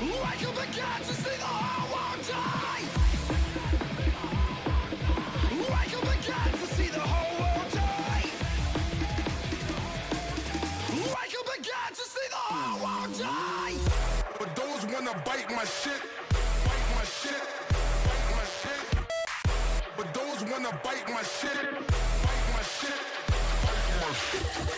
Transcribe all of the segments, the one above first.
Wake up again to see the whole world die. Wake up again to see the whole world die. Wake up again to see the whole world die. But those wanna bite my shit, bite my shit, bite my shit. But those wanna bite my shit, bite my shit, bite my shit.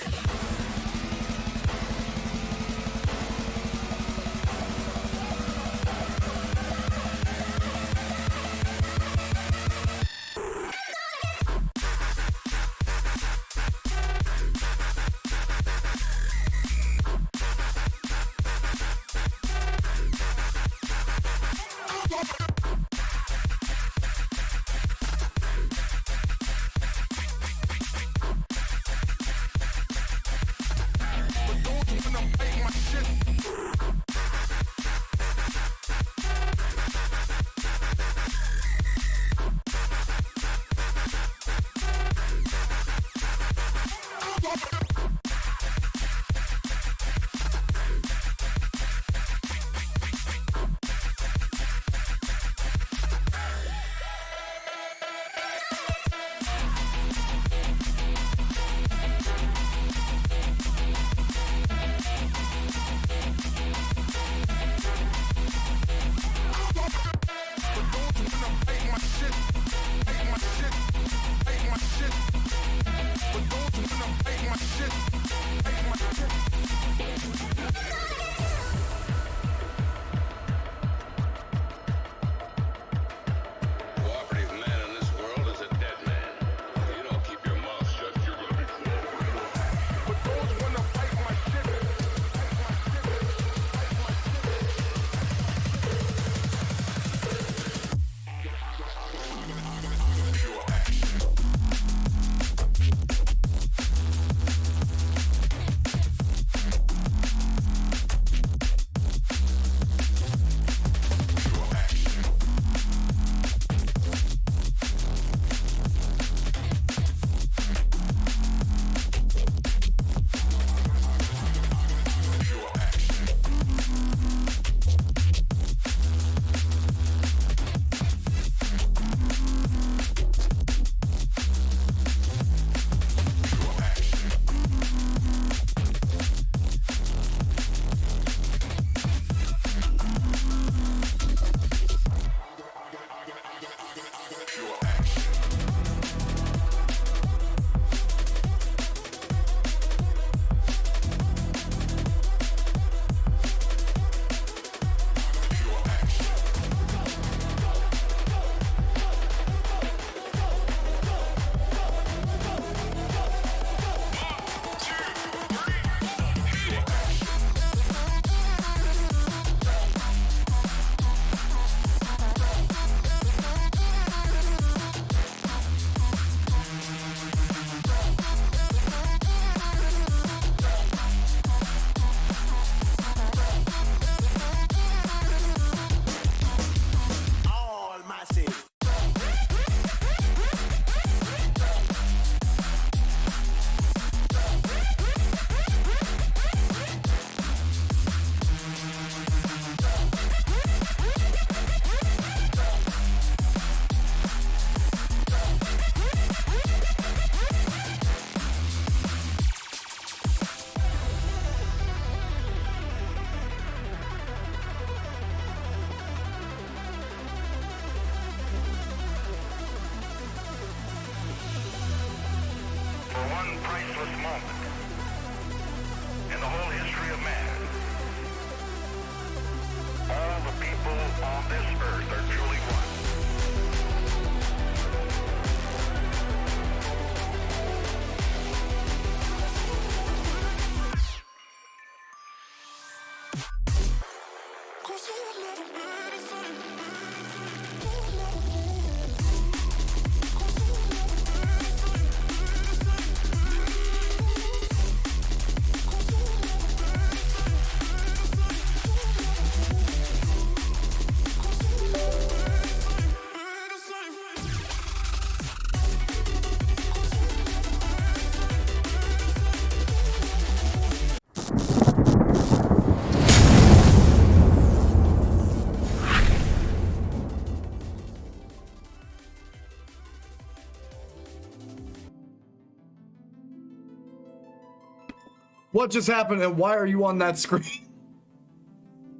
What just happened and why are you on that screen?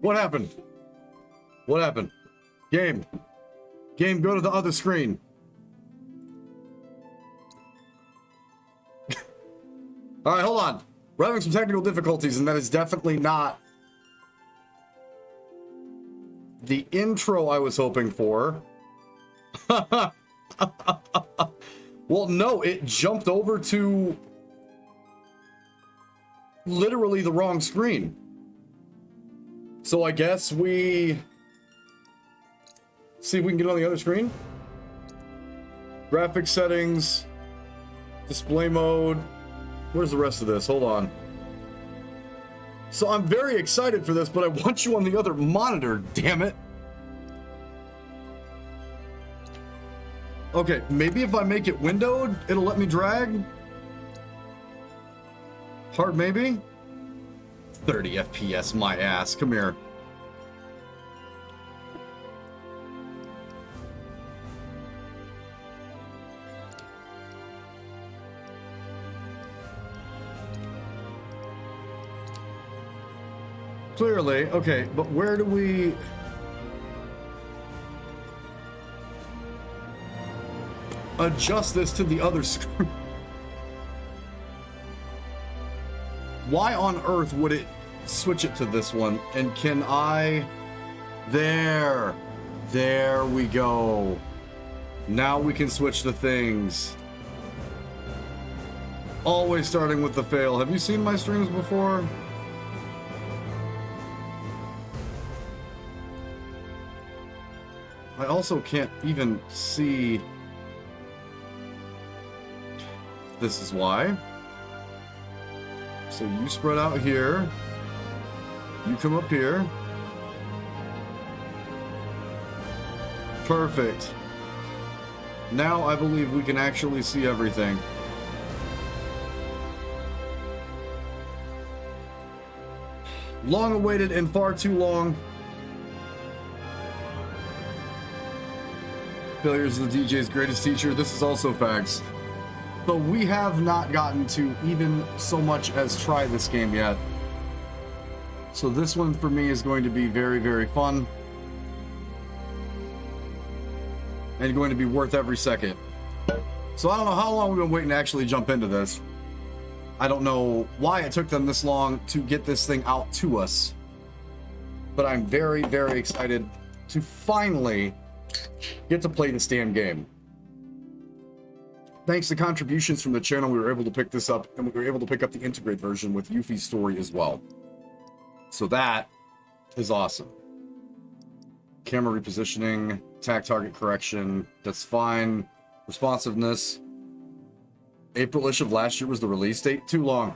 What happened? What happened? Game. Game, go to the other screen. Alright, hold on. We're having some technical difficulties, and that is definitely not the intro I was hoping for. Well, no, it jumped over to literally the wrong screen. So I guess we see if we can get it on the other screen. Graphics settings, display mode. Where's the rest of this? Hold on. So I'm very excited for this, but I want you on the other monitor, damn it. Okay, maybe if I make it windowed, it'll let me drag. Hard maybe? 30 FPS, my ass. Come here. Clearly, okay, but where do we... adjust this to the other screen? Why on earth would it switch it to this one? And can I... There we go. Now we can switch the things. Always starting with the fail. Have you seen my streams before? I also can't even see... This is why. So you spread out here. You come up here. Perfect. Now I believe we can actually see everything. Long awaited and far too long. Failure is the DJ's greatest teacher. This is also facts. But we have not gotten to even so much as try this game yet. So this one for me is going to be very, very fun. And going to be worth every second. So I don't know how long we've been waiting to actually jump into this. I don't know why it took them this long to get this thing out to us. But I'm very, very excited to finally get to play this damn game. Thanks to contributions from the channel, we were able to pick this up, and we were able to pick up the integrate version with Yuffie's story as well. So that is awesome. Camera repositioning, attack target correction, that's fine. Responsiveness. April-ish of last year was the release date. Too long.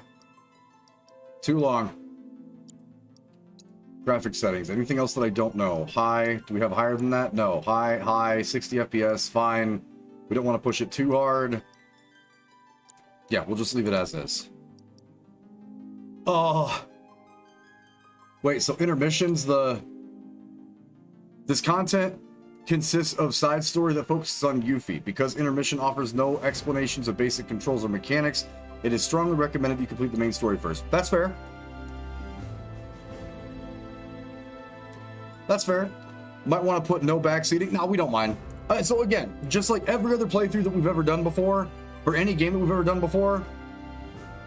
Too long. Graphic settings. Anything else that I don't know? High. Do we have higher than that? No. High, 60 FPS, fine. We don't want to push it too hard. Yeah, we'll just leave it as is. Oh. Wait, so intermissions, this content consists of side story that focuses on Yuffie. Because intermission offers no explanations of basic controls or mechanics, it is strongly recommended you complete the main story first. That's fair. That's fair. Might want to put no backseating. No, we don't mind. So again, just like every other playthrough that we've ever done before, or any game that we've ever done before,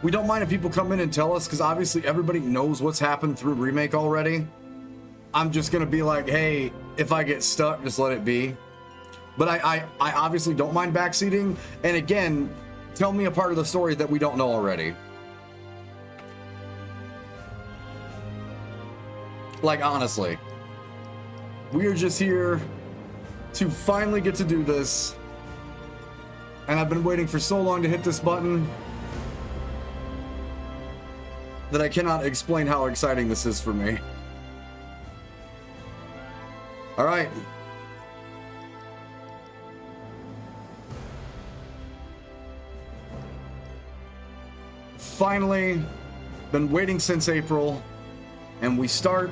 we don't mind if people come in and tell us, because obviously everybody knows what's happened through Remake already. I'm just going to be like, hey, if I get stuck, just let it be. But I obviously don't mind backseating. And again, tell me a part of the story that we don't know already. Like, honestly. We are just here to finally get to do this. And I've been waiting for so long to hit this button that I cannot explain how exciting this is for me. All right. Finally, been waiting since April, and we start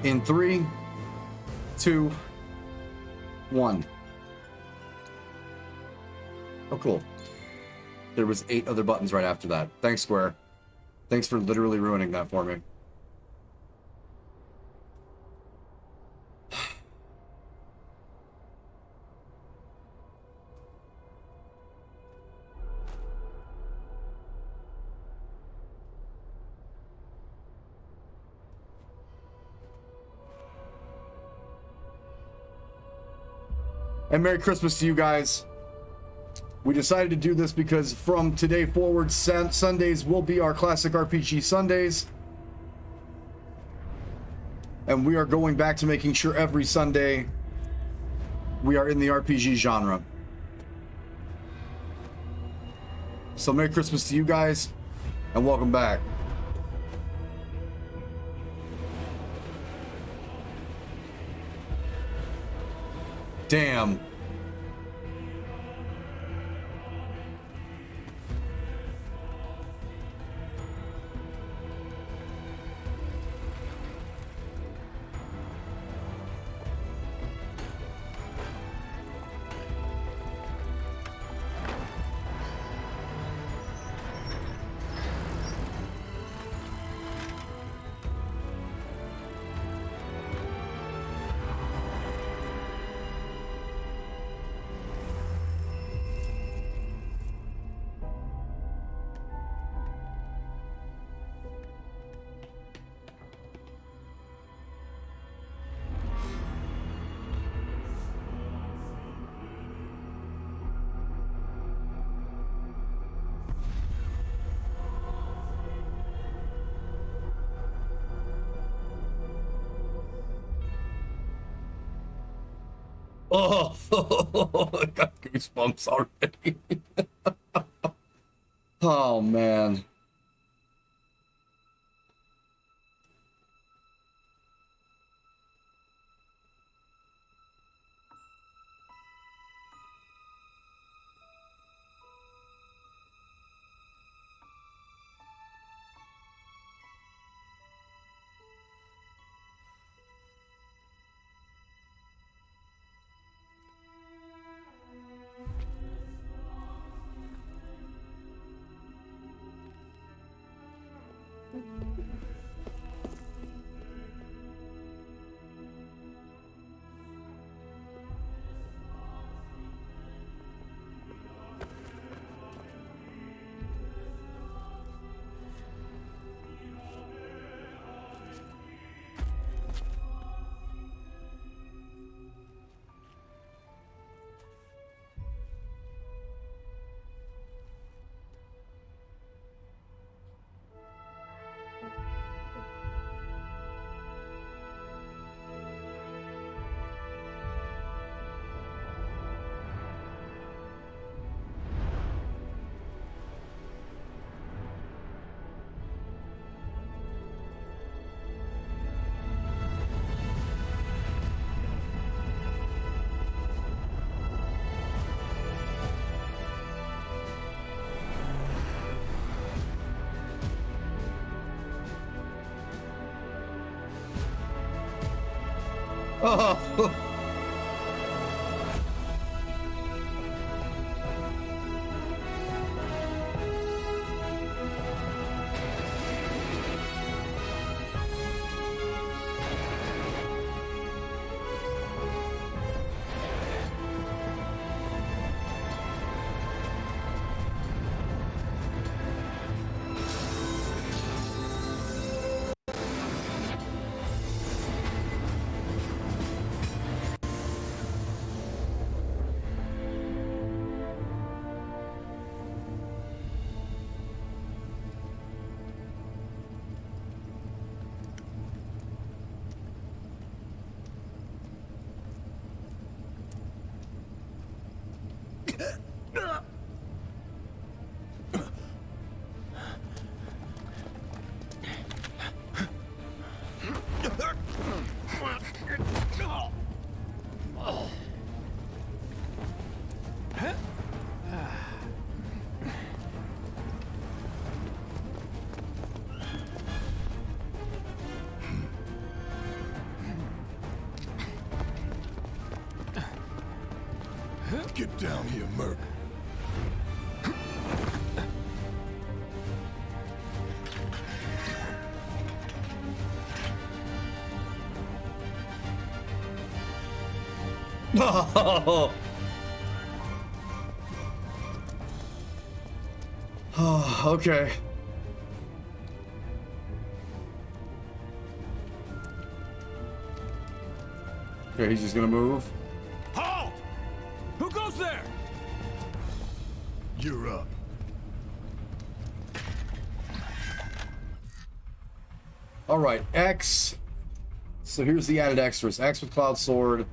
in 3, 2, 1. Oh, cool. there was 8 other buttons right after that. Thanks, Square. Thanks for literally ruining that for me. And Merry Christmas to you guys. We decided to do this because from today forward, Sundays will be our classic RPG Sundays. And we are going back to making sure every Sunday we are in the RPG genre. So Merry Christmas to you guys, and welcome back. Damn. Oh, I got goosebumps already. Oh, man. Oh. Get down here, Merc. Oh, okay. Okay, he's just gonna move. Halt! Who goes there? You're up. All right, X. So here's the added extras. X with Cloud Sword.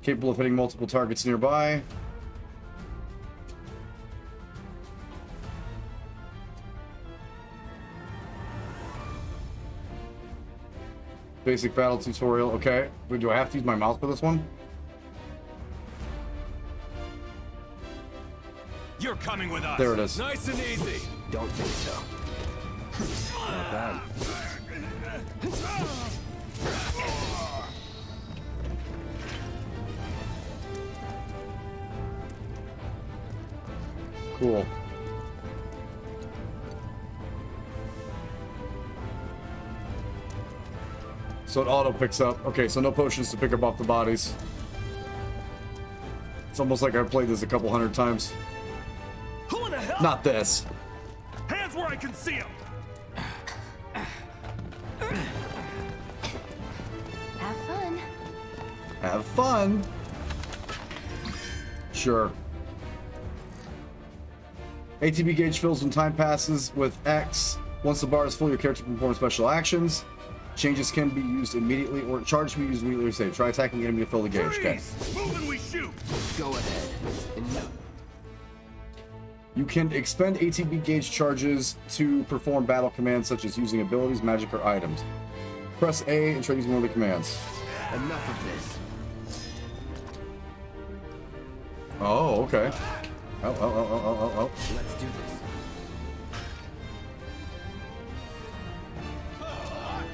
Capable of hitting multiple targets nearby. Basic battle tutorial. Okay. Wait, do I have to use my mouse for this one? You're coming with us. There it is. Nice and easy. Don't think so. Not bad. Cool. So it auto picks up. Okay, so no potions to pick up off the bodies. It's almost like I've played this a couple hundred times. Who in the hell? Not this. Hands where I can see them. Have fun. Have fun. Sure. ATB gauge fills when time passes with X. Once the bar is full, your character can perform special actions. Changes can be used immediately, or charge can be used immediately or save. Try attacking the enemy to fill the gauge. Okay. Freeze! Move and we shoot. Go ahead. And no. You can expend ATB gauge charges to perform battle commands such as using abilities, magic, or items. Press A and try using one of the commands. Enough of this. Oh, okay. Oh. Let's do this.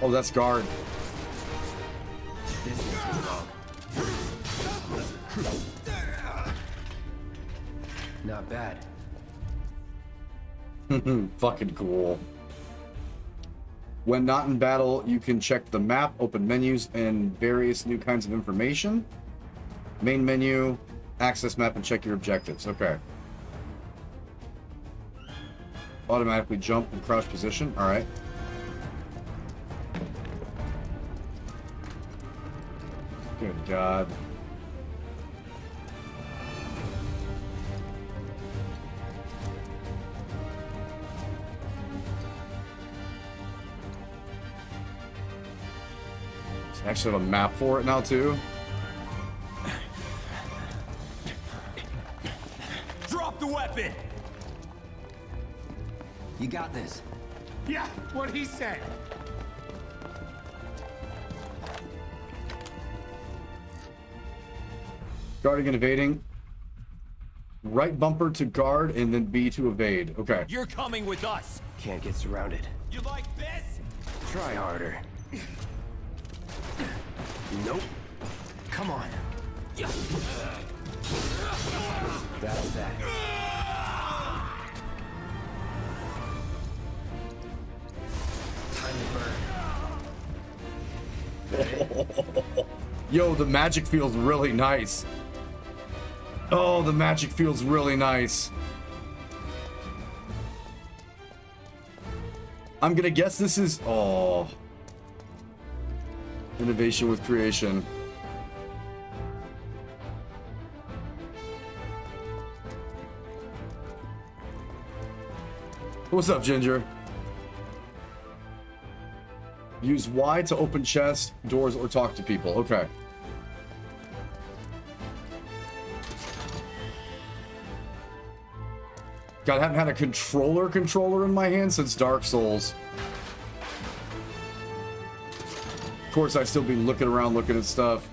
Oh, that's guard. This is wrong. Not bad. Fucking cool. When not in battle, you can check the map, open menus, and various new kinds of information. Main menu, access map, and check your objectives. Okay. Automatically jump and crouch position. All right. Good God. There's actually a map for it now, too. Drop the weapon. You got this. Yeah, what he said. Guarding and evading. Right bumper to guard and then B to evade. Okay. You're coming with us. Can't get surrounded. You like this? Try harder. Nope. Come on. That's that. Time to burn. Yo, the magic feels really nice. Oh, the magic feels really nice. I'm gonna guess this is... Oh. Innovation with creation. What's up, Ginger? Use Y to open chests, doors, or talk to people. Okay. God, I haven't had a controller in my hand since Dark Souls. Of course, I still be looking around, looking at stuff.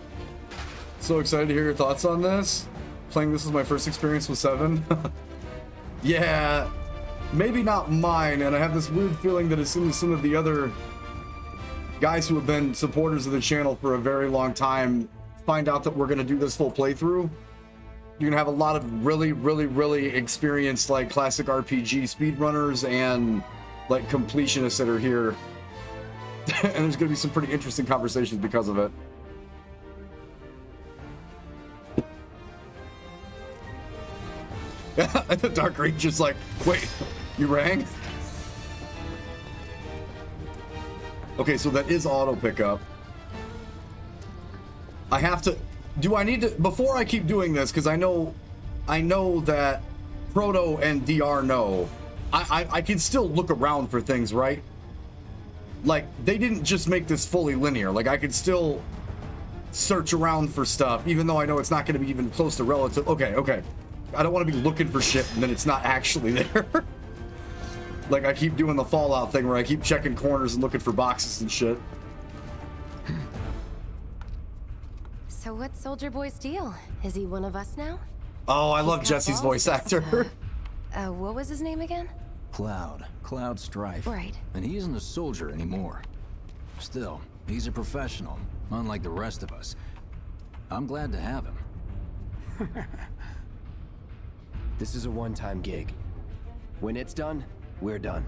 So excited to hear your thoughts on this. Playing this was my first experience with 7. Yeah, maybe not mine, and I have this weird feeling that as soon as some of the other guys who have been supporters of the channel for a very long time find out that we're going to do this full playthrough, you're going to have a lot of really experienced, like, classic RPG speedrunners and, like, completionists that are here. And there's going to be some pretty interesting conversations because of it. The Dark Ranger's like, wait, you rang? Okay, so that is auto pickup. I have to, do I need to, before I keep doing this, because I know that Proto and DR know, I can still look around for things, right? Like, they didn't just make this fully linear. Like, I could still search around for stuff, even though I know it's not going to be even close to relative. Okay. I don't want to be looking for shit and then it's not actually there. Like, I keep doing the Fallout thing where I keep checking corners and looking for boxes and shit. So what's Soldier Boy's deal? Is he one of us now? Oh, I love He's got Jesse's balls, voice actor. What was his name again? Cloud Strife. Right. And he isn't a soldier anymore. Still, he's a professional, unlike the rest of us. I'm glad to have him. This is a one-time gig. When it's done, we're done.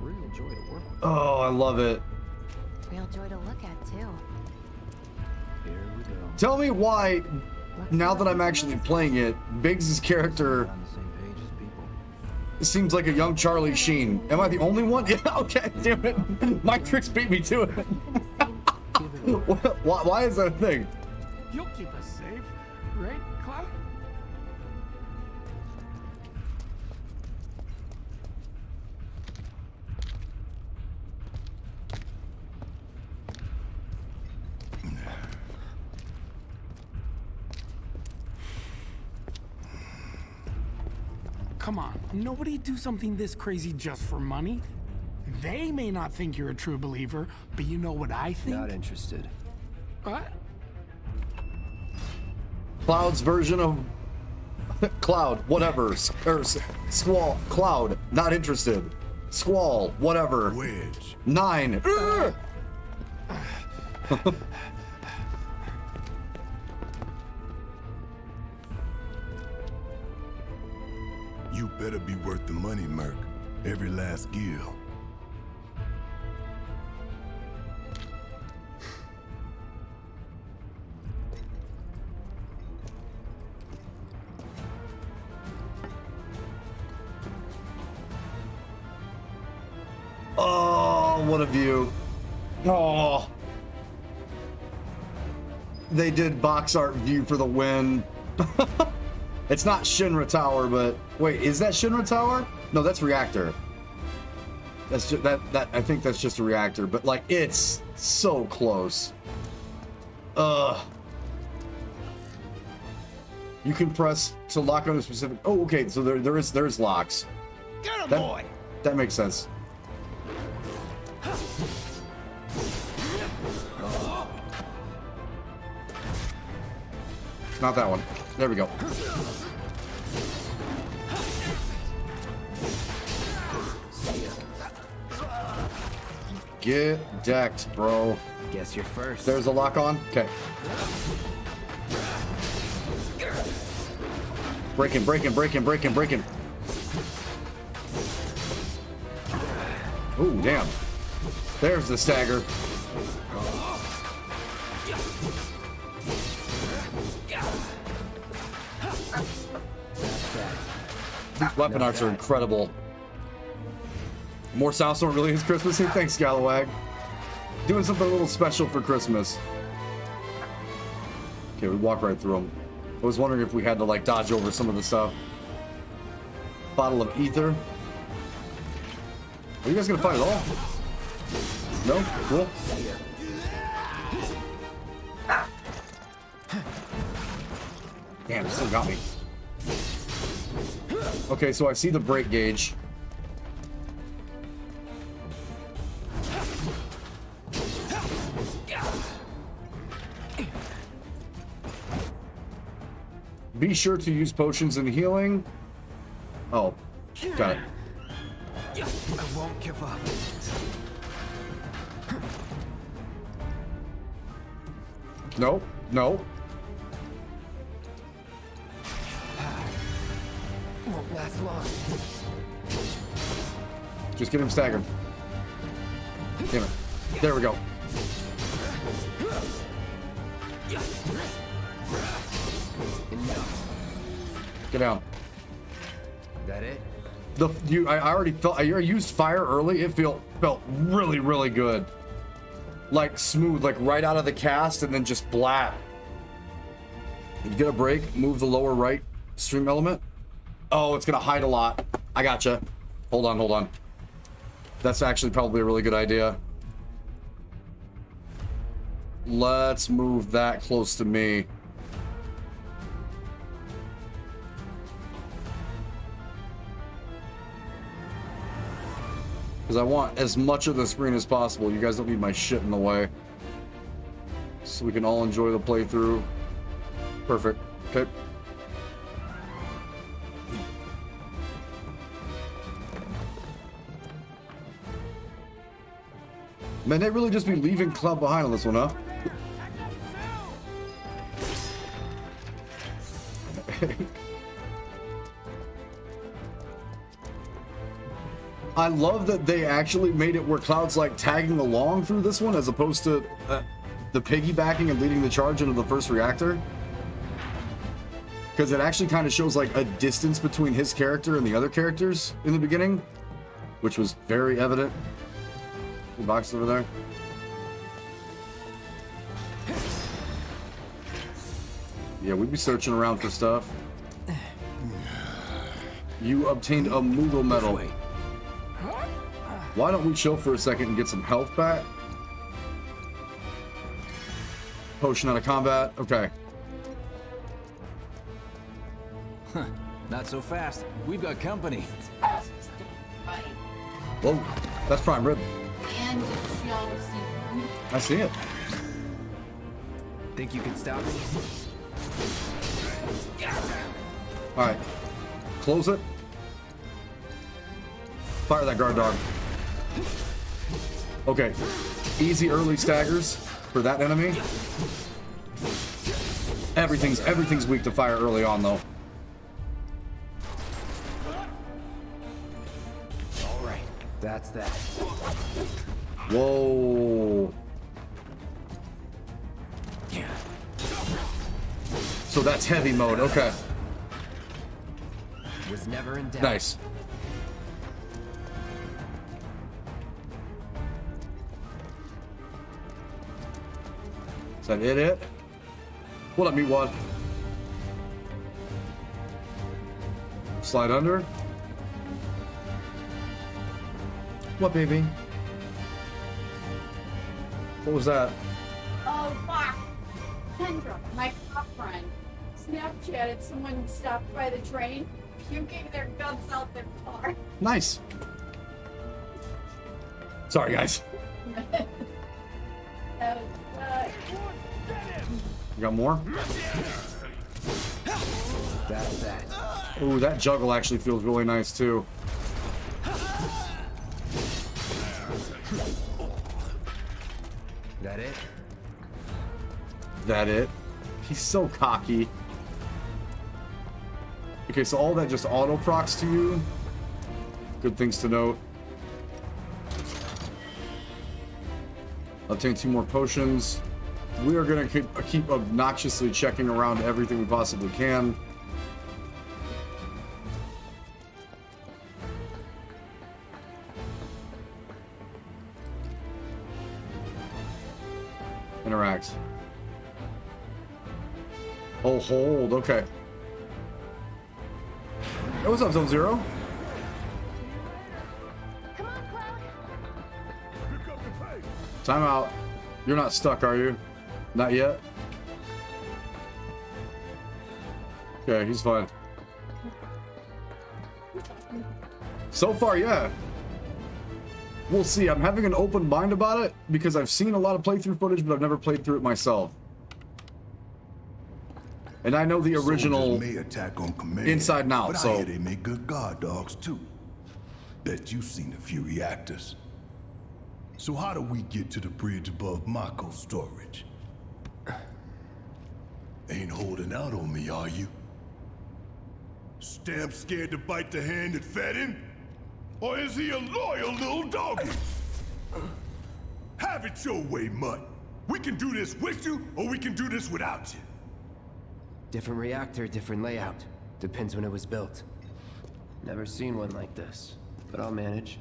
Real joy to work with. Oh, I love it. Real joy to look at, too. Here we go. Tell me why, now that I'm actually playing it, Biggs' character On the same page as people. seems like a young Charlie Sheen. Am I the only one? Yeah, okay, damn it. My tricks beat me to it. Why is that a thing? You'll keep us safe, right, Cloud? Come on, nobody do something this crazy just for money. They may not think you're a true believer, but you know what I think? Not interested. What? Cloud's version of Cloud, whatever. Or Squall, Cloud, not interested. Squall, whatever. Wedge. 9. You better be worth the money, Merc. Every last gill. Oh, what a view. Oh. They did box art view for the win. It's not Shinra Tower, but wait, is that Shinra Tower? No, that's Reactor. That's just, that I think that's just a reactor, but like it's so close. You can press to lock on a specific. Oh, okay. So there's locks. Get him, That, boy! that makes sense. Not that one. There we go. Get decked, bro. Guess you're first. There's a lock on. Okay. Breaking. Ooh, damn. There's the stagger. These weapon arts are incredible. More Southstorm really is Christmas. Hey, thanks, Scalawag. Doing something a little special for Christmas. Okay, we walk right through them. I was wondering if we had to like dodge over some of the stuff. Bottle of ether. Are you guys gonna fight at all? No? Cool. Damn, it still got me. Okay, so I see the brake gauge. Be sure to use potions and healing. Oh, got it. I won't give up. No, no. Won't last long. Just get him staggered. Damn it. There we go. Get down. That it? I already felt. I used fire early. It felt really, really good. Like smooth, like right out of the cast, and then just blat. You get a break. Move the lower right stream element. Oh, it's gonna hide a lot. I gotcha. Hold on. That's actually probably a really good idea. Let's move that close to me. Because I want as much of the screen as possible. You guys don't need my shit in the way. So we can all enjoy the playthrough. Perfect. Okay. Man, they really just be leaving Cloud behind on this one, huh? I love that they actually made it where Cloud's like tagging along through this one as opposed to the piggybacking and leading the charge into the first reactor. Because it actually kind of shows like a distance between his character and the other characters in the beginning, which was very evident. The box over there. Yeah, we'd be searching around for stuff. You obtained a Moogle medal. Why don't we chill for a second and get some health back? Potion out of combat. Okay. Huh. Not so fast. We've got company. Whoa, that's prime rib. And it's young seafood. I see it. Think you can stop me? All right, close it. Fire that guard dog. Okay, easy early staggers for that enemy. Everything's weak to fire early on though. All right, that's that. Whoa. So that's heavy mode. Okay. Was never in doubt. Nice. Is that it? What up, meatwad? Slide under. What, baby? What was that? Oh, fuck. Kendra, my cop friend, Snapchatted someone stopped by the train, puking their guts out their car. Nice. Sorry, guys. That was, You got more? That's that. Ooh, that juggle actually feels really nice too. That it? That it? He's so cocky. Okay, so all that just auto procs to you. Good things to note. Obtain 2 more potions. We are gonna keep obnoxiously checking around everything we possibly can. Interact. Oh, hold. Okay. Hey, what's up, Zone Zero? Come on, Cloud. Time out. You're not stuck, are you? Not yet? Okay, he's fine. So far, yeah. We'll see. I'm having an open mind about it because I've seen a lot of playthrough footage, but I've never played through it myself. And I know the original Soldiers may attack on command, inside and out, but so- I hear they make good guard dogs too. Bet you've seen a few reactors. So how do we get to the bridge above Mako storage? Ain't holding out on me, are you? Stamp scared to bite the hand that fed him? Or is he a loyal little doggy? Have it your way, Mutt. We can do this with you, or we can do this without you. Different reactor, different layout. Depends when it was built. Never seen one like this, but I'll manage.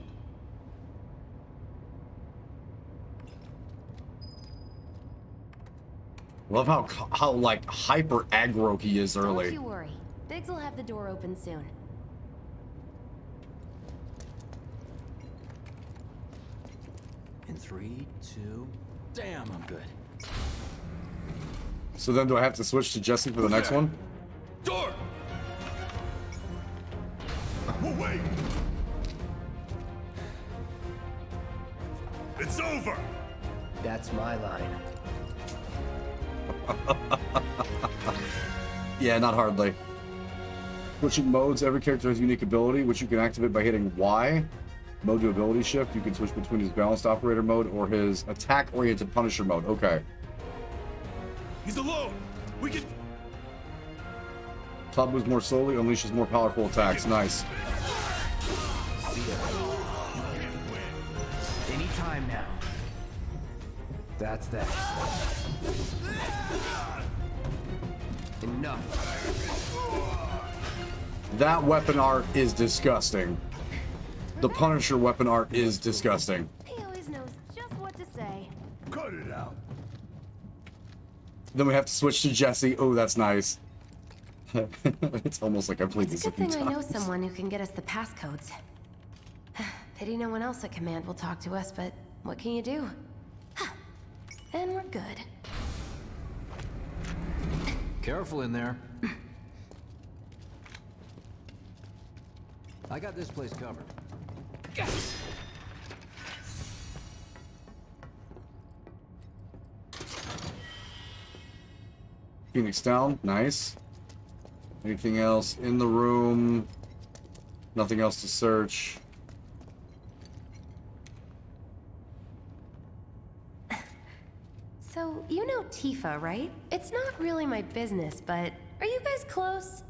Love how like hyper aggro he is Don't early. you worry. Biggs will have the door open soon. In 3, 2... Damn, I'm good. So then do I have to switch to Jesse for the next one? Door! Well, wait! It's over! That's my line. Yeah, not hardly. Switching modes, every character has a unique ability, which you can activate by hitting Y. Mode to ability shift, you can switch between his balanced operator mode or his attack-oriented punisher mode. Okay. He's alone! We can... Club moves more slowly, unleashes more powerful attacks. Nice. Anytime now. That's that. Enough. That weapon art is disgusting. The Punisher weapon art is disgusting. He always knows just what to say. Cut it out. Then we have to switch to Jesse. Oh, that's nice. It's almost like I played It's this a a good few thing I know times. someone who can get us the passcodes. Pity no one else at command will talk to us, but what can you do? And we're good. Careful in there. I got this place covered. Phoenix down. Nice. Anything else in the room? Nothing else to search. So, you know Tifa, right? It's not really my business, but are you guys close?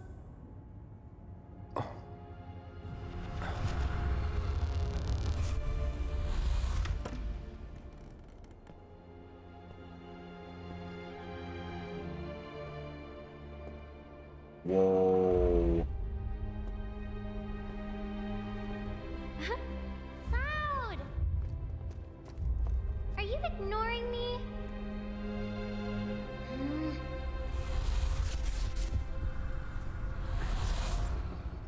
Whoa. Cloud! Are you ignoring me?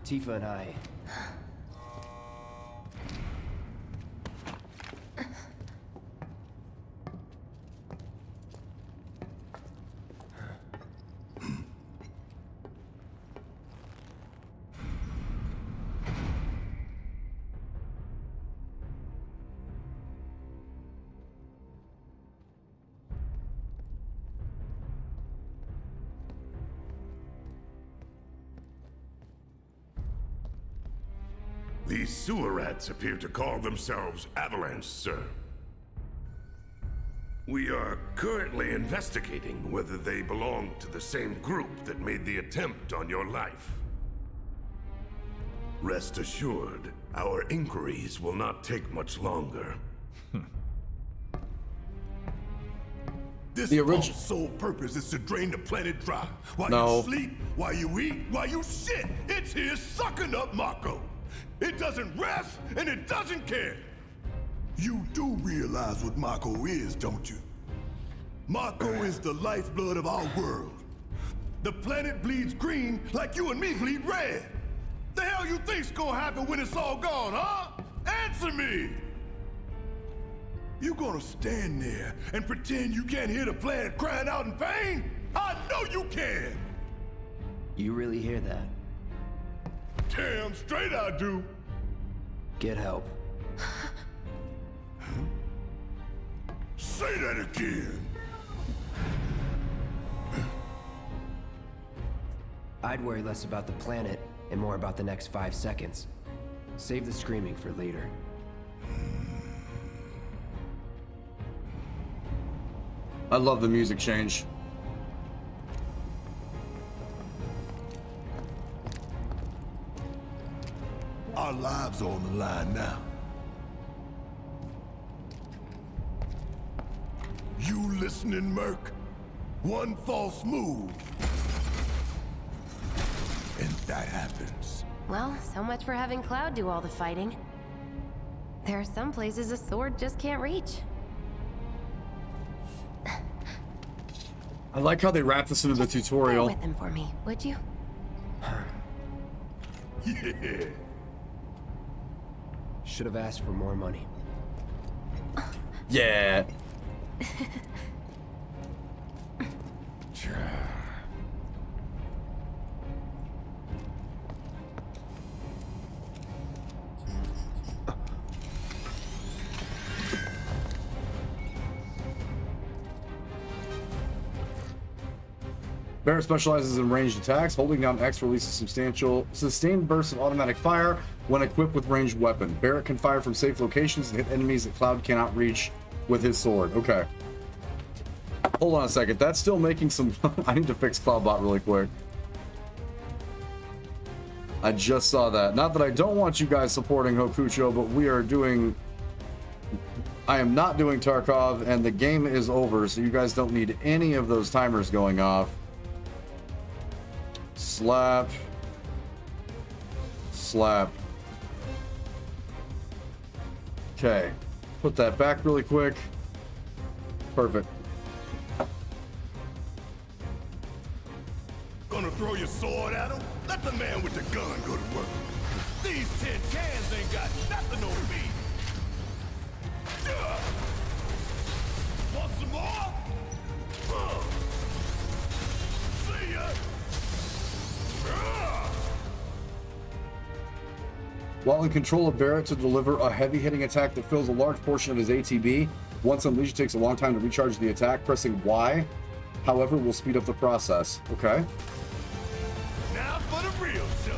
Tifa and I. These sewer rats appear to call themselves Avalanche, sir. We are currently investigating whether they belong to the same group that made the attempt on your life. Rest assured, our inquiries will not take much longer. This cult's sole purpose is to drain the planet dry. While you sleep, while you eat, while you shit, it's here sucking up Mako. It doesn't rest, and it doesn't care. You do realize what Mako is, don't you? Mako is the lifeblood of our world. The planet bleeds green like you and me bleed red. The hell you think's gonna happen when it's all gone, huh? Answer me! You gonna stand there and pretend you can't hear the planet crying out in pain? I know you can! You really hear that? Damn straight I do! Get help. Say that again! I'd worry less about the planet and more about the next 5 seconds. Save the screaming for later. I love the music change. Our lives are on the line now. You listening, Merc? One false move, and that happens. Well, so much for having Cloud do all the fighting. There are some places a sword just can't reach. I like how they wrap this into the tutorial. Go with them for me, would you? Yeah. Should have asked for more money. Yeah. Barrett specializes in ranged attacks. Holding down X releases sustained bursts of automatic fire when equipped with ranged weapon. Barrett can fire from safe locations and hit enemies that Cloud cannot reach with his sword. Okay. Hold on a second. That's still making some... I need to fix Cloudbot really quick. I just saw that. Not that I don't want you guys supporting Hokucho, but we are doing... I am not doing Tarkov, and the game is over, so you guys don't need any of those timers going off. Slap. Slap. Okay. Put that back really quick. Perfect. Gonna throw your sword at him? Let the man with the gun go to work. These tin cans ain't got nothing on me. Want some more? See ya. While in control of Barrett to deliver a heavy-hitting attack that fills a large portion of his ATB, once unleashed, it takes a long time to recharge the attack. Pressing Y, however, will speed up the process. Okay. Now for the real show.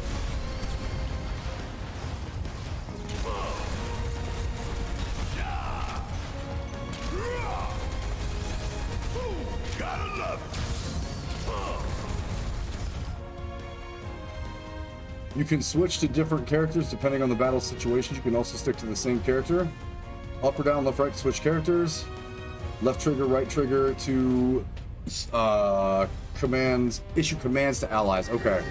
Gotta love it. You can switch to different characters depending on the battle situations. You can also stick to the same character. Up or down, left, right to switch characters. Left trigger, right trigger to issue commands to allies. Okay.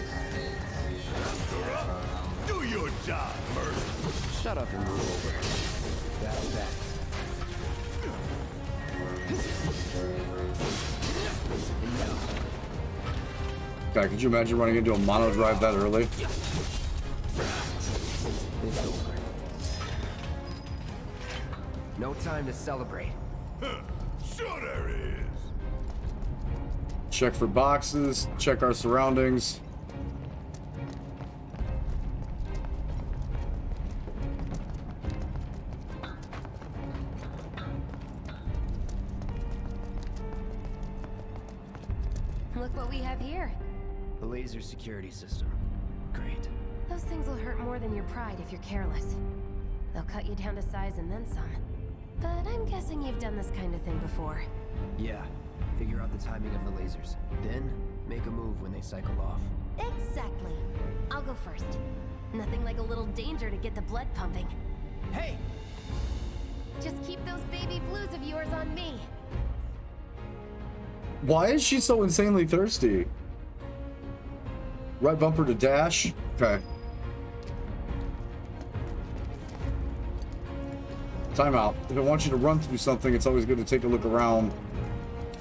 Do your job, Merc. Shut up and move over. That's that. God, could you imagine running into a mono drive that early? It's over. No time to celebrate. Sure there is. Check for boxes, check our surroundings. Look what we have here. The laser security system. Great. Those things will hurt more than your pride if you're careless. They'll cut you down to size and then some. But I'm guessing you've done this kind of thing before. Yeah. Figure out the timing of the lasers. Then, make a move when they cycle off. Exactly. I'll go first. Nothing like a little danger to get the blood pumping. Hey! Just keep those baby blues of yours on me. Why is she so insanely thirsty? Right bumper to dash. Okay. Timeout. If it wants you to run through something, it's always good to take a look around.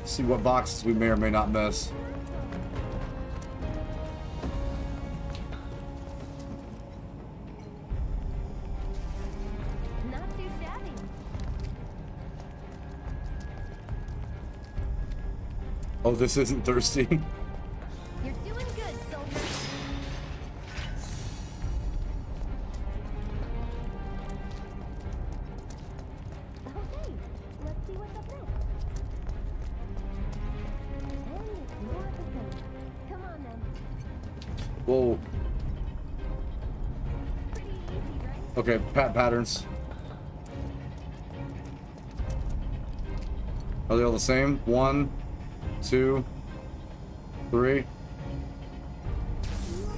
See what boxes we may or may not miss. Not too shabby. Oh, this isn't thirsty. You're doing good, soldier. Okay, let's see what's up next. And it's more of the same. Come on then. Whoa. Pretty easy, right? Okay, patterns. Are they all the same? 1, 2, 3.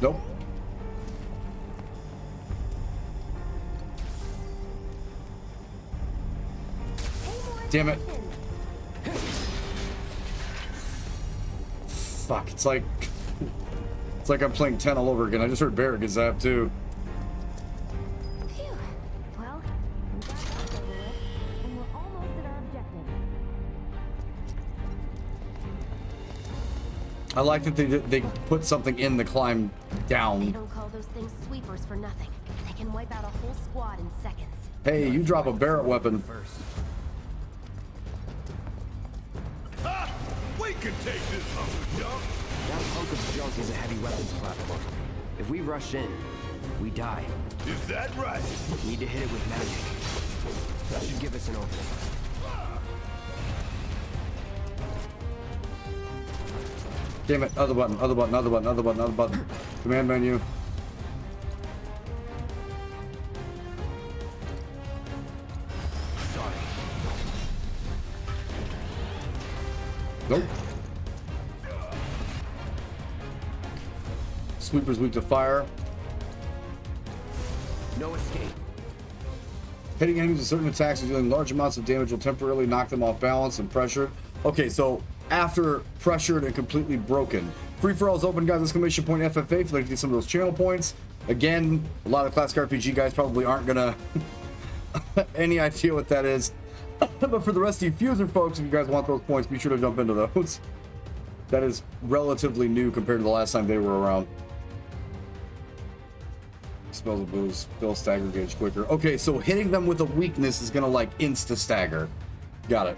Nope. Damn it. Fuck, it's like I'm playing 10 all over again. I just heard Barrett get zapped too. Phew. Well, we got that over with, and we're almost at our objective. I like that they put something in the climb They down. don't call those things sweepers for nothing. They can wipe out a whole squad in seconds. Hey, you drop a Barrett weapon. First. Ah, we can take this hunk of junk. That hunk of junk is a heavy weapons platform. If we rush in, we die. Is that right? Need to hit it with magic. That should give us an opening. Damn it, other button, other button, other button, other button, other button. Command menu. Sorry. Nope. Sweeper's weak to fire. No escape. Hitting enemies with certain attacks and dealing large amounts of damage will temporarily knock them off balance and pressure. Okay, so after pressured and completely broken. Free for all is open, guys. Exclamation point FFA if you'd like to get some of those channel points. Again, a lot of classic RPG guys probably aren't gonna any idea what that is. But for the rest of you Fuser folks, if you guys want those points, be sure to jump into those. That is relatively new compared to the last time they were around. Spells of boost, fill stagger gauge quicker. Okay, so hitting them with a weakness is gonna like insta stagger. Got it.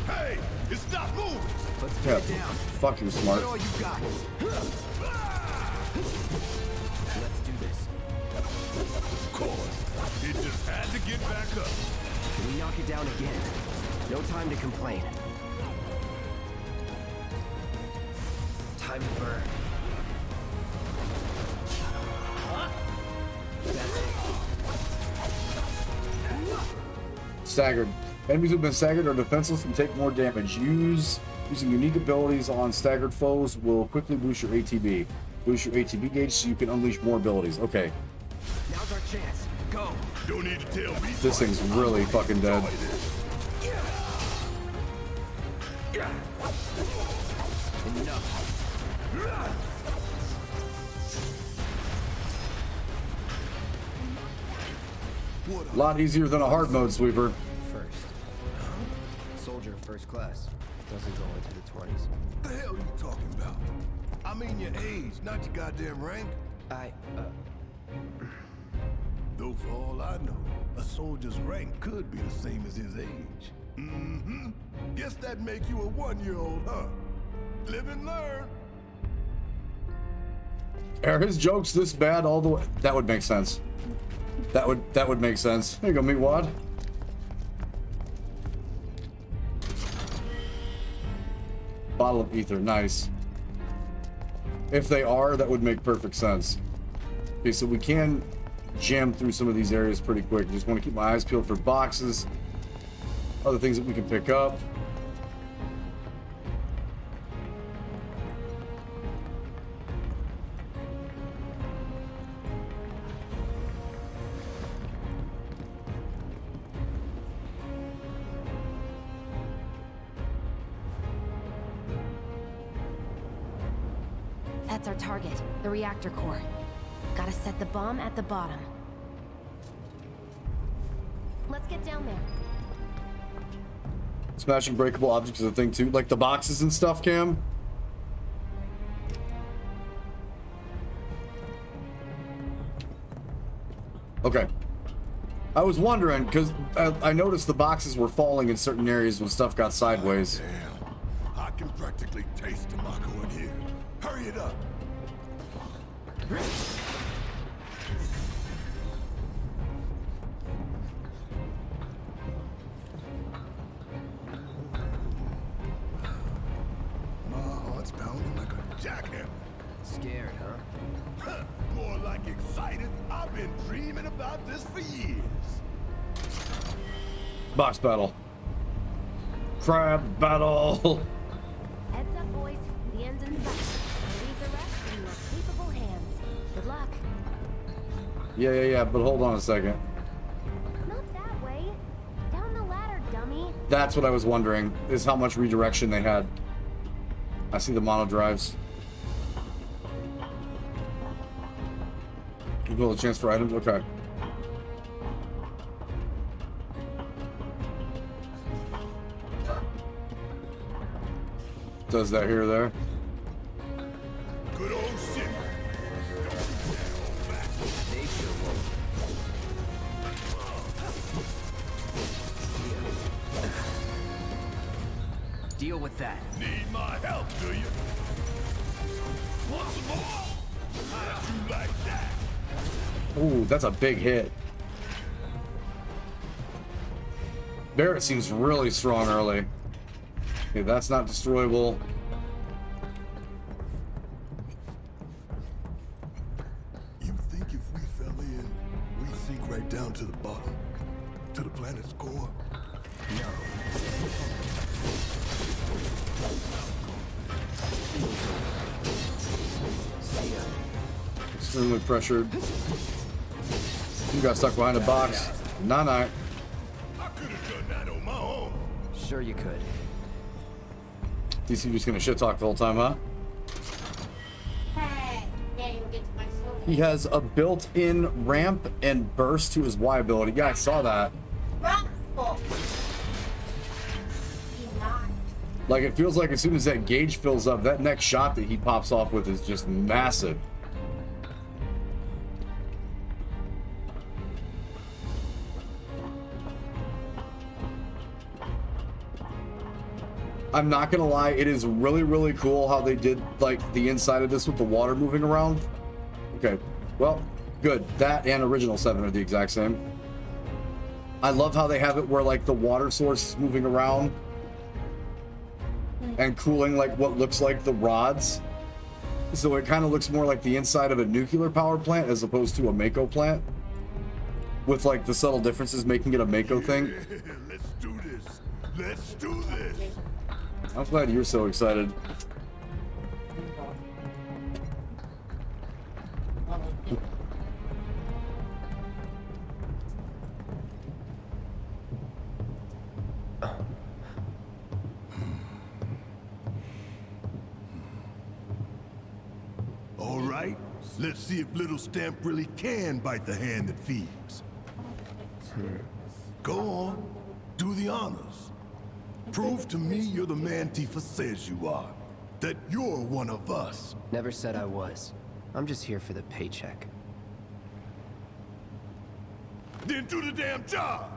Hey, it's not moving. Let's Yeah, get it down. fuck you, smart. Put all you got. Let's do this. Of course. It just had to get back up. Can we knock it down again? No time to complain. Time to burn. That's it. Staggered. Enemies who've been staggered are defenseless and take more damage. Using unique abilities on staggered foes will quickly boost your ATB. Boost your ATB gauge so you can unleash more abilities. Okay. Now's our chance. Go. Don't need to tell me. This thing's really fucking dead. Enough. A lot easier than a hard mode sweeper. First. Soldier first class. Doesn't go into the 20s. What the hell are you talking about? I mean your age, not your goddamn rank. Though for all I know, a soldier's rank could be the same as his age. Mm-hmm. Guess that make you a 1-year-old, huh? Live and learn. Are his jokes this bad all the way? That would make sense. That would make sense. There you go, Meatwad. Bottle of ether, nice. If they are, that would make perfect sense. Okay, so we can jam through some of these areas pretty quick. Just want to keep my eyes peeled for boxes, other things that we can pick up. That's our target, the reactor core. Gotta set the bomb at the bottom. Let's get down there. Smashing breakable objects is a thing too, like the boxes and stuff, Cam. Okay. I was wondering, because I noticed the boxes were falling in certain areas when stuff got sideways. Damn. I can practically taste tobacco in here. Hurry it up. My heart's pounding like a jackhammer. Scared, huh? More like excited. I've been dreaming about this for years. Box battle. Crab battle. Heads up, boys. The end's in sight. Leave the rest in your capable hands. Good luck. Yeah, but hold on a second. Not that way. Down the ladder, dummy. That's what I was wondering, is how much redirection they had. I see the mono drives. Give a chance for items. Okay. Does that here or there? Good old shit. They sure won't. Deal with that. Need my help, do you? Want some more? How'd you like that? Ooh, that's a big hit. Barrett seems really strong early. Okay, that's not destroyable. You think if we fell in, we'd sink right down to the bottom? To the planet's core? No. Extremely pressured. You got stuck behind a box. Nah. I could have done that on my own. Sure you could. DC just gonna shit talk the whole time, huh? Hey, yeah, you'll get to my soul. He has a built-in ramp and burst to his Y ability. Yeah, I saw that. Wrongful. He's not. Like, it feels like as soon as that gauge fills up, that next shot that he pops off with is just massive. I'm not gonna lie, it is really, really cool how they did, like, the inside of this with the water moving around. Okay, well, good. That and Original 7 are the exact same. I love how they have it where, like, the water source is moving around and cooling, like, what looks like the rods. So it kind of looks more like the inside of a nuclear power plant as opposed to a Mako plant. With, like, the subtle differences making it a Mako thing. Let's do this. Let's do this. I'm glad you're so excited. All right, let's see if Little Stamp really can bite the hand that feeds. Go on, do the honors. Prove to me you're the man Tifa says you are. That you're one of us. Never said I was. I'm just here for the paycheck. Then do the damn job!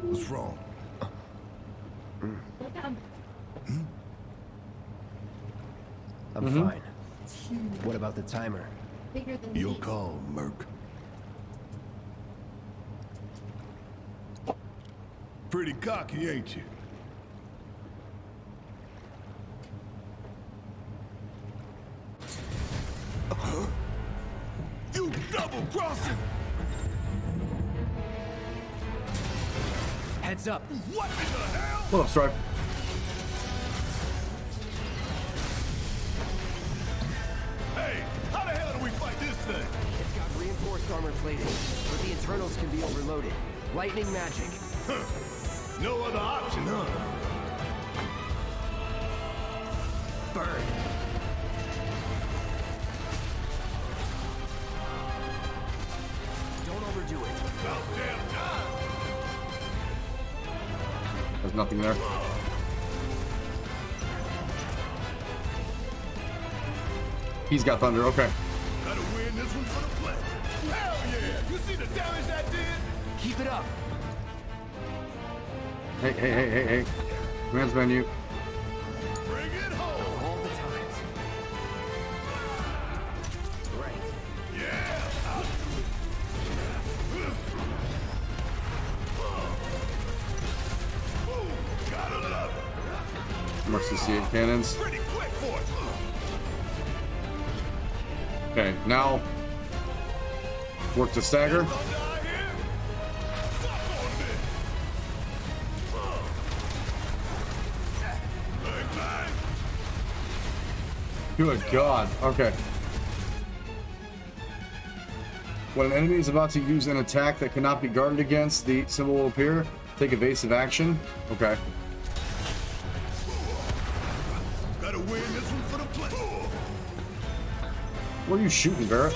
What's wrong? I'm fine. What about the timer? Bigger than Your these. call, Merc. Pretty cocky, ain't you? You double-crossing! Heads up! What in the hell? What up, Stripe? Hey, how the hell do we fight this thing? It's got reinforced armor plating, but the internals can be overloaded. Lightning magic. Huh. No other option, huh? Burn. Don't overdo it. About damn time! There's nothing there. He's got thunder, okay. Gotta win this one for the play. Hell yeah! You see the damage that did? Keep it up. Hey. Commands menu. Bring it home! All the times. Right. Yeah! I'll do it. Ooh, gotta love it. Mercy C8 cannons. Pretty quick for it. Okay, now work to stagger. Good God. Okay. When an enemy is about to use an attack that cannot be guarded against, the symbol will appear. Take evasive action. Okay. Gotta win this one for the play. Where are you shooting, Barrett?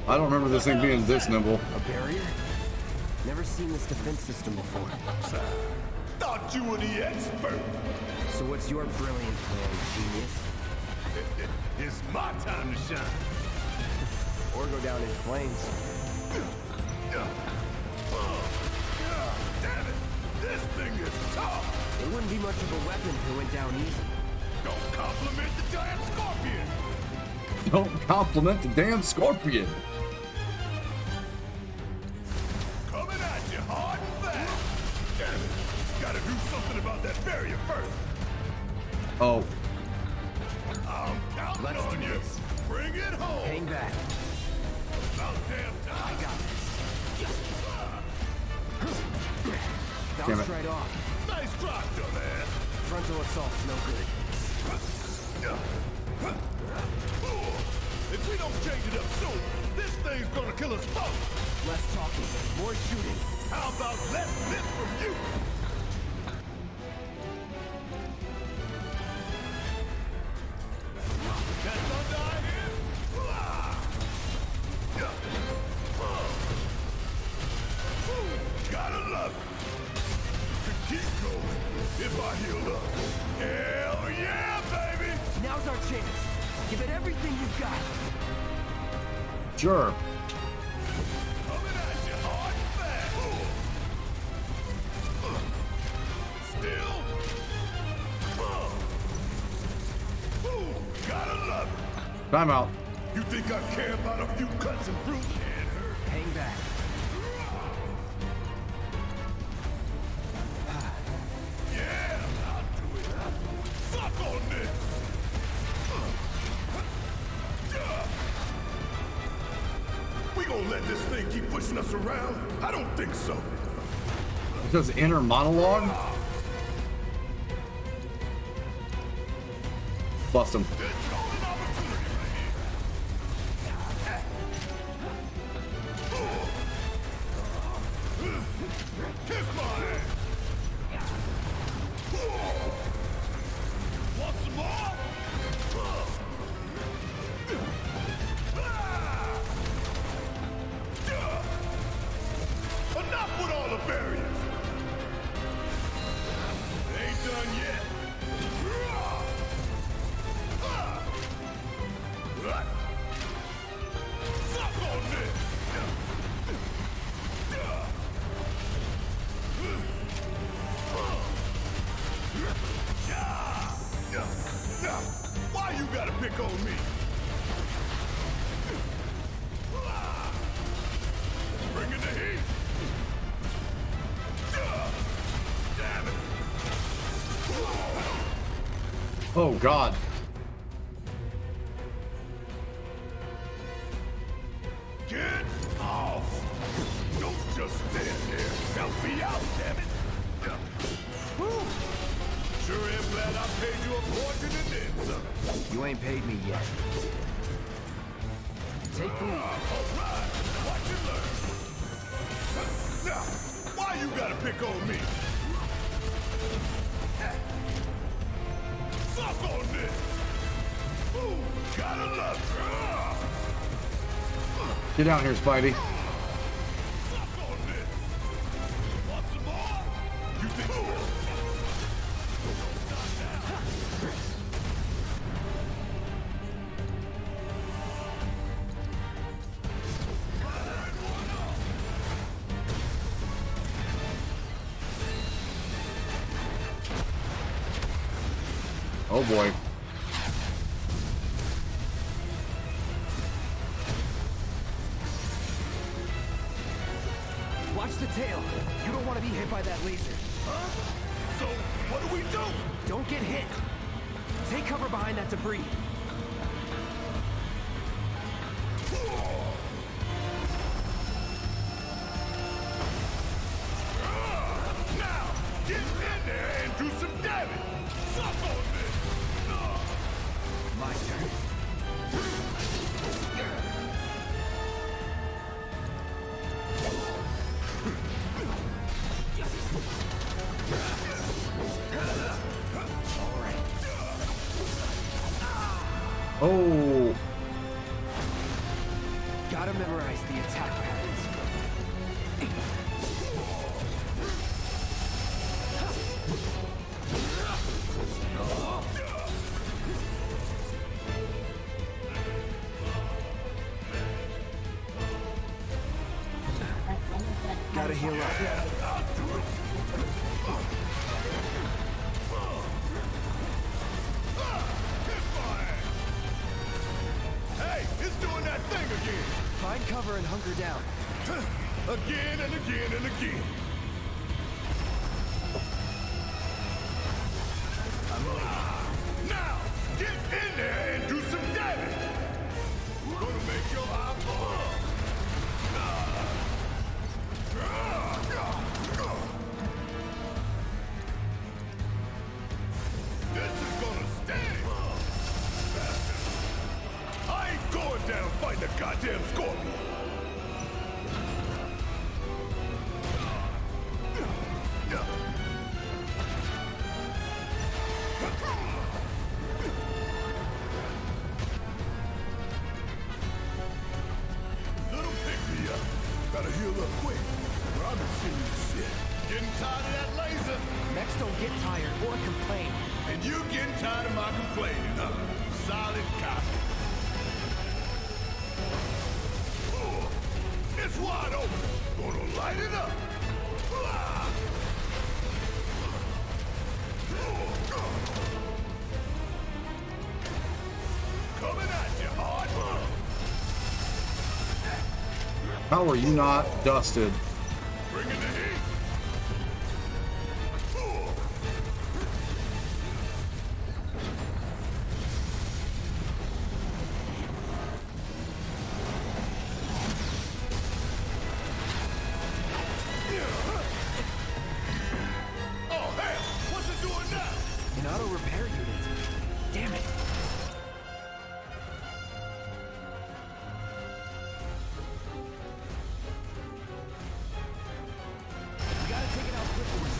I don't remember this thing being this nimble. A barrier? Never seen this defense system before. Thought you were the expert. So what's your brilliant plan, genius? It's my time to shine. Or go down in flames. Damn it! This thing is tough. It wouldn't be much of a weapon if it went down easy. Don't compliment the giant scorpion. Don't compliment the damn scorpion. Coming at you hard and fast. Damn it! Gotta do something about that barrier first. Oh. I'm counting Let's on do you. this. Bring it home. Hang back. About damn time. I got this. Damn Bounced it. right off. Nice try, dumbass. Frontal assault's no good. If we don't change it up soon, this thing's gonna kill us both. Less talking, more shooting. How about less lift from you? That thunder I hear? Gotta love it. Could keep going if I heal up. Hell yeah, baby! Now's our chance. Give it everything you've got. Sure. Coming at you hard and fast. Still. Gotta love it. Time out. You think I care about a few cuts and bruises? Hang back. Yeah, I'll do it. Suck on this. We gonna let this thing keep pushing us around? I don't think so. Because inner monologue? Bust him. There's golden opportunity right here. Kiss my ass. Want some more? Enough with all the barriers. Ain't done yet. Suck on this. Why you gotta pick on me? Bringing the heat. Damn it. Oh, God. Get off. Don't just stand there. Help me out, damn it. Whew. Sure am glad I paid you a fortune and then some. You ain't paid me yet. Take the lead. All right, watch and learn. Now, why you gotta pick on me? Suck on this. Ooh, gotta love it. Get down here, Spidey. Suck on this. Want some more? You think Oh, boy. Watch the tail. You don't want to be hit by that laser. Huh? So, what do we do? Don't get hit. Take cover behind that debris. Now, get in there and do some damage. Suck on this. My turn. Oh. Gotta memorize the attack patterns. Gotta heal up. Hey, it's doing that thing again. Find cover and hunker down. Again and again and again. Now, get in there and do some damage. We're gonna make your eye fall. This is gonna sting. I ain't going down fighting a goddamn scorpion. Little pick me up. Gotta heal up quick. Or I'll be serious shit. Getting tired of that laser? Mechs don't get tired or complain. And you getting tired of my complaining, huh? Solid copy. It's wide open. Gonna light it up. Coming at you hard. How are you not dusted? Bringing the heat. Oh, hell! What's it doing now? An auto repair unit. Damn it. We gotta take it out quickly.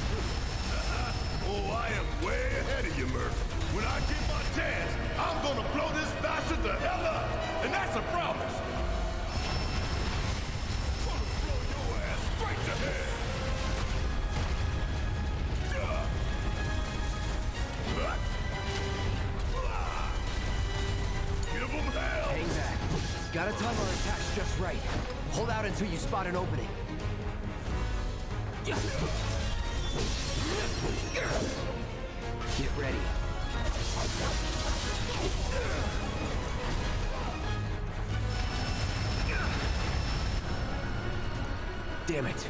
Oh, I am way ahead of you, Murph. When I get my chance, I'm gonna blow this bastard the hell up. And that's a promise. Gonna blow your ass straight to hell. Give them hell. Hang back. Gotta time our attacks just right. Hold out until you spot an opening. Get ready. Damn it.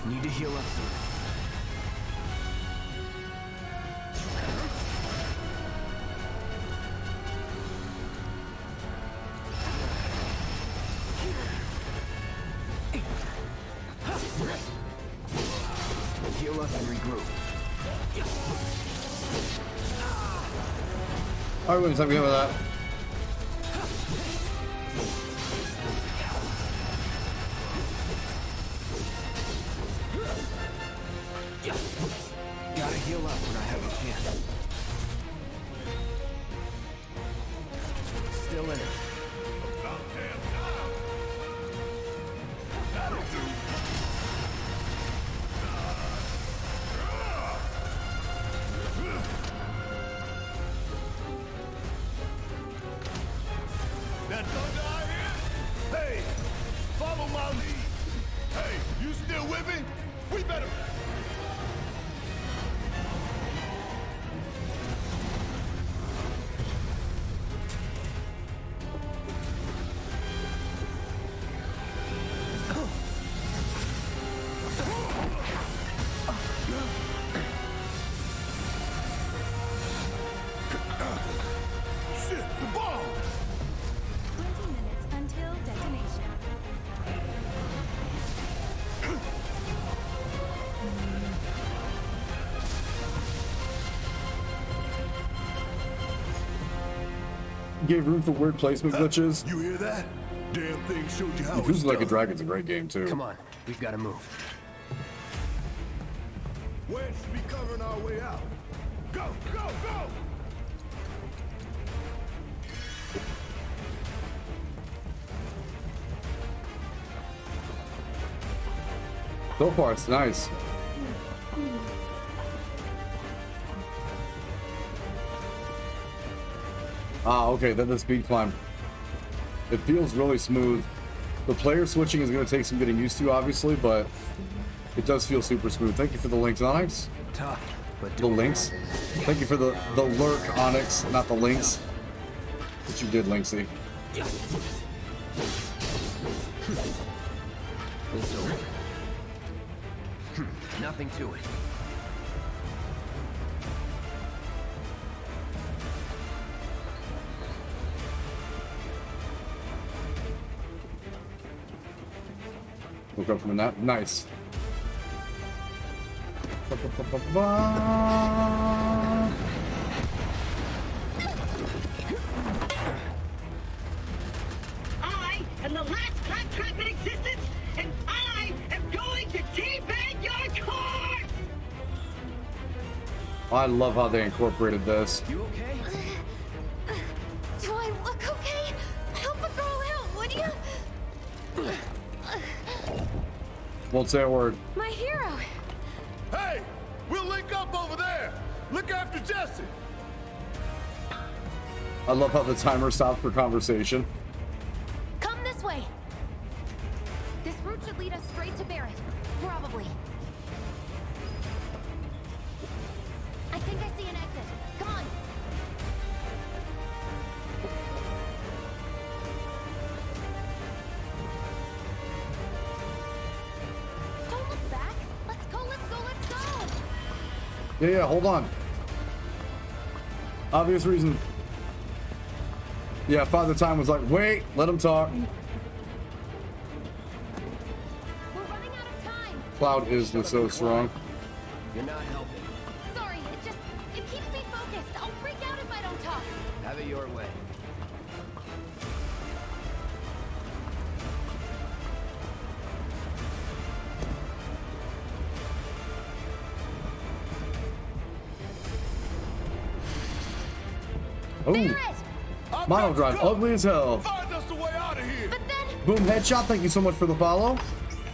Need to heal up soon. Heal up and regroup. All right, Williams, I'm good with that. Gotta heal up when I have a chance. Still in it. About damn time. That'll do. That thunder I hear? Hey, follow my lead. Hey, you still with me? We better... gave room for weird placement glitches. You hear that? Damn thing showed you how Who's it's Like a done. Dragon's a great game too. Come on, we've got to move. Wedge should be covering our way out. Go, go, go! So far, it's nice. Ah, okay, then the speed climb. It feels really smooth. The player switching is going to take some getting used to, obviously, but it does feel super smooth. Thank you for the links, Onyx. Tough, but The links. Thank you for the lurk, Onyx, not the links. But you did, Linksy. It's over. Nothing to it. Woke up from a nap. Nice. I am the last claptrap in existence, and I am going to teabag your corpse! I love how they incorporated this. You okay? Do I look okay? Help a girl out, would you? Won't say a word. My hero. Hey, we'll link up over there. Look after Jesse. I love how the timer stopped for conversation. Come this way. This route should lead us straight to Barrett. Probably. I think I see an exit. Come on. Don't look back. Let's go, let's go, let's go. Yeah, hold on. Obvious reason. Yeah, Father Time was like, wait, let him talk. We're running out of time. Cloud is so strong. You're not helping. Sorry, it keeps me focused. I'll freak out if I don't talk. Have it your way. Oh, Barrett! Mono Drive, ugly as hell. Find us the way out of here. But then... Boom, headshot, thank you so much for the follow.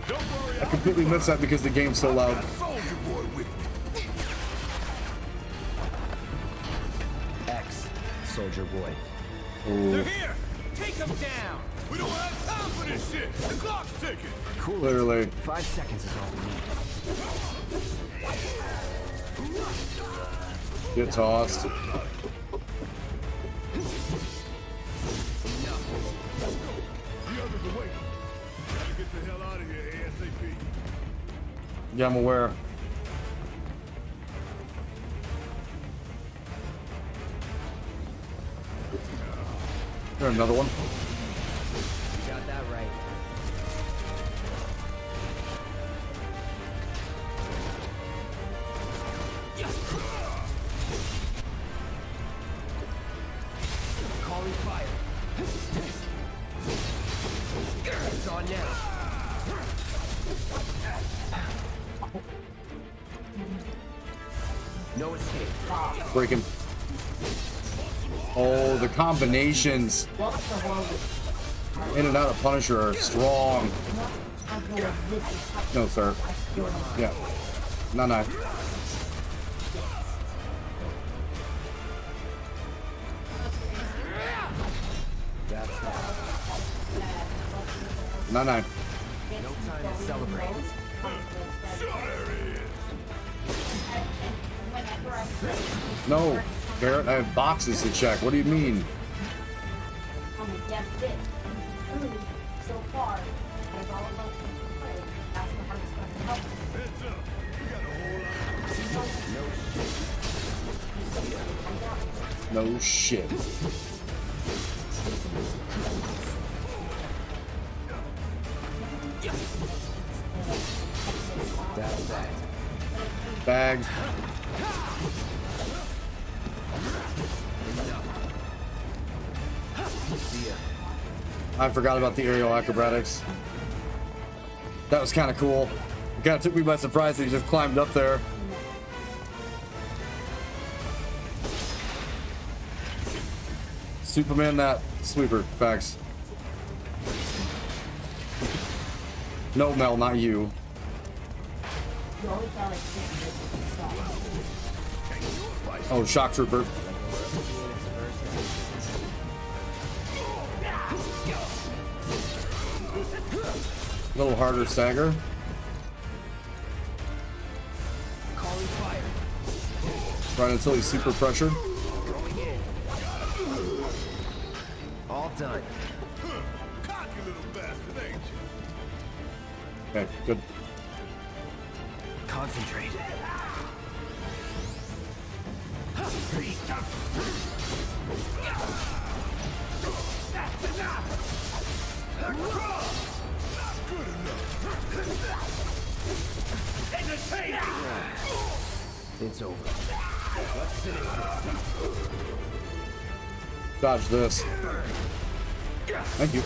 Don't worry, I completely missed that because the game's so loud. Soldier Boy with me. X, Soldier Boy. They're here. Take them down. We don't have time for this shit. The clock's ticking. Cool. Clearly. 5 seconds is all we need. Get tossed. The others are waiting. Gotta get the hell out of here ASAP. Yeah, I'm aware. There, another one. You got that right. Calling fire. It's on now. No escape. Breaking. Oh, the combinations in and out of Punisher are strong. No, sir. Yeah. No. That's that. No. No time to celebrate. No. Barrett, I have boxes to check. What do you mean? On the death bit. So far, as all of us can play, that's the hardest one to help. Heads up. We got a whole lot. No shit. That's that. Bagged. I forgot about the aerial acrobatics. That was kind of cool. It kind of took me by surprise that he just climbed up there. Superman that sweeper, facts. No, Mel, not you. You always felt like stuff. Oh, shock trooper. A little harder stagger. Right until he's super pressured. All done. Okay, good. Concentrate. It's over. Dodge this. Thank you.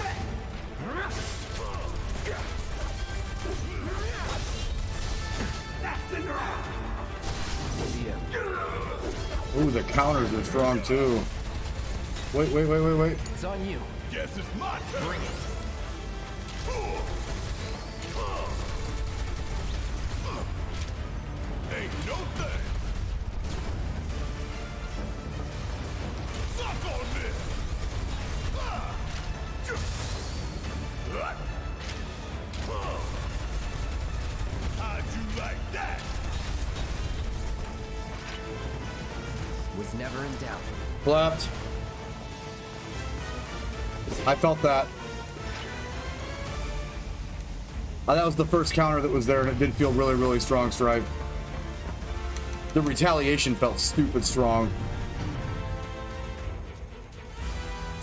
Ooh, the counters are strong too. Wait. It's on you. Guess it's my turn. Bring it. Ain't no thing. Suck on this. How'd you like that? Was never in doubt. Clapped. I felt that. That was the first counter that was there, and it did feel really, really strong, Stripe. The retaliation felt stupid strong.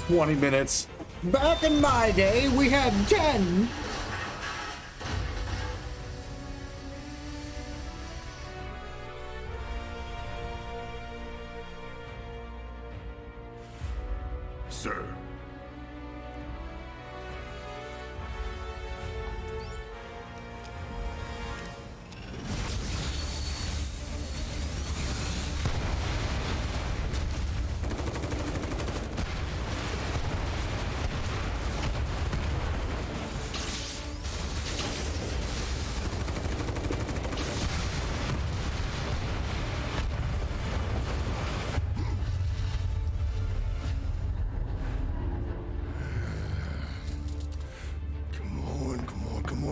20 minutes. Back in my day, we had 10. Sir.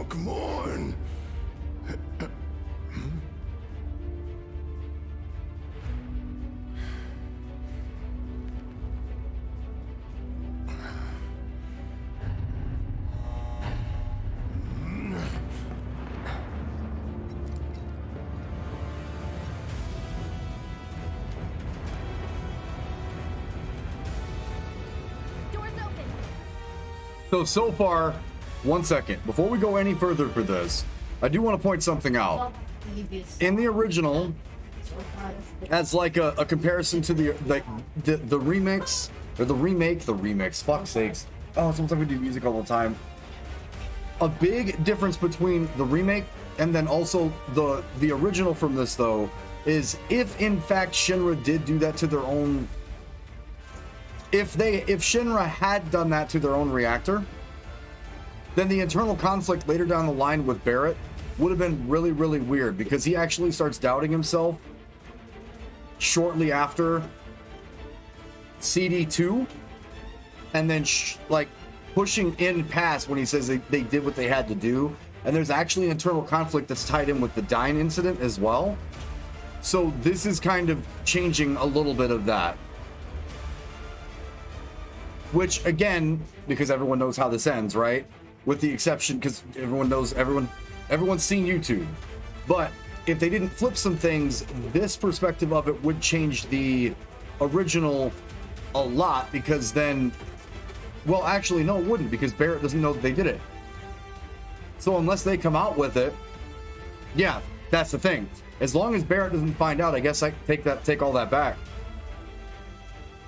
Come on. Doors open. So far, 1 second. Before we go any further for this, I do want to point something out. In the original, as like a comparison to the remix, or the remix, fuck's sakes. Oh, sometimes we do music all the time. A big difference between the remake and then also the original from this, though, is if in fact Shinra did do that to their own... If Shinra had done that to their own reactor, then the internal conflict later down the line with Barrett would have been really, really weird, because he actually starts doubting himself shortly after CD2, and then like pushing in past when he says they did what they had to do. And there's actually an internal conflict that's tied in with the Dine incident as well. So this is kind of changing a little bit of that. Which, again, because everyone knows how this ends, right? With the exception, because everyone's seen YouTube. But if they didn't flip some things, this perspective of it would change the original a lot, because then, well, actually, no, it wouldn't, because Barrett doesn't know that they did it. So unless they come out with it, yeah, that's the thing. As long as Barrett doesn't find out, I guess I take all that back.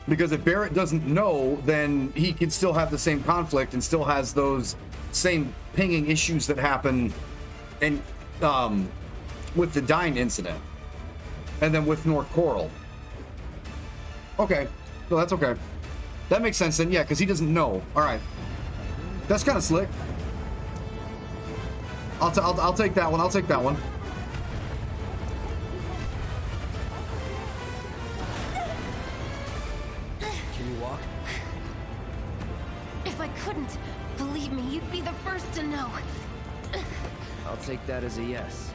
Because if Barrett doesn't know, then he can still have the same conflict and still has those same pinging issues that happen and with the Dyne incident. And then with North Coral. Okay. No, that's okay. That makes sense then, yeah, because he doesn't know. Alright. That's kind of slick. I'll take that one. I'll take that one. Can you walk? If I couldn't, believe me, you'd be the first to know. I'll take that as a yes.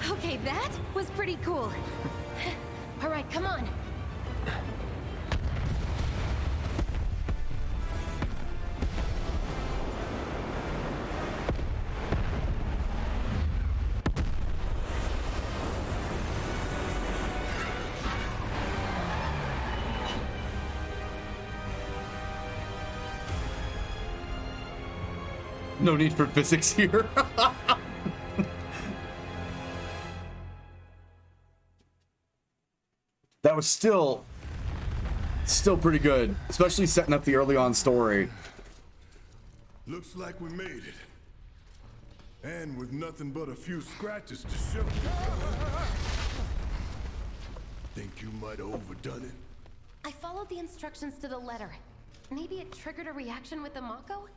Okay, that was pretty cool. All right, come on. No need for physics here. That was still pretty good, especially setting up the early on story. Looks like we made it. And with nothing but a few scratches to show. Think you might have overdone it? I followed the instructions to the letter. Maybe it triggered a reaction with the Mako?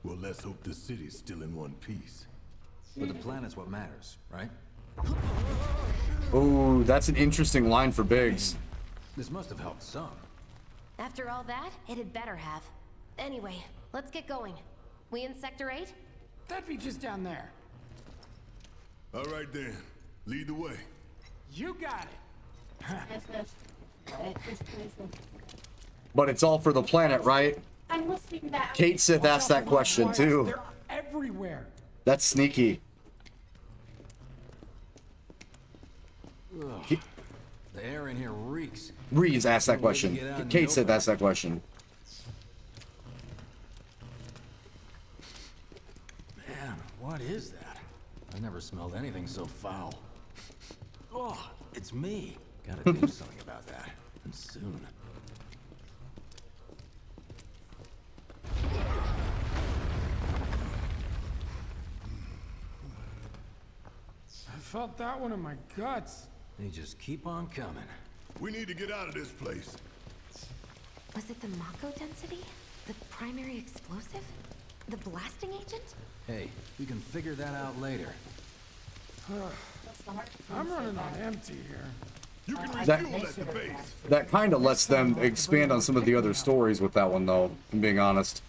Well, let's hope the city's still in one piece. But the planet's what matters, right? Oh, that's an interesting line for Biggs. This must have helped some. After all that, it had better have. Anyway, let's get going. We in Sector 8? That'd be just down there. All right then, lead the way. You got it. But it's all for the planet, right? I'm listening back. Kate Sith asked that question too. They're everywhere. That's sneaky. Ugh. The air in here reeks. Reeves asked that question. Kate Sith asked that question. Man, what is that? I've never smelled anything so foul. Oh, it's me. Gotta do something about that. And soon. I felt that one in my guts. They just keep on coming. We need to get out of this place. Was it the Mako density? The primary explosive? The blasting agent? Hey, we can figure that out later. I'm running on empty here. You can That- refuel at the base. That kind of lets them expand on some of the other stories with that one, though, if I'm being honest.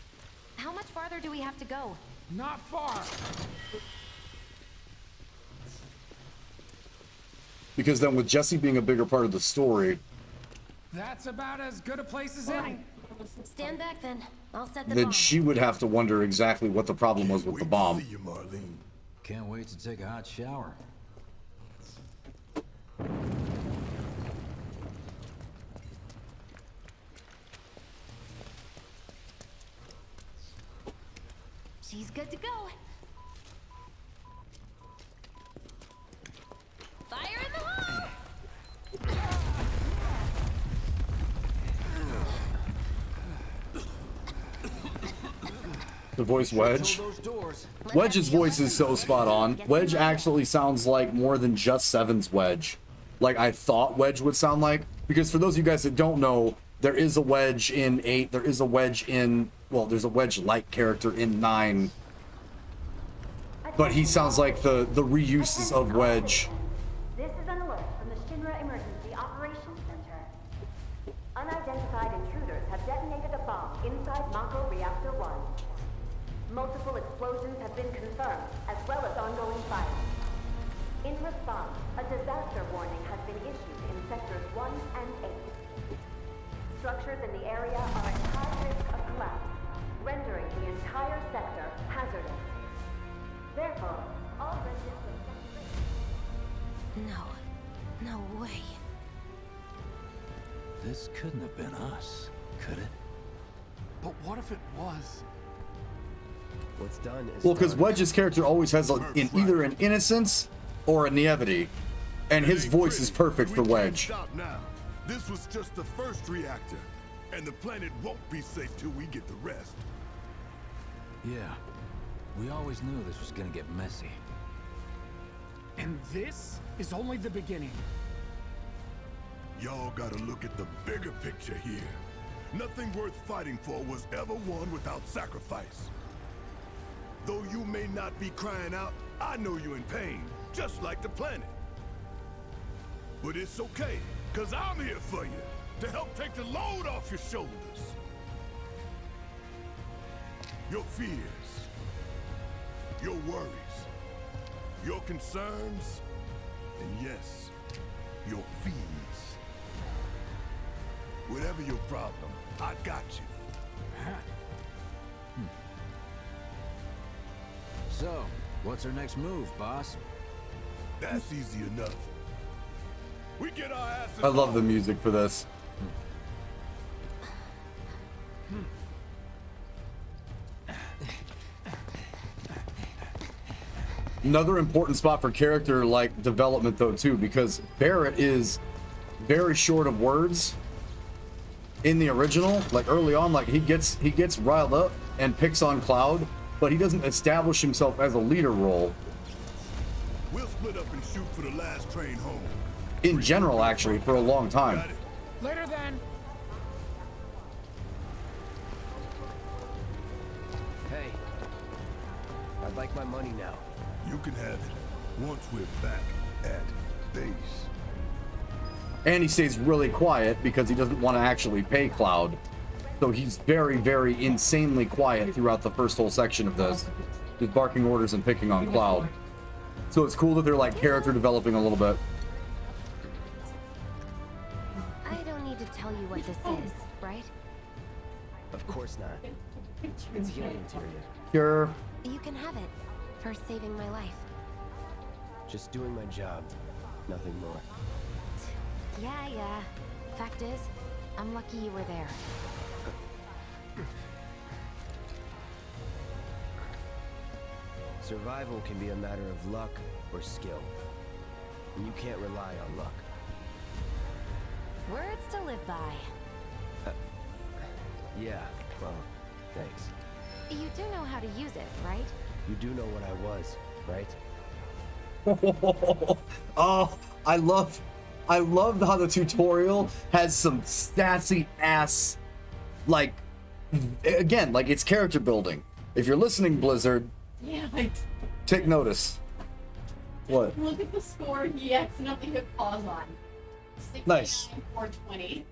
How much farther do we have to go? Not far. Because then with Jesse being a bigger part of the story, That's about as good a place as any. Stand back then. I'll set the then bomb. she would have to wonder exactly what the problem was with the bomb. See you, Marlene. Can't wait to take a hot shower. She's good to go. Fire in the hole! The voice Wedge. Those doors. Wedge's voice is so spot on. Wedge actually sounds like more than just Seven's Wedge. Like I thought Wedge would sound like. Because for those of you guys that don't know, there is a Wedge in 8. There is a Wedge in... Well, there's a Wedge-like character in 9. But he sounds like the reuses of Wedge. This is an alert from the Shinra Emergency Operations Center. Unidentified intruders have detonated a bomb inside Mako Reactor 1. Multiple explosions have been confirmed, as well as ongoing fire. In response, a disaster warning has been issued in Sectors 1 and 8. Structures in the area are at high risk of collapse, rendering the entire sector hazardous. Therefore, all residents of Sector 8... No. No way. This couldn't have been us. Could it? But what if it was? What's done is Well, because done. Wedge's character always has either an innocence or a naivety, and his voice is perfect for Wedge. Stop now. This was just the first reactor, and the planet won't be safe till we get the rest. Yeah. We always knew this was gonna get messy. And this is only the beginning. Y'all gotta look at the bigger picture here. Nothing worth fighting for was ever won without sacrifice. Though you may not be crying out, I know you're in pain, just like the planet. But it's okay, cause I'm here for you, to help take the load off your shoulders. Your fears, your worries, your concerns, and yes, your fees. Whatever your problem, I got you. So, what's our next move, boss? That's easy enough. We get our asses I love the home. music for this. Another important spot for character like development though too, because Barrett is very short of words in the original. Like early on, like he gets riled up and picks on Cloud, but he doesn't establish himself as a leader role. We'll split up and shoot for the last train home. In general, actually, for a long time. Got it? Later then. Hey, I'd like my money now. You can have it once we're back at base. And he stays really quiet because he doesn't want to actually pay Cloud. So he's very, very insanely quiet throughout the first whole section of this. Just barking orders and picking on Cloud. So it's cool that they're like character developing a little bit. I don't need to tell you what this is, right? Of course not. It's healing material. Sure. You can have it for saving my life. Just doing my job. Nothing more. Yeah. Fact is, I'm lucky you were there. Survival can be a matter of luck or skill. And you can't rely on luck. Words to live by. Yeah, well, thanks. You do know how to use it, right? You do know what I was, right? Oh, I love how the tutorial has some sassy ass, like, again, like it's character building. If you're listening, Blizzard, Yeah, take notice. What? look at the score he accidentally hit pause on. 69, Nice. 420.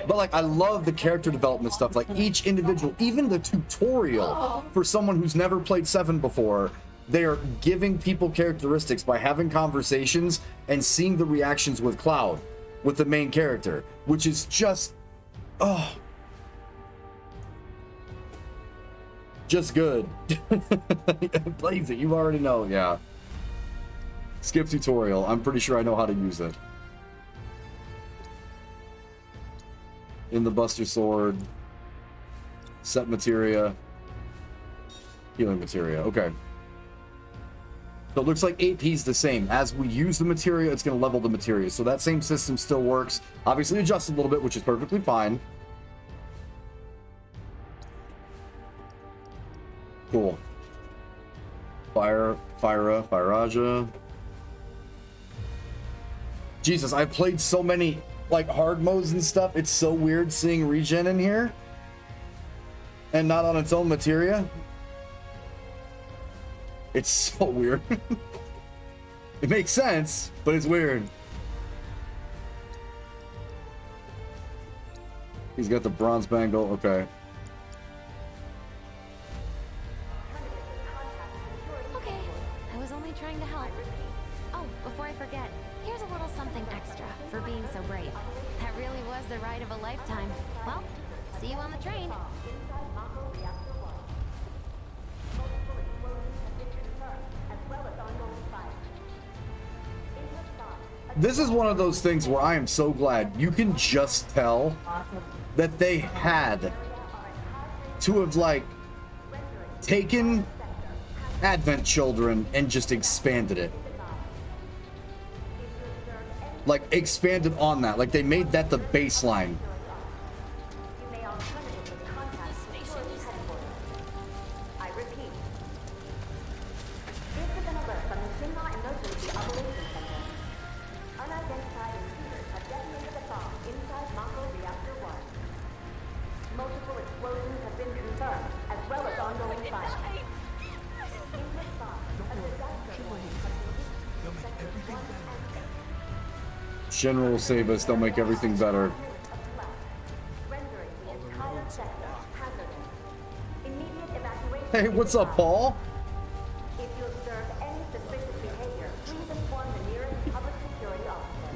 But like, I love the character development stuff. Like each individual, even the tutorial for someone who's never played 7 before, they're giving people characteristics by having conversations and seeing the reactions with Cloud, with the main character, which is just, just good. Plays it, you already know, yeah. Skip tutorial, I'm pretty sure I know how to use it. In the Buster Sword, set materia, healing materia, okay. So it looks like AP's the same. As we use the materia, it's going to level the materia. So that same system still works. Obviously adjusted a little bit, which is perfectly fine. Cool. Firaja. Jesus, I've played so many like hard modes and stuff. It's so weird seeing regen in here. And not on its own materia. It's so weird. It makes sense, but it's weird. He's got the bronze bangle, okay. Okay, I was only trying to help. Oh, before I forget, here's a little something extra for being so brave. That really was the ride of a lifetime. Well, see you on the train. This is one of those things where I am so glad you can just tell that they had to have like taken Advent Children and just expanded it. Like expanded on that. Like they made that the baseline. Shinra will save us, they'll make everything better. Hey, what's up, Paul?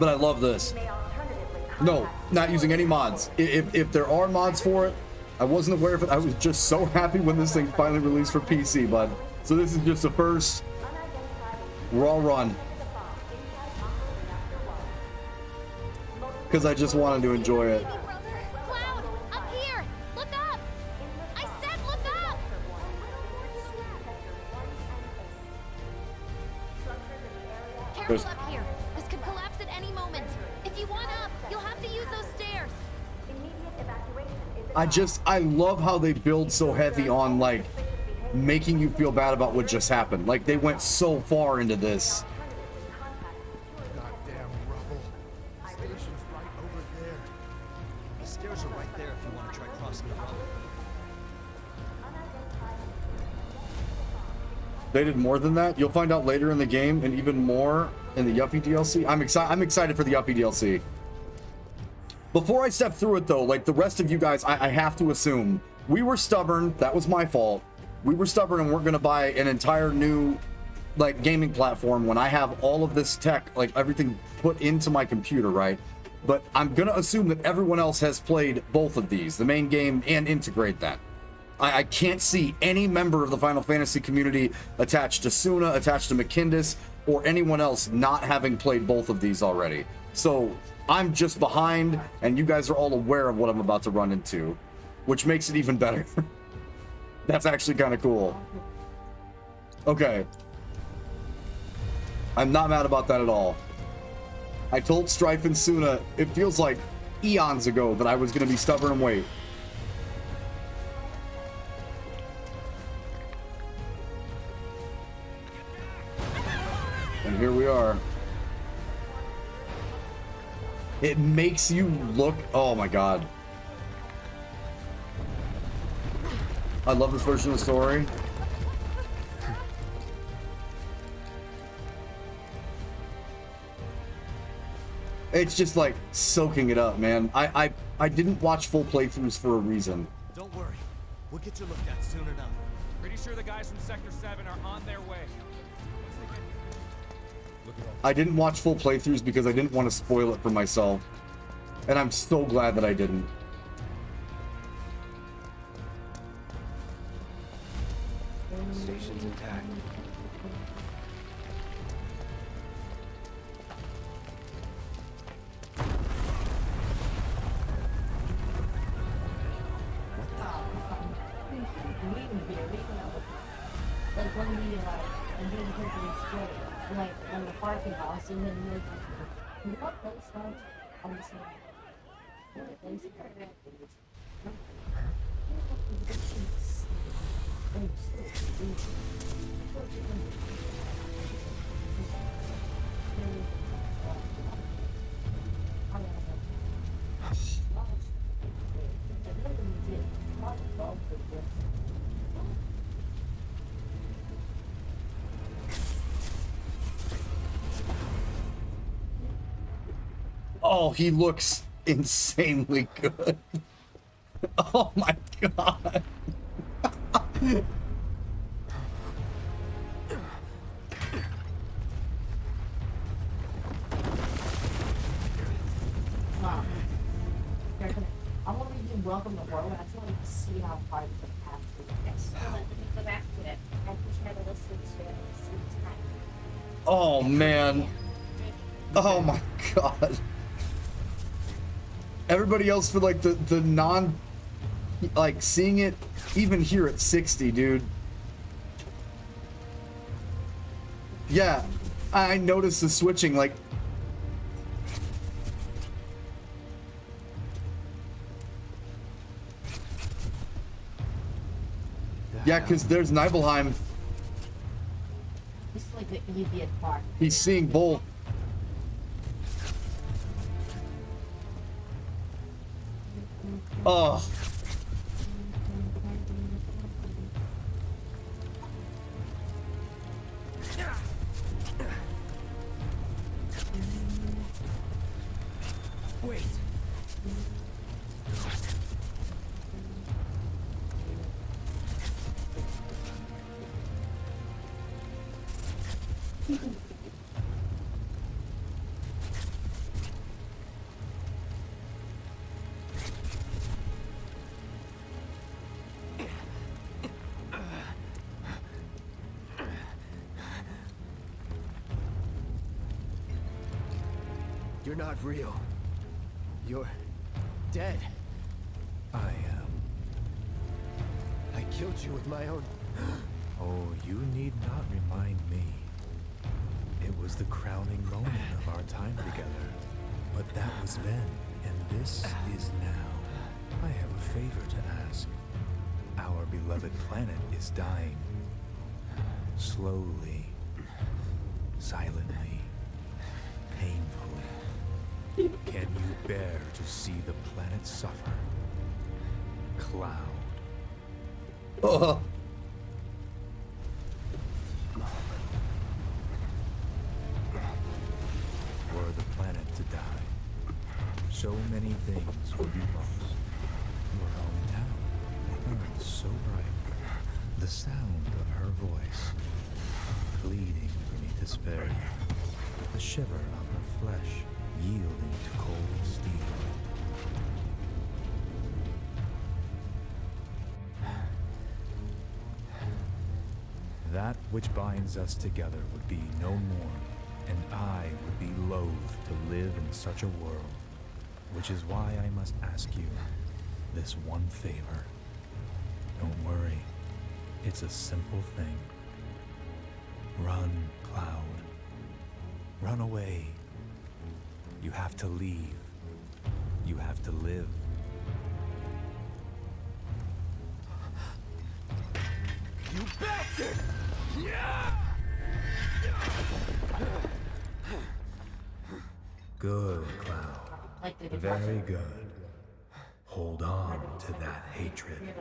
But I love this. No, not using any mods. If there are mods for it, I wasn't aware of it. I was just so happy when this thing finally released for PC, bud. So this is just the first raw run. Because I just wanted to enjoy it. Cloud, up here! Look up! I said look up! Careful up here. This could collapse at any moment. If you want up, you'll have to use those stairs. I love how they build so heavy on, like, making you feel bad about what just happened. Like, they went so far into this. They did more than that. You'll find out later in the game, and even more in the Yuffie DLC. I'm excited for the Yuffie DLC. Before I step through it, though, like the rest of you guys, I have to assume we were stubborn. That was my fault. We were stubborn and weren't going to buy an entire new, like, gaming platform when I have all of this tech, like everything put into my computer, right? But I'm going to assume that everyone else has played both of these, the main game and integrate that. I can't see any member of the Final Fantasy community attached to Suna, attached to Makindis, or anyone else not having played both of these already. So I'm just behind, and you guys are all aware of what I'm about to run into, which makes it even better. That's actually kind of cool. Okay. I'm not mad about that at all. I told Strife and Suna, it feels like eons ago, that I was going to be stubborn and wait. And here we are. It makes you look... Oh my god. I love this version of the story. It's just like soaking it up, man. I didn't watch full playthroughs for a reason. Don't worry. We'll get you looked at soon enough. Pretty sure the guys from Sector 7 are on their way. I didn't watch full playthroughs because I didn't want to spoil it for myself. And I'm so glad that I didn't. Station's intact. Like when we I'm being taken straight, like in the parking house, and then you're like, what place was? I'm just Oh, he looks insanely good. Oh my god. I want to do welcome to world. I just want to see how far you can pass through this. So let me go back to it. I can try to listen to it and see time. Oh man. Oh my god. Everybody else for like the non, like seeing it even here at 60, dude. Yeah, I noticed the switching, like. Yeah, because there's Nibelheim. This is like the easiest part. He's seeing both. Oh. Wait. You're not real. You're dead. I am. I killed you with my own... Oh, you need not remind me. It was the crowning moment of our time together. But that was then, and this is now. I have a favor to ask. Our beloved planet is dying. Slowly. Silently. Painfully. Can you bear to see the planet suffer? Cloud. Oh. Were the planet to die, so many things would be lost. Your hometown burned so bright. The sound of her voice, pleading for me to spare you. The shiver of her flesh yielding to cold steel. That which binds us together would be no more, and I would be loath to live in such a world, which is why I must ask you this one favor. Don't worry, it's a simple thing. Run, Cloud. Run away. You have to leave. You have to live. You bastard! Good, Cloud. Very good. Hold on to that hatred.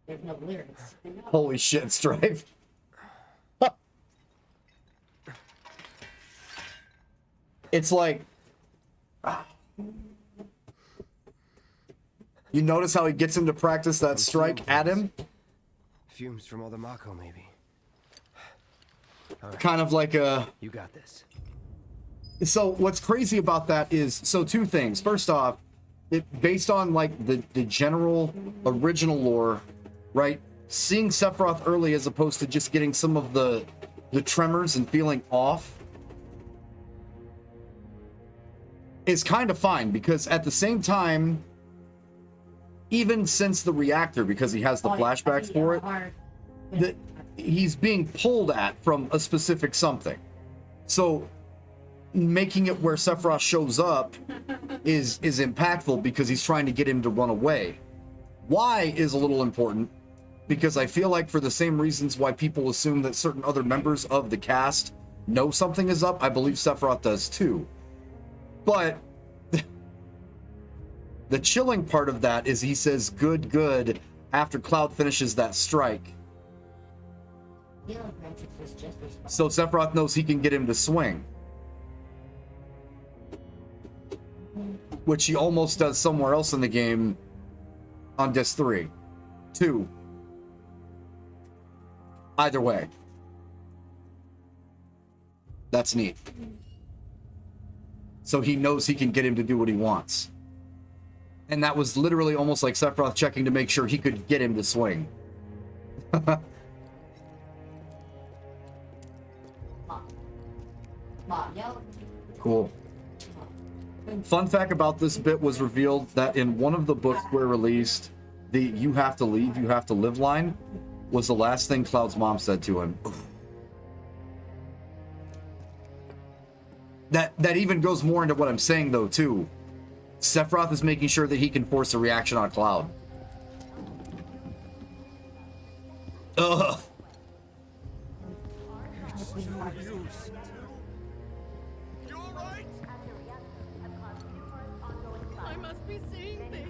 There's no lyrics. Holy shit, Strife. It's like... You notice how he gets him to practice that strike at him? Fumes from all the Mako, maybe. Right. Kind of like a... You got this. So what's crazy about that is... So two things. First off, based on like the general original lore, right? Seeing Sephiroth early as opposed to just getting some of the tremors and feeling off is kind of fine, because at the same time, even since the reactor, because he has the flashbacks for it, he's being pulled at from a specific something. So making it where Sephiroth shows up is impactful because he's trying to get him to run away. Why is a little important, because I feel like for the same reasons why people assume that certain other members of the cast know something is up, I believe Sephiroth does too. But the chilling part of that is he says good, good after Cloud finishes that strike. So Sephiroth knows he can get him to swing. Which he almost does somewhere else in the game on Disc 3. 2. Either way. That's neat. So he knows he can get him to do what he wants. And that was literally almost like Sephiroth checking to make sure he could get him to swing. Mom, yell. Cool. Fun fact about this bit was revealed that in one of the books were released, the "you have to leave, you have to live" line was the last thing Cloud's mom said to him. That even goes more into what I'm saying though too. Sephiroth is making sure that he can force a reaction on Cloud. Ugh. I must be seeing things.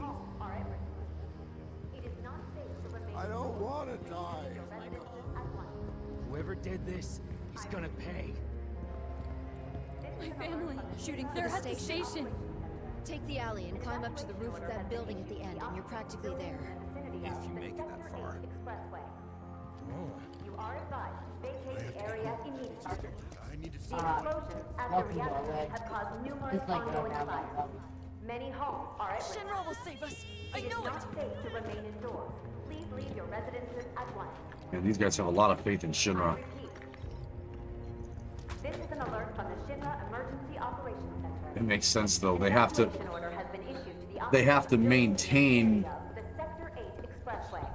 I don't want to die. Whoever did this is gonna pay. My family. Shooting for the station. Take the alley and climb up to the roof of that building at the end, and you're practically there. If you make it that far. You are advised to vacate the area immediately. I need to see. The explosions at the reactor have caused numerous ongoing fires. Many homes are at risk. Shinra will save us. I It is know it. not safe to remain indoors. Please leave your residences at once. Yeah, these guys have a lot of faith in Shinra. This is an alert from the Shinra Emergency Operations Center. It makes sense though. They have to. Evacuation order has been issued to the They have to maintain. the Sector 8 Expressway.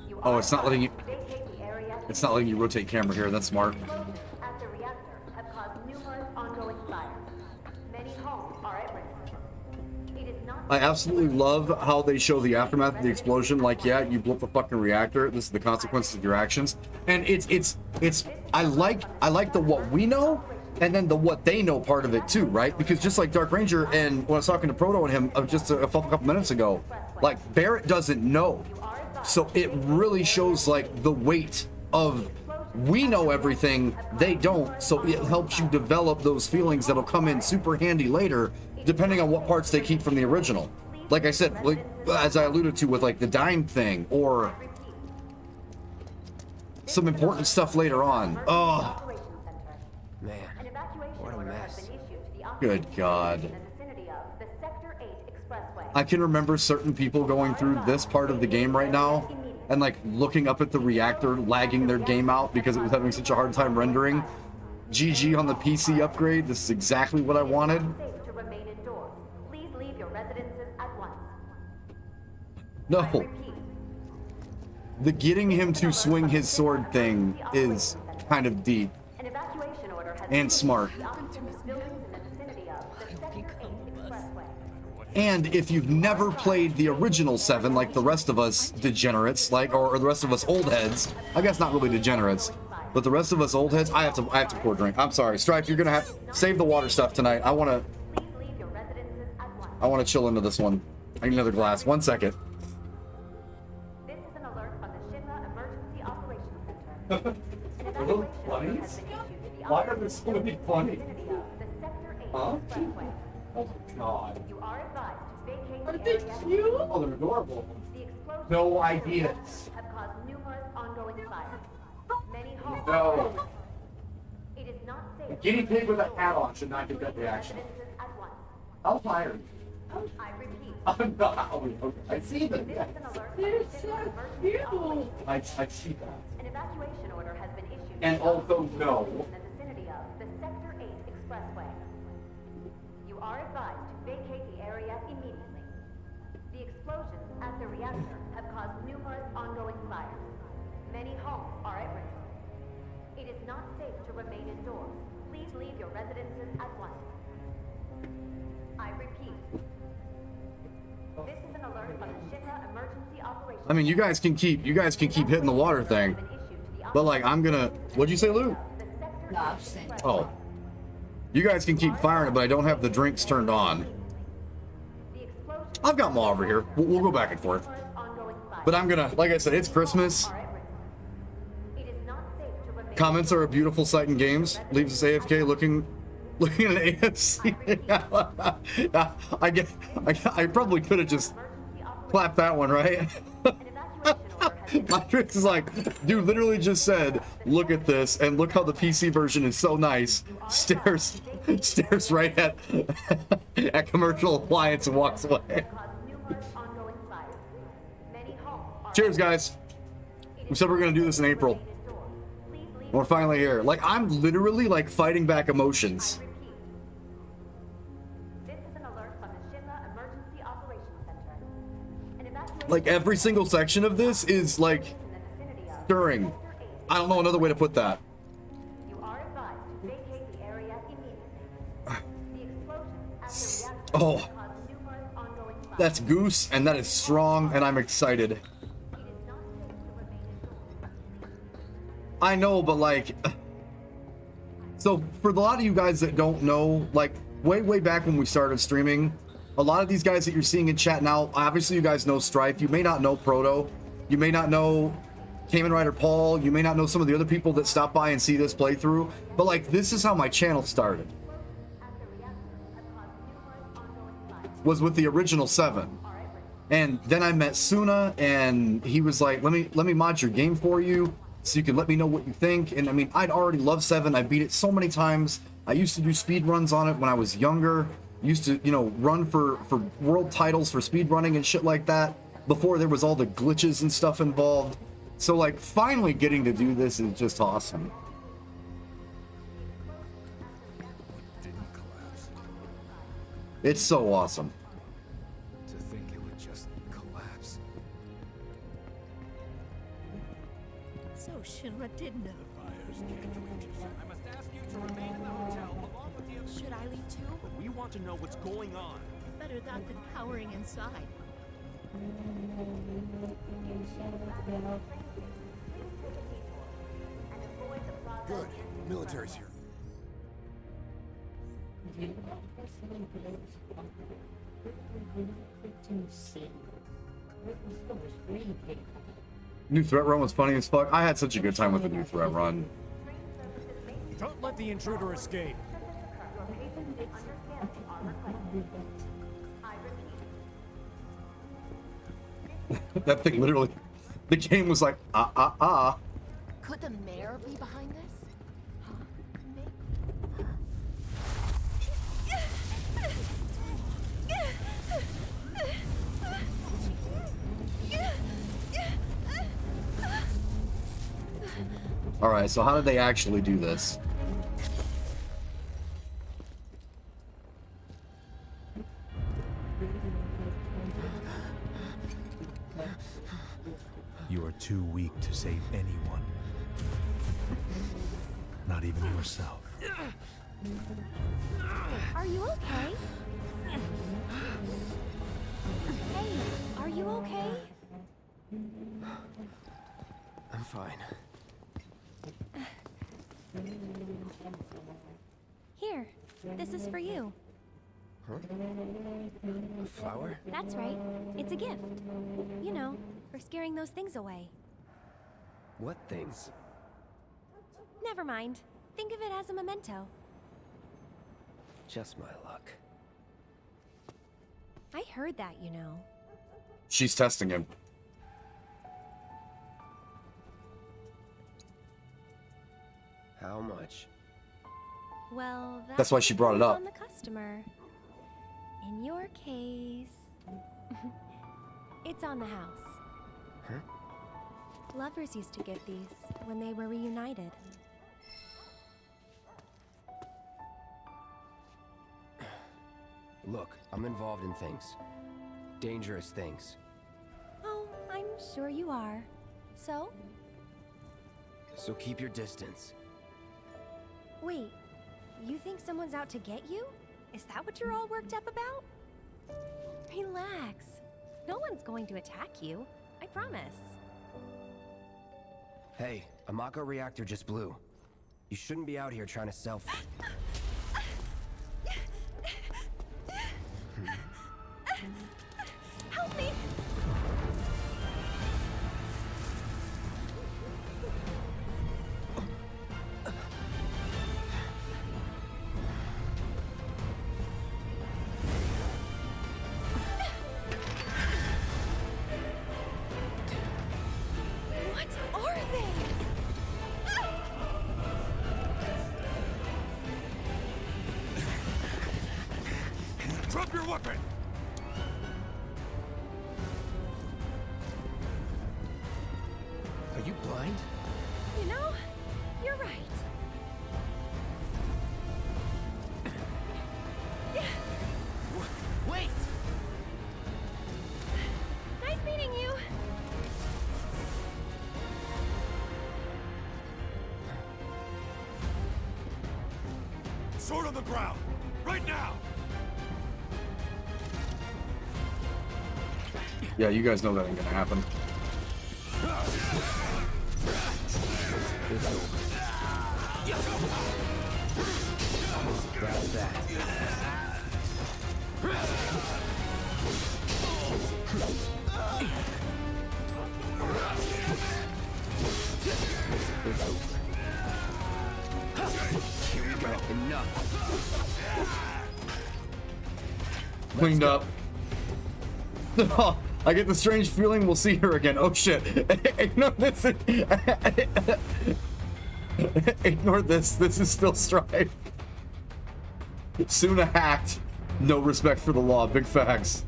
You Oh, are it's not letting you. advised to vacate the area. It's not letting you rotate camera here. That's smart. Explosions at the reactor have caused numerous ongoing fires. Many homes are at risk. It is not I absolutely love how they show the aftermath of the explosion. Like, yeah, you blew up the fucking reactor. This is the consequences of your actions. And it's. I like the what we know, and then the what they know part of it too, right? Because just like Dark Ranger, and when I was talking to Proto and him just a couple minutes ago, like Barrett doesn't know, so it really shows like the weight of. We know everything, they don't, so it helps you develop those feelings that'll come in super handy later, depending on what parts they keep from the original. Like I said, like as I alluded to with like the dime thing, or some important stuff later on. Oh, Man, what a mess. good God. in the vicinity of the Sector 8 Expressway. I can remember certain people going through this part of the game right now and like looking up at the reactor, lagging their game out because it was having such a hard time rendering. GG on the PC upgrade. This is exactly what I wanted. Safe to remain indoors. Please leave your residences at once. No. The getting him to swing his sword thing is kind of deep An evacuation order has and smart. been issued to the buildings in the vicinity of the Sector 8 Expressway. And if you've never played the original 7, like the rest of us degenerates, like or the rest of us old heads, I guess not really degenerates, but the rest of us old heads, I have to pour a drink. I'm sorry, Stripe, you're gonna have save the water stuff tonight. I wanna chill into this one. I need another glass. 1 second. This is an alert from the Shinra Emergency Operations Center. An Are those evacuation order bunnies? has been issued to the Why are there so many bunnies? vicinity of the Sector 8 Huh? Expressway. Oh God. You are advised to vacate Are the they area. cute? Oh, they're adorable. The explosions No at the ideas. reactor have caused numerous ongoing fires. Many homes. No. It is not safe. A guinea pig with a hat on should not get that reaction. At once. I'm tired. I repeat. I'm not. Okay. I see them. This Yeah. is an alert from the Shinra Emergency Operations. I see that. An evacuation order has been issued. And also no. In the vicinity of the Sector 8 Expressway. You are advised to vacate the area immediately. The explosions at the reactor have caused numerous ongoing fires. Many homes are at risk. It is not safe to remain indoors. Please leave your residences at once. I repeat. This is an alert from the Shinra Emergency Operations. I mean, you guys can keep hitting the water thing, but like I'm gonna. What'd you say, Lou? No, I'm just saying. Oh, you guys can keep firing it, but I don't have the drinks turned on. I've got them all over here. We'll go back and forth. But I'm gonna, like I said, it's Christmas. Comments are a beautiful sight in games. Leaves us AFK looking at AFC. I probably could have just clapped that one, right? Matrix is like, dude, literally just said, look at this, and look how the PC version is so nice. Stares right at commercial appliance and walks away. Cheers, guys. We said we're gonna do this in April. We're finally here. Like, I'm literally like fighting back emotions. Like every single section of this is like stirring. I don't know another way to put that. You are advised to vacate the area immediately. The explosion at the reactor Oh, caused numerous ongoing fires. that's Goose, and that is strong, and I'm excited. I know, but like, so for a lot of you guys that don't know, like way back when we started streaming, a lot of these guys that you're seeing in chat now, obviously you guys know Strife, you may not know Proto, you may not know Kamen Rider Paul, you may not know some of the other people that stop by and see this playthrough, but like, this is how my channel started. Was with the original 7. And then I met Suna, and he was like, let me mod your game for you, so you can let me know what you think. And I mean, I'd already loved 7. I beat it so many times. I used to do speed runs on it when I was younger. Used to, you know, run for world titles for speed running and shit like that before there was all the glitches and stuff involved. So like, finally getting to do this is just awesome. Didn't collapse. It's so awesome. To think it would just collapse. So Shinra did know. I must ask you to remain in the hotel along with the other. Should I leave too? But we want to know what's going on. Better that than cowering inside. Good. Military's here. New threat run was funny as fuck. I had such a good time with the new threat run. Don't let the intruder escape. That thing literally, the game was like, Could the mayor be behind this? All right, so how did they actually do this? You are too weak to save anyone. Not even yourself. Are you okay? Hey, are you okay? I'm fine. Here, this is for you. Huh? A flower? That's right. It's a gift. You know, for scaring those things away. What things? Never mind. Think of it as a memento. Just my luck. I heard that, you know. She's testing him. How much? Well, That's why she brought it up. On the customer. In your case, it's on the house. Huh? Lovers used to get these when they were reunited. Look, I'm involved in things. Dangerous things. Oh, I'm sure you are. So? So keep your distance. Wait, you think someone's out to get you? Is that what you're all worked up about? Relax. No one's going to attack you. I promise. Hey, a Mako reactor just blew. You shouldn't be out here trying to self. Help me! What are they? Drop your weapon! Are you blind? You know, you're right. Wait! Nice meeting you. sword on the ground! Right now! Yeah, you guys know that ain't gonna happen. Grab that. Here we go. Enough. Cleaned up. I get the strange feeling we'll see her again. Oh shit. Ignore this. Ignore this. This is still Strife. Suna hacked. No respect for the law. Big facts.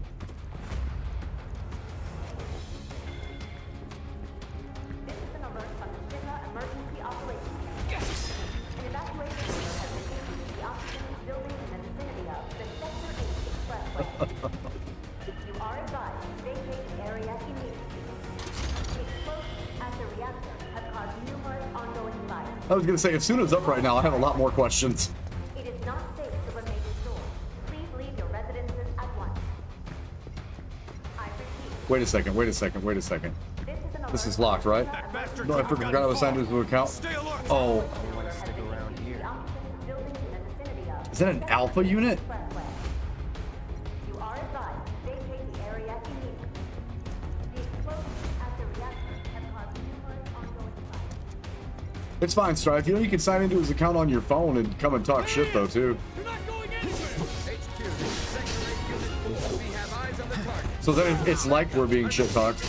I was gonna say, if Suna's up right now, I have a lot more questions. It is not safe to remain indoors. Please leave your residences at once. I repeat. Wait a second, wait a second, wait a second. This is locked, right? No, I forgot I was signed into an account. Oh. Is that an alpha unit? You are advised to vacate the area immediately. The explosions at the reactor have caused numerous ongoing fires. It's fine, Strife. You know you can sign into his account on your phone and come and talk shit, though, too. So then it's like we're being shit talked.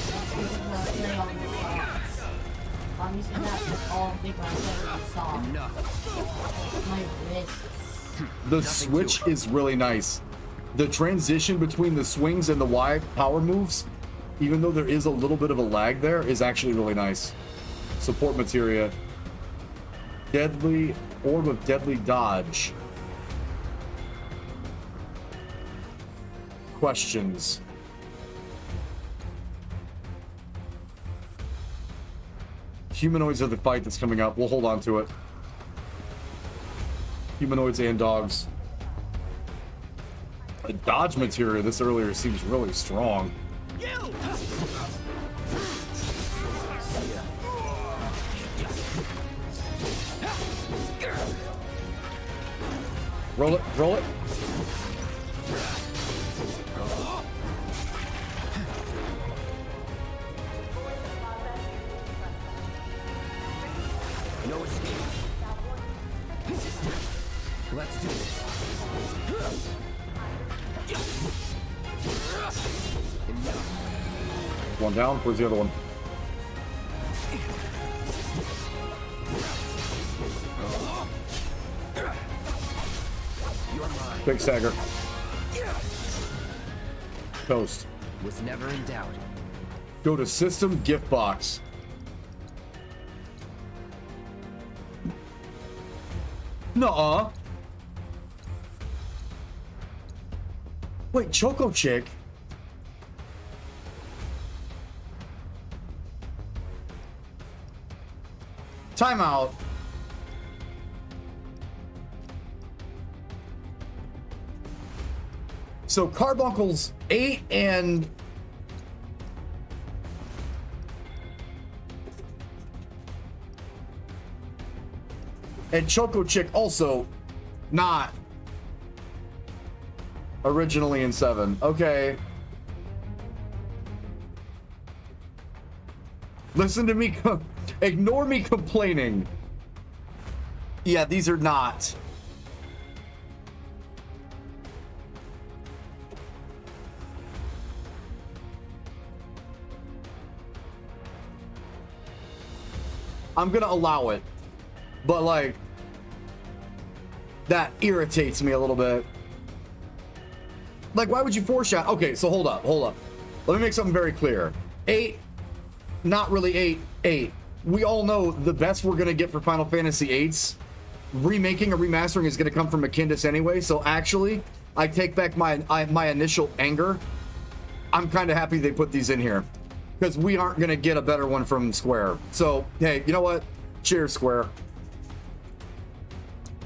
I'm using that with all big ones that I saw. My wrist. The switch is really nice. The transition between the swings and the Y power moves, even though there is a little bit of a lag there, is actually really nice. Support materia. Deadly orb of deadly dodge. Questions. Humanoids are the fight that's coming up. We'll hold on to it. Humanoids and dogs. The dodge materia this earlier seems really strong. Roll it, roll it. No escape. Let's do this. Enough. One down. Where's the other one? You're mine. Big stagger. Toast. Was never in doubt. Go to system gift box. Nuh-uh. Wait, Choco Chick? Timeout. So Carbuncle's 8 and Choco Chick also not originally in 7. Okay. Listen to me. Ignore me complaining. Yeah, these are not. I'm gonna allow it. But, like, that irritates me a little bit. Like, why would you foreshadow? Okay, so hold up. Let me make something very clear. 8, not really 8. We all know the best we're going to get for Final Fantasy VIII's remaking or remastering is going to come from Macindis anyway. So, actually, I take back my initial anger. I'm kind of happy they put these in here. Because we aren't going to get a better one from Square. So, hey, you know what? Cheers, Square.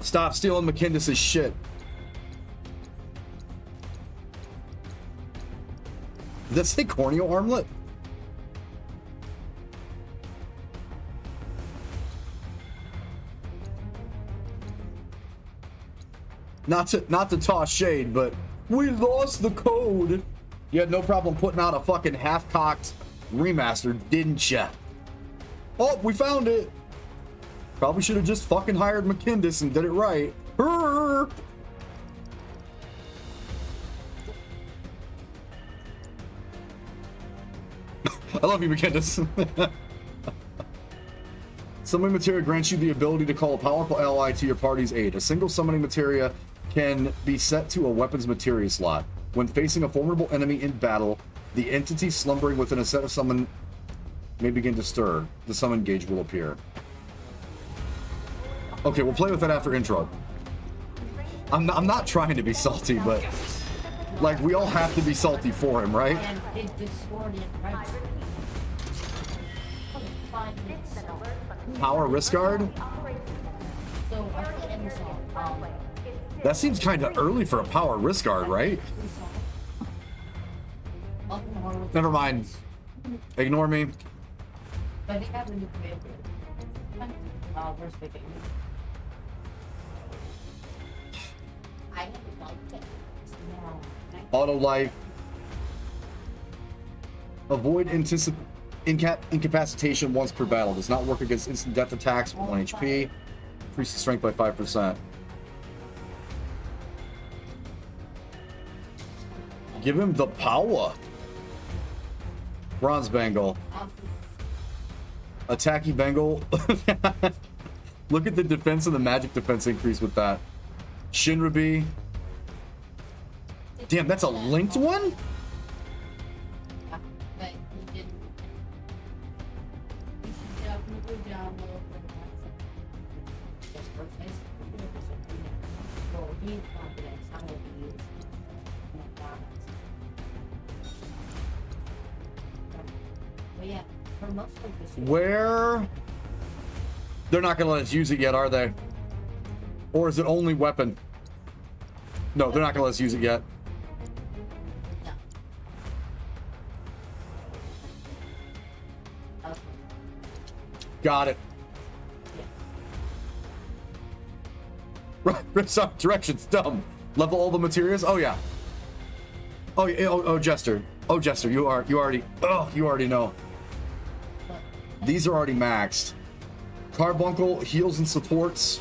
Stop stealing McKindis's shit. Did that say corneal armlet? Not to toss shade, but we lost the code. You had no problem putting out a fucking half-cocked remaster, didn't ya? Oh, we found it. Probably should have just fucking hired McKindis and did it right. Brrr. I love you, McKindis. Summoning materia grants you the ability to call a powerful ally to your party's aid. A single summoning materia can be set to a weapon's materia slot. When facing a formidable enemy in battle, the entity slumbering within a set of summon may begin to stir. The summon gauge will appear. Okay, we'll play with that after intro. I'm not trying to be salty, but like we all have to be salty for him, right? Power wrist guard? That seems kind of early for a power wrist guard, right? Never mind. Ignore me. Auto life. Avoid incapacitation once per battle. Does not work against instant death attacks with 1 HP. Increases strength by 5%. Give him the power. Bronze Bangle. Attacky Bangle. Look at the defense and the magic defense increase with that. Shinrabi. Damn, that's a linked one? Where? They're not gonna let us use it yet, are they? Or is it only weapon? No, they're not gonna let us use it yet. Got it. Right, sorry, directions, dumb. Level all the materials? Oh yeah. Oh yeah, oh Jester. Oh Jester, you already know. These are already maxed. Carbuncle heals and supports.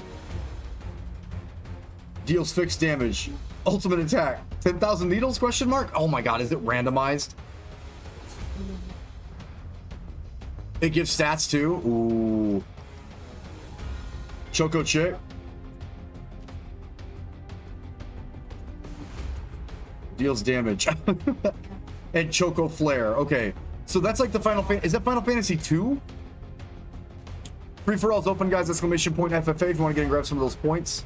Deals fixed damage. Ultimate attack. 10,000 needles, question mark? Oh my god, is it randomized? It gives stats too? Ooh. Choco Chick. Deals damage. And Choco Flare. Okay. So that's like the Final Fantasy. Is that Final Fantasy 2? Free for all's open, guys. Exclamation point FFA if you want to get and grab some of those points.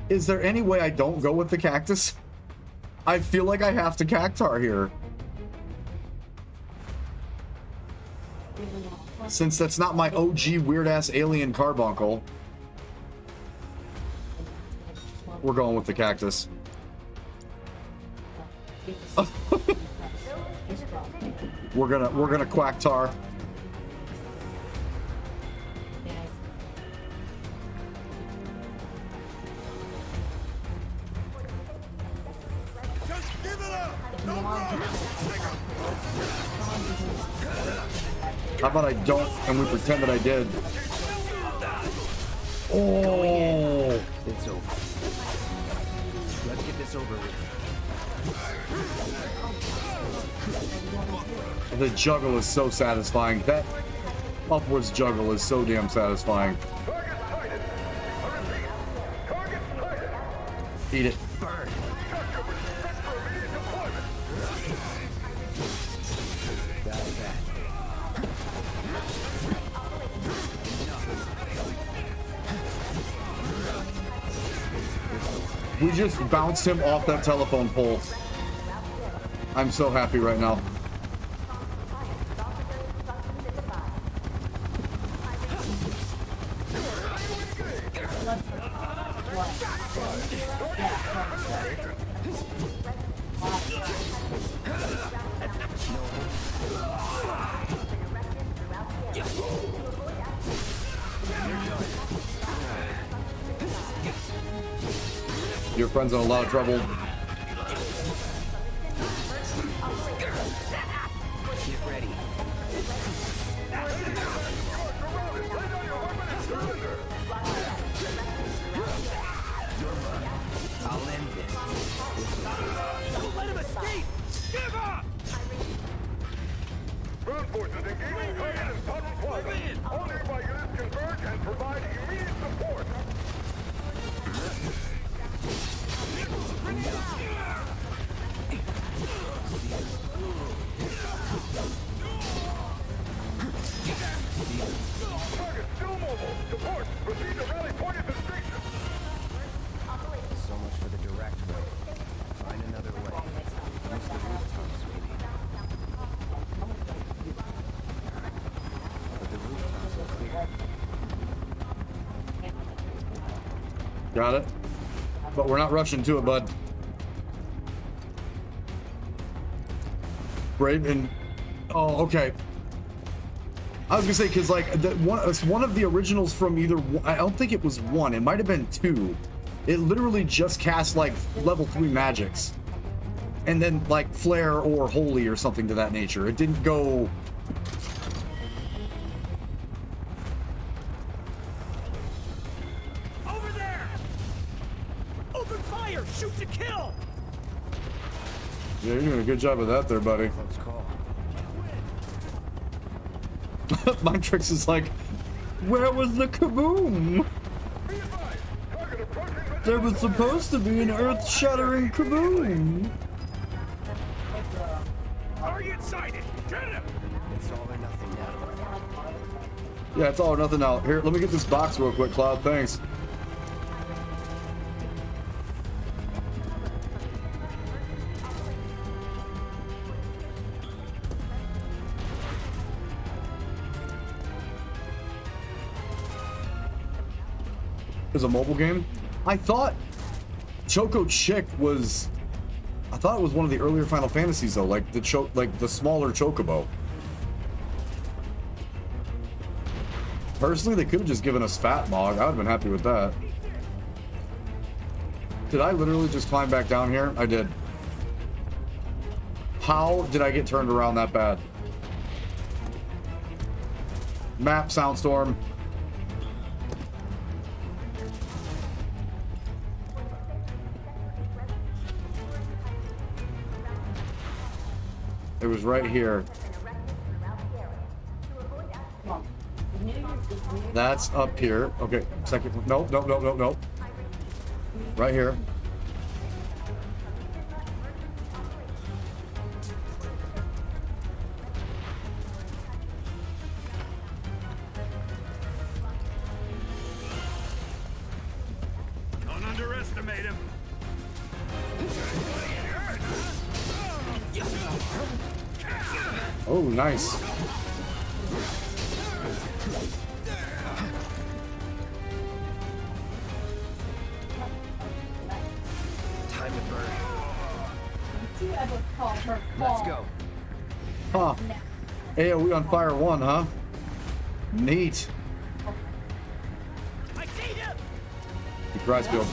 Is there any way I don't go with the cactus? I feel like I have to cactar here. Since that's not my OG weird-ass alien carbuncle. We're going with the cactus. We're gonna quack tar. How about I don't and we pretend that I did? Oh, it's over. Let's get this over with. The juggle is so satisfying. That upwards juggle is so damn satisfying. Eat it. We just bounced him off that telephone pole. I'm so happy right now. Friend's in a lot of trouble. Get ready. I'll end this. Don't let him escape! Give up! Ground forces engaging target in Cotton Plaza. All nearby units converge and provide immediate support. Target still mobile. Support. Proceed to rally point at the station. So much for the direct way. Find another way. Use the rooftops, maybe. But the rooftops are clear. Got it. But we're not rushing to it, bud. Brave and oh, okay. I was gonna say because like it's one of the originals from either. I don't think it was 1. It might have been 2. It literally just cast like level 3 magics, and then like flare or holy or something to that nature. It didn't go. Over there! Open fire! Shoot to kill! Yeah, you're doing a good job of that there, buddy. Close call. Mind Tricks is like, where was the kaboom? There was supposed to be an earth-shattering kaboom. Target sighted! Get him! It's all or nothing now. Yeah, it's all or nothing now. Here, let me get this box real quick, Cloud. Thanks. Is a mobile game? I thought Choco Chick was. I thought it was one of the earlier Final Fantasies though, like the smaller Chocobo. Personally, they could have just given us Fat Mog. I would have been happy with that. Did I literally just climb back down here? I did. How did I get turned around that bad? Map, Soundstorm. It was right here. That's up here. Okay, second. Nope, nope, nope, nope, nope. Right here. Don't underestimate him! Oh, nice. Time to burn. Do you ever call her Let's Paul? go. Huh. AoE on fire 1, huh? Neat. I see him! Keep your eyes peeled.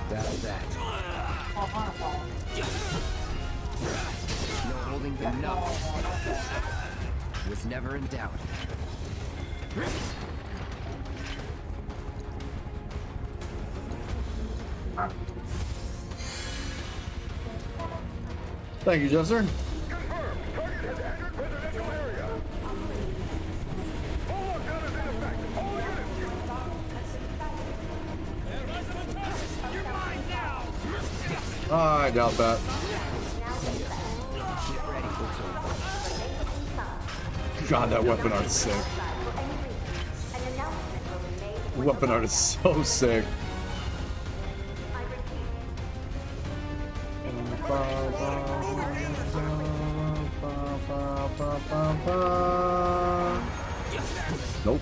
That's that. No holding them, no. Was never in doubt. Thank you, Jester. I doubt that. God, that weapon art is sick. The weapon art is so sick. Nope.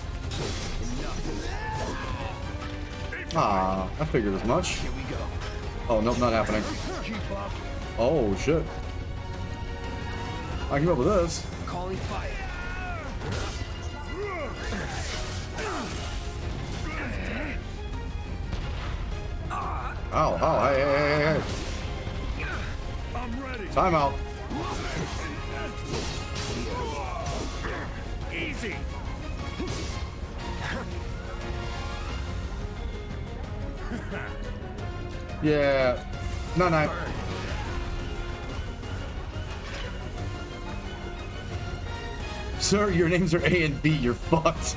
Ah, I figured as much. Oh, nope, not happening. Oh, shit. I came up with this. Calling fire. Ow, ow, hey. I'm ready. Time out. Easy. Yeah. No. Sir, your names are A and B. You're fucked.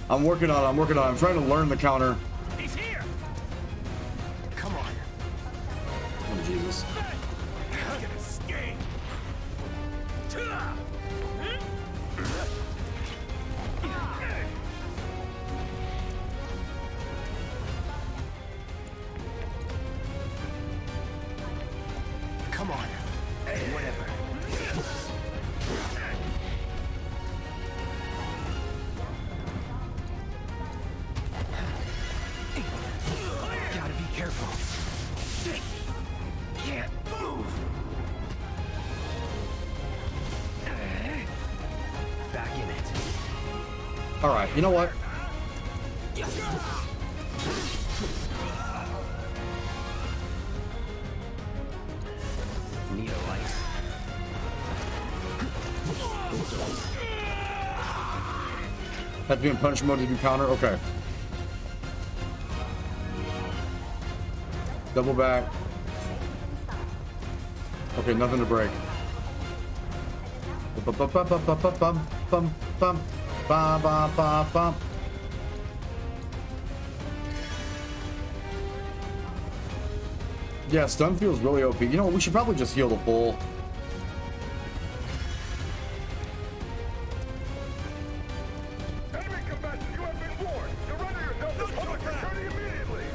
I'm working on it. I'm trying to learn the counter. He's here. Come on. Oh, Jesus. Let's get escape. Come on. Whatever. Gotta be careful. Can't move. Back in it. All right. You know what? Need a light. Have to be in punish mode to do counter. Okay. Double back. Okay, nothing to break. Yeah, stun feels really OP. You know what? We should probably just heal the full. Enemy combatant, you have been warned. Surrender yourself to public security immediately.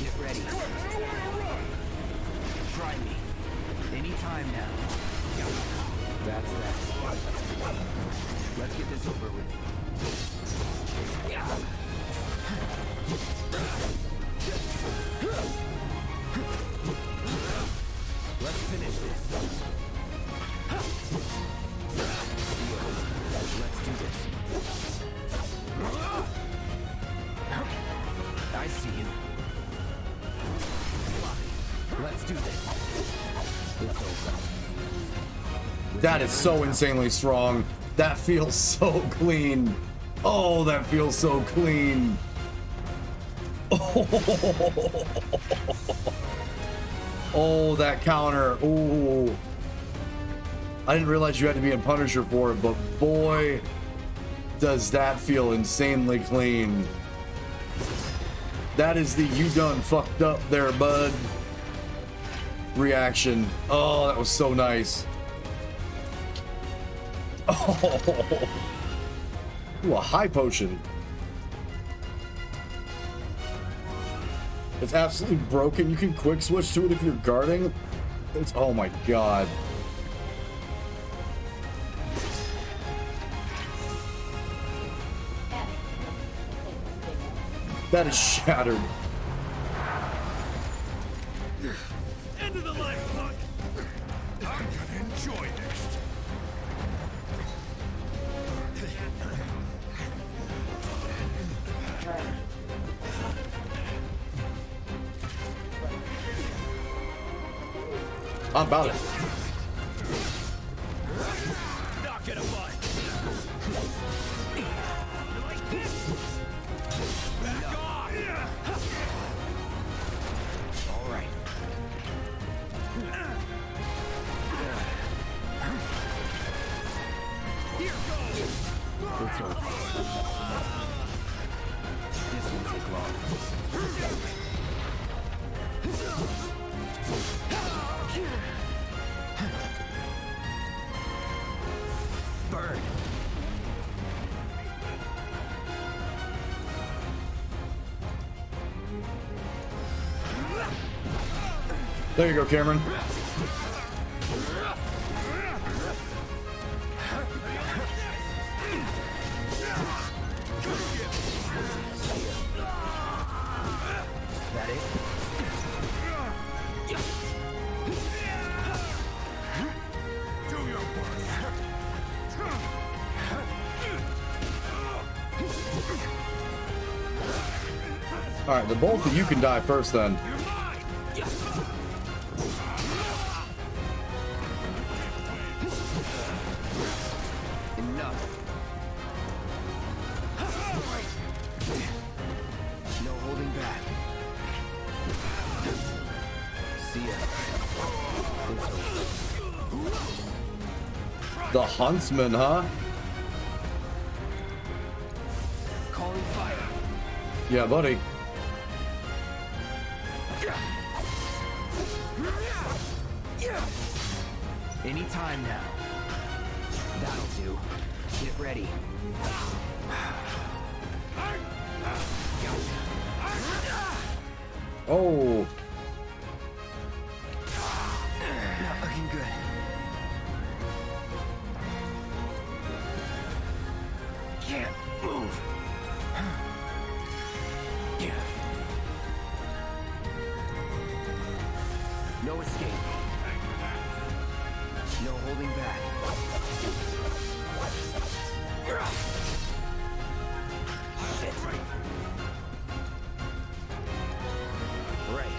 Get ready. You have nowhere to run. Try me. Anytime now. That's that. Let's get this over with. Let's finish this. Let's do this. I see you. Let's do this. It's over. That is so insanely strong. That feels so clean. Oh, that feels so clean. Oh, that counter. Ooh. I didn't realize you had to be in Punisher for it, but boy, does that feel insanely clean. That is the you done fucked up there, bud reaction. Oh, that was so nice. Oh, ooh, a high potion. It's absolutely broken. You can quick switch to it if you're guarding. It's, oh my god. That is shattered. End of the life clock. I'm gonna enjoy this. I'm about it. Knock it away. Back off. All right. Here goes. It's over. This won't take long. Burn. There you go, Cameron. That it? Do your worst. All right, the both of you can die first then. Enough. No holding back. See ya. The Huntsman, huh? Calling fire. Yeah, buddy. Anytime now. That'll do. Get ready. Oh. Not looking good. Can't move. No escape. No holding back. Shit. Right.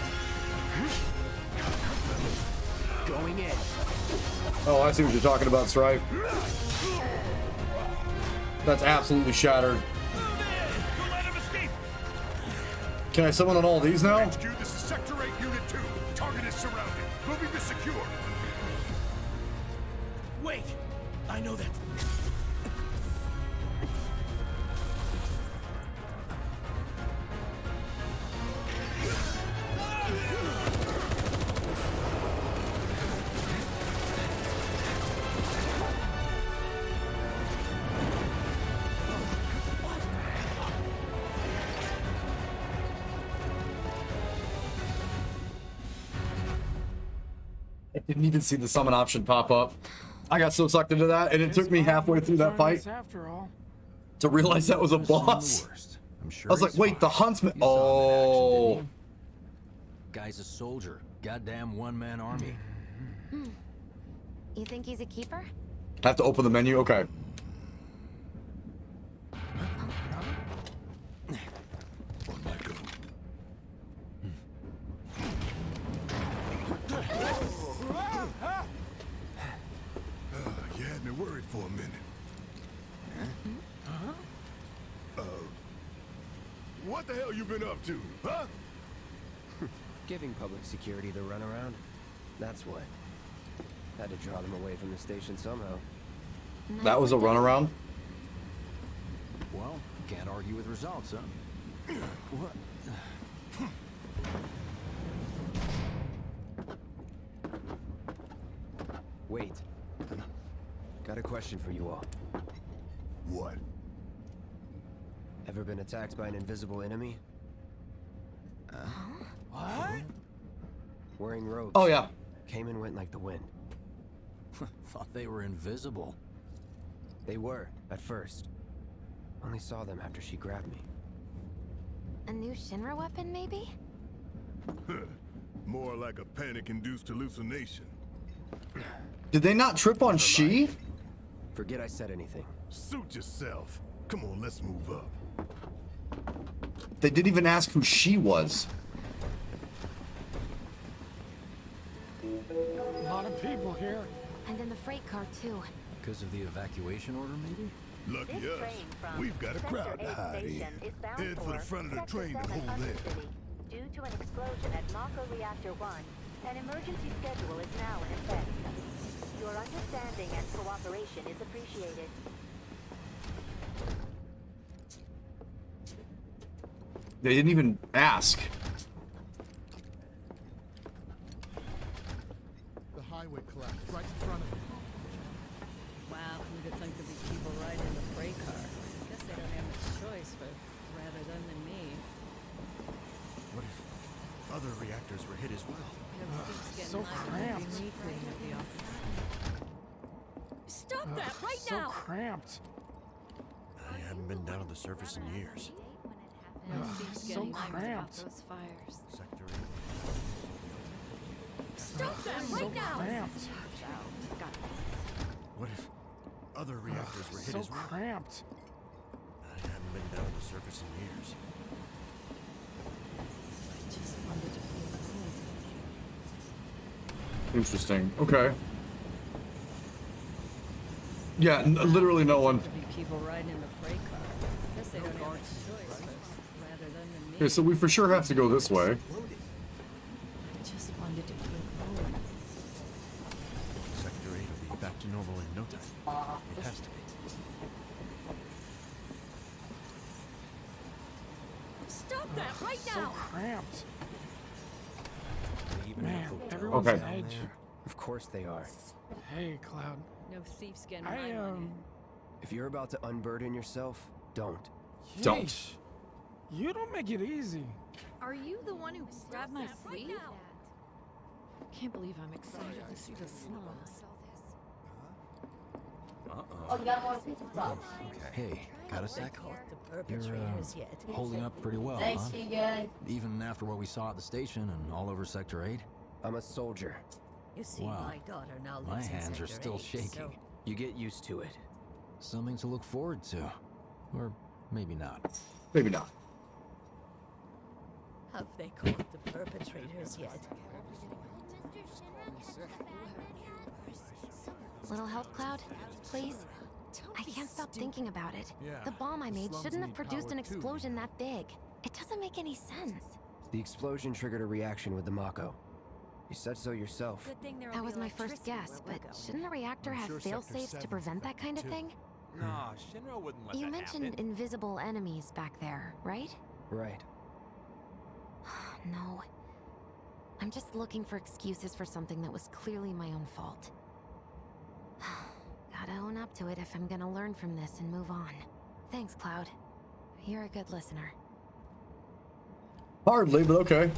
Going in. Oh, I see what you're talking about, Strife. That's absolutely shattered. Can I summon on all these now? HQ, this is Sector 8, Unit 2. Target is surrounded. Moving to secure. Wait! I know that. I didn't even see the summon option pop up. I got so sucked into that, and it took me halfway through that fight After all. to realize that was a boss. I'm sure I was like, wait, the Huntsman. Oh. Guy's a soldier. Goddamn one-man army. You think he's a keeper? Have to open the menu? Okay. You had me worried for a minute. What the hell you been up to, huh? Giving public security the runaround. That's what. Had to draw them away from the station somehow. That was a runaround? Well, can't argue with results, huh? What? Wait. Got a question for you all. What? Ever been attacked by an invisible enemy? What? Wearing robes. Oh, yeah. Came and went like the wind. Thought they were invisible. They were, at first. Only saw them after she grabbed me. A new Shinra weapon, maybe? More like a panic-induced hallucination. Did they not trip on she? Forget I said anything. Suit yourself. Come on, let's move up. They didn't even ask who she was. A lot of people here. And in the freight car, too. Because of the evacuation order, maybe? Lucky us. We've got a crowd to hide in. Head for the front of the train and hold there. Due to an explosion at Mako Reactor 1, an emergency schedule is now in effect. Your understanding and cooperation is appreciated. They didn't even ask. The highway collapsed right in front of me. Wow, who'd have thunk of these people riding in the freight car? Guess they don't have much choice, but rather them than me. What if other reactors were hit as well? So cramped. Stop that right so now! cramped. I haven't been down on the surface in years. So cramped. Those fires. Sector Stop that So right now! cramped. What if other reactors were hit So as well? cramped. I haven't been down on the surface in years. Interesting. Okay. Yeah, literally no one. People riding in the freight car. Guess they don't have much choice, but rather than me. Okay, so we for sure have to go this way. I just wanted to go home. Sector 8 will be back to normal in no time. It has to be. Stop that right So now! cramped. They even Man, have hotel everyone's Okay. on edge. Of course they are. Hey, Cloud. No thief's getting I, my money. If you're about to unburden yourself, don't. Don't. Yeesh. You don't make it easy. Are you the one who grabbed my sleeve? Can't believe I'm excited to see the slums. Oh, you got more pizza. Hey, got a sec? The You're perpetrators yet. holding up pretty well, Thanks, huh? Keegan. Even after what we saw at the station and all over Sector 8? I'm a soldier. You see, Wow. my daughter now lives My in hands are Sector still 8, shaking. so You get used to it. Something to look forward to. Or maybe not. Maybe not. have they caught the perpetrators yet? Little help, Cloud? Please? I can't stop thinking about it. Yeah, The bomb I the made slums shouldn't have need produced power an too, explosion that big. It doesn't make any sense. The explosion triggered a reaction with the Mako. You said so yourself. Good thing there'll That be was my first electricity guess, where but we're shouldn't a reactor I'm have sure fail-safes Sector to prevent that kind of too. thing? Nah, Shinra wouldn't let You that mentioned happen. invisible enemies back there, right? Right. No. I'm just looking for excuses for something that was clearly my own fault. Gotta own up to it if I'm gonna learn from this and move on. Thanks, Cloud. You're a good listener. Hardly, but okay.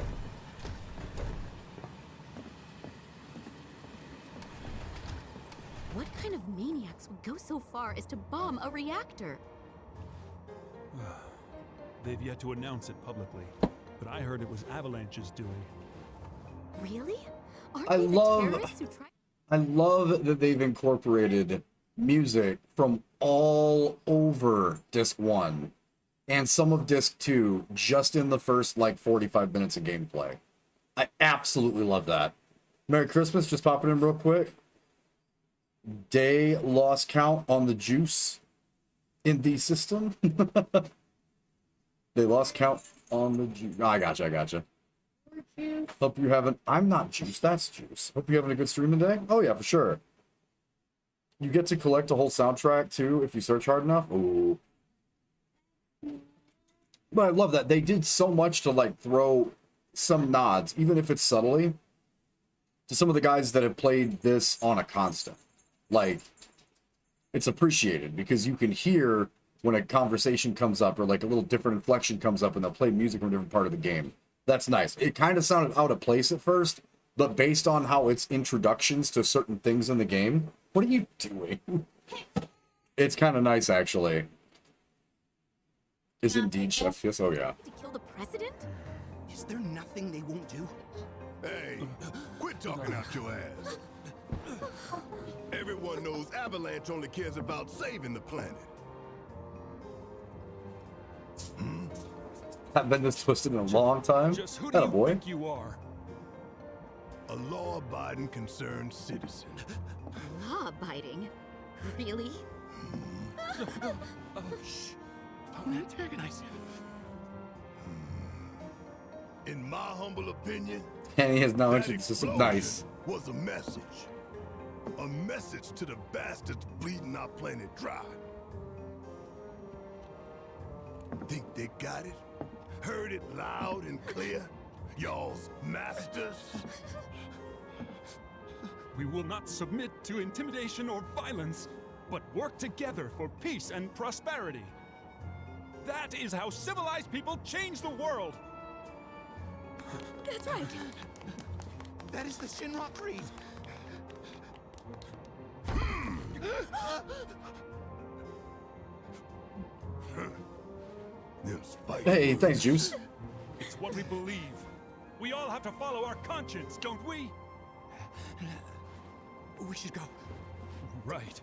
What kind of maniacs would go so far as to bomb a reactor? They've yet to announce it publicly, but I heard it was Avalanche's doing. Really? Aren't I they the love terrorists who tried? I love that they've incorporated music from all over Disc 1 and some of Disc 2 just in the first, like, 45 minutes of gameplay. I absolutely love that. Merry Christmas, just popping in real quick. Day lost count on the juice in the system. They lost count on the juice. I gotcha. Hope you're having... I'm not juice, that's juice. Hope you're having a good stream today. Oh yeah, for sure. You get to collect a whole soundtrack too if you search hard enough. Ooh. But I love that. They did so much to like throw some nods, even if it's subtly, to some of the guys that have played this on a constant. Like, it's appreciated because you can hear when a conversation comes up or like a little different inflection comes up and they'll play music from a different part of the game. That's nice. It kind of sounded out of place at first, but based on how it's introductions to certain things in the game, what are you doing? It's kind of nice, actually. Is indeed Chef Kiss? Oh, yeah. To kill the president? Is there nothing they won't do? Hey, quit talking out your ass. Everyone knows Avalanche only cares about saving the planet. Haven't been this twisted in a long time. Just who do you Attaboy. think you are? A law-abiding, concerned citizen. Law-abiding? Really? Shh. Don't antagonize him. In my humble opinion, And he has now that entered the system. explosion Nice. was a message. A message to the bastards bleeding our planet dry. Think they got it? Heard it loud and clear? Y'all's masters? We will not submit to intimidation or violence, but work together for peace and prosperity. That is how civilized people change the world. That's right. That is the Shinra Creed. Them spikes. Hey, thanks, Juice. It's what we believe. We all have to follow our conscience, don't we? We should go. Right.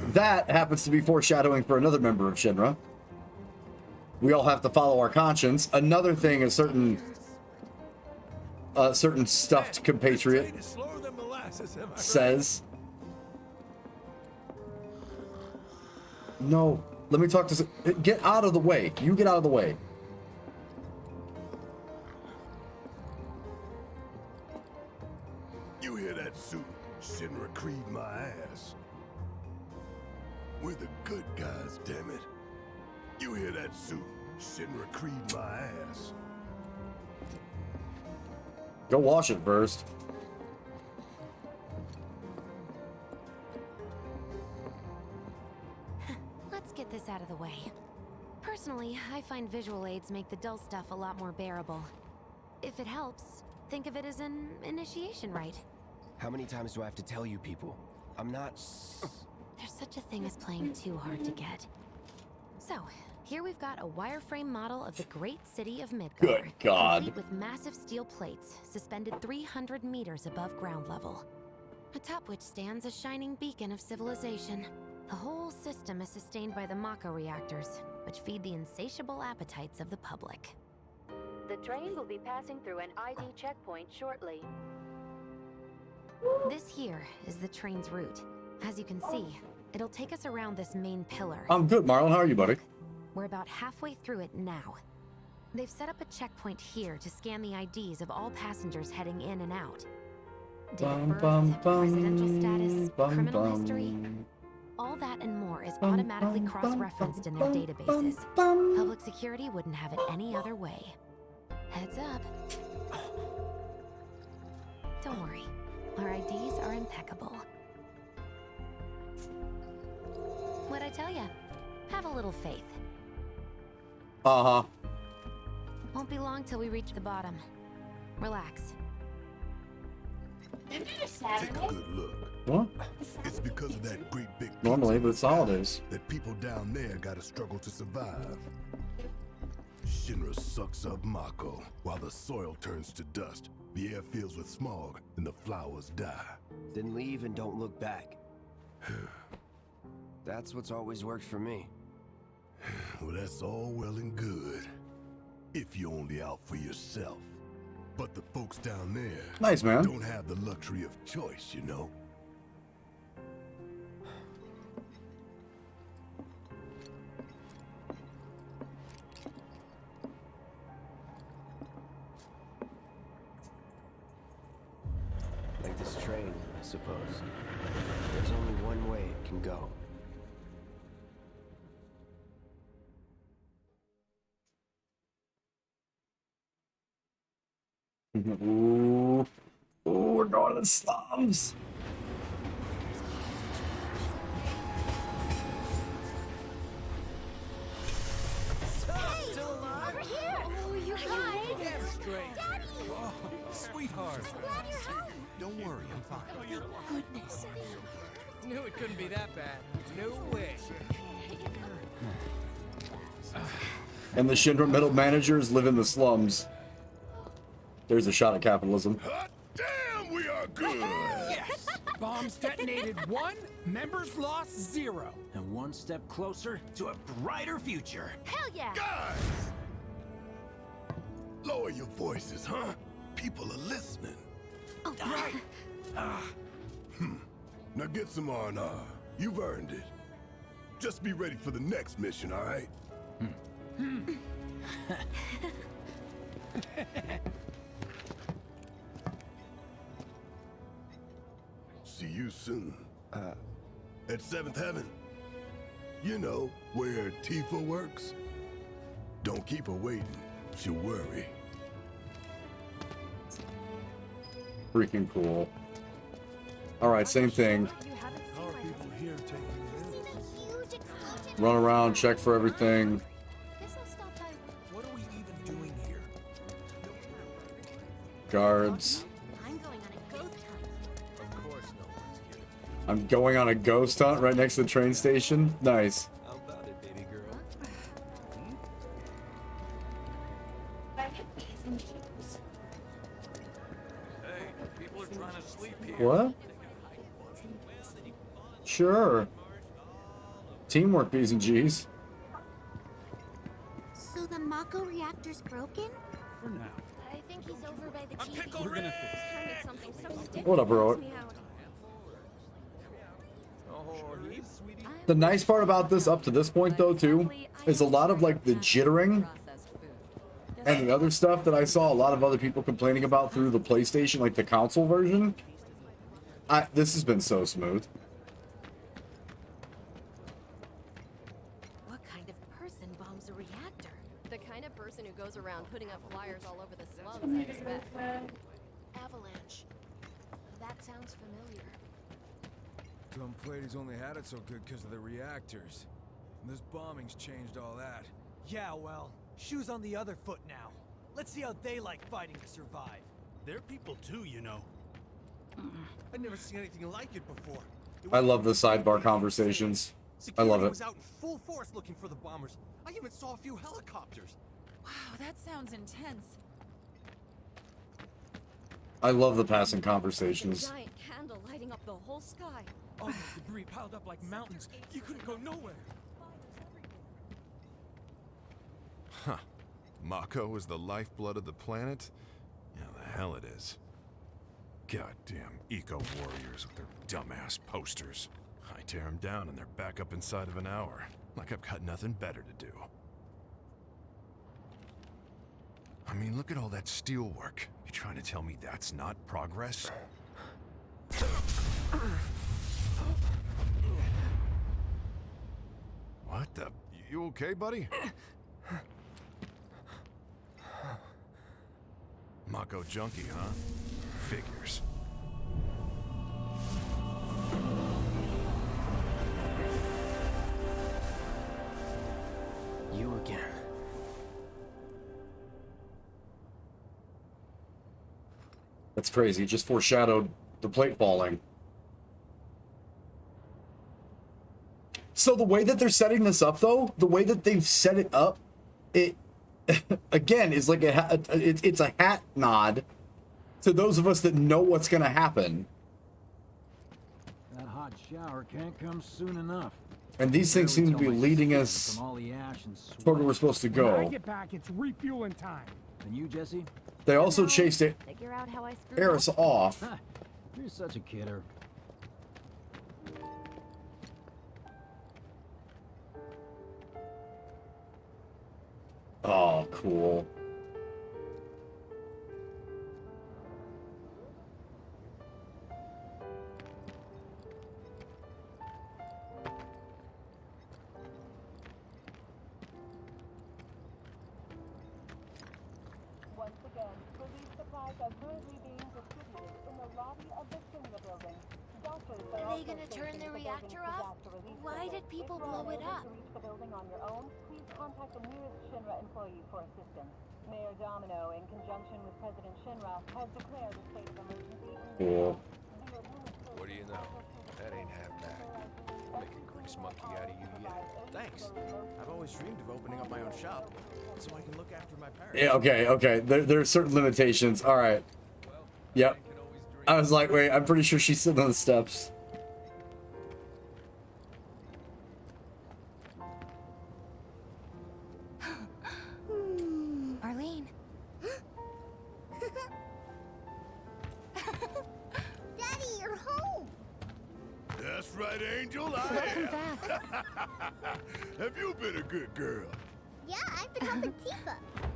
That happens to be foreshadowing for another member of Shinra. we all have to follow our conscience. Another thing a certain stuffed compatriot says. No, let me talk to... Get out of the way. You get out of the way. You hear that suit? Shinra Creed my ass. We're the good guys, damn it. You hear that suit? Shinra Creed my ass. Go wash it first. Let's get this out of the way. Personally, I find visual aids make the dull stuff a lot more bearable. If it helps, think of it as an initiation rite. How many times do I have to tell you people? I'm not... There's such a thing as playing too hard to get. So, here we've got a wireframe model of the great city of Midgard. Good God. Complete with massive steel plates suspended 300 meters above ground level. Atop which stands a shining beacon of civilization. The whole system is sustained by the Mako reactors, which feed the insatiable appetites of the public. The train will be passing through an ID checkpoint shortly. This here is the train's route. As you can see, it'll take us around this main pillar. I'm good, Marlon. How are you, buddy? We're about halfway through it now. They've set up a checkpoint here to scan the IDs of all passengers heading in and out. Date of birth, residential status, criminal history. All that and more is automatically cross-referenced in their databases. Public security wouldn't have it any other way. Heads up. Don't worry, our IDs are impeccable. What'd I tell ya? Have a little faith. Uh-huh. Won't be long till we reach the bottom. Relax. Take a good look. What? It's because of that great big... Normally, but it's the holidays. That people down there gotta struggle to survive. Shinra sucks up Mako, while the soil turns to dust, the air fills with smog, and the flowers die. Then leave and don't look back. That's what's always worked for me. Well, that's all well and good. If you're only out for yourself. But the folks down there... Nice, man. ...don't have the luxury of choice, you know? Like this train, I suppose. There's only one way it can go. Ooh. Ooh, we're going to the slums. Hey! Over here! Oh, you guys! Damn straight. Daddy! Oh, sweetheart. I'm glad you're home. Don't worry, I'm fine. Thank goodness. Knew it couldn't be that bad. No way. And the Shinra middle managers live in the slums. There's a shot at capitalism. Damn, we are good! Yes! Bombs detonated 1, members lost 0. And one step closer to a brighter future. Hell yeah! Guys! Lower your voices, huh? People are listening. Oh, right. Now get some R&R. You've earned it. Just be ready for the next mission, all right? See you soon. At 7th Heaven. You know, where Tifa works. Don't keep her waiting. She'll worry. Freaking cool. Alright, same thing. How are people here taking this? Run around, check for everything. What are we even doing here? Guards. I'm going on a ghost hunt. Of course no one's here. I'm going on a ghost hunt right next to the train station. Nice. How about it, baby girl? Hey, people are trying to sleep here. What? Sure. Teamwork, B's and G's. So the Mako reactor's broken? For now. I think he's over by the TV. We're gonna fix Handed something so stiff What up, it bro? knocks me out. The nice part about this up to this point though too is a lot of like the jittering and the other stuff that I saw a lot of other people complaining about through the PlayStation, like the console version. This has been so smooth. What kind of person bombs a reactor? The kind of person who goes around putting up flyers all over the slums, I expect. Avalanche. That sounds familiar. Tom Plady's only had it so good because of the reactors. And this bombing's changed all that. Yeah, well, shoes on the other foot now. Let's see how they like fighting to survive. They're people too, you know. I'd never seen anything like it before. I love the sidebar conversations. I love Security it. was out in full force looking for the bombers. I even saw a few helicopters. Wow, that sounds intense. I love the passing conversations. Giant candle lighting up the whole sky. All this debris piled up like mountains. You couldn't go nowhere. Huh. Mako is the lifeblood of the planet? Yeah, the hell it is. Goddamn eco-warriors with their dumbass posters. I tear them down and they're back up inside of an hour. Like I've got nothing better to do. I mean, look at all that steel work. You trying to tell me that's not progress? What the? You okay, buddy? Mako junkie, huh? Figures. You again. That's crazy. It just foreshadowed the plate falling. So the way that they're setting this up, though, the way that they've set it up, it again is like it's a hat nod to those of us that know what's going to happen. That hot shower can't come soon enough. And these things seem to be leading us toward where we're supposed to When I go. get back, it's refueling time. And you, Jesse? They also chased it. Figure out how I screwed Eris up. off. You're such a kidder. Oh, cool. Once again, police supplies are currently being distributed in the lobby of the Shinra building. Doctors Are they gonna turn their reactor off? Why did people blow it up? To reach the building on your own, please contact the nearest Shinra employee for assistance. Mayor Domino, in conjunction with President Shinra, has declared a state of emergency. Cool. What do you know? That ain't half bad. Make a grease monkey out of you yet. Thanks. I've always dreamed of opening up my own shop, so I can look after my parents. Yeah, okay. There are certain limitations. All right. Yep. I was like, wait, I'm pretty sure she's sitting on the steps. Arlene. Daddy, you're home. That's right, Angel. I am. Have you been a good girl? Yeah, I've been helping Tifa.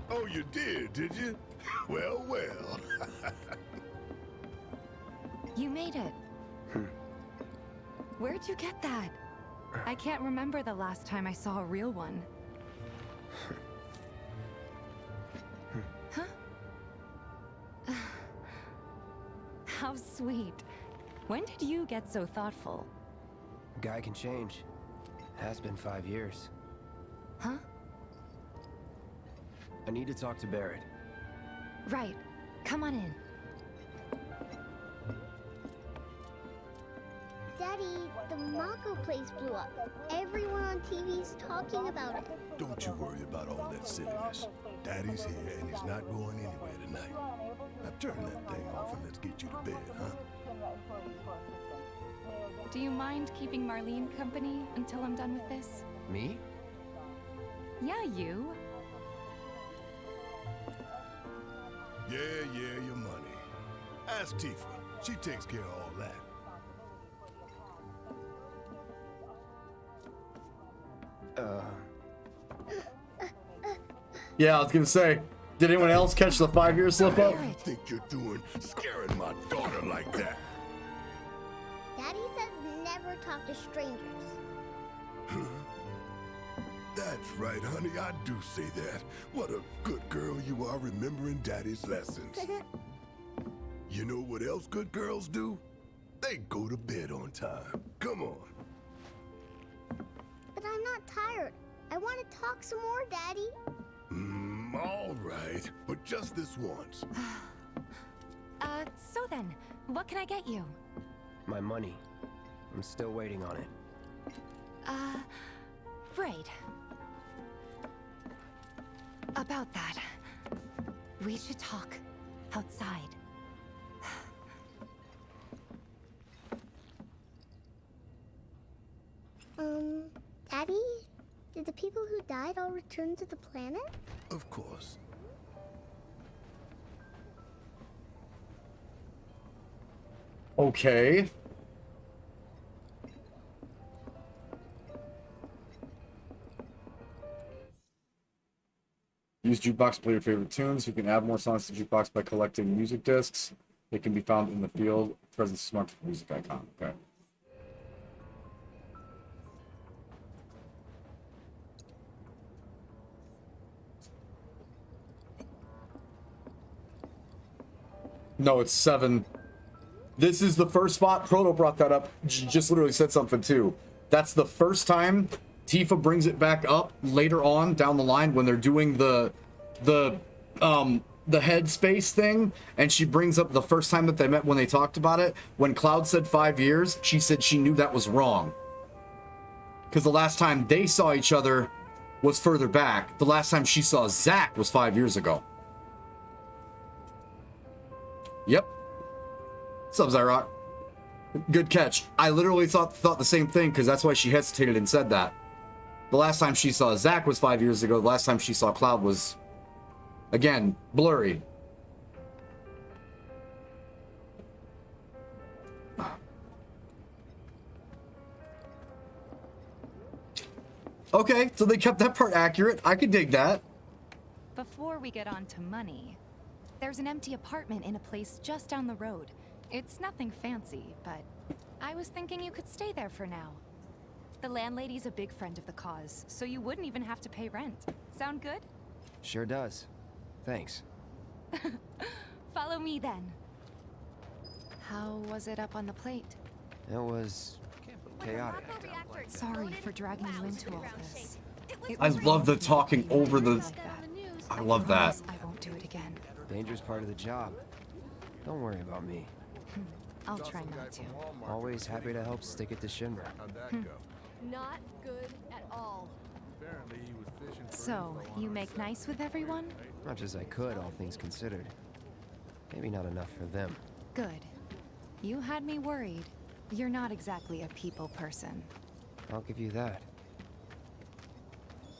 Oh, you did you? Well, well. You made it. Where'd you get that? I can't remember the last time I saw a real one. Huh? How sweet. When did you get so thoughtful? Guy can change. Has been 5 years. Huh? I need to talk to Barrett. Right. Come on in. Daddy, the Mako place blew up. Everyone on TV's talking about it. Don't you worry about all that silliness. Daddy's here and he's not going anywhere tonight. Now turn that thing off and let's get you to bed, huh? Do you mind keeping Marlene company until I'm done with this? Me? Yeah, you. Yeah, your money. Ask Tifa. She takes care of all that. Yeah, I was gonna say, did anyone else catch the 5-year slip up? What do you think you're doing, scaring my daughter like that? Daddy says never talk to strangers. That's right, honey, I do say that. What a good girl you are remembering Daddy's lessons. You know what else good girls do? They go to bed on time. Come on. But I'm not tired. I want to talk some more, Daddy. All right, but just this once. So then, what can I get you? My money. I'm still waiting on it. Right. About that, we should talk outside. Daddy? Did the people who died all return to the planet? Of course. Okay. Use jukebox to play your favorite tunes. You can add more songs to jukebox by collecting music discs. It can be found in the field. Present smart music icon. Okay. No, it's 7. This is the first spot. Proto brought that up. Just literally said something too. That's the first time Tifa brings it back up later on down the line when they're doing the headspace thing, and she brings up the first time that they met when they talked about it. When Cloud said 5 years, she said she knew that was wrong. Because the last time they saw each other was further back. The last time she saw Zack was 5 years ago. Yep. What's up, Zyrock? Good catch. I literally thought the same thing, because that's why she hesitated and said that. The last time she saw Zack was 5 years ago. The last time she saw Cloud was, again, blurry. Okay, so they kept that part accurate. I could dig that. Before we get on to money, there's an empty apartment in a place just down the road. It's nothing fancy, but I was thinking you could stay there for now. The landlady's a big friend of the cause, so you wouldn't even have to pay rent. Sound good? Sure does. Thanks. Follow me then. How was it up on the plate? It was chaotic. Sorry for dragging you into all this. I love the talking over the... I love that. I won't do it again. Dangerous part of the job. Don't worry about me. I'll try not to. Always happy to help stick it to Shinra. How'd that go? Not good at all. Apparently he was fishing for So, you make nice with everyone? Much as I could, all things considered. Maybe not enough for them. Good. You had me worried. You're not exactly a people person. I'll give you that.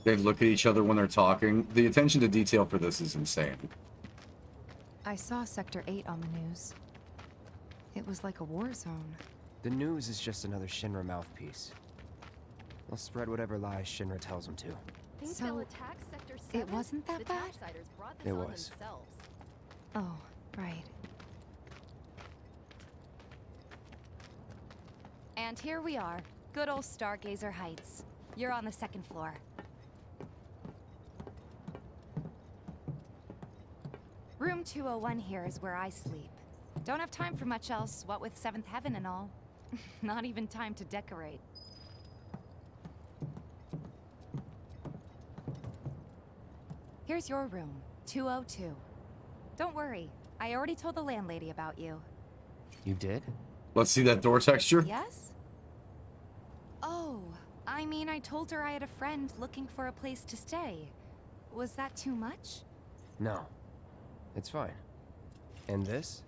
They look at each other when they're talking. The attention to detail for this is insane. I saw Sector 8 on the news. It was like a war zone. The news is just another Shinra mouthpiece. They'll spread whatever lies Shinra tells them to. Think they'll attack Sector 7? It wasn't that bad? Topsiders brought this It on was. themselves. Oh, right. And here we are. Good old Stargazer Heights. You're on the 2nd floor. Room 201 here is where I sleep. Don't have time for much else, what with 7th Heaven and all. Not even time to decorate. Here's your room, 202. Don't worry, I already told the landlady about you. You did? Let's see that door texture. Yes? Oh, I mean, I told her I had a friend looking for a place to stay. Was that too much? No. It's fine. And this?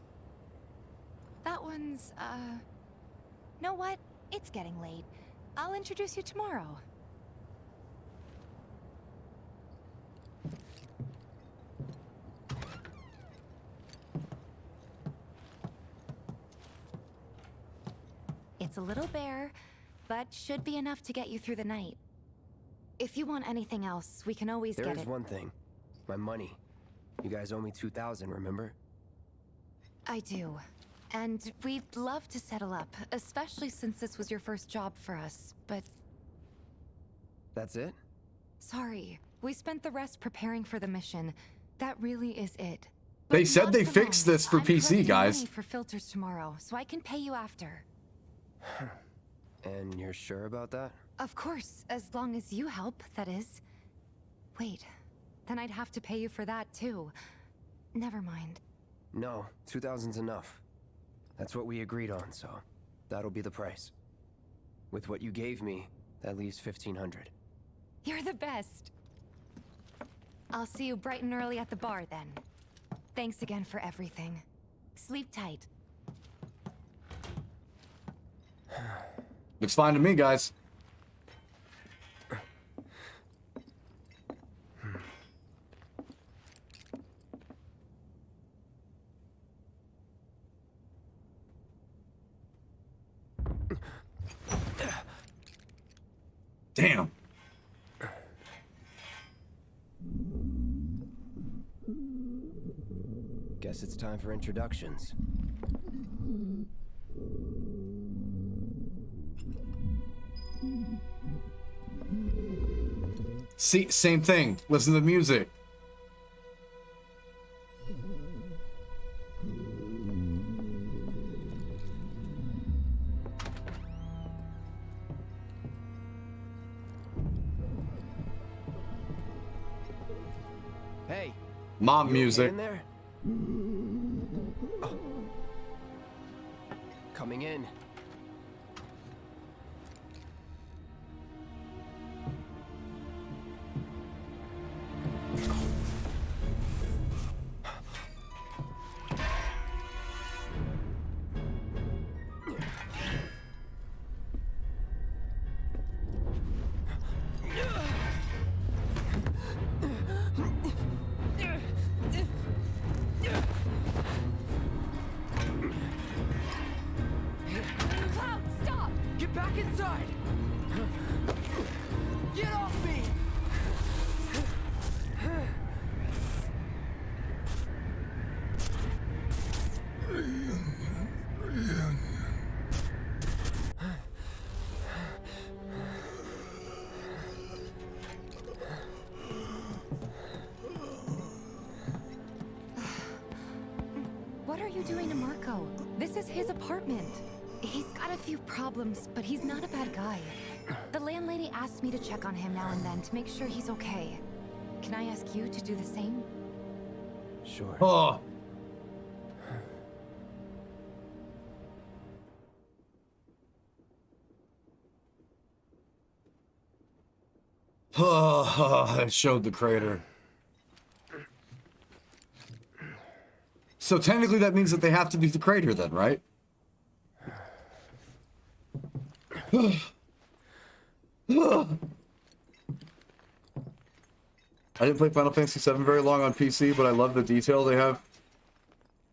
That one's, know what? It's getting late. I'll introduce you tomorrow. It's a little bare, but should be enough to get you through the night. If you want anything else, we can always get it. There's one thing. My money. You guys owe me 2,000, remember? I do. And we'd love to settle up, especially since this was your first job for us, but... That's it? Sorry. We spent the rest preparing for the mission. That really is it. They said they fixed this for PC, guys. Money for filters tomorrow, so I can pay you after. And you're sure about that? Of course, as long as you help, that is. Wait, then I'd have to pay you for that too. Never mind. No, 2,000's enough. That's what we agreed on, so that'll be the price. With what you gave me, that leaves 1,500. You're the best. I'll see you bright and early at the bar then. Thanks again for everything. Sleep tight. Looks fine to me, guys. Damn. Guess it's time for introductions. See, same thing. Listen to the music. Hey. Mom music. In there? Oh. Coming in. Cloud, stop! Get back inside! Get off me! What are you doing to Marco? This is his apartment. He's got a few problems, but he's not a bad guy. The landlady asked me to check on him now and then to make sure he's okay. Can I ask you to do the same? Sure. Oh. It showed the crater. So technically that means that they have to do the crater then, right? I didn't play Final Fantasy VII very long on PC, but I love the detail they have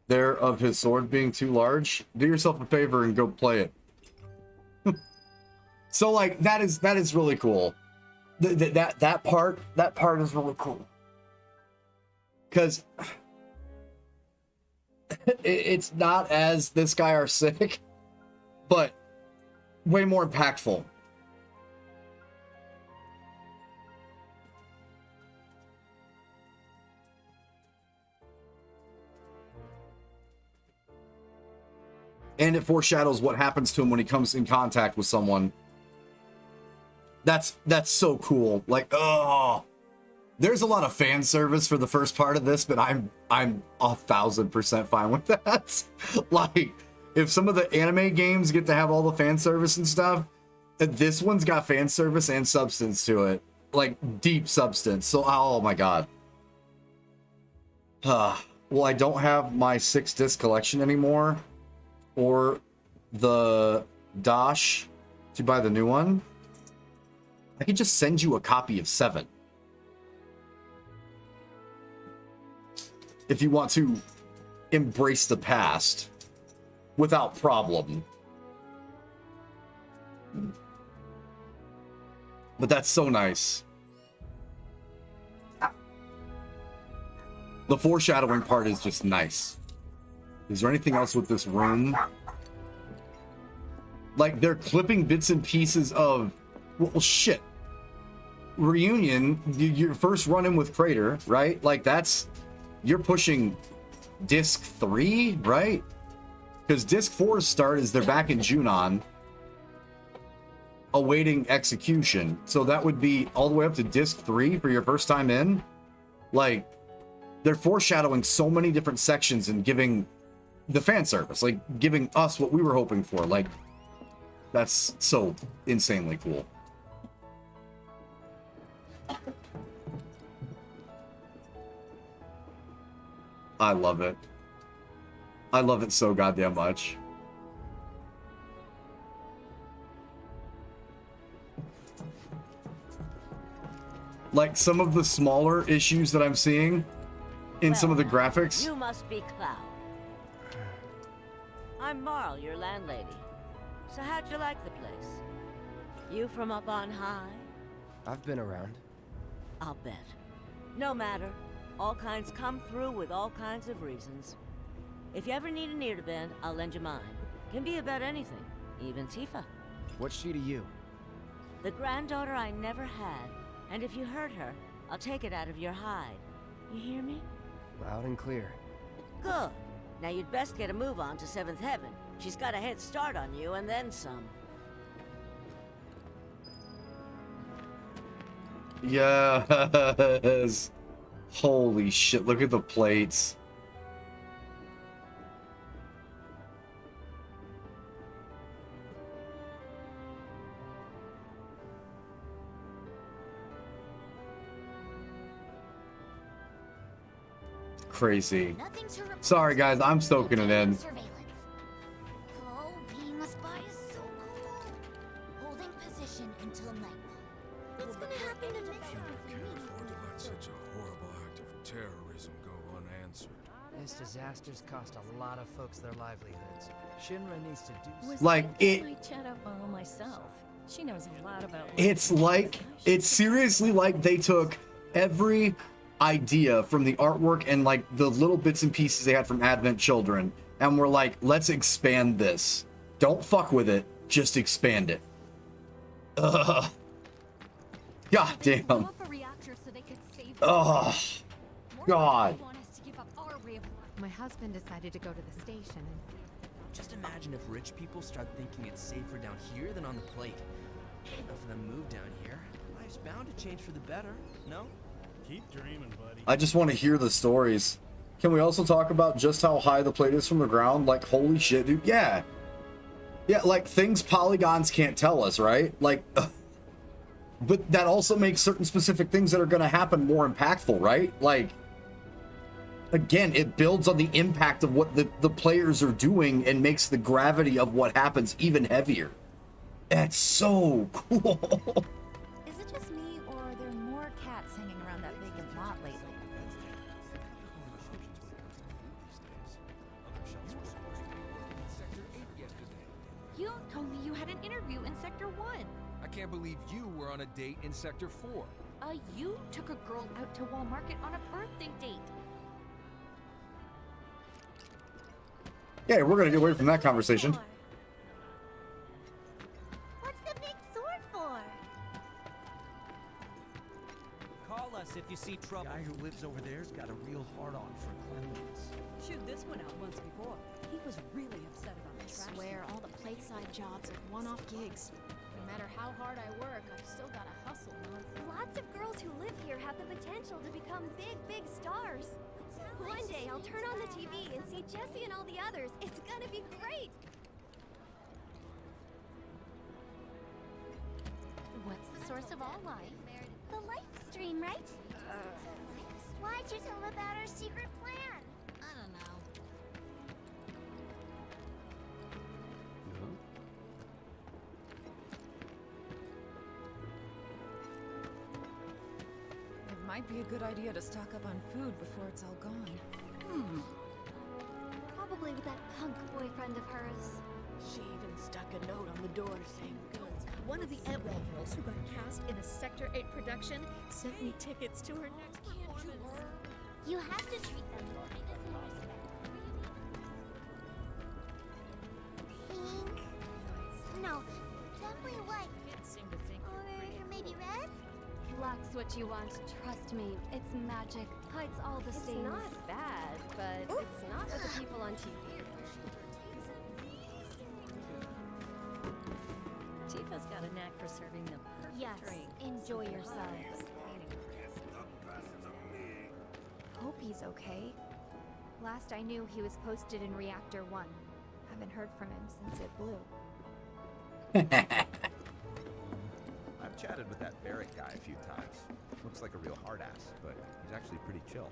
there of his sword being too large. Do yourself a favor and go play it. So like that is really cool. That part is really cool. Cause it's not as this guy are sick, but way more impactful. And it foreshadows what happens to him when he comes in contact with someone. That's so cool. Like, oh, there's a lot of fan service for the first part of this, but I'm 1,000% fine with that. Like, if some of the anime games get to have all the fan service and stuff, this one's got fan service and substance to it, like deep substance. So, oh my god. Well, I don't have my 6-disc collection anymore, or the Dash to buy the new one. I could just send you a copy of 7. If you want to embrace the past without problem. But that's so nice. The foreshadowing part is just nice. Is there anything else with this room? Like, they're clipping bits and pieces of... Well, shit. Reunion, your first run-in with Crater, right? Like, that's... You're pushing Disc 3, right? Because Disc 4's start is they're back in Junon, awaiting execution. So that would be all the way up to Disc 3 for your first time in. Like, they're foreshadowing so many different sections and giving the fan service, like, giving us what we were hoping for. Like, that's so insanely cool. I love it. I love it so goddamn much. Like, some of the smaller issues that I'm seeing in some of the graphics. You must be Cloud. I'm Marl, your landlady. So how'd you like the place? You from up on high? I've been around. I'll bet. No matter. All kinds come through with all kinds of reasons. If you ever need an ear to bend, I'll lend you mine. Can be about anything, even Tifa. What's she to you? The granddaughter I never had, and if you hurt her, I'll take it out of your hide. You hear me? Loud and clear. Good. Now you'd best get a move on to 7th Heaven. She's got a head start on you, and then some. Yes. Holy shit, look at the plates. Crazy. Sorry guys, I'm soaking it in. Oh, being a spy is so cool. Holding position until nightfall. What's gonna happen to Mitchell? Can't afford to let such a horrible act of terrorism go unanswered. This disaster's cost a lot of folks their livelihoods. Shinra needs to do something. Like, it... I chat up Marl myself. She knows a lot about... It's like... It's seriously like they took every idea from the artwork and like the little bits and pieces they had from Advent Children and we're like, let's expand this. Don't fuck with it, just expand it. Ugh. God damn. Oh, God. My husband decided to go to the station and... Just imagine if rich people start thinking it's safer down here than on the plate. Enough of them move down here. Life's bound to change for the better, no? Keep dreaming, buddy. I just want to hear the stories. Can we also talk about just how high the plate is from the ground? Like, holy shit, dude. Yeah. Yeah, like, things polygons can't tell us, right? Like, but that also makes certain specific things that are going to happen more impactful, right? Like, again, it builds on the impact of what the players are doing and makes the gravity of what happens even heavier. That's so cool. Is it just me, or are there more cats hanging around that vacant lot lately? You told me you had an interview in Sector 1. I can't believe you were on a date in Sector 4. You took a girl out to Wall Market on a birthday date. Yeah, we're gonna get away from that conversation. What's the big sword for? Call us if you see trouble. The guy who lives over there's got a real hard-on for cleanliness. Chewed this one out once before. He was really upset about the I trash. swear, all the plateside jobs are one-off gigs. No matter how hard I work, I've still gotta hustle. Lots of girls who live here have the potential to become big stars. One day I'll turn on the TV and see Jesse and all the others. It's gonna be great. What's the source of all life? The life stream, right? Why'd you tell them about our secret plan? I don't know. It might be a good idea to stock up on food before it's all gone. Probably with that punk boyfriend of hers. She even stuck a note on the door saying goods One of the Antwall girls who got cast in a Sector 8 production sent me tickets to her next performance. You have to treat them pink. No, definitely white. Or maybe red? Black's what you want, trust me. It's magic, hides all the stains. It's not bad, but it's not what the people on TV are. Tifa's got a knack for serving the perfect Yes, drink. enjoy yourselves. Hope he's okay. Last I knew, he was posted in Reactor 1. Haven't heard from him since it blew. I've chatted with that Barrett guy a few times. Looks like a real hard ass, but he's actually pretty chill.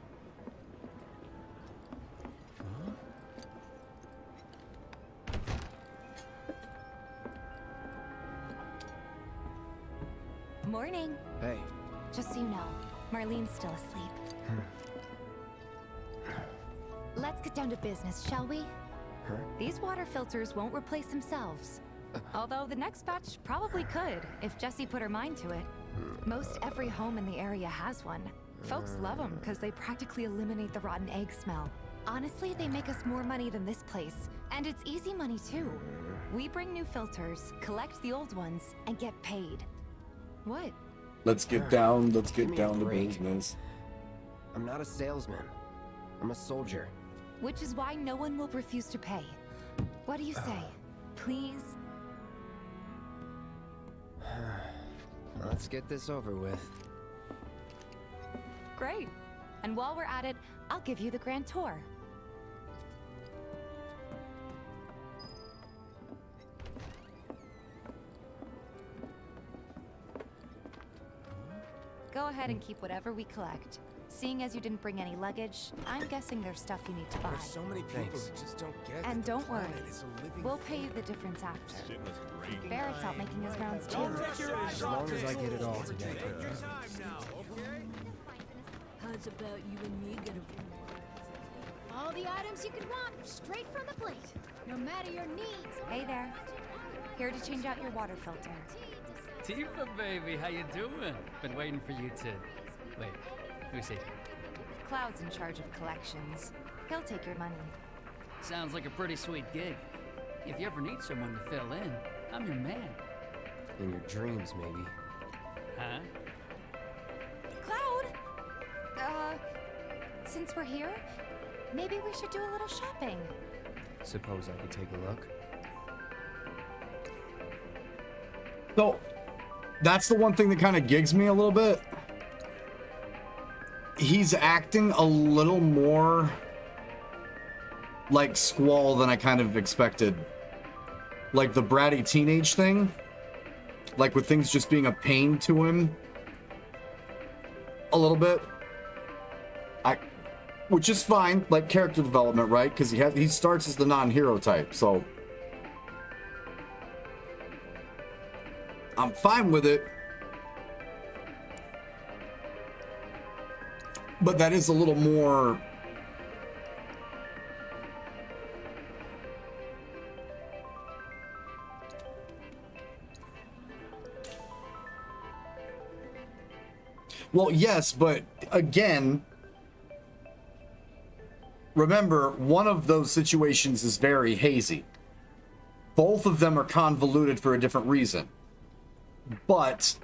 Morning. Hey. Just so you know, Marlene's still asleep. Let's get down to business, shall we? Huh? These water filters won't replace themselves. Although the next batch probably could, if Jessie put her mind to it. Most every home in the area has one. Folks love them because they practically eliminate the rotten egg smell. Honestly, they make us more money than this place. And it's easy money too. We bring new filters, collect the old ones, and get paid. What? Let's get down to break. business. I'm not a salesman. I'm a soldier. Which is why no one will refuse to pay. What do you say? Please? Let's get this over with. Great. And while we're at it, I'll give you the grand tour. Go ahead and keep whatever we collect. Seeing as you didn't bring any luggage, I'm guessing there's stuff you need to buy. There's so many people who just don't get And that the don't worry, planet is a living we'll pay you thing. the difference after. Shit was great. Barrett's out making his rounds too. As long as I get it all today. How's about you and me get a... All the items you could want, straight from the plate. No matter your needs. Hey there. Here to change out your water filter. Tifa, baby, how you doing? Been waiting for you to... Wait, who's he? Cloud's in charge of collections. He'll take your money. Sounds like a pretty sweet gig. If you ever need someone to fill in, I'm your man. In your dreams, maybe. Huh? Cloud! Since we're here, maybe we should do a little shopping. Suppose I could take a look? So, that's the one thing that kind of gigs me a little bit. He's acting a little more like Squall than I kind of expected. Like the bratty teenage thing. Like with things just being a pain to him. A little bit. Which is fine, like character development, right? Because he starts as the non-hero type, so I'm fine with it. But that is a little more... Well, yes, but again, remember, one of those situations is very hazy. Both of them are convoluted for a different reason. But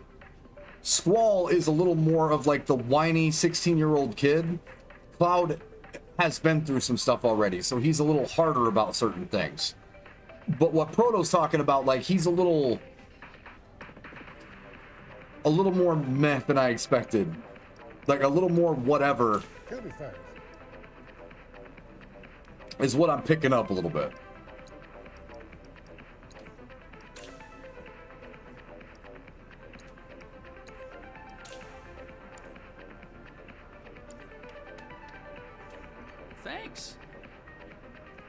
Squall is a little more of like the whiny 16-year-old kid. Cloud has been through some stuff already, so he's a little harder about certain things. But what Proto's talking about, like, he's a little more meh than I expected. Like, a little more whatever He'll be fine. is what I'm picking up a little bit. Thanks.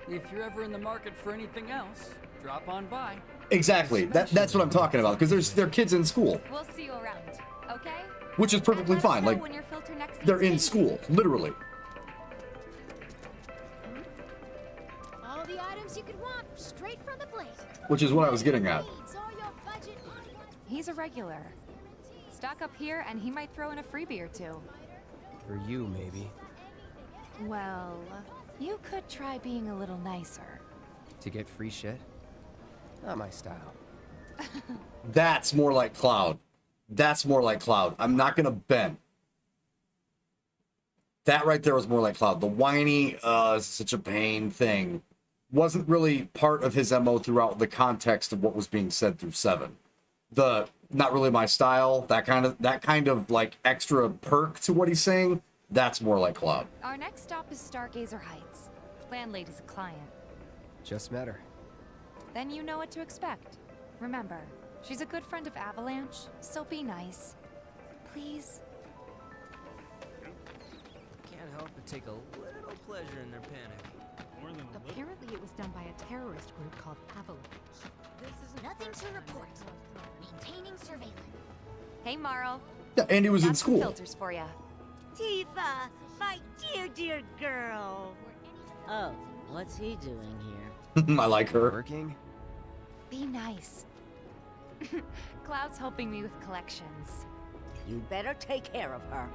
If you're ever in the market for anything else, drop on by. Exactly. That's what I'm talking about, because they're kids in school, We'll see you around, okay? which is perfectly fine. Like, When your filter next they're in needs school, literally. All the items you could want, straight from the plate. Which is what I was getting at. Needs all your budget. He's a regular. Stock up here and he might throw in a freebie or two. For you, maybe. Well, you could try being a little nicer. To get free shit? Not my style. That's more like Cloud. That's more like Cloud. I'm not gonna bend. That right there was more like Cloud. The whiny, such a pain thing wasn't really part of his MO throughout the context of what was being said through 7. The not really my style, that kind of like extra perk to what he's saying, that's more like Cloud. Our next stop is Stargazer Heights. Landlady's a client. Just met her. Then you know what to expect. Remember, she's a good friend of Avalanche, so be nice. Please? Can't help but take a little pleasure in their panic. More than a little. Apparently it was done by a terrorist group called Avalanche. Nothing to report. Maintaining surveillance. Hey, Marl. Yeah, Andy was in Got some school. filters for ya. Tifa, my dear girl. Oh, what's he doing here? I like her. Working? Be nice. Cloud's helping me with collections. You better take care of her.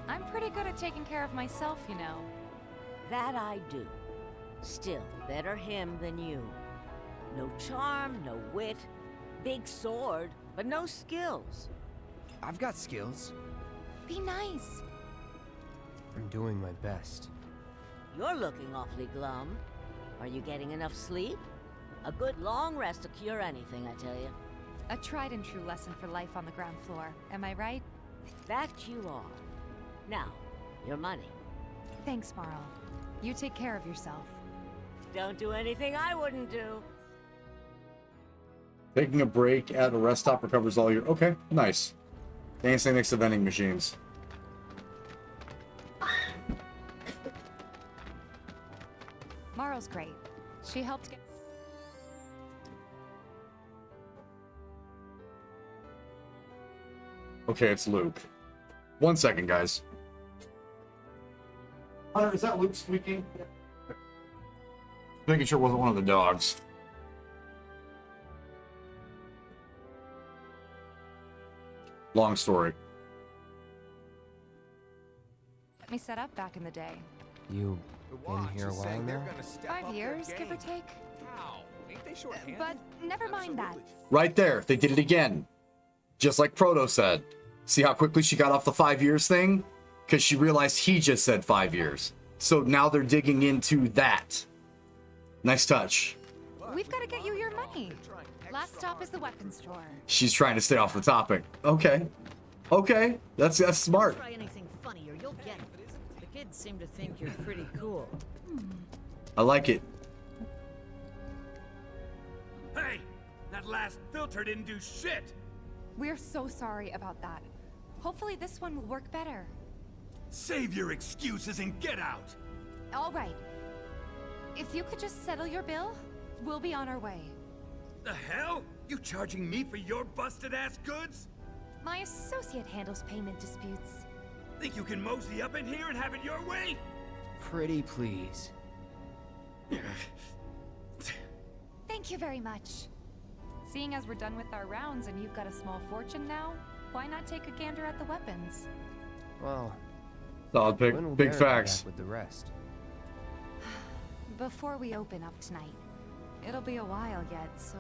I'm pretty good at taking care of myself, you know. That I do. Still, better him than you. No charm, no wit. Big sword, but no skills. I've got skills. Be nice. I'm doing my best. You're looking awfully glum. Are you getting enough sleep? A good long rest to cure anything, I tell you. A tried and true lesson for life on the ground floor. Am I right? That you are. Now, your money. Thanks, Marl. You take care of yourself. Don't do anything I wouldn't do. Taking a break at a rest stop recovers all your... Okay, nice. Dancing next to vending machines. Marl's great. She helped get... Okay, it's Luke. 1 second, guys. Hunter, is that Luke squeaking? Making sure it wasn't one of the dogs. Long story. Let me set up back in the day. You been here a while now? 5 years, give or take. Ain't they short-handed? But never mind that. Right there, they did it again. Just like Proto said. See how quickly she got off the 5 years thing? Because she realized he just said 5 years. So now they're digging into that. Nice touch. We've got to get you your money. Last stop is the weapons store. She's trying to stay off the topic. Okay. Okay. That's smart. Try anything funny or you'll get it. The kids seem to think you're pretty cool. I like it. Hey! That last filter didn't do shit! We're so sorry about that. Hopefully this one will work better. Save your excuses and get out! All right. If you could just settle your bill, we'll be on our way. The hell? You charging me for your busted-ass goods? My associate handles payment disputes. Think you can mosey up in here and have it your way? Pretty please. Thank you very much. Seeing as we're done with our rounds and you've got a small fortune now, why not take a gander at the weapons? Well, solid pick. when will Big Barrett be facts. back with the rest? Before we open up tonight. It'll be a while yet, so...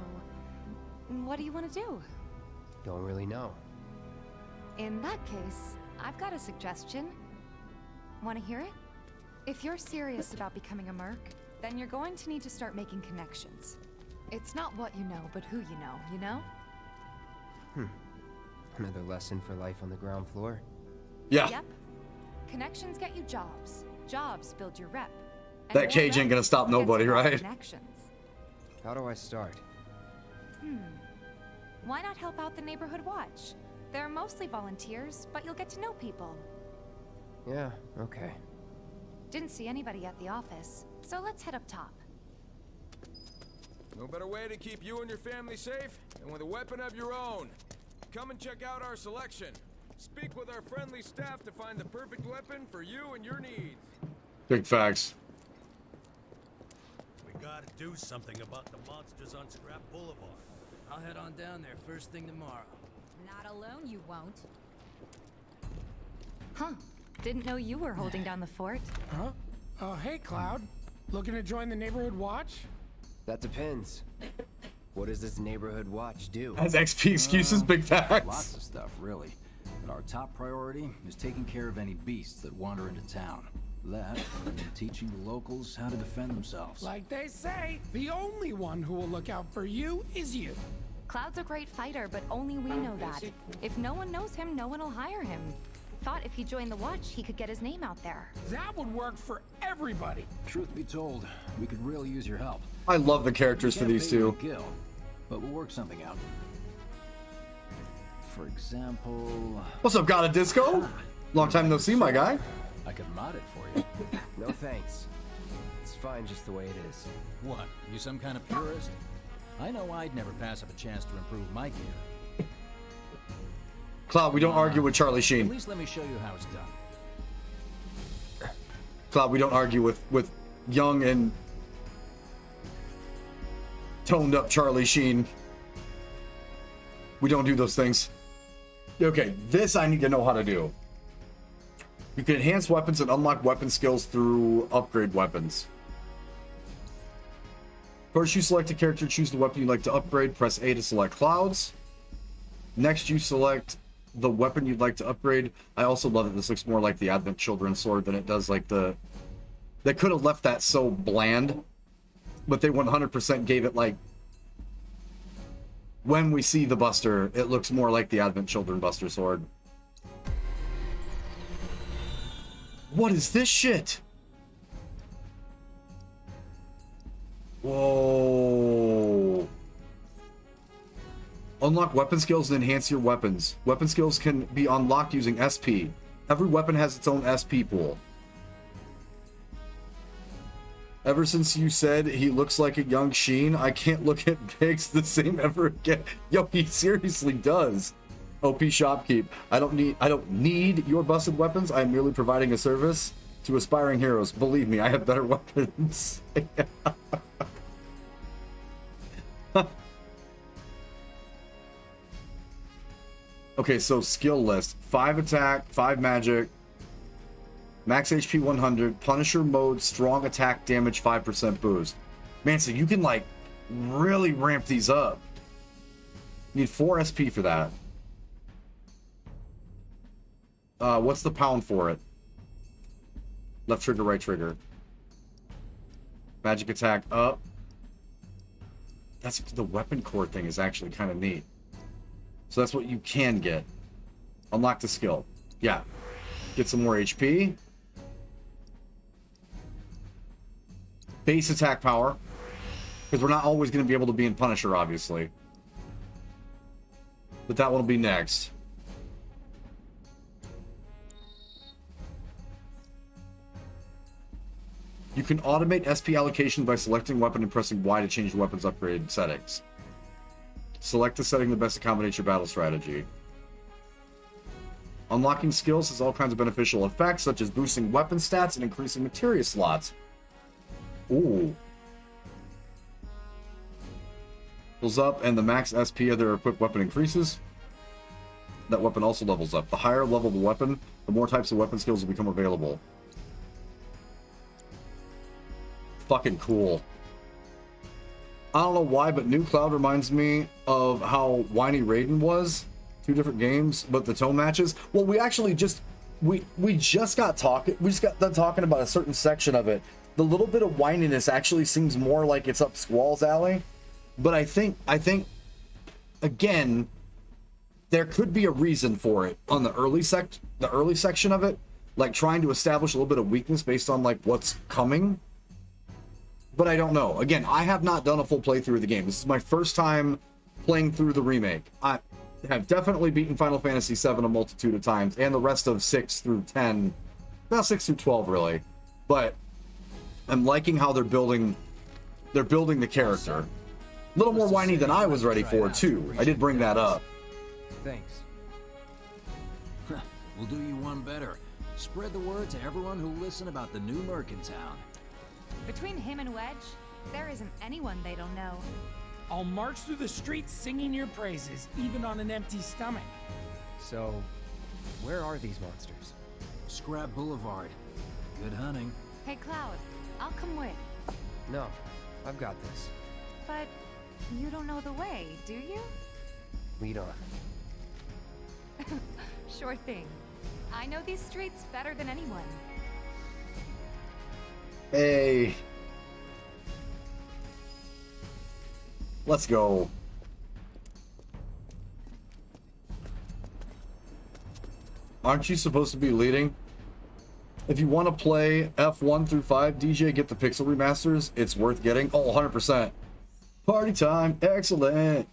What do you want to do? Don't really know. In that case, I've got a suggestion. Want to hear it? If you're serious about becoming a merc, then you're going to need to start making connections. It's not what you know, but who you know? Another lesson for life on the ground floor? Yeah. Yep. Connections get you jobs. Jobs build your rep. And That more cage ain't rep gonna stop gets nobody, more right? Connections. How do I start? Why not help out the neighborhood watch? They're mostly volunteers, but you'll get to know people. Yeah, okay. Didn't see anybody at the office, so let's head up top. No better way to keep you and your family safe than with a weapon of your own. Come and check out our selection. Speak with our friendly staff to find the perfect weapon for you and your needs. Big facts. We gotta do something about the monsters on Scrap Boulevard. I'll head on down there first thing tomorrow. Not alone, you won't. Huh. Didn't know you were holding down the fort. Huh? Oh, hey, Cloud. Looking to join the neighborhood watch? That depends. What does this neighborhood watch do? Has XP excuses, big facts. Lots of stuff, really. But our top priority is taking care of any beasts that wander into town. That, and teaching the locals how to defend themselves. Like they say, the only one who will look out for you is you. Cloud's a great fighter, but only we know that. If no one knows him, no one will hire him. Thought if he joined the watch, he could get his name out there. That would work for everybody. Truth be told, we could really use your help. I love the characters for these two. Gil, but we'll work something out. For example... What's up, God of Disco? Long time no see, my guy. I could mod it for you. No thanks. It's fine just the way it is. What? You some kind of purist? I know I'd never pass up a chance to improve my gear. Cloud, we don't argue with Charlie At Sheen. least let me show you how it's done. Cloud, we don't argue with young and toned up Charlie Sheen. We don't do those things. Okay, this I need to know how to do. You can enhance weapons and unlock weapon skills through upgrade weapons. First, you select a character, choose the weapon you'd like to upgrade, press A to select Clouds. Next, you select the weapon you'd like to upgrade. I also love that this looks more like the Advent Children sword than it does like the... They could have left that so bland, but they 100% gave it like... When we see the Buster, it looks more like the Advent Children Buster sword. What is this shit? Whoa. Unlock weapon skills and enhance your weapons. Weapon skills can be unlocked using SP. Every weapon has its own SP pool. Ever since you said he looks like a young Sheen, I can't look at Biggs the same ever again. Yo, he seriously does. OP Shopkeep. I don't need your busted weapons. I am merely providing a service to aspiring heroes. Believe me, I have better weapons. Okay, so skill list. 5 attack, 5 magic, max HP 100, Punisher mode, strong attack damage 5% boost. Man, so you can like really ramp these up. You need 4 SP for that. What's the pound for it? Left trigger, right trigger. Magic attack up. That's the weapon core thing is actually kind of neat. So that's what you can get. Unlock the skill. Yeah. Get some more HP. Base attack power. Because we're not always going to be able to be in Punisher, obviously. But that one will be next. You can automate SP allocation by selecting weapon and pressing Y to change weapons upgrade settings. Select the setting that best accommodates your battle strategy. Unlocking skills has all kinds of beneficial effects, such as boosting weapon stats and increasing materia slots. Ooh. Levels up, and the max SP of their equipped weapon increases. That weapon also levels up. The higher level the weapon, the more types of weapon skills will become available. Fucking cool. I don't know why, but New Cloud reminds me of how whiny Raiden was. 2 different games, but the tone matches. Well, we actually just we just got talking. We just got done talking about a certain section of it. The little bit of whininess actually seems more like it's up Squall's alley. But I think again, there could be a reason for it on the early section of it, like trying to establish a little bit of weakness based on like what's coming. But I don't know. Again, I have not done a full playthrough of the game. This is my first time playing through the remake. I have definitely beaten Final Fantasy VII a multitude of times, and the rest of 6 through 10. Not 6 through 12, really. But I'm liking how they're building the character. A little more whiny than I was ready for, too. I did bring that up. Thanks. We'll do you one better. Spread the word to everyone who'll listen about the new merc in town. Between him and Wedge, there isn't anyone they don't know. I'll march through the streets singing your praises, even on an empty stomach. So, where are these monsters? Scrap Boulevard. Good hunting. Hey, Cloud, I'll come with. No, I've got this. But you don't know the way, do you? Lead on. Sure thing. I know these streets better than anyone. Hey. Let's go. Aren't you supposed to be leading? If you want to play F1 through 5, DJ, get the pixel remasters. It's worth getting. Oh, 100%. Party time. Excellent.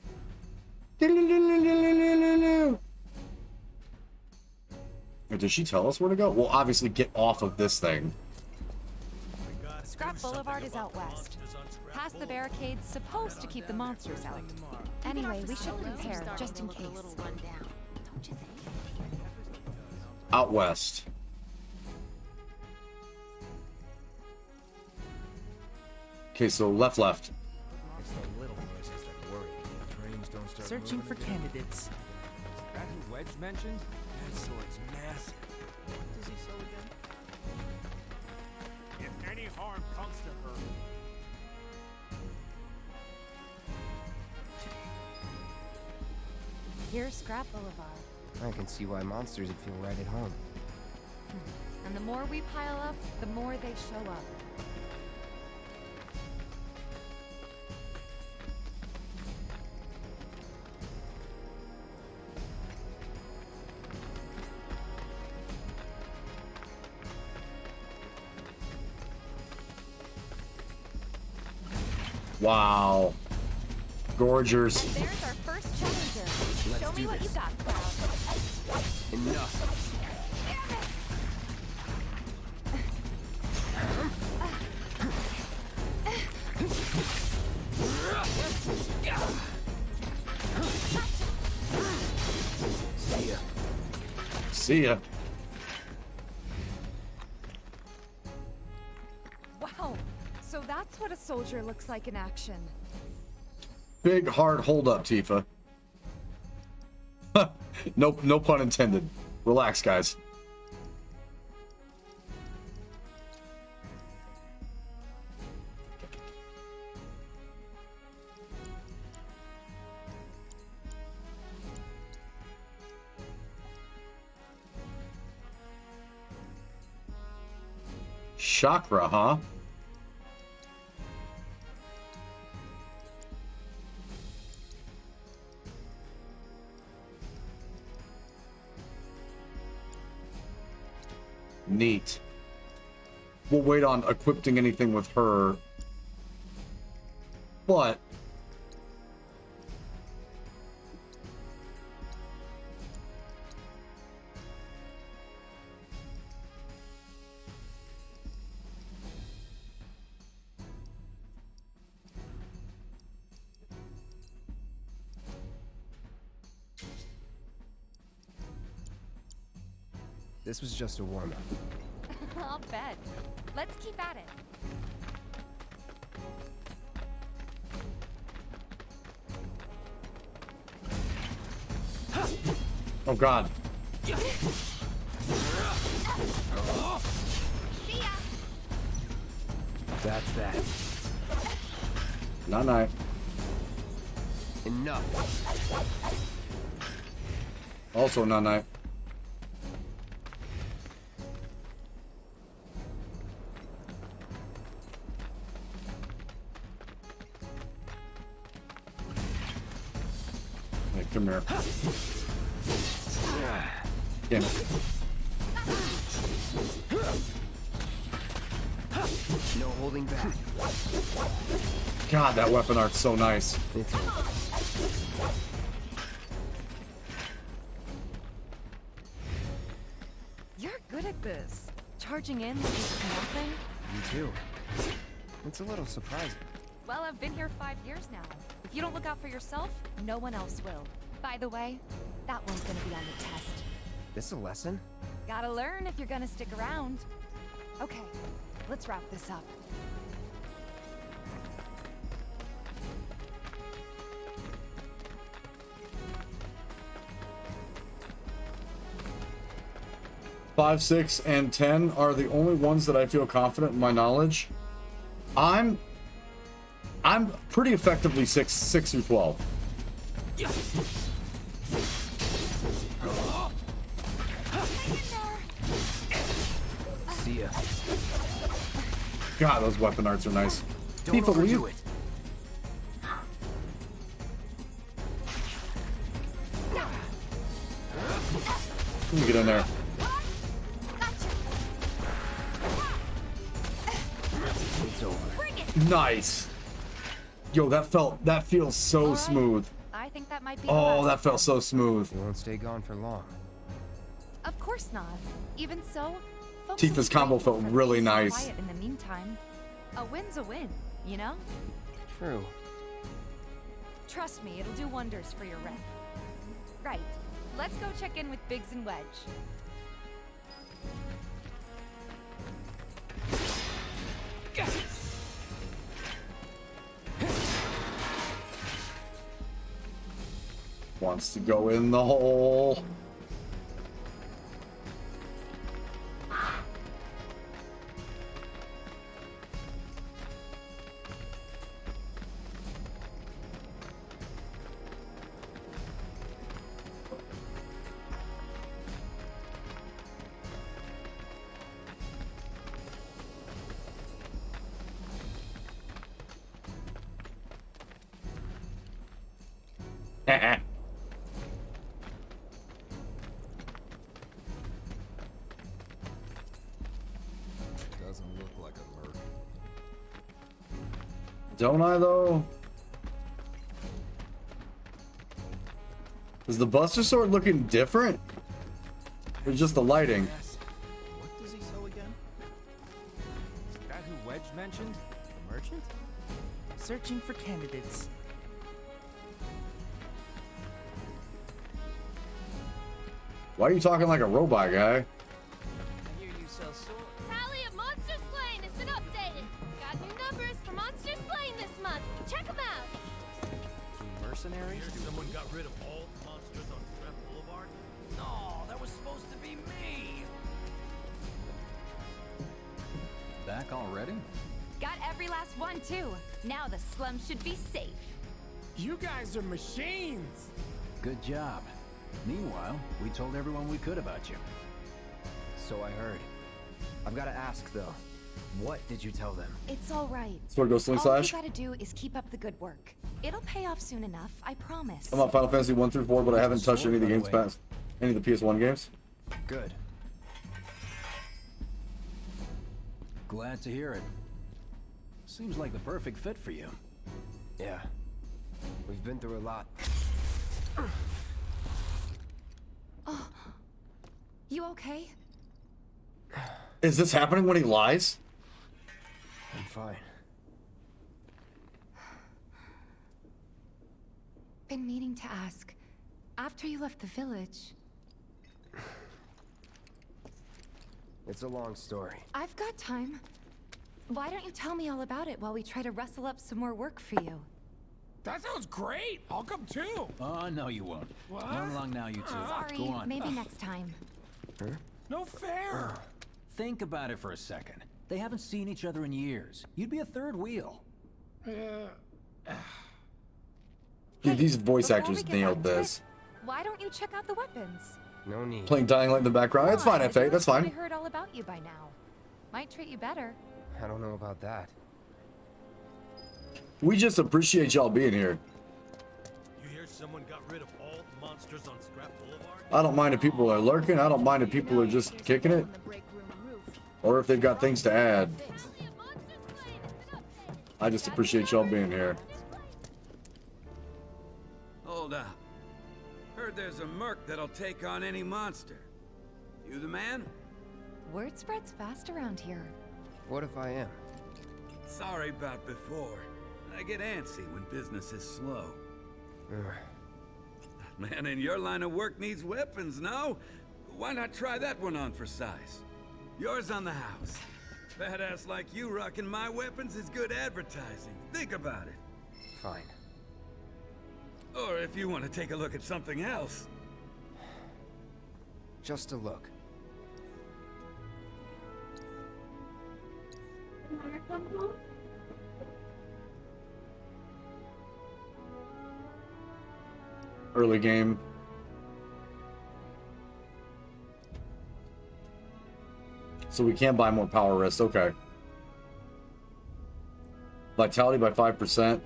Did she tell us where to go? Well, obviously get off of this thing. Scrap Boulevard is out west. Past the barricades supposed to keep the monsters out. Anyway, we should prepare just in case. Out west. Okay, so left. It's the little noises that worry. Trains don't start Searching for candidates. Is that who Wedge mentioned? That sword's massive. What does he sell again? If any harm comes to her. Here's Scrap Boulevard. I can see why monsters would feel right at home. And the more we pile up, the more they show up. Wow. Gorgers. And there's our first challenger. Let's Show me do what this. you got, Cloud. Enough. See ya. See ya. Wow, so that's what a soldier looks like in action. Big hard hold up, Tifa. No pun intended. Relax, guys. Chakra, huh? Neat. We'll wait on equipping anything with her. But This was just a warm-up. I'll bet. Let's keep at it. oh god. See ya. That's that. Night. Enough. Also night. Hey, come here. Damn it. No holding back. God, that weapon art's so nice. You're good at this. Charging in like it's nothing. You too. It's a little surprising. Well, I've been here 5 years now. If you don't look out for yourself, no one else will. By the way, that one's gonna be on the test. This a lesson? Gotta learn if you're gonna stick around. Okay, let's wrap this up. 5, 6, and 10 are the only ones that I feel confident in my knowledge. I'm pretty effectively 6 through 12. See ya. God, those weapon arts are nice. Don't People, will overdo you? it. Let me get in there. It's over. Nice. Yo, that feels so smooth. I think that might be. Oh, that felt so smooth. You won't stay gone for long. Of course not. Even so, folks Tifa's will be combo grateful felt for really peace and nice. quiet in the meantime, a win's a win, you know? True. Trust me, it'll do wonders for your rep. Right. Let's go check in with Biggs and Wedge. Wants to go in the hole. Doesn't look like a murder. Don't I, though? Is the Buster Sword looking different? Or just the lighting? What does he sell again? Is that who Wedge mentioned? A merchant? Searching for candidates. Why are you talking like a robot guy? I hear you sell swords. Tally of monster slain has been updated. Got new numbers for monster slain this month. Check them out. Mercenaries? Someone got rid of all monsters on Scrap Boulevard? No, that was supposed to be me. Back already? Got every last one, too. Now the slum should be safe. You guys are machines. Good job. Meanwhile, we told everyone we could about you. So I heard. I've got to ask, though. What did you tell them? It's all right. Sword goes sling All slash. you gotta do is keep up the good work. It'll pay off soon enough, I promise. I'm on Final Fantasy 1 through 4, but I haven't touched any of the games past any of the PS1 games. Good. Glad to hear it. Seems like the perfect fit for you. Yeah. We've been through a lot. Oh, you okay? Is this happening when he lies? I'm fine. Been meaning to ask. After you left the village, It's a long story. I've got time. Why don't you tell me all about it while we try to rustle up some more work for you? That sounds great. I'll come too. Oh, no, you won't. What? Run along now, you two. Sorry, Go on. maybe next time. No fair. Think about it for a second. They haven't seen each other in years. You'd be a third wheel. Dude, these voice Before actors we get nailed back to it, this. Why don't you check out the weapons? No need. Playing Dying Light in the background. It's fine, Why? F8. That's I fine. heard all about you by now. Might treat you better. I don't know about that. We just appreciate y'all being here. You hear someone got rid of all monsters on Scrap Boulevard? I don't mind if people are lurking. I don't mind if people are just kicking it. Or if they've got things to add. I just appreciate y'all being here. Hold up. Heard there's a merc that'll take on any monster. You the man? Word spreads fast around here. What if I am? Sorry about before. I get antsy when business is slow. Man in your line of work needs weapons, no? Why not try that one on for size? Yours on the house. Badass like you rocking my weapons is good advertising. Think about it. Fine. Or if you want to take a look at something else. Just a look. Early game. So we can buy more power wrist. Okay. Vitality by 5%.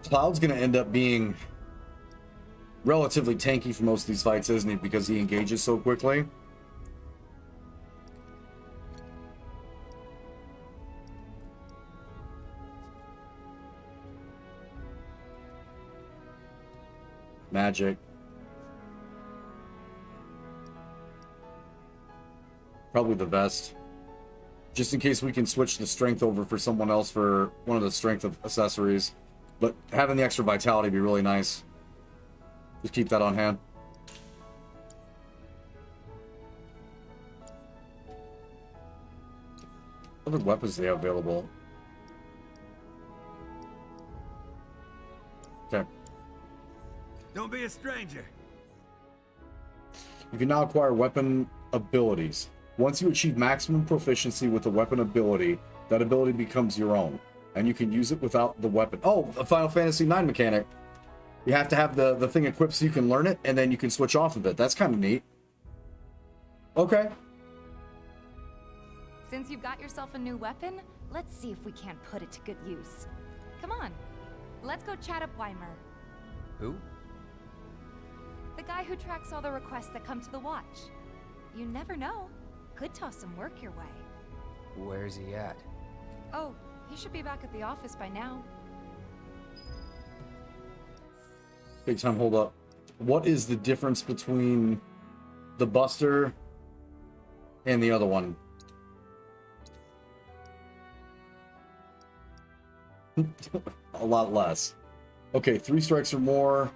Cloud's going to end up being relatively tanky for most of these fights, isn't he? Because he engages so quickly. Magic. Probably the vest. Just in case we can switch the strength over for someone else for one of the strength of accessories. But having the extra vitality would be really nice. Just keep that on hand. What other weapons do they have available? Okay. Don't be a stranger. You can now acquire weapon abilities. Once you achieve maximum proficiency with a weapon ability, that ability becomes your own. And you can use it without the weapon. Oh, a Final Fantasy IX mechanic. You have to have the thing equipped so you can learn it, and then you can switch off of it. That's kind of neat. Okay. Since you've got yourself a new weapon, let's see if we can't put it to good use. Come on, let's go chat up Weimer. Who? The guy who tracks all the requests that come to the watch. You never know. Could toss some work your way. Where's he at? Oh, he should be back at the office by now. Big time, hold up. What is the difference between the Buster and the other one? A lot less. Okay, 3 strikes or more.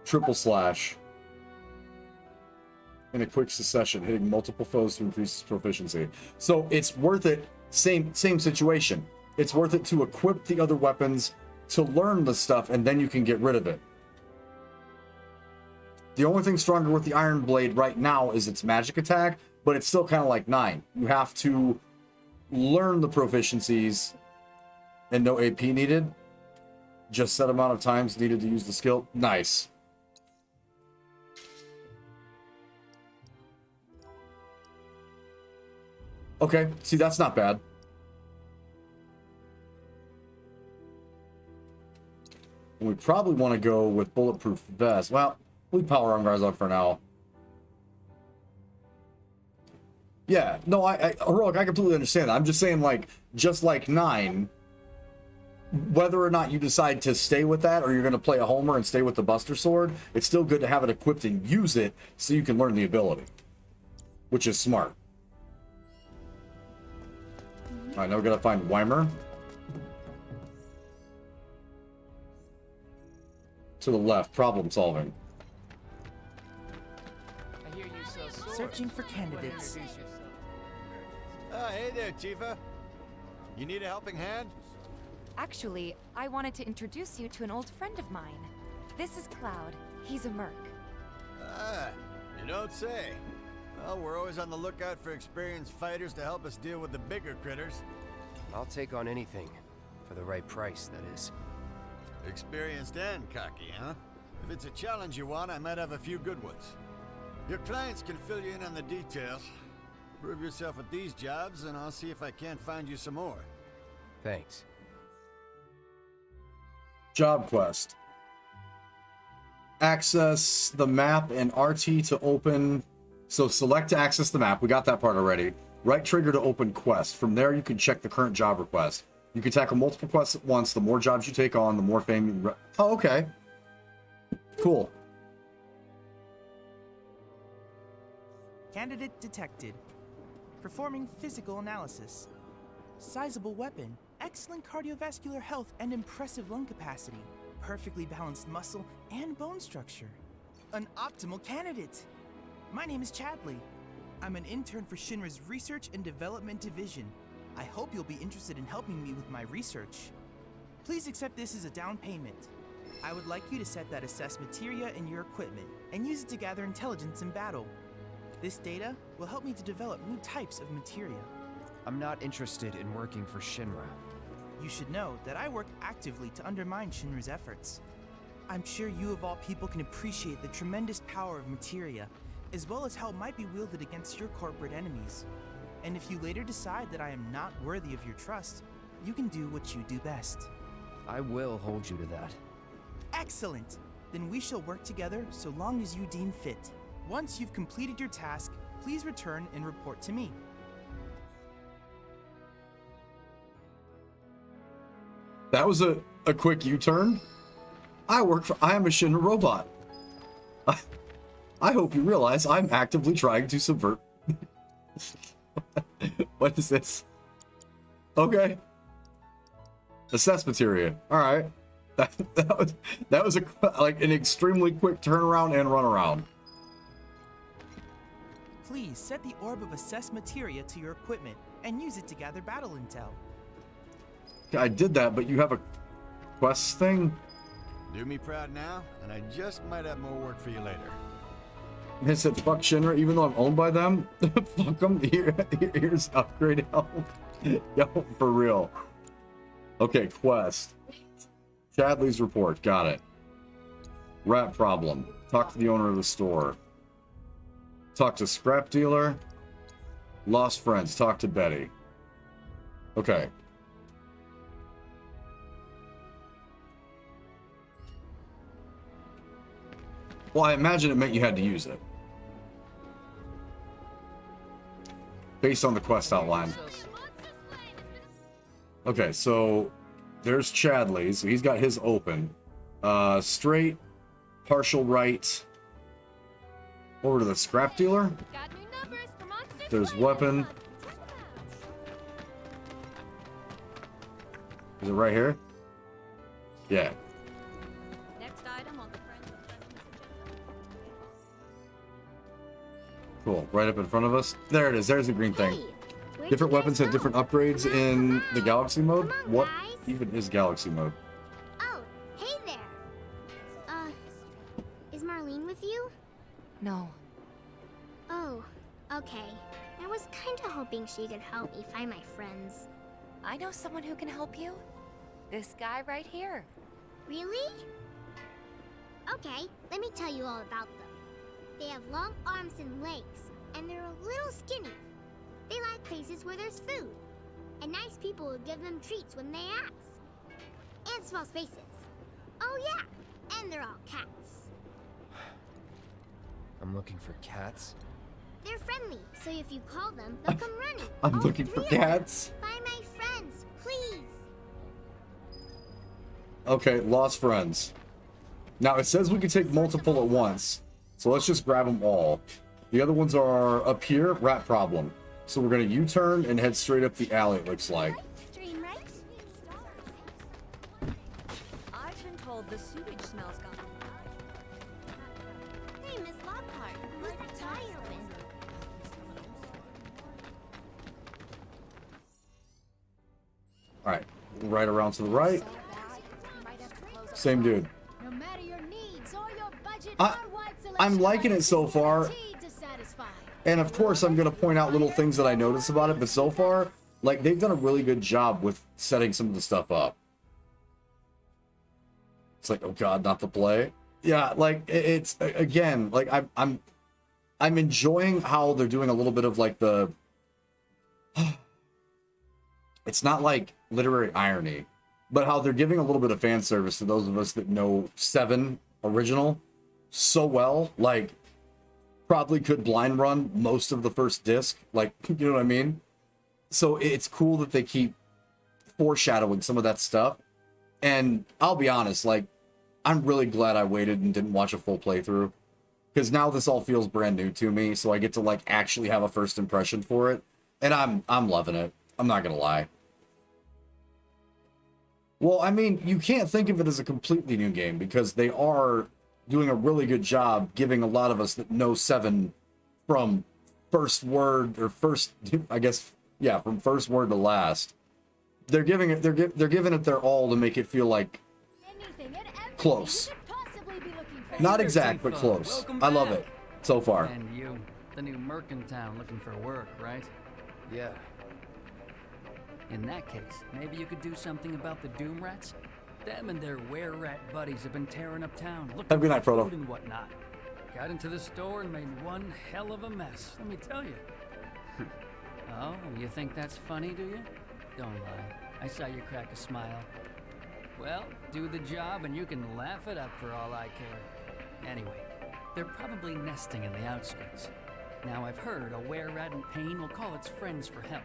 Triple slash. In a quick succession, hitting multiple foes to increase proficiency. So it's worth it. Same situation. It's worth it to equip the other weapons, to learn the stuff, and then you can get rid of it. The only thing stronger with the Iron Blade right now is its magic attack, but it's still kind of like 9. You have to learn the proficiencies, and no AP needed. Just set amount of times needed to use the skill. Nice. Okay, see, that's not bad. And we probably want to go with bulletproof vest. Well, we power arm guys up for now. Yeah, no, Heroic, I completely understand that. I'm just saying, like, just like 9, whether or not you decide to stay with that or you're going to play a Homer and stay with the Buster Sword, it's still good to have it equipped and use it so you can learn the ability, which is smart. All right, now we got to find Weimer. To the left, problem solving. I hear you sell swords. Searching for candidates. Hey there, Tifa. You need a helping hand? Actually, I wanted to introduce you to an old friend of mine. This is Cloud. He's a merc. Ah, you don't say. Well, we're always on the lookout for experienced fighters to help us deal with the bigger critters. I'll take on anything. For the right price, that is. Experienced and cocky, huh? If it's a challenge you want, I might have a few good ones. Your clients can fill you in on the details. Prove yourself with these jobs, and I'll see if I can't find you some more. Thanks. Job quest. Access the map and RT to open. So select to access the map. We got that part already. Right trigger to open quest. From there, you can check the current job request. You can tackle multiple quests at once. The more jobs you take on, the more fame you... Oh, okay. Cool. Candidate detected. Performing physical analysis. Sizable weapon. Excellent cardiovascular health and impressive lung capacity. Perfectly balanced muscle and bone structure. An optimal candidate. My name is Chadley. I'm an intern for Shinra's Research and Development Division. I hope you'll be interested in helping me with my research. Please accept this as a down payment. I would like you to set that assess materia in your equipment and use it to gather intelligence in battle. This data will help me to develop new types of materia. I'm not interested in working for Shinra. You should know that I work actively to undermine Shinra's efforts. I'm sure you of all people can appreciate the tremendous power of materia, as well as how it might be wielded against your corporate enemies. And if you later decide that I am not worthy of your trust, you can do what you do best. I will hold you to that. Excellent! Then we shall work together so long as you deem fit. Once you've completed your task, please return and report to me. That was a quick U-turn. I am a Shinra robot. I hope you realize I'm actively trying to subvert. What is this? Okay. Assess materia. All right. That was like an extremely quick turnaround and runaround. Please set the orb of assess materia to your equipment and use it to gather battle intel. I did that, but you have a quest thing? Do me proud now, and I just might have more work for you later. They said fuck Shinra, even though I'm owned by them. Fuck them. Here's upgrade help. Yo, for real. Okay, quest. Chadley's report. Got it. Rat problem. Talk to the owner of the store. Talk to scrap dealer. Lost friends. Talk to Betty. Okay. Well, I imagine it meant you had to use it. Based on the quest outline. Okay, so there's Chadley's. So he's got his open. Straight, partial right. Over to the scrap dealer. There's weapon. Is it right here? Yeah. Cool. Right up in front of us. There it is. There's the green thing. Different weapons have different upgrades in the Galaxy mode. What even is Galaxy mode? Oh, hey there. Is Marlene with you? No. Oh, okay. I was kinda hoping she could help me find my friends. I know someone who can help you. This guy right here. Really? Okay, let me tell you all about them. They have long arms and legs, and they're a little skinny. They like places where there's food, and nice people will give them treats when they ask. And small spaces. Oh yeah, and they're all cats. I'm looking for cats. They're friendly, so if you call them, they'll come running. I'm looking for cats. Find my friends, please. Okay, lost friends. Now it says we can take multiple at once. So let's just grab them all. The other ones are up here, rat problem. So we're gonna U-turn and head straight up the alley, it looks like. Stream, right? I've been told the sewage smells gone. Hey, Miss Lockhart, who's the tire open? Alright, right around to the right. Same dude. No matter your needs or your budget, I'm liking it so far. And of course, I'm going to point out little things that I notice about it, but so far, like, they've done a really good job with setting some of the stuff up. It's like, oh god, not the play. Yeah, like, it's, again, like, I'm enjoying how they're doing a little bit of, like, the... It's not, like, literary irony, but how they're giving a little bit of fan service to those of us that know 7 original so well, like, probably could blind run most of the first disc, like, you know what I mean? So it's cool that they keep foreshadowing some of that stuff, and I'll be honest, like, I'm really glad I waited and didn't watch a full playthrough, because now this all feels brand new to me, so I get to, like, actually have a first impression for it, and I'm loving it. I'm not gonna lie. Well, I mean, you can't think of it as a completely new game, because they are doing a really good job giving a lot of us that know 7 from first word, or first, I guess, yeah, from first word to last. They're giving it, they're giving it their all to make it feel like close. Not exact, but close. I love it so far. And you, the new merc in town looking for work, right? Yeah. In that case, maybe you could do something about the Doom Rats? Them and their were-rat buddies have been tearing up town, looking Have a good night, for Frodo. food and whatnot. Got into the store and made one hell of a mess, let me tell you. Oh, you think that's funny, do you? Don't lie. I saw you crack a smile. Well, do the job and you can laugh it up for all I care. Anyway, they're probably nesting in the outskirts. Now I've heard a were-rat in pain will call its friends for help.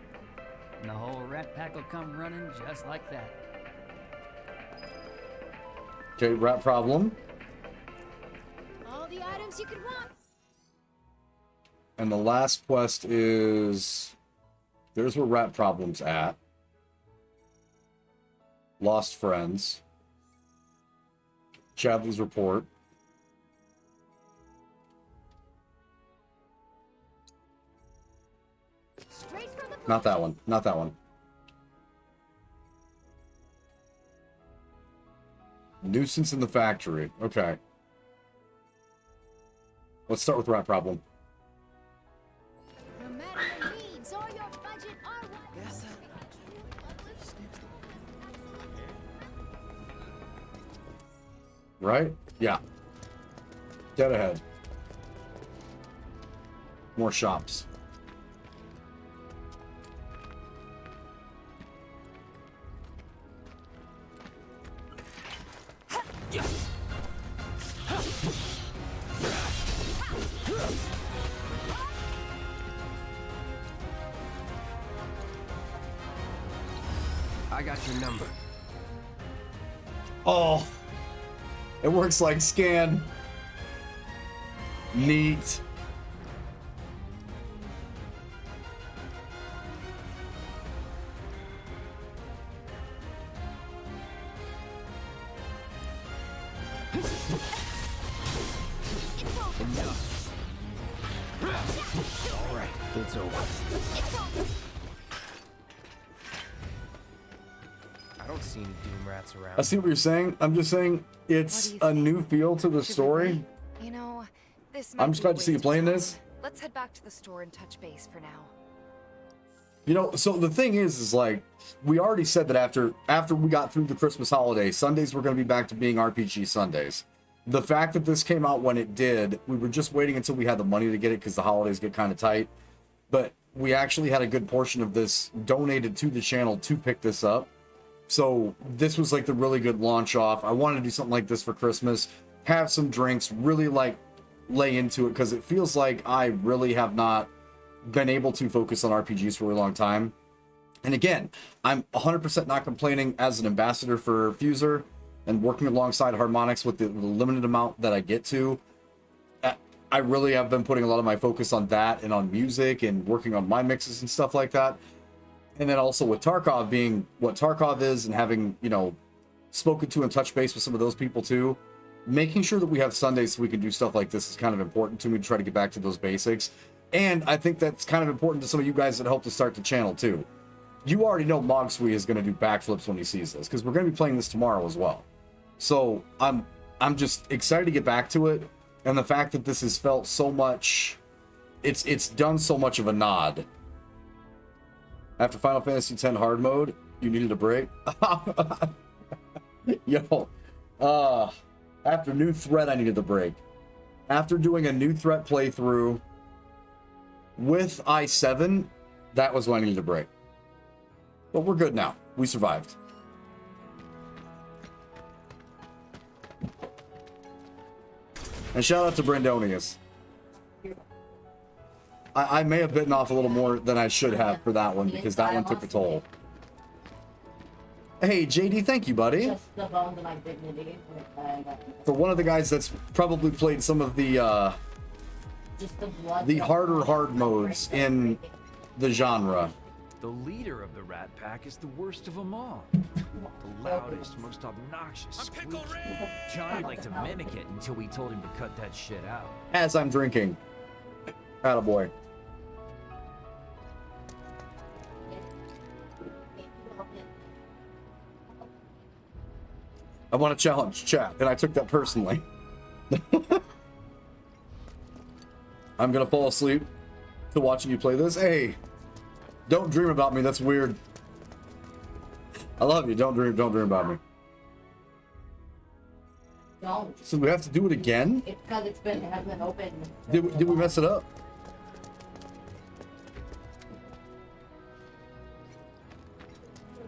And the whole rat pack will come running just like that. Okay, rat problem. All the items you could want. And the last quest is... There's where rat problem's at. Lost friends. Chadley's report. Not that one. Not that one. Nuisance in the factory. Okay. Let's start with rat problem. No matter your needs or your budget or what. Right? Yeah. Dead ahead. More shops. I got your number. Oh. It works like scan. Neat. All right, it's over. I don't see any Doom Rats around. I see what you're saying. I'm just saying it's a new feel to the story. You know, this I'm might just be a glad to see you waste of playing time. this. Let's head back to the store and touch base for now. You know, so the thing is like, we already said that after we got through the Christmas holiday, Sundays were going to be back to being RPG Sundays. The fact that this came out when it did, we were just waiting until we had the money to get it because the holidays get kind of tight. But we actually had a good portion of this donated to the channel to pick this up. So this was like the really good launch off. I wanted to do something like this for Christmas, have some drinks, really like lay into it because it feels like I really have not been able to focus on RPGs for a really long time. And again, I'm 100% not complaining as an ambassador for Fuser and working alongside Harmonix with the limited amount that I get to. I really have been putting a lot of my focus on that and on music and working on my mixes and stuff like that. And then also with Tarkov being what Tarkov is and having, you know, spoken to and touched base with some of those people too, making sure that we have Sundays so we can do stuff like this is kind of important to me to try to get back to those basics. And I think that's kind of important to some of you guys that helped to start the channel too. You already know Mogswee is going to do backflips when he sees this because we're going to be playing this tomorrow as well. So I'm just excited to get back to it. And the fact that this has felt so much, it's done so much of a nod. After Final Fantasy X hard mode, you needed a break. Yo, after New Threat, I needed the break. After doing a New Threat playthrough with i7, that was when I needed a break. But we're good now. We survived. And shout out to Brandonius. I may have bitten off a little more than I should have for that one because that one took a toll. Hey, JD, thank you, buddy. Just the bones of my dignity. For one of the guys that's probably played some of the harder hard modes in the genre. The leader of the Rat Pack is the worst of them all. The loudest, most obnoxious, squeaky. Johnny liked to mimic it until we told him to cut that shit out. As I'm drinking. Attaboy. I want to challenge chat, and I took that personally. I'm gonna fall asleep to watching you play this. Hey, don't dream about me. That's weird. I love you. Don't dream about me. Don't. So we have to do it again? It's because it hasn't been open. Did we mess it up?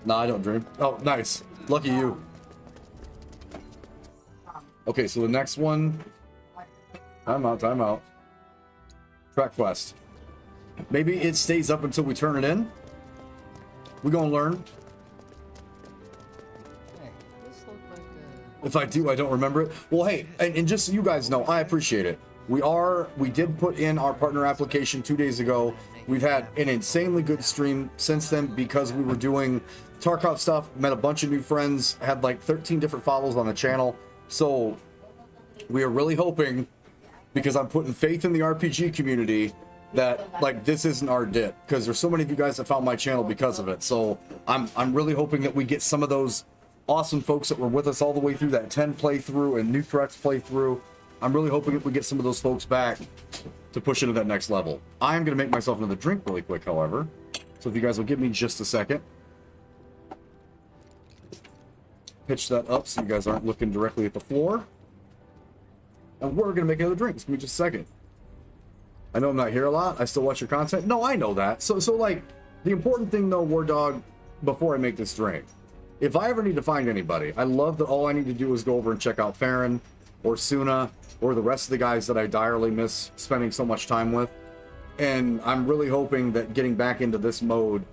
Nah, I don't dream. Oh, nice. Lucky you. Okay, so the next one. Time out. Track quest. Maybe it stays up until we turn it in. We're gonna learn. If I do, I don't remember it. Well, hey, and just so you guys know, I appreciate it. We did put in our partner application 2 days ago. We've had an insanely good stream since then because we were doing Tarkov stuff, met a bunch of new friends, had like 13 different follows on the channel. So we are really hoping, because I'm putting faith in the RPG community, that like this isn't our dip, because there's so many of you guys that found my channel because of it. So I'm really hoping that we get some of those awesome folks that were with us all the way through that 10 playthrough and new threats playthrough. I'm really hoping that we get some of those folks back to push into that next level. I'm going to make myself another drink really quick, however. So if you guys will give me just a second. Pitch that up so you guys aren't looking directly at the floor. And we're going to make another drink. Just give me just a second. I know I'm not here a lot. I still watch your content. No, I know that. So like, the important thing though, War Dog, before I make this drink, if I ever need to find anybody, I love that all I need to do is go over and check out Farron or Suna or the rest of the guys that I direly miss spending so much time with. And I'm really hoping that getting back into this mode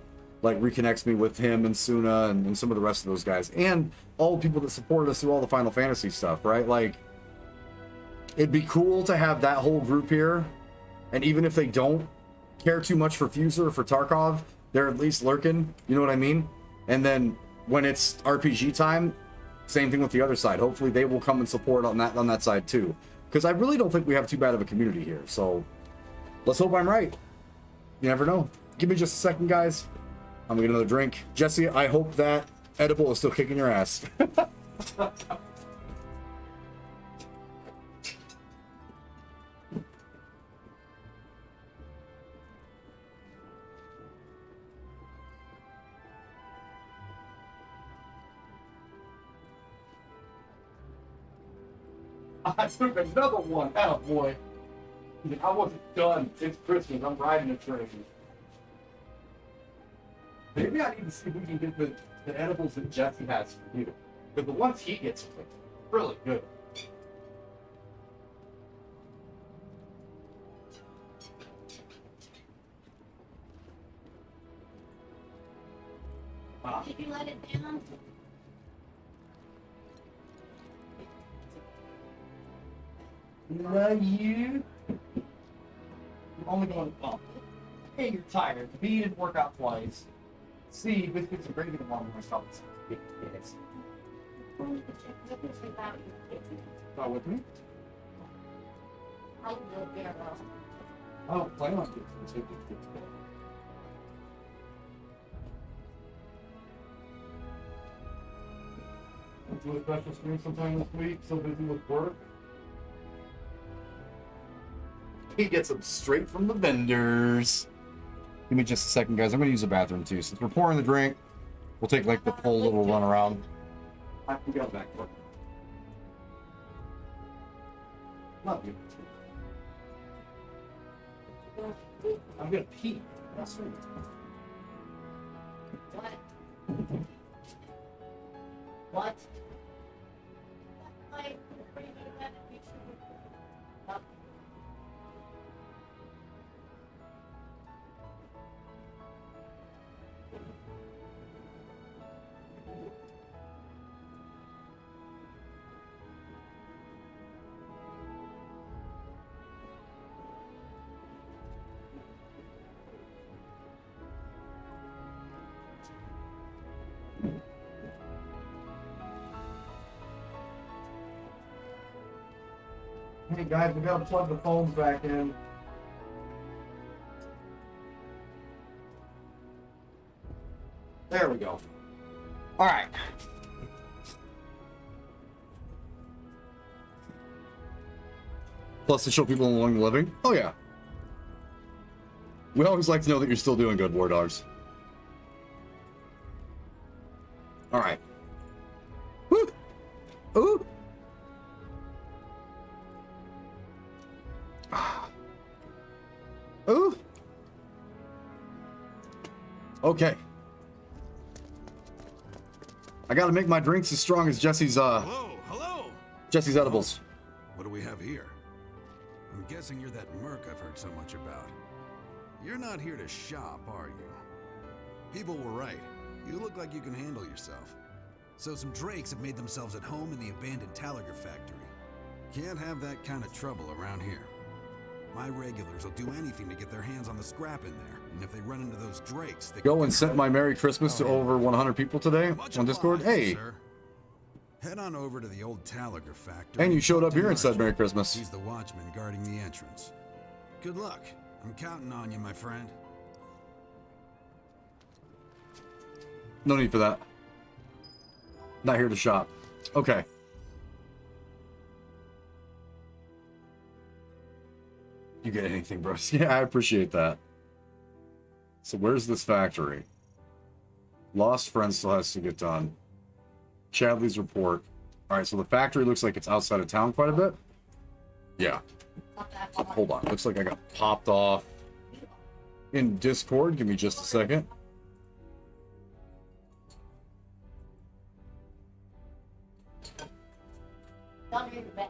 like reconnects me with him and Suna and some of the rest of those guys. And all the people that supported us through all the Final Fantasy stuff, right? Like, it'd be cool to have that whole group here. And even if they don't care too much for Fuser or for Tarkov, they're at least lurking. You know what I mean? And then when it's RPG time, same thing with the other side. Hopefully they will come and support on that side too. Because I really don't think we have too bad of a community here. So let's hope I'm right. You never know. Give me just a second, guys. I'm gonna get another drink. Jesse, I hope that edible is still kicking your ass. I took another one. Oh boy. I wasn't done. It's Christmas. I'm riding a train. Maybe I need to see if we can get the edibles that Jesse has for you. Because the ones he gets are really good. Did you let it down? Love you. You're only going to bump. Hey, you're tired. B didn't work out twice. C, biscuits and gravy tomorrow when I saw this. Yes. Not with me? I don't plan on getting it. Do a special stream sometime this week. So busy with work. He gets them straight from the vendors. Give me just a second, guys. I'm going to use the bathroom, too. Since we're pouring the drink, we'll take, like, the full little run around. I can go back quick. Love you. I'm going to pee. That's right. What? Hey guys, we gotta plug the phones back in. There we go. All right. Plus to show people along the living. Oh yeah. We always like to know that you're still doing good, War Dogs. All right. Woo! Ooh! Ooh! Okay. I gotta make my drinks as strong as Jesse's, Hello! Jesse's edibles. What do we have here? I'm guessing you're that merc I've heard so much about. You're not here to shop, are you? People were right. You look like you can handle yourself. So some drakes have made themselves at home in the abandoned Talager factory. Can't have that kind of trouble around here. My regulars will do anything to get their hands on the scrap in there, and if they run into those drakes, they Go and sent my Merry Christmas to over 100 people today on Discord. Hey. Sir. Head on over to the old Talager factory. And you showed up talk to here and said Merchant. Merry Christmas. He's the watchman guarding the entrance. Good luck. I'm counting on you, my friend. No need for that. Not here to shop. Okay. You get anything, bro? Yeah, I appreciate that. So where's this factory? Lost Friend still has to get done. Chadley's report. All right, so the factory looks like it's outside of town quite a bit. Yeah. Hold on. Looks like I got popped off in Discord. Give me just a second. Under your bed.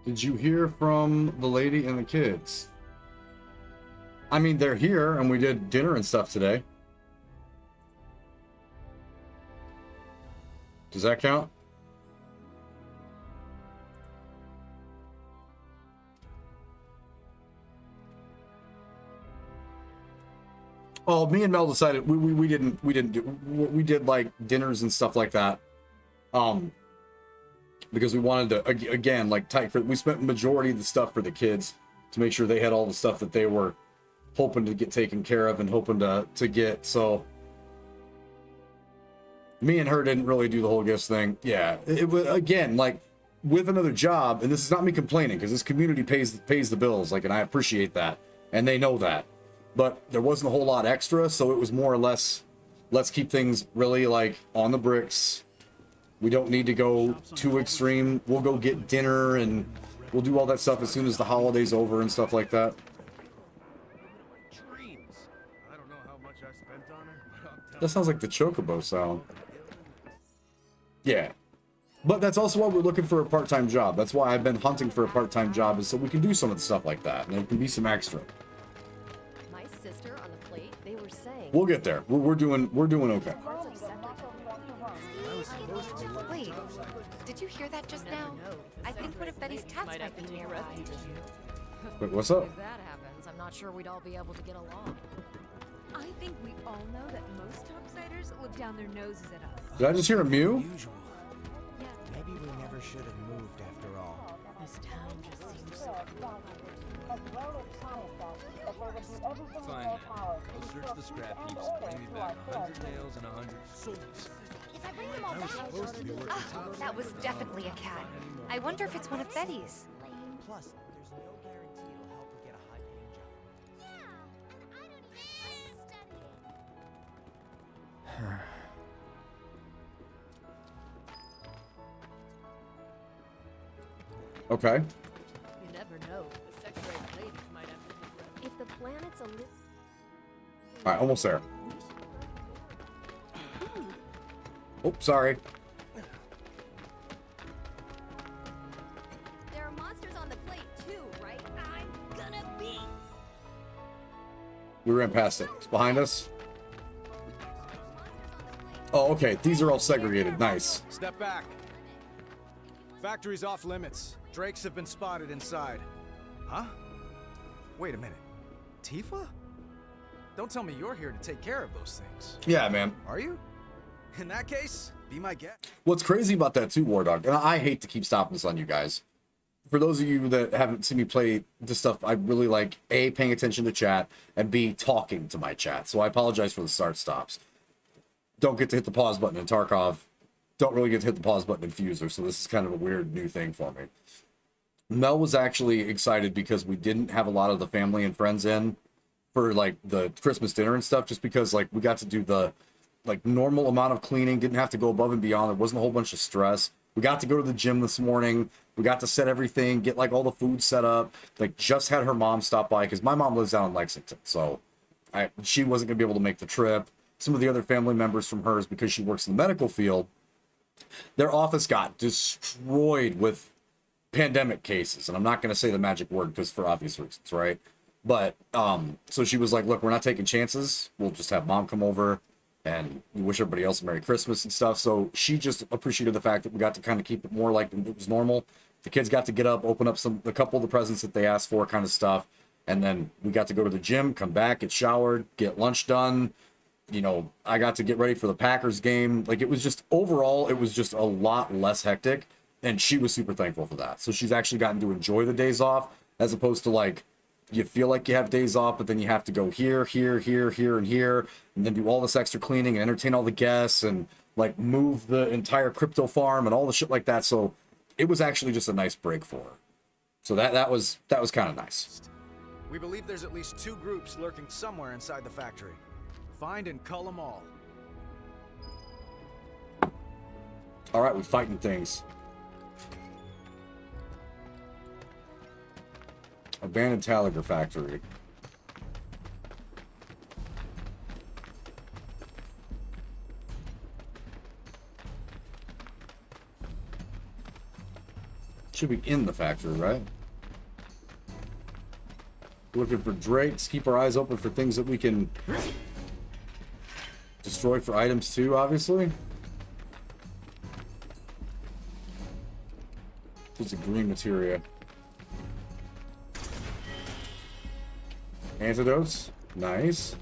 Did you hear from the lady and the kids? I mean, they're here, and we did dinner and stuff today. Does that count? Oh, me and Mel decided we did like dinners and stuff like that. Because we wanted to again like we spent majority of the stuff for the kids to make sure they had all the stuff that they were hoping to get taken care of and hoping to get. So me and her didn't really do the whole gifts thing. Yeah, it was again like with another job, and this is not me complaining because this community pays the bills, like, and I appreciate that, and they know that. But there wasn't a whole lot extra, so it was more or less, let's keep things really like on the bricks. We don't need to go too extreme. We'll go get dinner and we'll do all that stuff as soon as the holiday's over and stuff like that. That sounds like the Chocobo sound. Yeah. But that's also why we're looking for a part-time job. That's why I've been hunting for a part-time job, is so we can do some of the stuff like that. And it can be some extra. My sister on the plate, they were saying... We'll get there. We're doing okay. Wait, did you hear that just now? I think one of Betty's cats might be nearby. Wait, what's up? If that happens, I'm not sure we'd all be able to get along. I think we all know that most topsiders look down their noses at us. Did I just hear a mew? Maybe we never should have moved after all. This town just seems so... Fine. I'll search the scrap heaps and bring me back 100 nails and 100 swords. If I bring them all back... that was definitely a cat. I wonder if it's one of Betty's. Plus, there's no guarantee it'll help her get a high-paying job. Okay. You never know. The sex-raped ladies might have to... If the planet's a little... Alright, almost there. Oh, sorry. There are monsters on the plate too, right? I'm gonna be... We ran past it. It's behind us. Oh, okay. These are all segregated. Nice. Step back. Factory's off limits. Drakes have been spotted inside. Huh? Wait a minute. Tifa? Don't tell me you're here to take care of those things. Yeah, man. Are you? In that case, be my guest. What's crazy about that too, War Dog, and I hate to keep stopping this on you guys, for those of you that haven't seen me play this stuff, I really like A, paying attention to chat, and B, talking to my chat. So I apologize for the start stops. Don't get to hit the pause button in Tarkov. Don't really get to hit the pause button in Fuser, so this is kind of a weird new thing for me. Mel was actually excited because we didn't have a lot of the family and friends in for like the Christmas dinner and stuff, just because like we got to do the like normal amount of cleaning, didn't have to go above and beyond. There wasn't a whole bunch of stress. We got to go to the gym this morning. We got to set everything, get like all the food set up. Like just had her mom stop by because my mom lives down in Lexington, so she wasn't gonna be able to make the trip. Some of the other family members from hers, because she works in the medical field, their office got destroyed with pandemic cases, and I'm not going to say the magic word because for obvious reasons, right? But so she was like, look, we're not taking chances, we'll just have mom come over and we wish everybody else a Merry Christmas and stuff. So she just appreciated the fact that we got to kind of keep it more like it was normal. The kids got to get up, open up a couple of the presents that they asked for, kind of stuff, and then we got to go to the gym, come back, get showered, get lunch done. You know, I got to get ready for the Packers game. Like, it was just, overall, it was just a lot less hectic, and she was super thankful for that. So she's actually gotten to enjoy the days off, as opposed to, like, you feel like you have days off, but then you have to go here, here, here, here, and here, and then do all this extra cleaning and entertain all the guests, and, like, move the entire crypto farm and all the shit like that. So it was actually just a nice break for her. So that was kind of nice. We believe there's at least 2 groups lurking somewhere inside the factory. Find and cull them all. All right, we're fighting things. Abandoned Taliger factory. Should be in the factory, right? Looking for drakes. Keep our eyes open for things that we can destroy for items too, obviously. It's a green materia. Antidotes. Nice.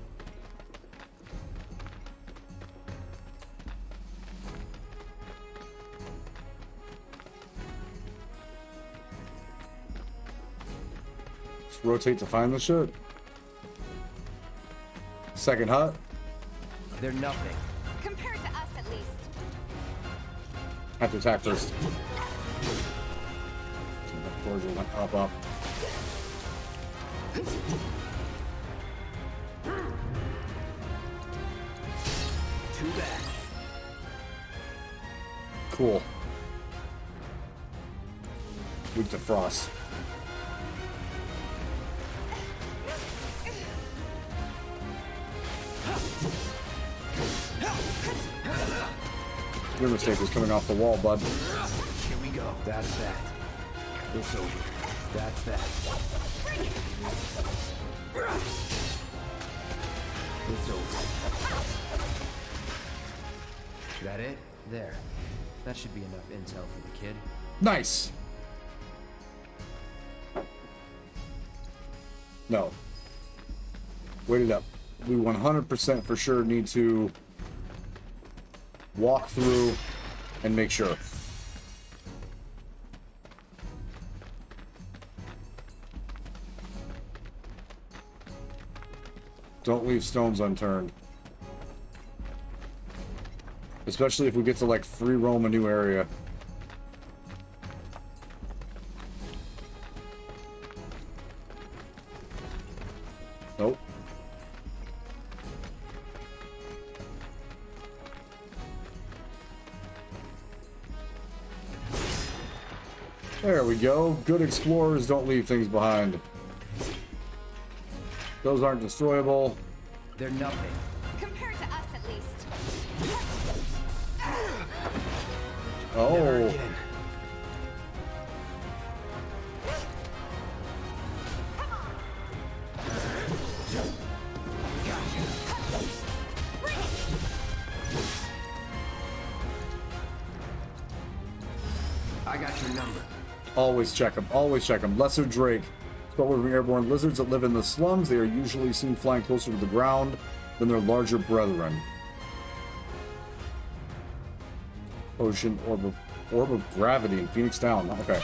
Let's rotate to find the shit. Second hut. They're nothing. Compared to us, at least. Have to attack first. Doors will pop up. Too bad. Cool. Weak to frost. Your mistake was coming off the wall, bud. Here we go. That's that. It's over. That's that. It's over. That it? There. That should be enough intel for the kid. Nice. No. Wait it up. We 100% for sure need to walk through and make sure. Don't leave stones unturned. Especially if we get to like free roam a new area. Nope. There we go. Good explorers don't leave things behind. Those aren't destroyable. They're nothing. Compared to us, at least. Oh. I got your number. Always check them. Always check them. Lesser Drake. Spellword airborne lizards that live in the slums. They are usually seen flying closer to the ground than their larger brethren. Ocean orb of gravity in Phoenix Down. Okay.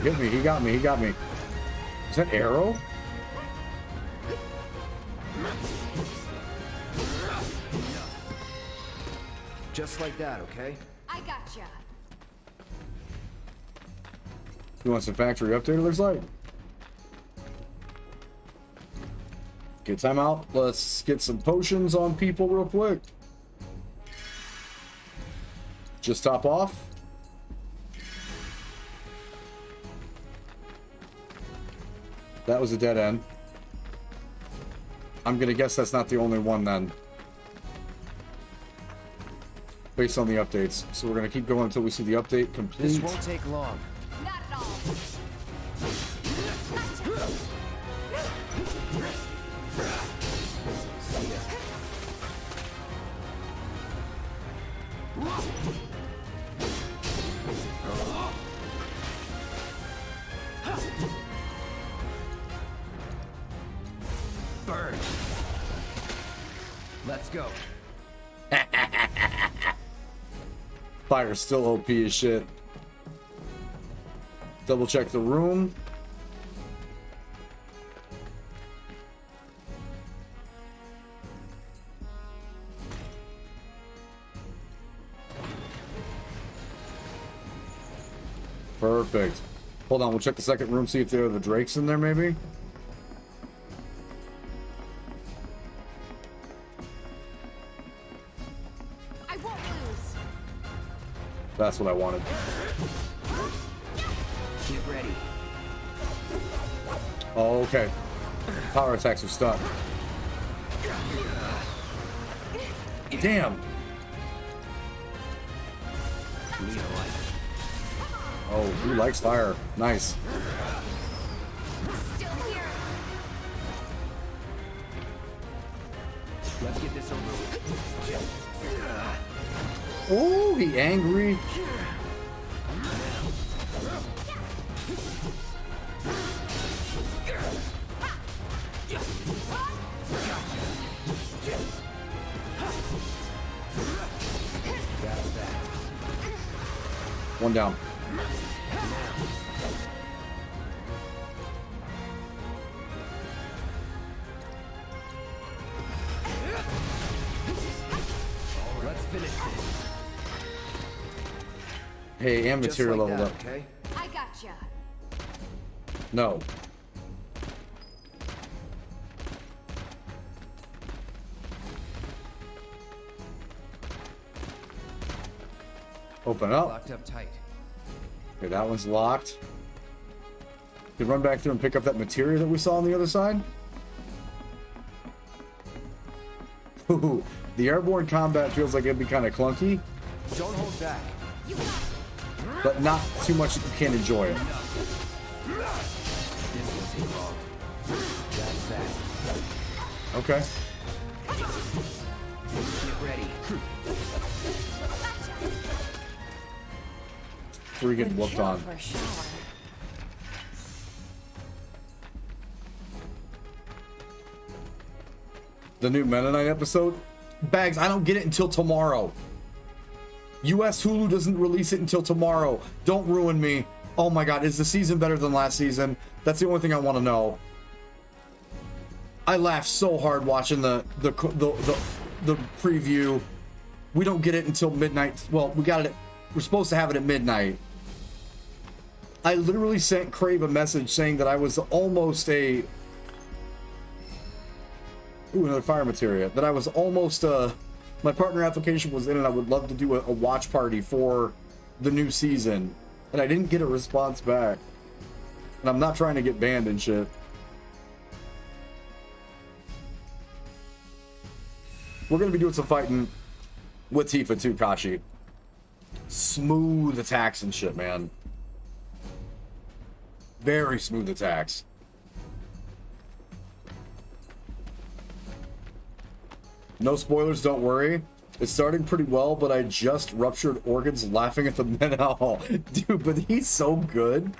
hit me. He got me. He got me. Is that arrow? Just like that, okay? I gotcha. You want some factory update, it looks like? Okay, time out. Let's get some potions on people real quick. Just top off. That was a dead end. I'm gonna guess that's not the only one then. Based on the updates. So we're gonna keep going until we see the update complete. This won't take long. Not at all. Burn. Let's go. Fire's still OP as shit. Double check the room. Perfect. Hold on, we'll check the second room, see if there are the drakes in there maybe. I won't lose. That's what I wanted. Get ready. Oh, okay. Power attacks are stuck. Damn. Oh, he likes fire. Nice. Still here. Let's get this over with. Oh, he angry. One down. Let's finish this. Hey, and material Just like leveled that, up. okay? I gotcha. No. Open up. Locked up tight. Okay, that one's locked. You run back through and pick up that material that we saw on the other side. Ooh, the airborne combat feels like it'd be kind of clunky, Don't hold back. but not too much that you can't enjoy it. This will take long. That's that. Okay. Get ready. 3 getting whooped on. For a shower. The new Mennonite episode? Bags, I don't get it until tomorrow. US Hulu doesn't release it until tomorrow. Don't ruin me. Oh my god, is the season better than last season? That's the only thing I want to know. I laughed so hard watching the preview. We don't get it until midnight. Well, we got it. We're supposed to have it at midnight. I literally sent Crave a message saying that I was almost a... Ooh, another fire materia. That I was almost, my partner application was in and I would love to do a watch party for the new season. And I didn't get a response back. And I'm not trying to get banned and shit. We're going to be doing some fighting with Tifa too, Kashi. Smooth attacks and shit, man. Very smooth attacks. No spoilers, don't worry. It's starting pretty well, but I just ruptured organs laughing at the men. Oh, dude, but he's so good.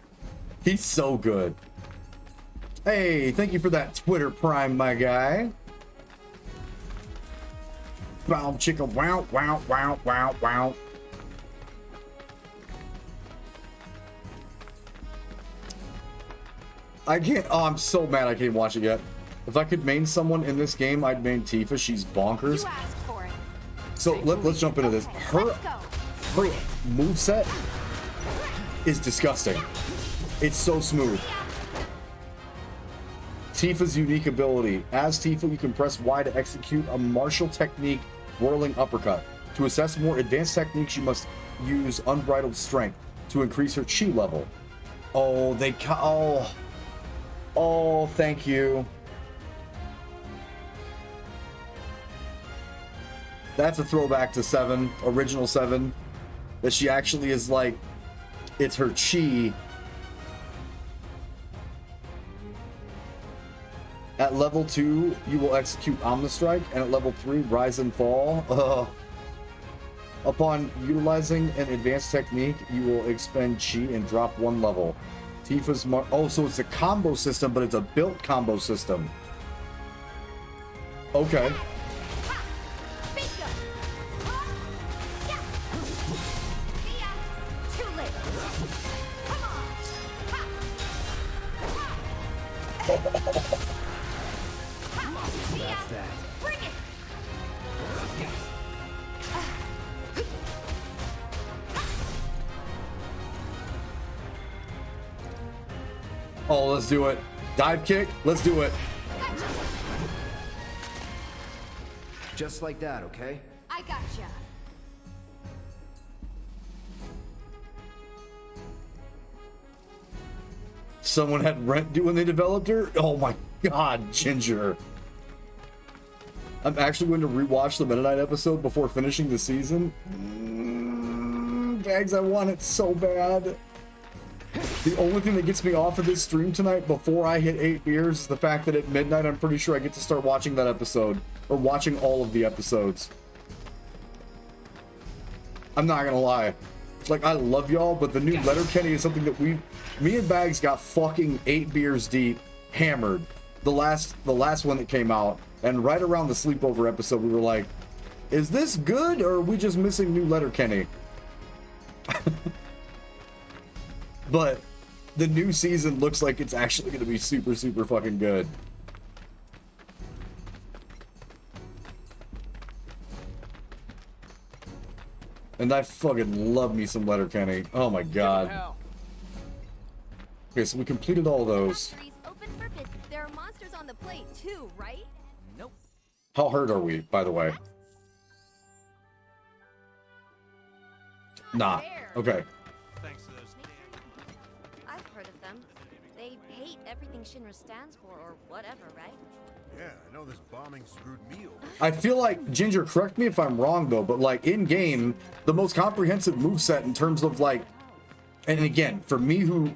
He's so good. Hey, thank you for that Twitter Prime, my guy. Bow chicka wow wow wow wow wow. I can't. Oh, I'm so mad I can't watch it yet. If I could main someone in this game, I'd main Tifa. She's bonkers. You asked for it. So let's jump into this. Her moveset is disgusting. It's so smooth. Tifa's unique ability. As Tifa, you can press Y to execute a martial technique, whirling uppercut. To assess more advanced techniques, you must use unbridled strength to increase her chi level. Oh, oh, thank you. That's a throwback to 7, original 7, that she actually is like, it's her chi. At level 2, you will execute Omnistrike, and at level 3, Rise and Fall. Upon utilizing an advanced technique, you will expend chi and drop 1 level. Tifa's oh, so it's a combo system, but it's a built combo system. Okay. That's that. Oh, let's do it. Dive kick. Let's do it. Just like that, okay? I gotcha. Someone had Rent do when they developed her? Oh my god, Ginger. I'm actually going to rewatch the Meta Knight episode before finishing the season. Gags, I want it so bad. The only thing that gets me off of this stream tonight before I hit 8 beers is the fact that at midnight I'm pretty sure I get to start watching that episode. Or watching all of the episodes. I'm not gonna lie. Like, I love y'all, but the new Letterkenny is something that me and Bags got fucking 8 beers deep, hammered. The last one that came out, and right around the sleepover episode, we were like, is this good, or are we just missing new Letterkenny? But the new season looks like it's actually going to be super, super fucking good. And I fucking love me some Letterkenny. Oh my god. Okay, so we completed all those. Open for business. There are monsters on the plate too, right? Nope. How hurt are we, by the way? Nah. Okay. Thanks to those. I've heard of them. They hate everything Shinra stands for or whatever, right? Yeah, I know this bombing screwed me over. I feel like, Ginger, correct me if I'm wrong though, but like in game, the most comprehensive moveset in terms of like, and again, for me who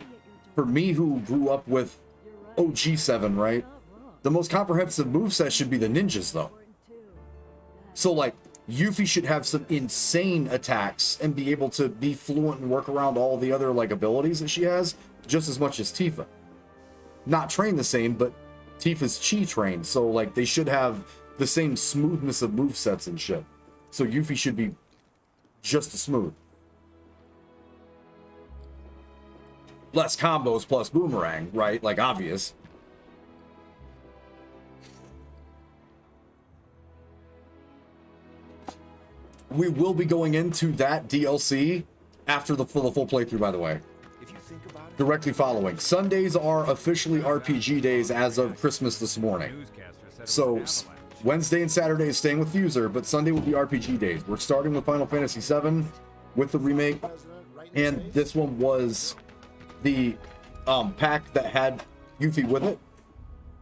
grew up with OG7, right? The most comprehensive moveset should be the ninjas though. So like, Yuffie should have some insane attacks and be able to be fluent and work around all the other like abilities that she has just as much as Tifa. Not trained the same, but Tifa's chi trained, so like they should have the same smoothness of movesets and shit. So Yuffie should be just as smooth. Less combos plus boomerang, right? Like obvious. We will be going into that DLC after the full playthrough, by the way. Directly following. Sundays are officially RPG days as of Christmas this morning. So Wednesday and Saturday is staying with User, but Sunday will be RPG days. We're starting with Final Fantasy VII with the remake, and this one was the pack that had Yuffie with it.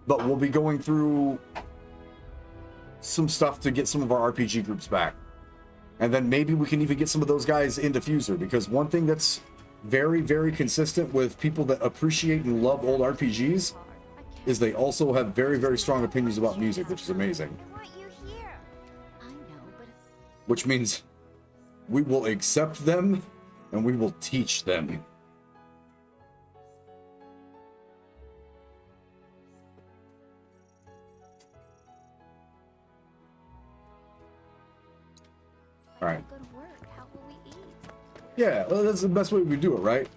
But we'll be going through some stuff to get some of our RPG groups back. And then maybe we can even get some of those guys into Fuser, because one thing that's very, very consistent with people that appreciate and love old RPGs is they also have very, very strong opinions about music, which is amazing. Which means we will accept them and we will teach them. All right. Yeah, well, that's the best way we do it, right?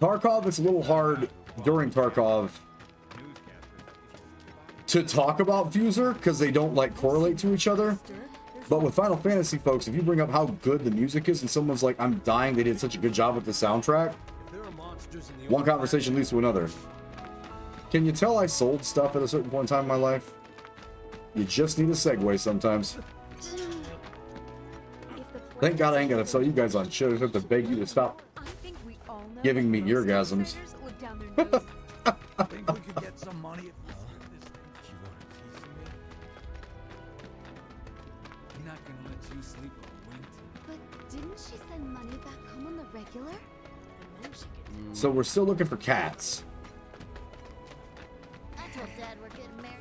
Tarkov, it's a little hard during Tarkov to talk about Fuser because they don't like correlate to each other. But with Final Fantasy, folks, if you bring up how good the music is and someone's like, I'm dying, they did such a good job with the soundtrack, one conversation leads to another. Can you tell I sold stuff at a certain point in time in my life? You just need a segue sometimes. Thank God I ain't gotta sell you guys on shows. I have to beg you to stop giving me eargasms. Think we could get some money if we sold this thing? You want a piece of me? I'm not gonna let you sleep a wink. But didn't she send money back home on the regular? And then she gets So we're still looking for cats. I told Dad we're getting married.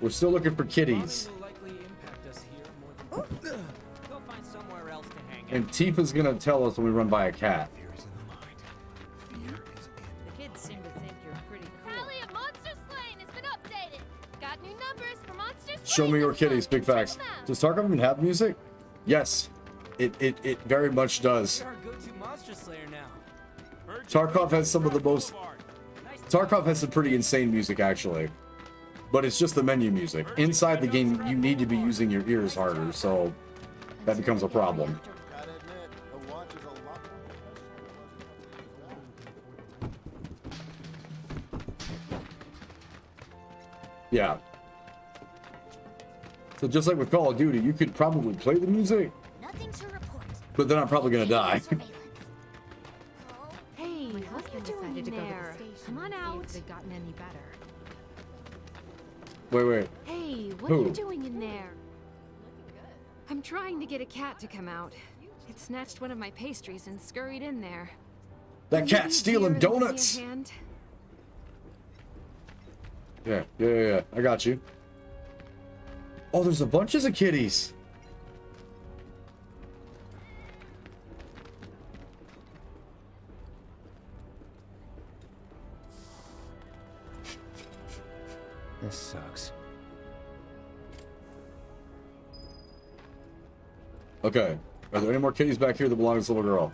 We're still looking for kitties. Go find somewhere else to hang out. And Tifa's gonna tell us when we run by a cat. The kids seem to think you're pretty cool. Tally of Monster Slain has been updated. Got new numbers for Monster Slain. Show me your kitties, big facts. Does Tarkov even have music? Yes, it very much does. You're our go-to monster slayer now. Tarkov has some of the most... Tarkov has some pretty insane music, actually. But it's just the menu music. Inside the game, you need to be using your ears harder, so that becomes a problem. Yeah. So just like with Call of Duty, you could probably play the music, but then I'm probably gonna die. Hey, what are you doing in there? Come on out. They've gotten any better. Wait. Hey, what Who? are you doing in there? I'm trying to get a cat to come out. It snatched one of my pastries and scurried in there. That Will you cat's be stealing dear and lend me a donuts. hand? Yeah. I got you. Oh, there's a bunches of kitties. This sucks. Okay. Are there any more kitties back here that belong to this little girl?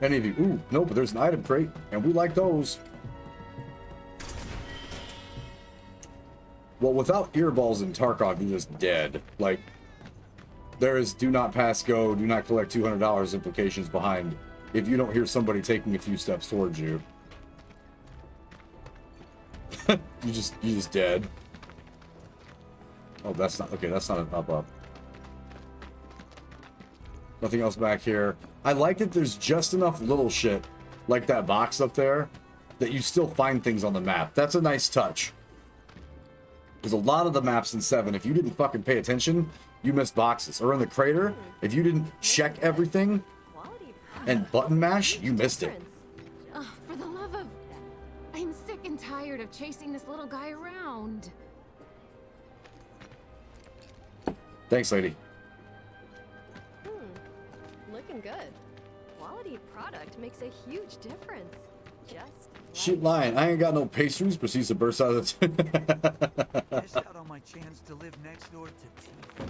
Any of you? Ooh, no, but there's an item crate, and we like those. Well, without earballs in Tarkov, you're just dead. Like, there is do not pass go, do not collect $200 implications behind if you don't hear somebody taking a few steps towards you. you just dead. Oh, that's not okay. That's not an up. Nothing else back here. I like that there's just enough little shit, like that box up there, that you still find things on the map. That's a nice touch. There's a lot of the maps in 7. If you didn't fucking pay attention, you missed boxes. Or in the crater, if you didn't check everything and button mash, you missed it. Oh, for the love of... I'm sick and tired of chasing this little guy around. Thanks, lady. Looking good. Quality product makes a huge difference. Just Shit lying. I ain't got no pastries. Proceeds to burst out of the... Missed out on my chance to live next door to Tifa.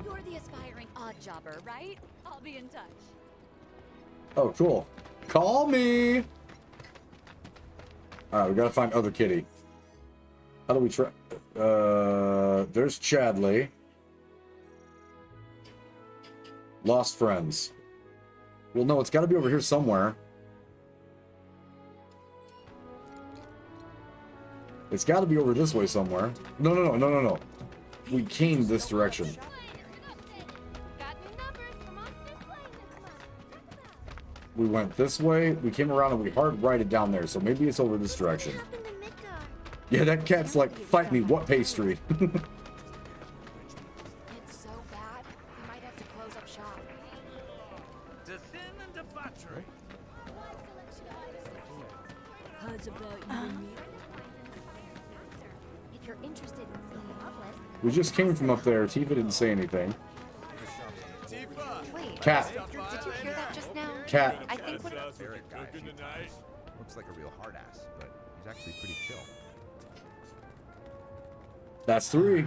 You're the aspiring odd jobber, right? I'll be in touch. Oh, cool. Call me! Alright, we gotta find other kitty. How do we try... there's Chadley. Lost friends. Well, no, it's gotta be over here somewhere. It's gotta be over this way somewhere. No. We came this direction. We went this way, we came around and we hard righted down there, so maybe it's over this direction. Yeah, that cat's like, fight me, what pastry? It's so bad, we might have to close up shop. To thin and to butcher. Heard about you and me. If you're interested in seeing the love list, We just came from up there, Tifa didn't say anything. Wait, Cat. Did you hear that just now? Cat. I think what... Barrett guy a few times. Looks like a real hard ass, but he's actually pretty chill. That's 3.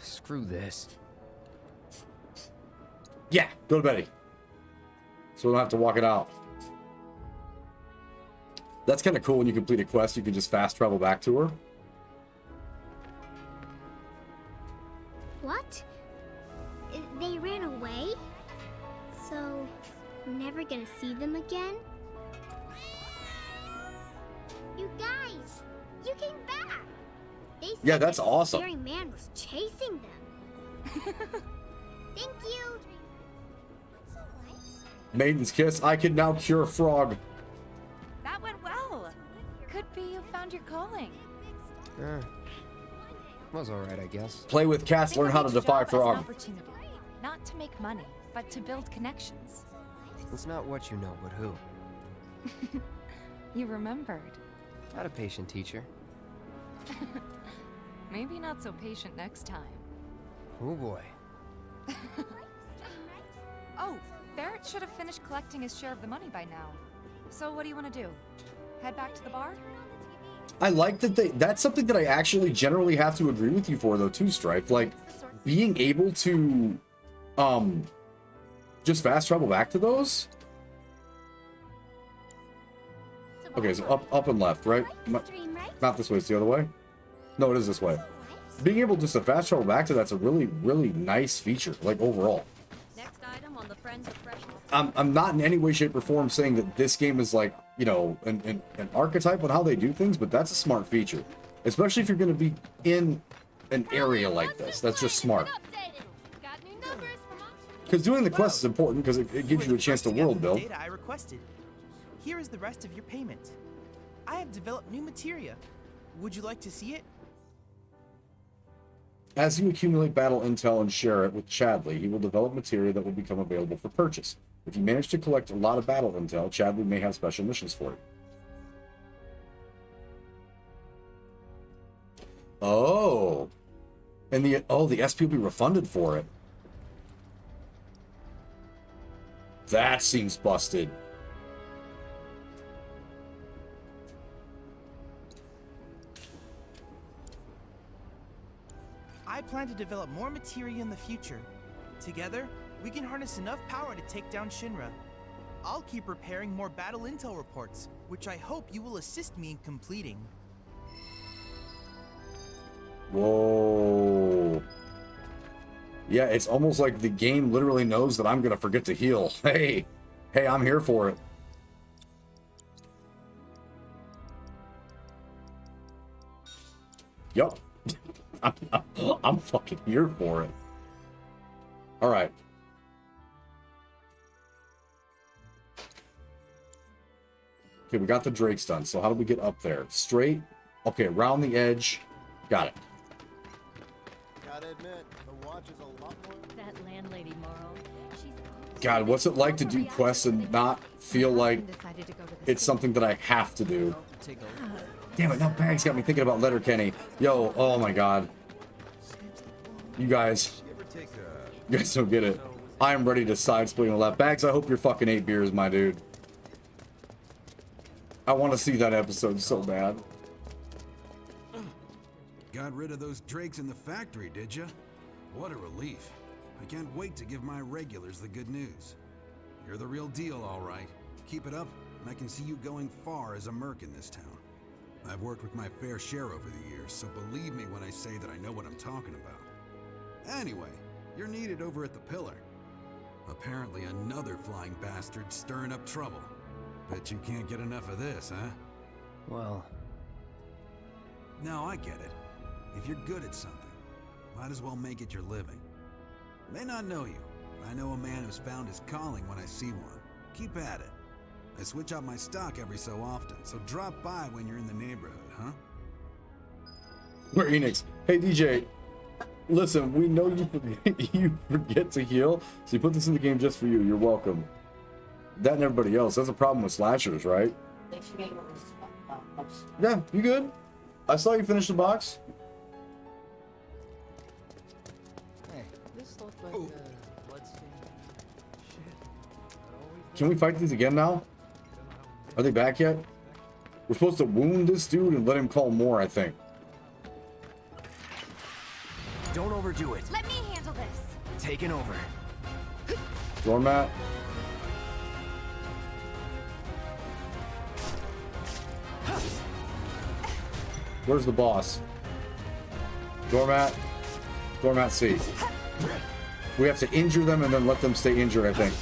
Screw this. Yeah, go to Betty. So we don't have to walk it out. That's kind of cool. When you complete a quest, you can just fast travel back to her. What? They ran away? So, we're never gonna see them again? You guys! You came back! They said Yeah, that's that awesome. The scary man was chasing them. Thank you! Maiden's Kiss. I can now cure frog. That went well. Could be you found your calling. Was alright, I guess. Play with cats, Think learn of how to each defy job as an frog. opportunity. Not to make money, but to build connections. It's not what you know, but who. You remembered. Not a patient teacher. Maybe not so patient next time. Oh boy. Oh, Barrett should have finished collecting his share of the money by now. So what do you want to do? Head back to the bar? I like that that's something that I actually generally have to agree with you for, though, too, Strife. Like, being able to, just fast travel back to those. Okay, so up and left, right? Not this way, it's the other way? No, it is this way. Being able just to fast travel back to that's a really, really nice feature, like, overall. Next item on the Friends of Freshness. I'm not in any way, shape, or form saying that this game is like, you know, an archetype on how they do things, but that's a smart feature. Especially if you're going to be in an area like this. That's just smart. Because doing the quest is important because it gives you a chance to world build. Data I requested. Here is the rest of your payment. I have developed new materia. Would you like to see it? As you accumulate battle intel and share it with Chadley, he will develop materia that will become available for purchase. If you manage to collect a lot of battle intel, Chadley may have special missions for you. Oh. And the SP will be refunded for it. That seems busted. I plan to develop more materia in the future. Together, we can harness enough power to take down Shinra. I'll keep preparing more battle intel reports, which I hope you will assist me in completing. Whoa. Yeah, it's almost like the game literally knows that I'm gonna forget to heal. Hey, I'm here for it. Yup. I'm fucking here for it. All right. Okay, we got the Drakes done. So how do we get up there? Straight. Okay, around the edge. Got it. Gotta admit, the watch is a lot more. That landlady, Marl. God, what's it like to do quests and not feel like it's something that I have to do? Damn it, now Bag's got me thinking about Letterkenny. Yo, oh my god. You guys don't get it. I am ready to side split and left. Bags, I hope you're fucking 8 beers, my dude. I want to see that episode so bad. Got rid of those drakes in the factory, did ya? What a relief. I can't wait to give my regulars the good news. You're the real deal, all right. Keep it up, and I can see you going far as a merc in this town. I've worked with my fair share over the years, so believe me when I say that I know what I'm talking about. Anyway, you're needed over at the Pillar. Apparently another flying bastard stirring up trouble. Bet you can't get enough of this, huh? Well... No, I get it. If you're good at something, might as well make it your living. May not know you, but I know a man who's found his calling when I see one. Keep at it. I switch out my stock every so often, so drop by when you're in the neighborhood, huh? We're Enix. Hey DJ, listen, we know you forget to heal, so you put this in the game just for you. You're welcome. That and everybody else. That's a problem with slashers, right? Yeah, you good? I saw you finish the box. Hey, this looked like a bloodstained shit. Can we fight these again now? Are they back yet? We're supposed to wound this dude and let him call more, I think. Don't overdo it. Let me handle this. Taken over. Doormat. Where's the boss? Doormat. Doormat C. We have to injure them and then let them stay injured, I think.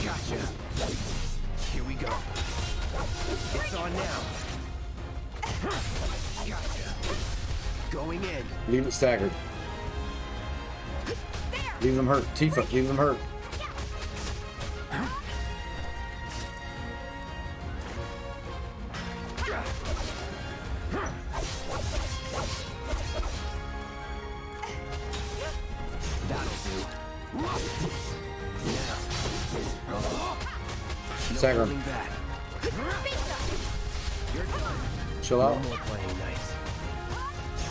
Gotcha. Here we go. It's on now. Gotcha. Going in. Leave it staggered. Leave them hurt. Tifa, leave them hurt. Stagger him. Chill out. No more playing nice.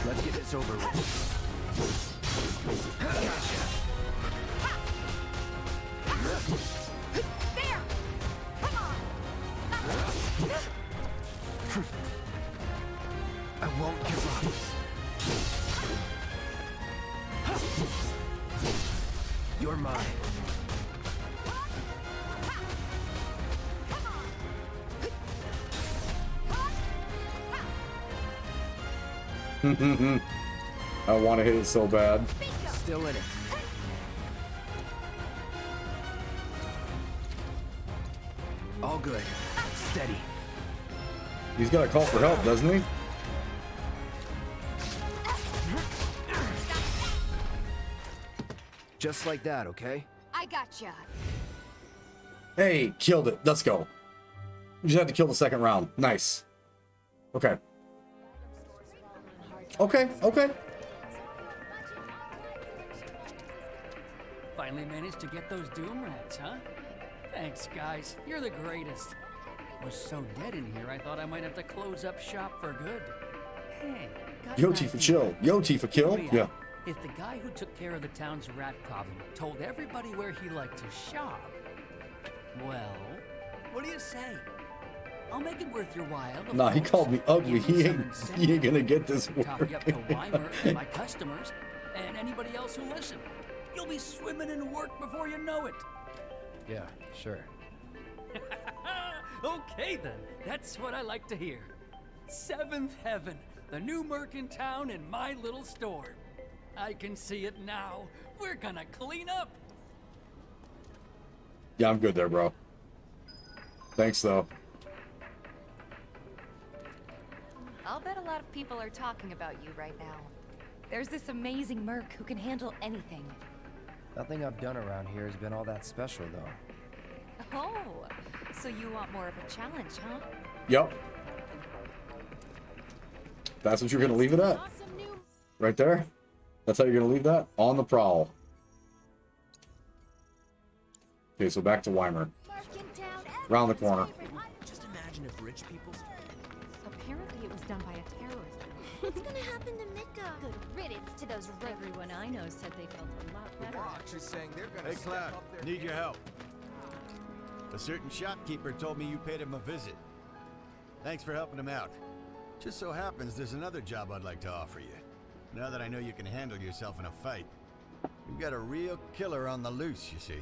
Let's get this over with. Gotcha. I won't give up. You're mine. I want to hit it so bad. Still in it. All good. Steady. He's got a call for help, doesn't he? Just like that, okay? I gotcha. Hey, killed it. Let's go. We just had to kill the second round. Nice. Okay. Okay, okay. Finally managed to get those Doom Rats, huh? Thanks, guys. You're the greatest. Was so dead in here, I thought I might have to close up shop for good. Hey, got Yo, an Tifa, idea. chill. Yo, Tifa, kill. Hear me Yeah. out. If the guy who took care of the town's rat problem told everybody where he liked to shop, well, what do you say? I'll make it worth your while. of Nah, he course. called me ugly. Give you He some ain't incentive. gonna get this Talk you up to working. Weimer and my customers, and anybody else who listen. You'll be swimming in work before you know it. Yeah, sure. Okay then, that's what I like to hear. Seventh Heaven, the new merc in town in my little store. I can see it now. We're gonna clean up. Yeah, I'm good there, bro. Thanks, though. I'll bet a lot of people are talking about you right now. There's this amazing merc who can handle anything. Nothing I've done around here has been all that special, though. Oh, so you want more of a challenge, huh? Yep. That's what you're gonna leave it at? Right there? That's how you're gonna leave that? On the prowl. Okay, so back to Weimer. Round the corner. Just imagine if rich people. Apparently it was done by a terrorist. What's gonna happen to Mika? Good riddance to those Everyone I know said they felt a lot better. Actually saying they're gonna Hey, step Cloud, up their need your game. help. A certain shopkeeper told me you paid him a visit. Thanks for helping him out. Just so happens there's another job I'd like to offer you. Now that I know you can handle yourself in a fight. We've got a real killer on the loose, you see.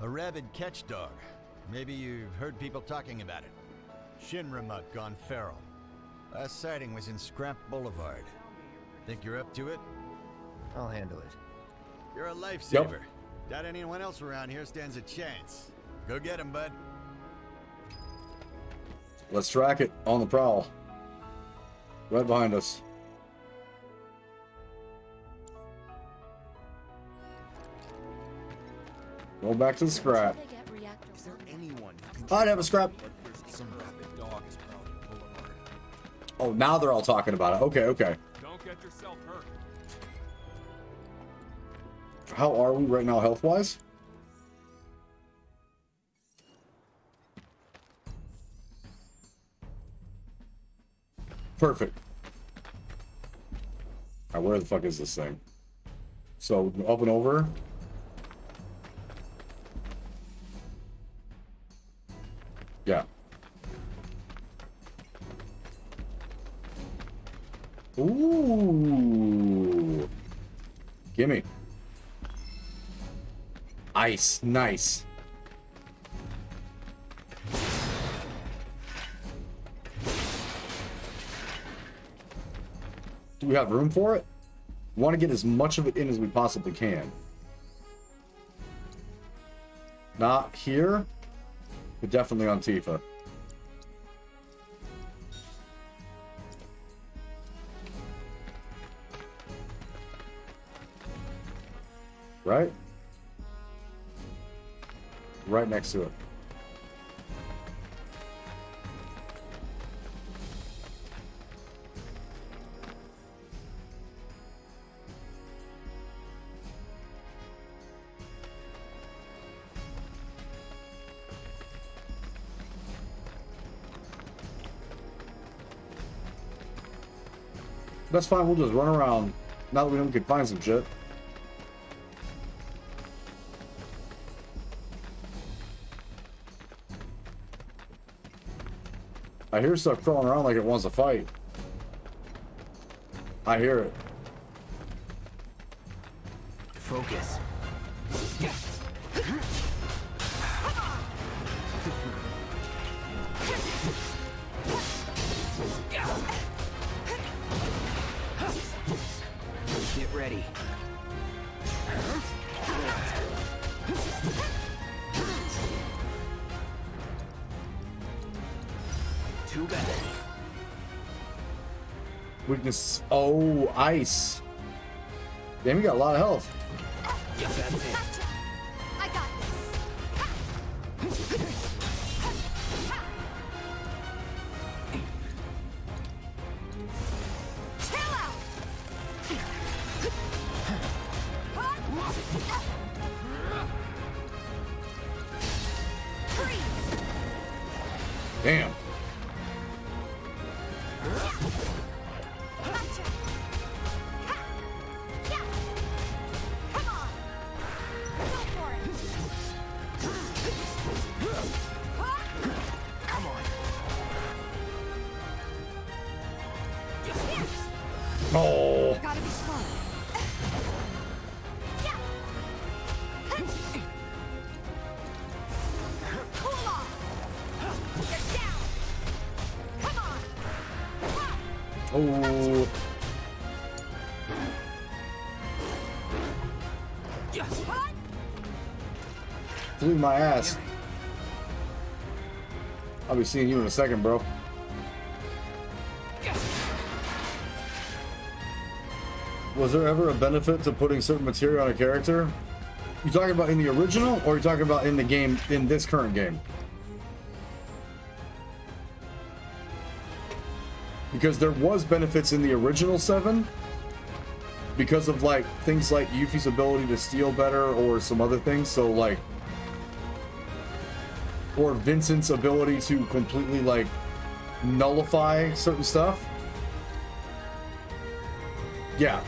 A rabid catch dog. Maybe you've heard people talking about it. Shinramuk gone feral. Last sighting was in Scrap Boulevard. Think you're up to it? I'll handle it. You're a lifesaver. Doubt anyone else around here stands a chance. Go get him, bud. Let's track it on the prowl. Right behind us. Go back to the scrap. Is there anyone who can I'd have a scrap. some rabid dog is probably on Boulevard. Oh, now they're all talking about it. Okay, okay. Don't get yourself hurt. How are we right now, health-wise? Perfect. All right, where the fuck is this thing? So, up and over. Yeah. Ooh. Gimme. Ice. Nice. Do we have room for it? We want to get as much of it in as we possibly can. Not here, but definitely on Tifa. Right? Right next to it. That's fine, we'll just run around. Now that we know we can find some shit. I hear stuff crawling around like it wants to fight. I hear it. Focus. Get ready. Too bad. Weakness. Oh, ice. Damn, you got a lot of health. Yes, that's it. I got this. Chill out. Freeze. Damn. Oh. Gotta be smart. Cool off. Get down. Come on. Oh. Flew my ass. I'll be seeing you in a second, bro. Was there ever a benefit to putting certain material on a character? You talking about in the original, or are you talking about in the game, in this current game? Because there was benefits in the original 7 because of like things like Yuffie's ability to steal better or some other things. So like, or Vincent's ability to completely like nullify certain stuff. Yeah.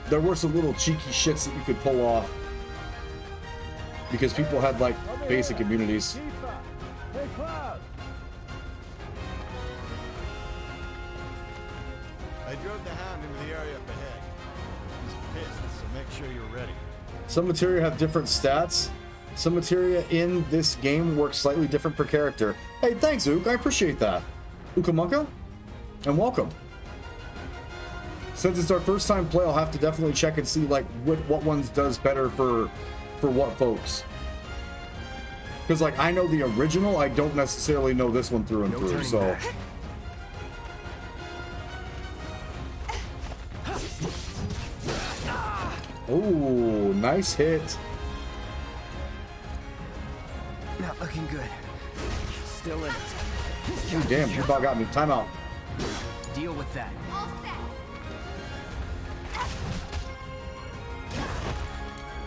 There were some little cheeky shits that you could pull off because people had like basic immunities. Hey, Cloud! I drove the Hound into the area up ahead. He's pissed, so make sure you're ready. Some materia have different stats. Some materia in this game works slightly different per character. Hey, thanks, Ook. I appreciate that. Ukamunka, and welcome. Since it's our first time play, I'll have to definitely check and see like what ones does better for what folks. Because like I know the original, I don't necessarily know this one through and through. So. Oh, nice hit. Not looking good. Still in it. Ooh, damn, you about got me. Timeout. Deal with that.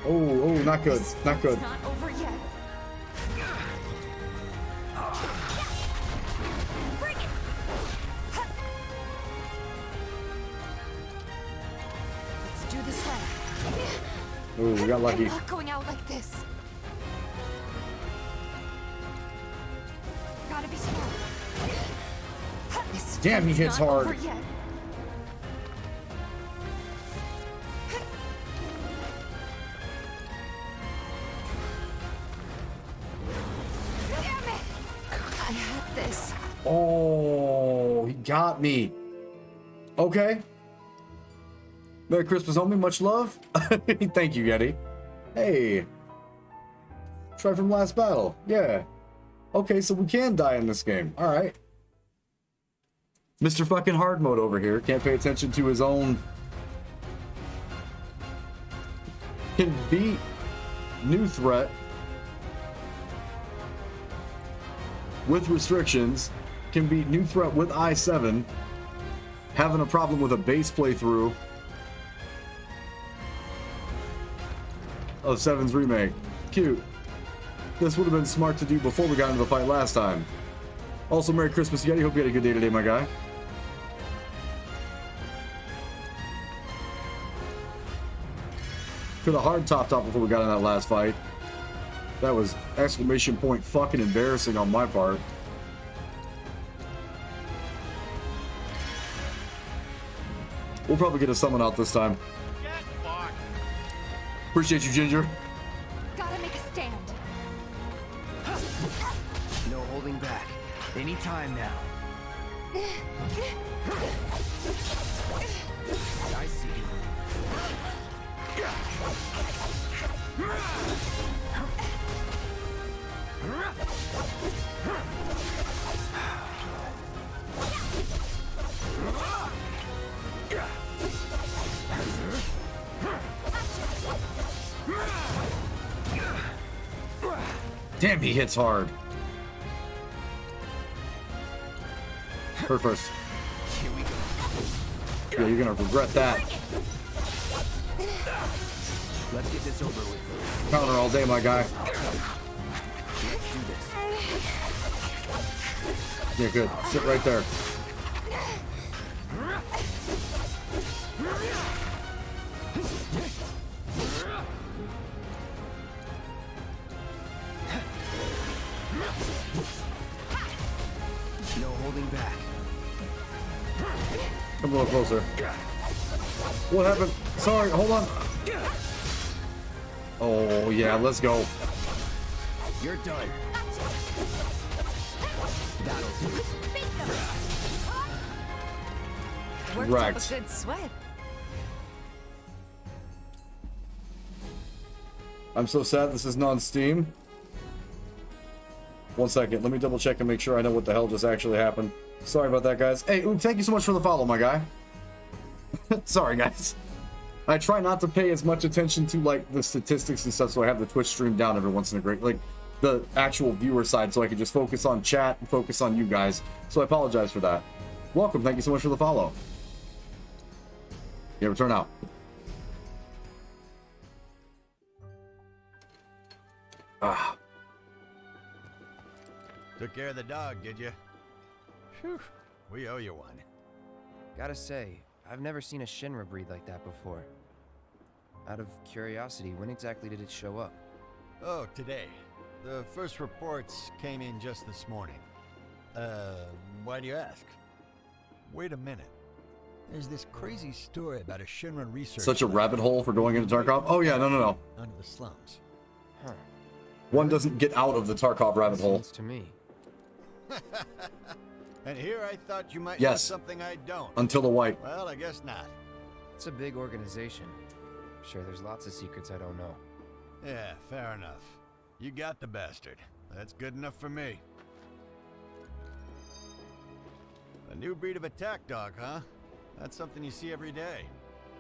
Oh, not good. Not good. Not over yet. Bring it. Let's do this right. Ooh, we got lucky. I'm not going out like this. Gotta be smart. This Damn, he hits Not hard. over yet. Damn it! I had this. Oh, he got me. Okay. Merry Christmas, homie. Much love. Thank you, Yeti. Hey. Try from last battle. Yeah. Okay, so we can die in this game. All right. Mr. fucking hard mode over here. Can't pay attention to his own. Can beat new threat with restrictions. Can beat new threat with I-7. Having a problem with a base playthrough of 7's remake. Cute. This would have been smart to do before we got into the fight last time. Also, Merry Christmas, Yeti. Hope you had a good day today, my guy. Could have hard topped off before we got in that last fight. That was exclamation point fucking embarrassing on my part. We'll probably get a summon out this time. Appreciate you, Ginger. Gotta make a stand. No holding back. Any time now. I see you. Damn, he hits hard. Her first. Yeah, you're gonna regret that. Let's get this over with. Counter all day, my guy. Let's do this. Yeah, good. Sit right there. No holding back. Come a little closer. What happened? Sorry, hold on. Oh, yeah, let's go. You're done. That'll do. Worked Right. up a good sweat. I'm so sad this isn't on Steam. 1 second, let me double check and make sure I know what the hell just actually happened. Sorry about that, guys. Hey, Ook, thank you so much for the follow, my guy. Sorry, guys. I try not to pay as much attention to, like, the statistics and stuff, so I have the Twitch stream down every once in a great, like, the actual viewer side, so I can just focus on chat and focus on you guys. So I apologize for that. Welcome, thank you so much for the follow. Yeah, return out. Ah. Took care of the dog, did you? Phew, we owe you one. Gotta say, I've never seen a Shinra breed like that before. Out of curiosity, when exactly did it show up? Oh, today. The first reports came in just this morning. Why do you ask? Wait a minute. There's this crazy story about a Shinra research Such a lab rabbit hole for going into Tarkov? Oh yeah, no. under the slums. Huh. One doesn't get out of the Tarkov rabbit hole. Seems to me. And here I thought you might know Yes. something I don't. Until the white. Well, I guess not. It's a big organization. I'm sure there's lots of secrets I don't know. Yeah, fair enough. You got the bastard. That's good enough for me. A new breed of attack dog, huh? That's something you see every day.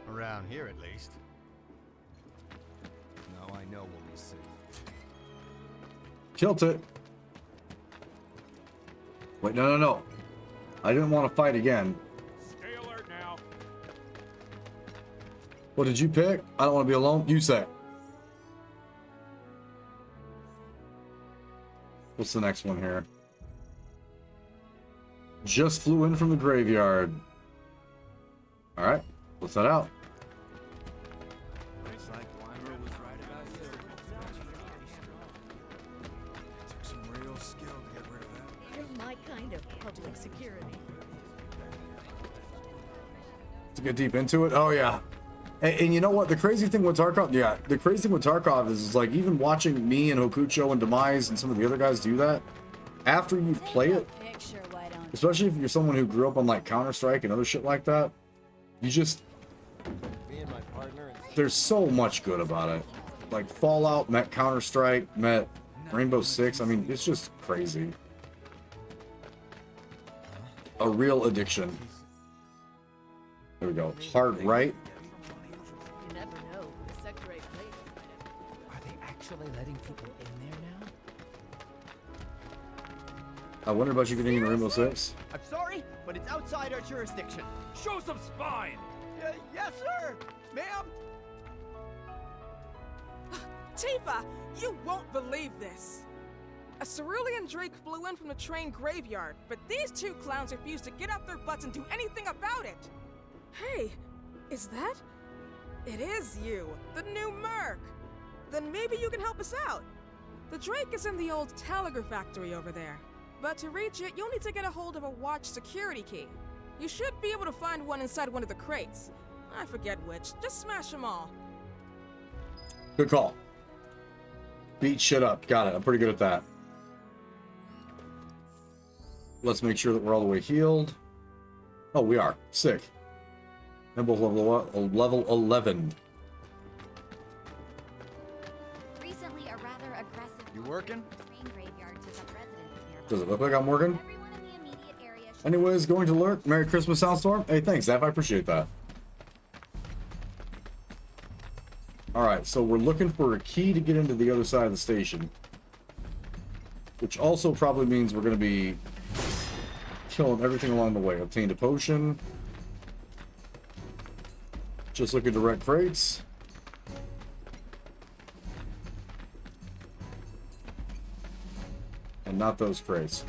Around here, at least. Now I know we'll be safe. Killed it. Wait, no. I didn't want to fight again. Stay alert now. What did you pick? I don't want to be alone. You say. What's the next one here? Just flew in from the graveyard. Alright, what's that out? Looks like Weimer was right about you. It took some real skill to get rid of that. You're my kind of public security. To get deep into it. Oh yeah. And you know what? The crazy thing with Tarkov, yeah, the crazy thing with Tarkov is like even watching me and Hokucho and Demise and some of the other guys do that, after you play it, especially if you're someone who grew up on like Counter-Strike and other shit like that, you just, there's so much good about it. Like Fallout met Counter-Strike, met Rainbow Six. I mean, it's just crazy. A real addiction. There we go. Hard right. You never know. The Sector 8 plate. Are they actually letting people in there now? I wonder about you getting in Rainbow Six. I'm sorry, but it's outside our jurisdiction. Show some spine! Yes, sir! Ma'am! Tifa, you won't believe this. A cerulean drake flew in from the train graveyard, but these two clowns refused to get out their butts and do anything about it. Hey, is that? It is you, the new Merc. Then maybe you can help us out. The drake is in the old telegraph factory over there. But to reach it, you'll need to get a hold of a watch security key. You should be able to find one inside one of the crates. I forget which. Just smash them all. Good call. Beat shit up. Got it. I'm pretty good at that. Let's make sure that we're all the way healed. Oh, we are. Sick. And both level 11. Recently, a rather aggressive. You working? Train graveyard took up residence nearby. Does it look like I'm working? Anyways, going to lurk. Merry Christmas, Soundstorm. Hey, thanks, Zap. I appreciate that. Alright, so we're looking for a key to get into the other side of the station. Which also probably means we're going to be killing everything along the way. Obtained a potion. Just looking to wreck crates. And not those crates.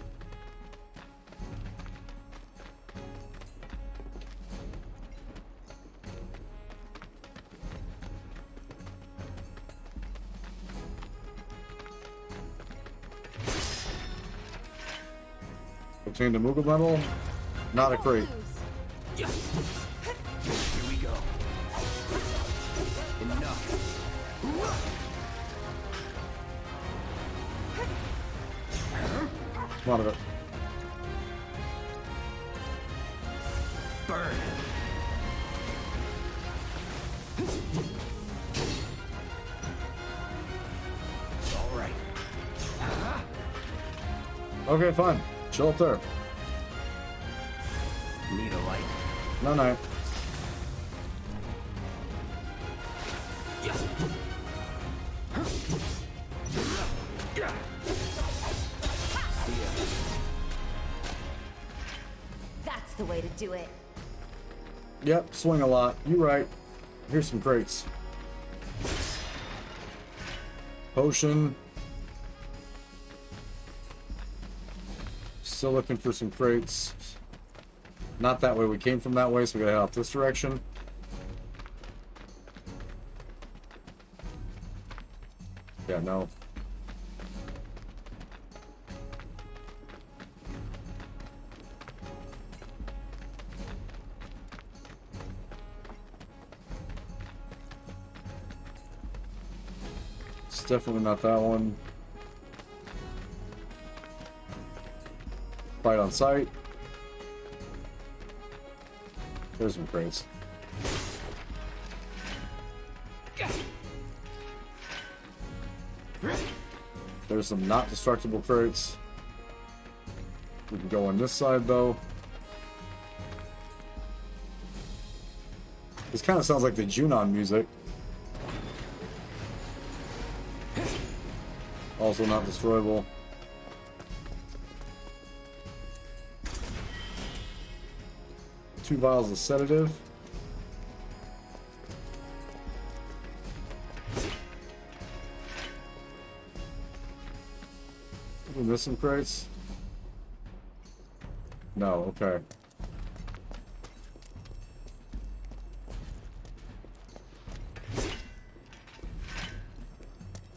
Obtained a Moogle medal, not a crate. Here we go. Enough. A lot of it. Burn. All right. Okay, fine. Chill up there. Need a light. No, no. That's the way to do it. Yep, swing a lot. You right. Here's some crates. Potion. Still looking for some crates. Not that way. We came from that way, so we gotta head out this direction. Yeah, no. It's definitely not that one. Fight on sight. There's some crates. There's some not destructible crates. We can go on this side though. This kind of sounds like the Junon music. Also not destroyable. Two vials of sedative. Did we miss some crates? No, okay.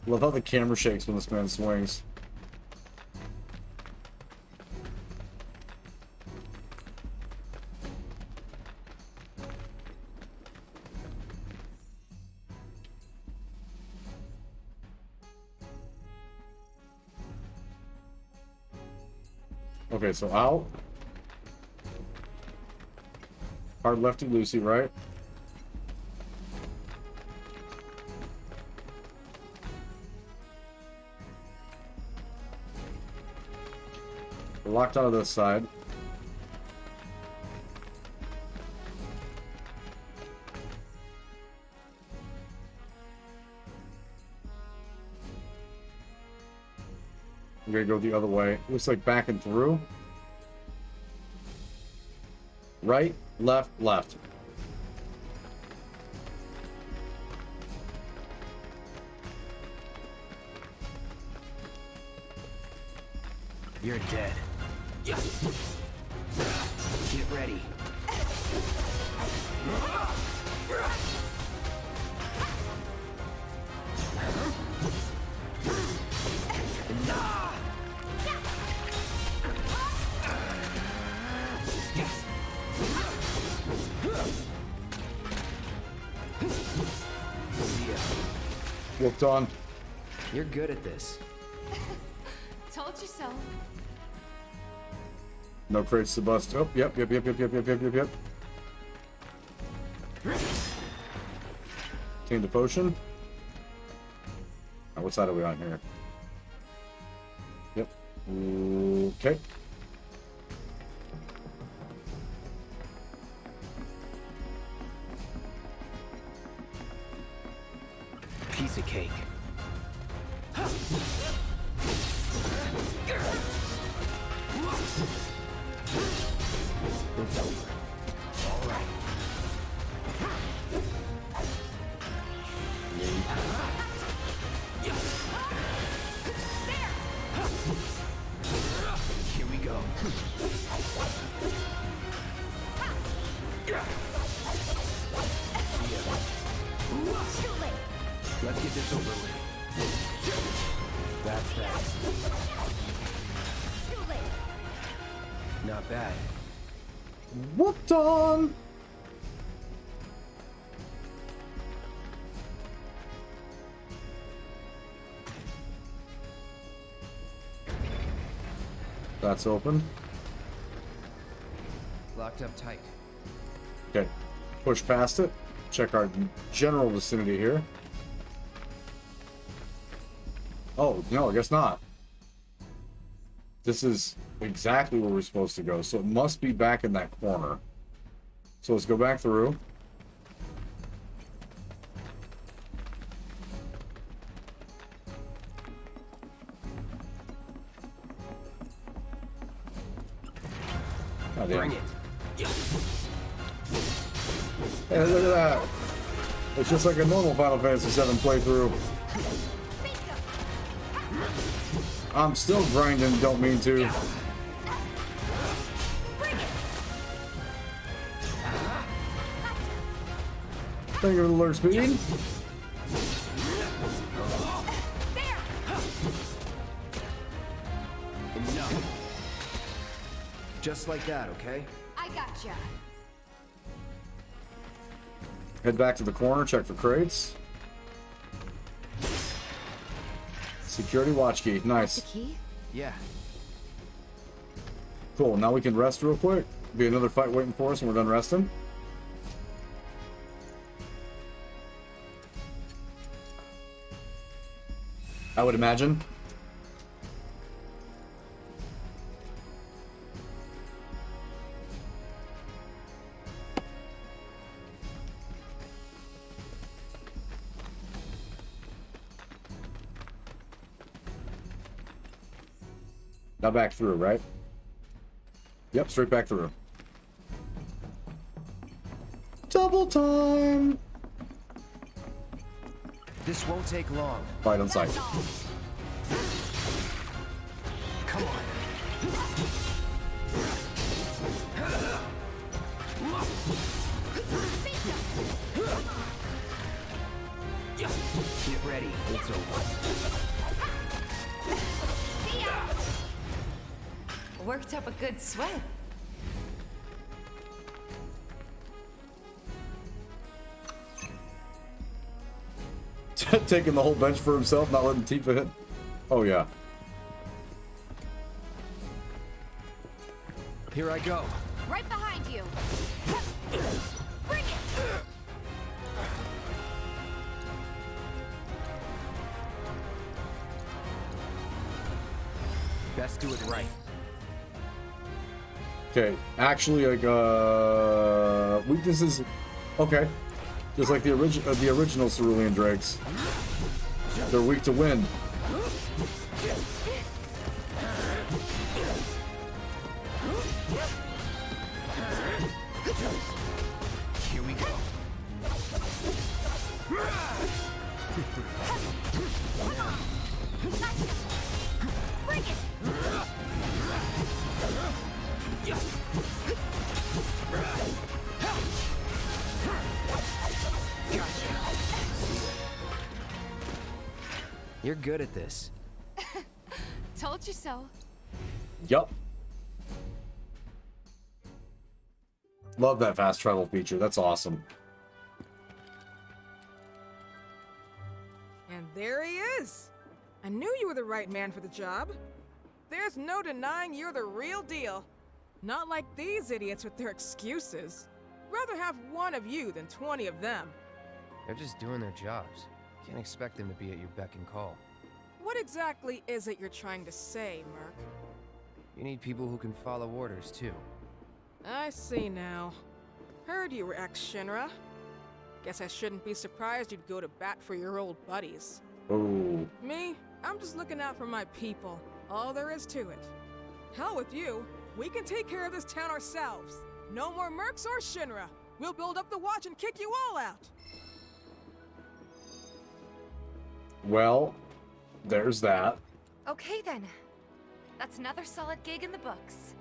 Love how the camera shakes when this man swings. Okay, so out. Hard lefty Lucy, right? We're locked out of this side. We're gonna go the other way. Looks like back and through. Right, left, left. You're dead. Get ready. Whooped on. You're good at this. Told you so. No crates to bust. Oh, yep. Obtained a potion. Now, what side are we on here? Yep. Okay. Piece of cake. It's over. All right. Here we go. Let's get this over with. That's that. Not bad. Whooped on. That's open. Locked up tight. Okay. Push past it. Check our general vicinity here. Oh, no, I guess not. This is exactly where we're supposed to go, so it must be back in that corner. So let's go back through. Oh, Bring it. Hey, look at that. It's just like a normal Final Fantasy VII playthrough. I'm still grinding, don't mean to. Thank you for the alert speed. Enough. Just like that, okay? I gotcha. Head back to the corner, check for crates. Security watch key, nice. The key? Yeah. Cool, now we can rest real quick. Be another fight waiting for us when we're done resting. I would imagine. Now back through, right? Yep, straight back through. Double time! This won't take long. Fight on sight. Come on. Get ready. It's over. Worked up a good sweat. Taking the whole bench for himself, not letting Tifa hit. Oh, yeah. Here I go. Right behind you. Bring it! Best do it right. Okay, actually, like, weaknesses. Okay, just like the original Cerulean Drakes. They're weak to wind. Here we go. Bring it! You're good at this. Told you so. Yup. Love that fast travel feature. That's awesome. And there he is. I knew you were the right man for the job. There's no denying you're the real deal. Not like these idiots with their excuses. Rather have one of you than 20 of them. They're just doing their jobs. Can't expect them to be at your beck and call. What exactly is it you're trying to say, Merc? You need people who can follow orders, too. I see now. Heard you were ex-Shinra. Guess I shouldn't be surprised you'd go to bat for your old buddies. Oh. Me? I'm just looking out for my people. All there is to it. Hell with you. We can take care of this town ourselves. No more Mercs or Shinra. We'll build up the watch and kick you all out. Well, there's that. Okay then. That's another solid gig in the books.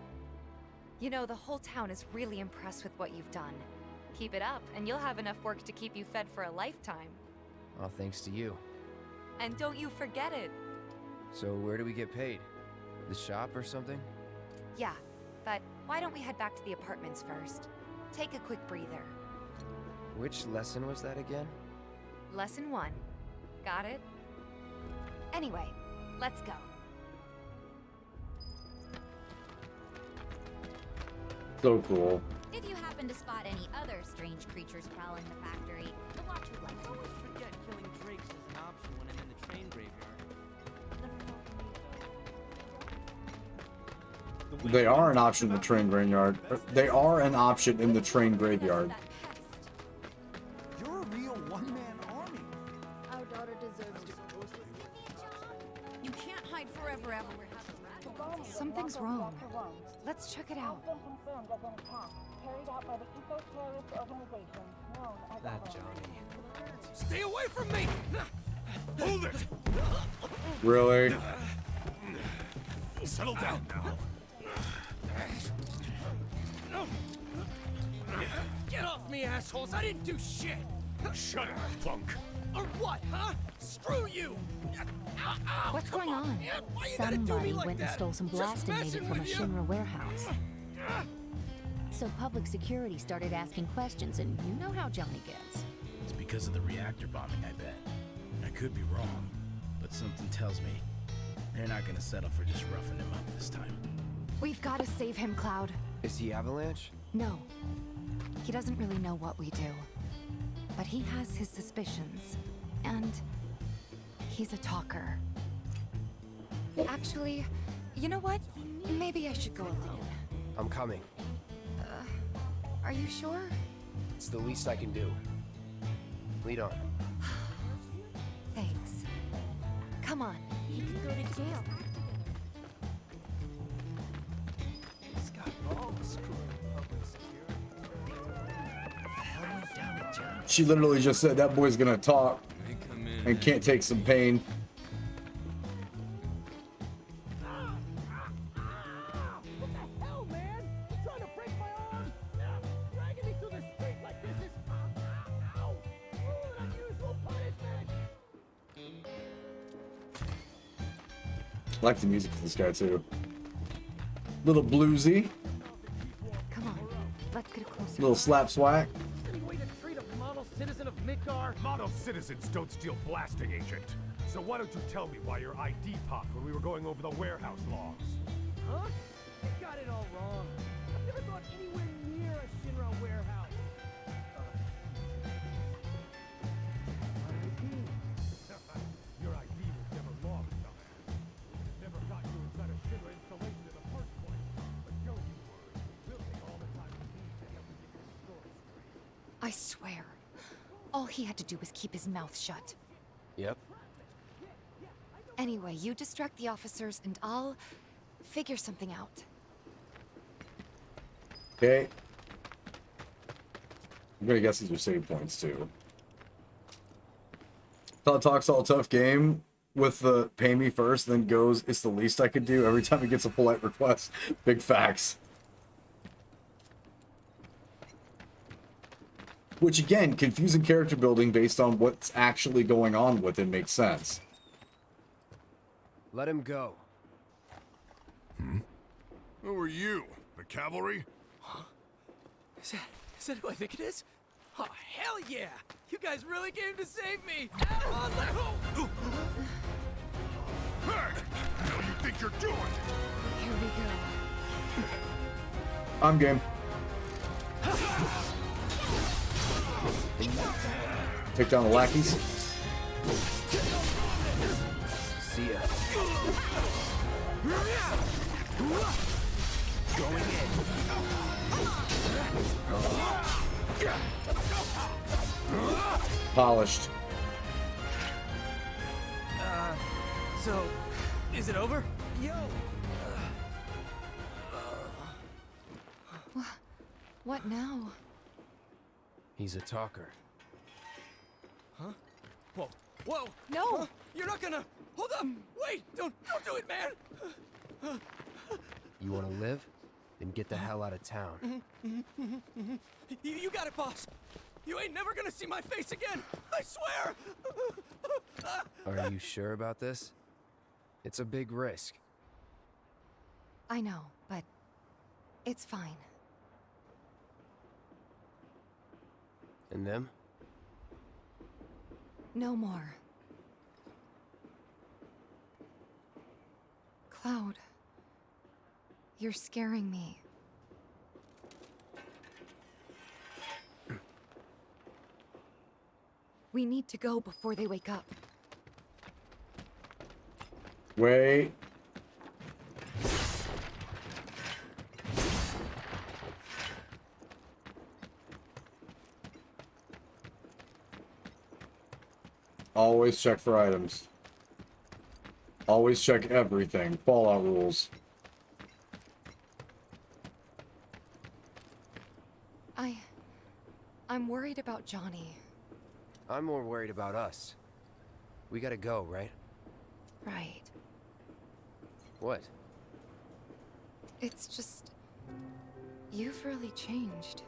You know, the whole town is really impressed with what you've done. Keep it up, and you'll have enough work to keep you fed for a lifetime. All thanks to you. And don't you forget it. So where do we get paid? The shop or something? Yeah, but why don't we head back to the apartments first? Take a quick breather. Which lesson was that again? Lesson 1. Got it? Anyway, let's go. So cool. If you happen to spot any other strange creatures prowling the factory, the watch would like to always forget killing drakes is an option when I'm in the train graveyard. They are an option in the train graveyard. They are an option in the train graveyard. You're a real one-man army. Our daughter deserves to. You can't hide forever, Evelyn. Something's wrong. Let's check it out. That Johnny. Stay away from me! Hold it! Really? Settle down now. Get off me, assholes! I didn't do shit! Shut up, punk. Or what, huh? Screw you! What's going on? Somebody went and stole some blasting native from a Shinra warehouse. So public security started asking questions, and you know how Johnny gets. It's because of the reactor bombing, I bet. I could be wrong, but something tells me they're not gonna settle for just roughing him up this time. We've got to save him, Cloud. Is he Avalanche? No. He doesn't really know what we do. But he has his suspicions. And he's a talker. Actually, you know what? Maybe I should go alone. I'm coming. Are you sure? It's the least I can do. Lead on. Thanks. Come on. He could go to jail. He's got all the screw public security. She literally just said that boy's gonna talk and can't take some pain. I like the music for this guy too. Little bluesy. Come on, let's get a closer. Little slap swag. Any way to treat a model citizen of Midgar? Model citizens don't steal blasting, Agent. So why don't you tell me why your ID popped when we were going over the warehouse logs? Huh? You got it all wrong. Never gone anywhere near a Shinra warehouse. Your ID was never lost, dumbass. Never got you inside a Shinra installation in the first place. But don't you worry. We'll take all the time we need to help you get your story straight. I swear. All he had to do was keep his mouth shut. Yep. Anyway, you distract the officers and I'll figure something out. Okay. I'm gonna guess these are save points too. Todd talks all tough game with the pay me first, then goes, it's the least I could do every time he gets a polite request. Big facts. Which again, confusing character building based on what's actually going on with it makes sense. Let him go. Who are you? The cavalry? Huh? Is that who I think it is? Oh, hell yeah! You guys really came to save me! Oh, no! Hey! What do you think you're doing? Here we go. I'm game. Take down the lackeys. See ya. Going in. Polished. So, is it over? Yo! What now? He's a talker. Huh? Whoa! Whoa! No! Huh? You're not gonna... Hold up! Wait! Don't do it, man! You want to live? Then get the hell out of town. You got it, boss! You ain't never gonna see my face again! I swear! Are you sure about this? It's a big risk. I know, but it's fine. And them? No more. Cloud, you're scaring me. We need to go before they wake up. Wait. Always check for items. Always check everything. Fallout rules. I'm worried about Johnny. I'm more worried about us. We gotta go, right? Right. What? It's just... you've really changed.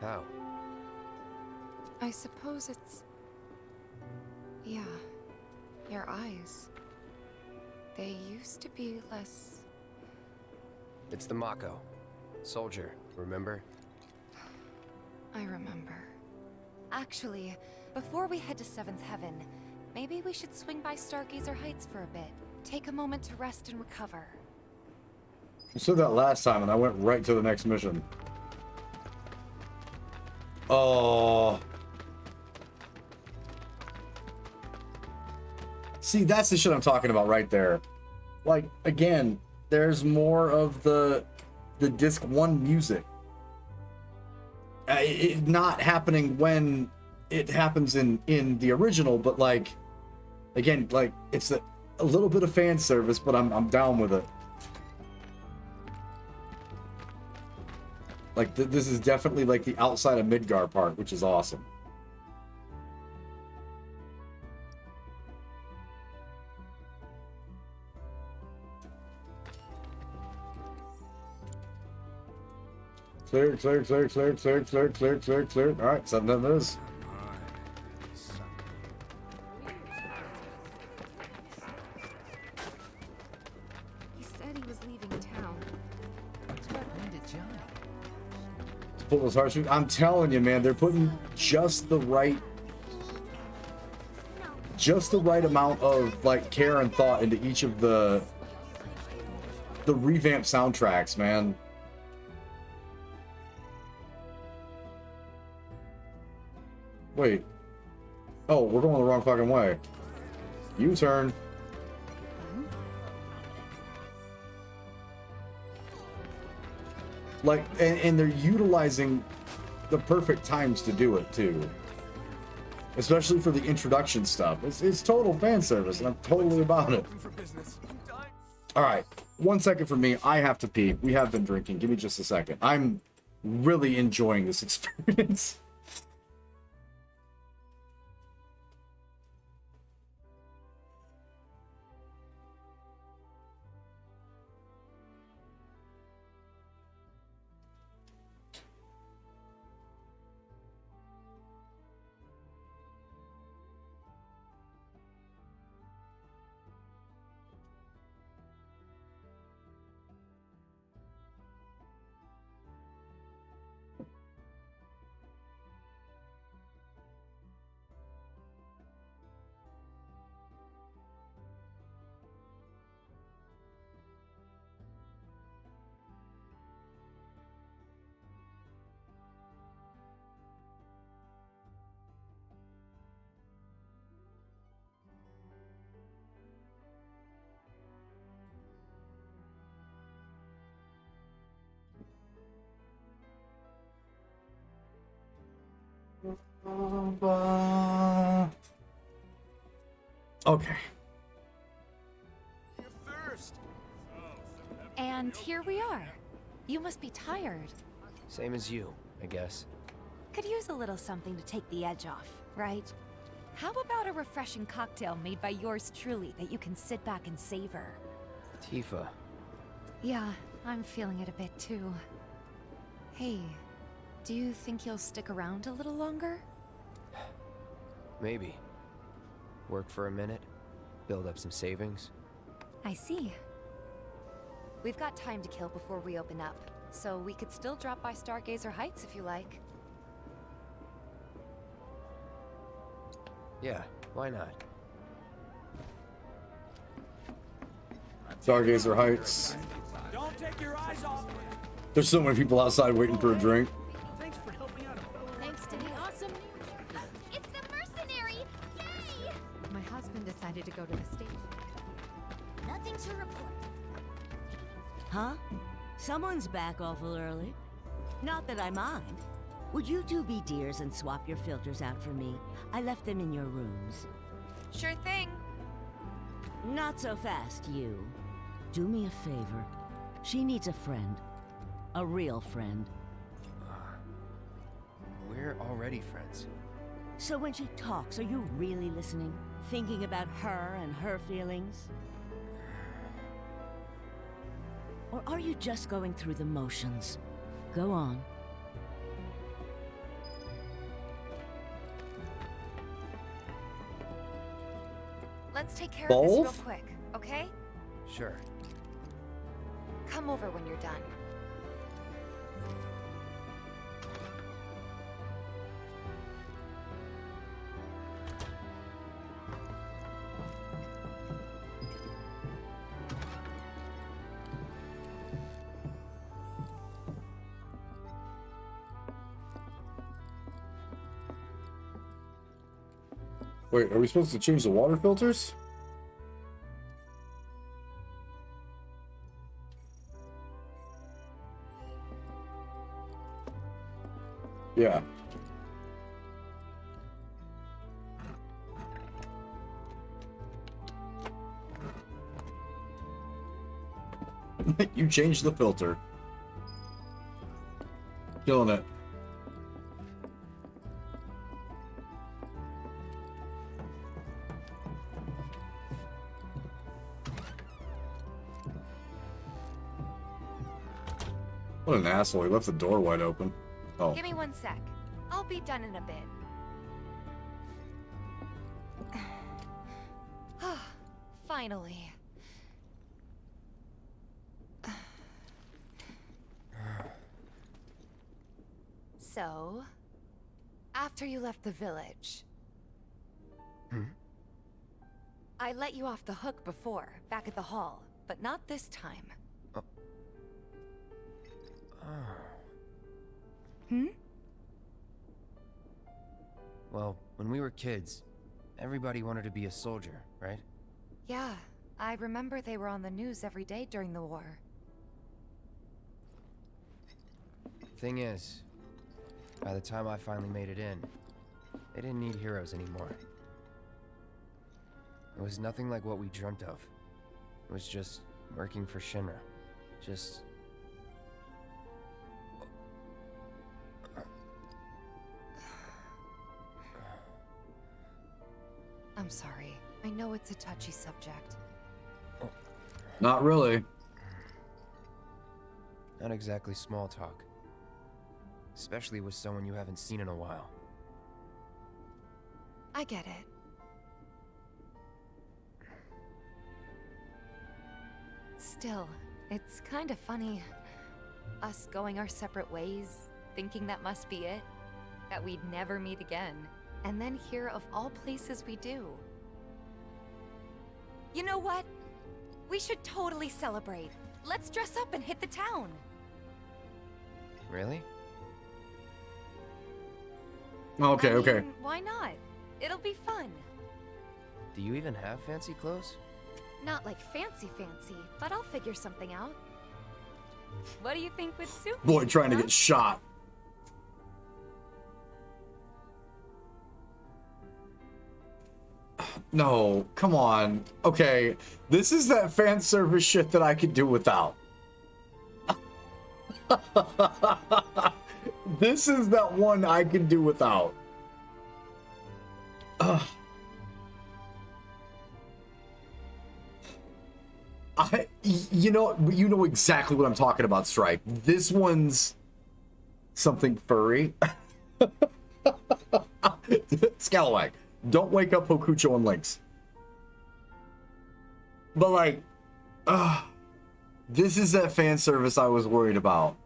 How? I suppose it's... yeah. Your eyes. They used to be less... It's the Mako. Soldier, remember? I remember. Actually, before we head to 7th Heaven, maybe we should swing by Stargazer Heights for a bit. Take a moment to rest and recover. You said that last time and I went right to the next mission. Oh. See, that's the shit I'm talking about right there. Like, again, there's more of the disc 1 music. It not happening when it happens in the original, but like, again, like, it's a little bit of fan service, but I'm down with it. Like, this is definitely like the outside of Midgar part, which is awesome. Clear. Alright, something that is. He said he was leaving town. What's got into Johnny? To pull those heartstrings. I'm telling you, man, they're putting just the right amount of like care and thought into each of the revamped soundtracks, man. Wait. Oh, we're going the wrong fucking way. U-turn. Like, and they're utilizing the perfect times to do it, too. Especially for the introduction stuff. It's total fan service, and I'm totally about it. Alright, 1 second for me. I have to pee. We have been drinking. Give me just a second. I'm really enjoying this experience. Okay. And here we are. You must be tired. Same as you, I guess. Could use a little something to take the edge off, right? How about a refreshing cocktail made by yours truly that you can sit back and savor? Tifa. Yeah, I'm feeling it a bit too. Hey, do you think you'll stick around a little longer? Maybe. Work for a minute, build up some savings. I see. We've got time to kill before we open up, so we could still drop by Stargazer Heights if you like. Yeah, why not? Stargazer Heights. Don't take your eyes off. There's so many people outside waiting for a drink. Thanks for helping out. Thanks to the awesome new... It's the mercenary! Yay! My husband decided to go to the station. Nothing to report. Huh? Someone's back awful early. Not that I mind. Would you two be dears and swap your filters out for me? I left them in your rooms. Sure thing. Not so fast, you. Do me a favor. She needs a friend. A real friend. We're already friends. So when she talks, are you really listening? Thinking about her and her feelings? Or are you just going through the motions? Go on. Let's take care of this real Both? quick, okay? Sure. Come over when you're done. Wait, are we supposed to change the water filters? Yeah. You changed the filter. Killing it. What an asshole. He left the door wide open. Oh. Give me 1 sec. I'll be done in a bit. Finally. So, after you left the village, I let you off the hook before, back at the hall, but not this time. Well, when we were kids, everybody wanted to be a soldier, right? Yeah, I remember they were on the news every day during the war. Thing is, by the time I finally made it in, they didn't need heroes anymore. It was nothing like what we dreamt of. It was just working for Shinra. Just... I'm sorry. I know it's a touchy subject. Not really. Not exactly small talk. Especially with someone you haven't seen in a while. I get it. Still, it's kind of funny. Us going our separate ways, thinking that must be it. That we'd never meet again. And then here, of all places, we do. You know what? We should totally celebrate. Let's dress up and hit the town. Really? Okay, I okay. mean, why not? It'll be fun. Do you even have fancy clothes? Not like fancy, but I'll figure something out. What do you think would suit me? Boy trying to get shot. No, come on. Okay, this is that fan service shit that I could do without. This is that one I can do without. You know exactly what I'm talking about, Strike. This one's something furry. Scalawag, don't wake up Hokucho and Lynx. But like, this is that fan service I was worried about.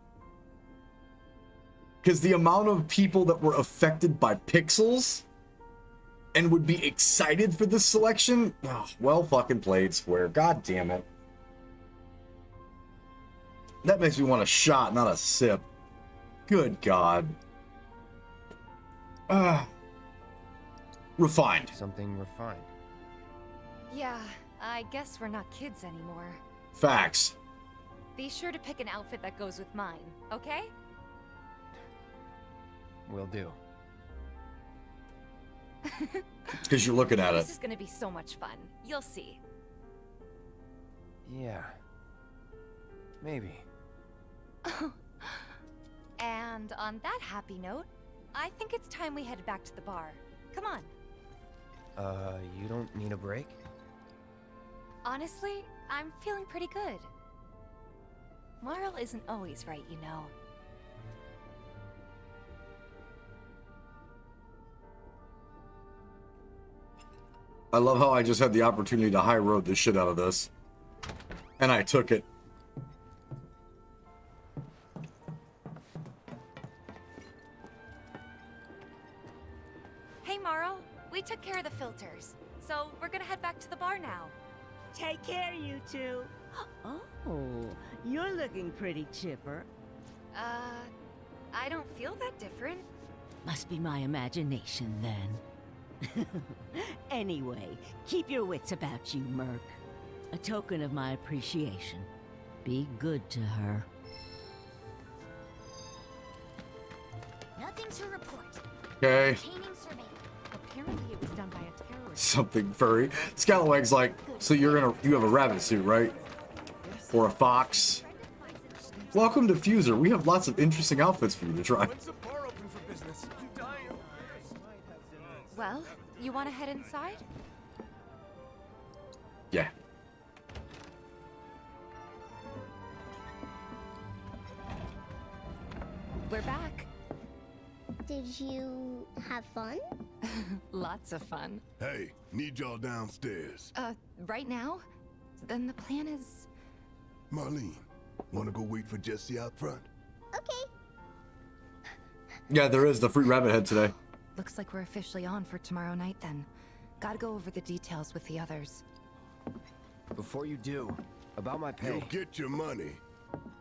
Because the amount of people that were affected by pixels and would be excited for this selection, well fucking played, Square. God damn it. That makes me want a shot, not a sip. Good God. Refined. Something refined. Yeah, I guess we're not kids anymore. Facts. Be sure to pick an outfit that goes with mine, okay? Will do. Because you're looking at it. This is gonna be so much fun. You'll see. Yeah. Maybe. And on that happy note, I think it's time we headed back to the bar. Come on. You don't need a break? Honestly, I'm feeling pretty good. Marl isn't always right, you know. I love how I just had the opportunity to high road the shit out of this. And I took it. Hey, Marl. We took care of the filters. So we're gonna head back to the bar now. Take care, you two. Oh, you're looking pretty chipper. I don't feel that different. Must be my imagination, then. Anyway, keep your wits about you, Merc. A token of my appreciation. Be good to her. Nothing to report. Okay. Maintaining surveillance. Apparently it was done by a terrorist. Something furry. Scalawag's like, so you have a rabbit suit, right? Or a fox? Welcome to Fuser. We have lots of interesting outfits for you to try. Well, you want to head inside? Yeah. We're back. Did you have fun? Lots of fun. Hey, need y'all downstairs. Right now? Then the plan is... Marlene, wanna go wait for Jesse out front? Okay. Yeah, there is the free rabbit head today. Looks like we're officially on for tomorrow night then. Gotta go over the details with the others. Before you do, about my pay. You'll get your money.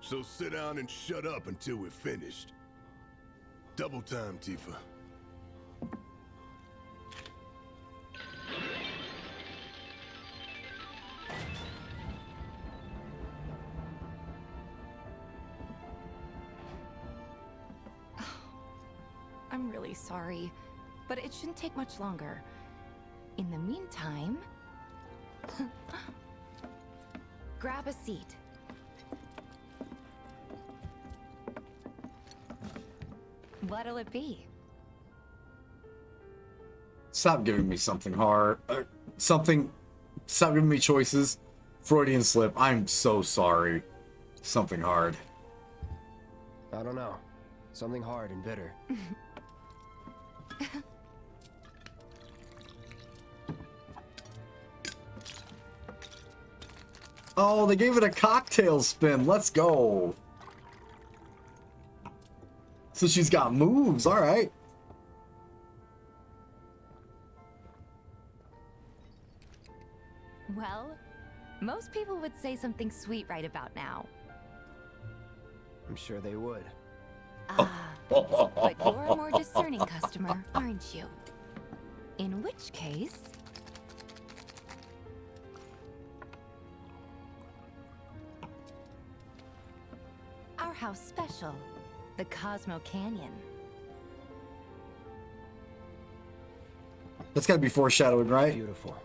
So sit down and shut up until we're finished. Double time, Tifa. I'm really sorry, but it shouldn't take much longer. In the meantime, grab a seat. What'll it be? Stop giving me something hard. Stop giving me choices. Freudian slip. I'm so sorry. Something hard. I don't know. Something hard and bitter. Oh, they gave it a cocktail spin. Let's go. So she's got moves. All right. Well, most people would say something sweet right about now. I'm sure they would. But you're a more discerning customer, aren't you? In which case... our house special, the Cosmo Canyon. That's gotta be foreshadowing, right? Beautiful.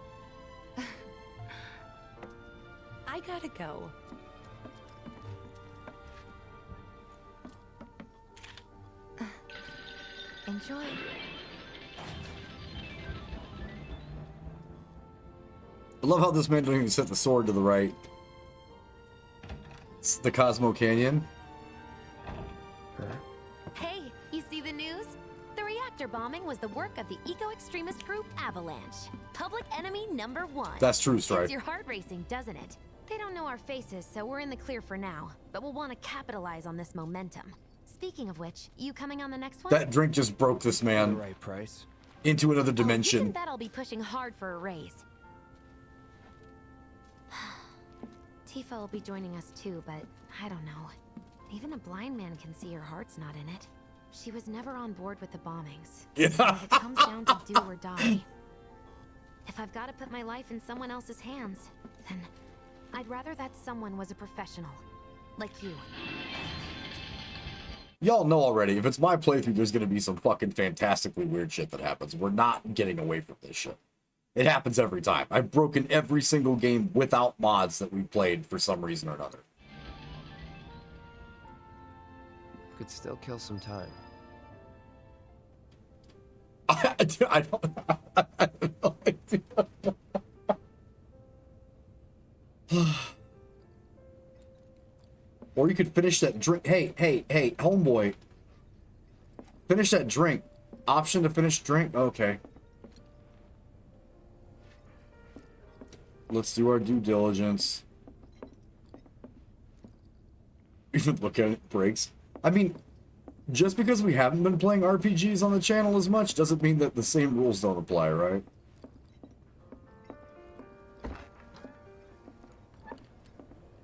I gotta go. Enjoy. I love how this man didn't even set the sword to the right. It's the Cosmo Canyon. Hey, you see the news? The reactor bombing was the work of the eco-extremist group Avalanche. Public enemy #1. That's true, Stripe. Gets your heart racing, doesn't it? They don't know our faces, so we're in the clear for now. But we'll want to capitalize on this momentum. Speaking of which, you coming on the next one? That drink just broke this man Right price. into another You can dimension. bet I'll be pushing hard for a raise. Tifa will be joining us too, but I don't know. Even a blind man can see her heart's not in it. She was never on board with the bombings. Yeah. So if it comes down to do or die, if I've got to put my life in someone else's hands, then I'd rather that someone was a professional. Like you. Y'all know already, if it's my playthrough, there's gonna be some fucking fantastically weird shit that happens. We're not getting away from this shit. It happens every time. I've broken every single game without mods that we played for some reason or another. Could still kill some time. I don't know. Or you could finish that drink. Hey, homeboy. Finish that drink. Option to finish drink? Okay. Let's do our due diligence. Even look at it, breaks. I mean, just because we haven't been playing RPGs on the channel as much doesn't mean that the same rules don't apply, right?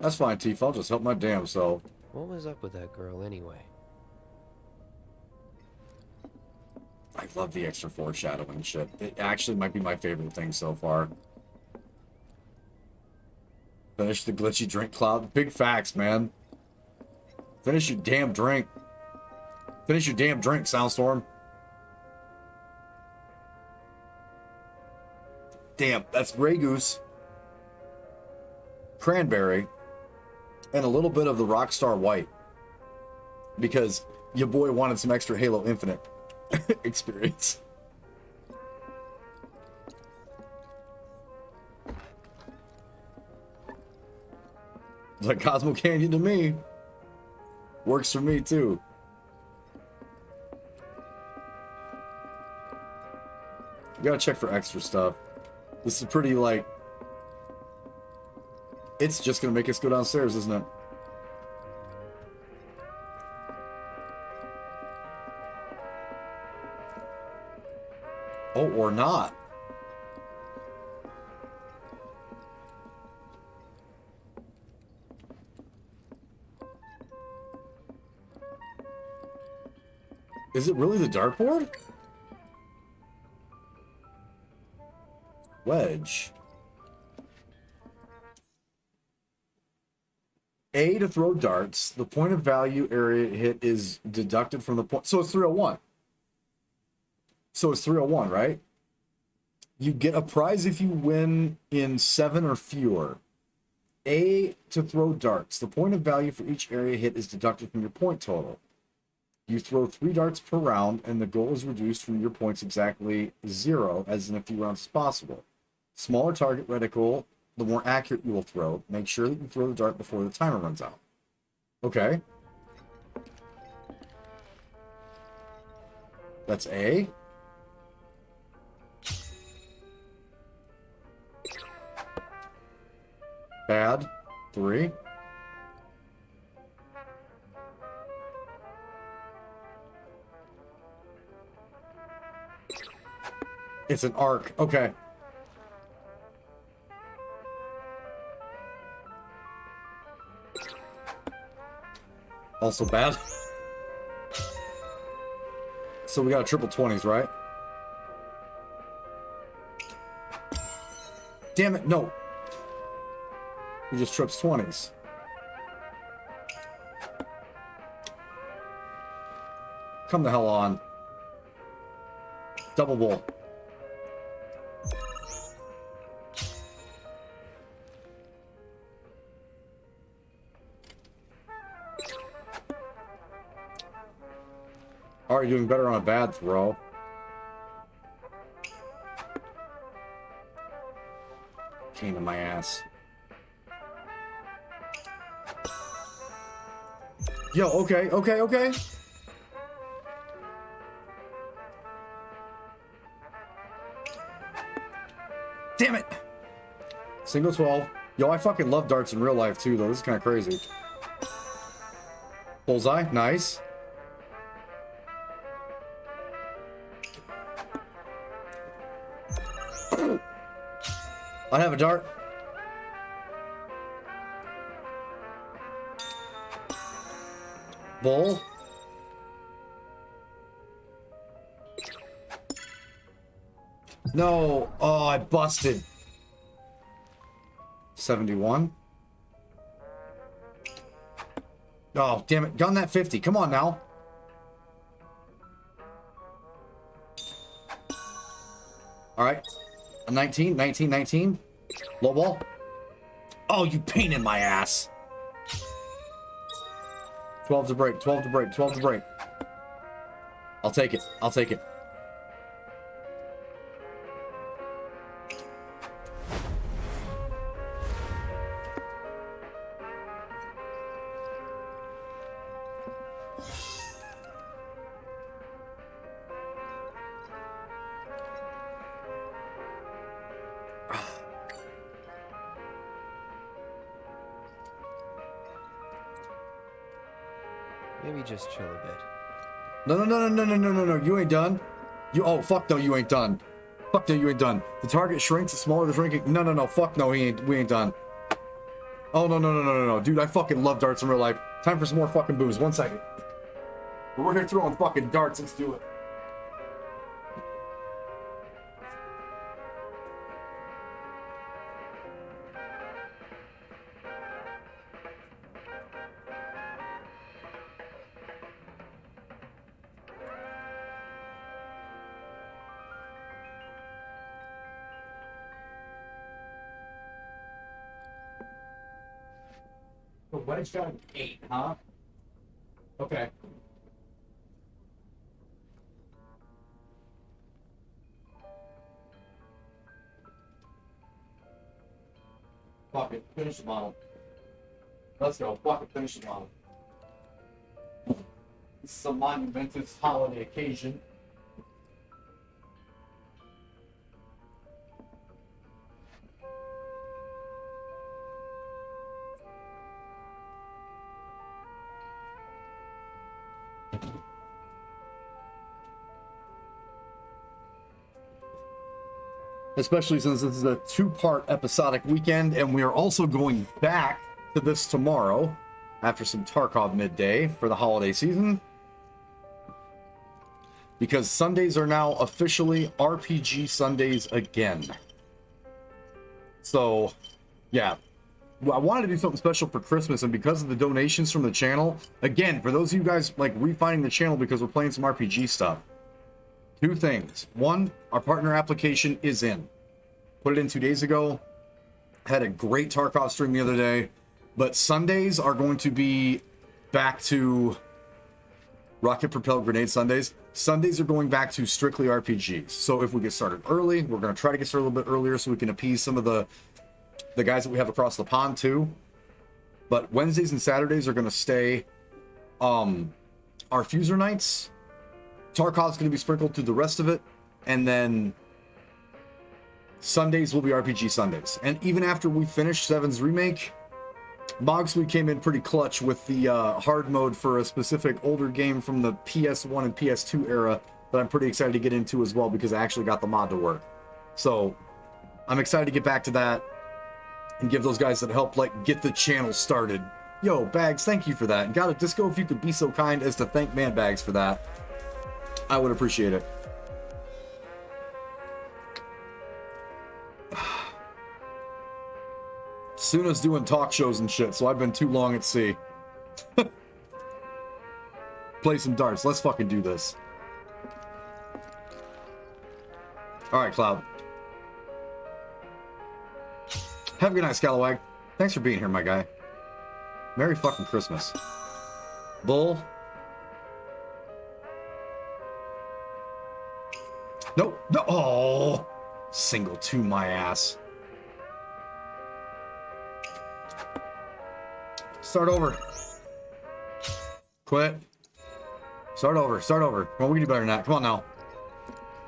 That's fine, Tifa. I'll just help my damn self. What was up with that girl anyway? I love the extra foreshadowing shit. It actually might be my favorite thing so far. Finish the glitchy drink, Cloud. Big facts, man. Finish your damn drink. Finish your damn drink, Soundstorm. Damn, that's Grey Goose, Cranberry, and a little bit of the Rockstar White. Because your boy wanted some extra Halo Infinite experience. It's like Cosmo Canyon to me. Works for me too. You gotta check for extra stuff. This is pretty like... It's just gonna make us go downstairs, isn't it? Oh, or not. Is it really the dartboard? Wedge. A to throw darts. The point of value area hit is deducted from the point. So it's 301. So it's 301, right? You get a prize if you win in 7 or fewer. A, to throw darts. The point of value for each area hit is deducted from your point total. You throw 3 darts per round, and the goal is reduced from your points exactly 0, as in a few rounds as possible. Smaller target reticle, the more accurate you will throw. Make sure that you throw the dart before the timer runs out. Okay. That's A. Bad. 3. It's an arc. Okay. Also bad. So we got triple 20s, right? Damn it, no. We just trips 20s. Come the hell on. Double bull. Are you doing better on a bad throw? Pain in my ass. Yo, okay. Damn it! Single 12. Yo, I fucking love darts in real life too, though. This is kind of crazy. Bullseye, nice. I have a dart. Bull. No. Oh, I busted. 71. Oh, damn it. Gun that 50. Come on now. All right. A 19, 19, 19. Low ball. Oh, you pain in my ass. 12 to break, 12 to break, 12 to break. I'll take it. I'll take it. Maybe just chill a bit. No. You ain't done. Oh, fuck no, you ain't done. Fuck no, you ain't done. The target shrinks the smaller the shrinking. No. Fuck no, we ain't done. Oh, no. Dude, I fucking love darts in real life. Time for some more fucking booze. 1 second. We're here throwing fucking darts. Let's do it. The wedge got an 8, huh? Okay. Fuck it. Finish the model. Let's go. Fuck it. Finish the model. This is a monumentous holiday occasion. Especially since this is a 2-part episodic weekend, and we are also going back to this tomorrow after some Tarkov midday for the holiday season. Because Sundays are now officially RPG Sundays again. So, yeah. I wanted to do something special for Christmas, and because of the donations from the channel, again, for those of you guys like refining the channel because we're playing some RPG stuff, Two things. One, our partner application is in. Put it in 2 days ago. Had a great Tarkov stream the other day. But Sundays are going to be back to rocket-propelled grenade Sundays. Sundays are going back to strictly RPGs. So if we get started early, we're going to try to get started a little bit earlier so we can appease some of the guys that we have across the pond too. But Wednesdays and Saturdays are going to stay our Fuser nights. Tarkov's going to be sprinkled through the rest of it. And then Sundays will be RPG Sundays. And even after we finish 7's remake, Mogsweet came in pretty clutch with the hard mode for a specific older game from the PS1 and PS2 era that I'm pretty excited to get into as well because I actually got the mod to work. So I'm excited to get back to that and give those guys that helped like get the channel started. Yo, Bags, thank you for that. And got a Disco, if you could be so kind as to thank Man Bags for that, I would appreciate it. Suna's doing talk shows and shit, so I've been too long at sea. Play some darts. Let's fucking do this. Alright, Cloud. Have a good night, Scalawag. Thanks for being here, my guy. Merry fucking Christmas. Bull. Nope. No. Oh. Single to my ass. Start over. Quit. Start over. Start over. Well, we can do better than that. Come on now.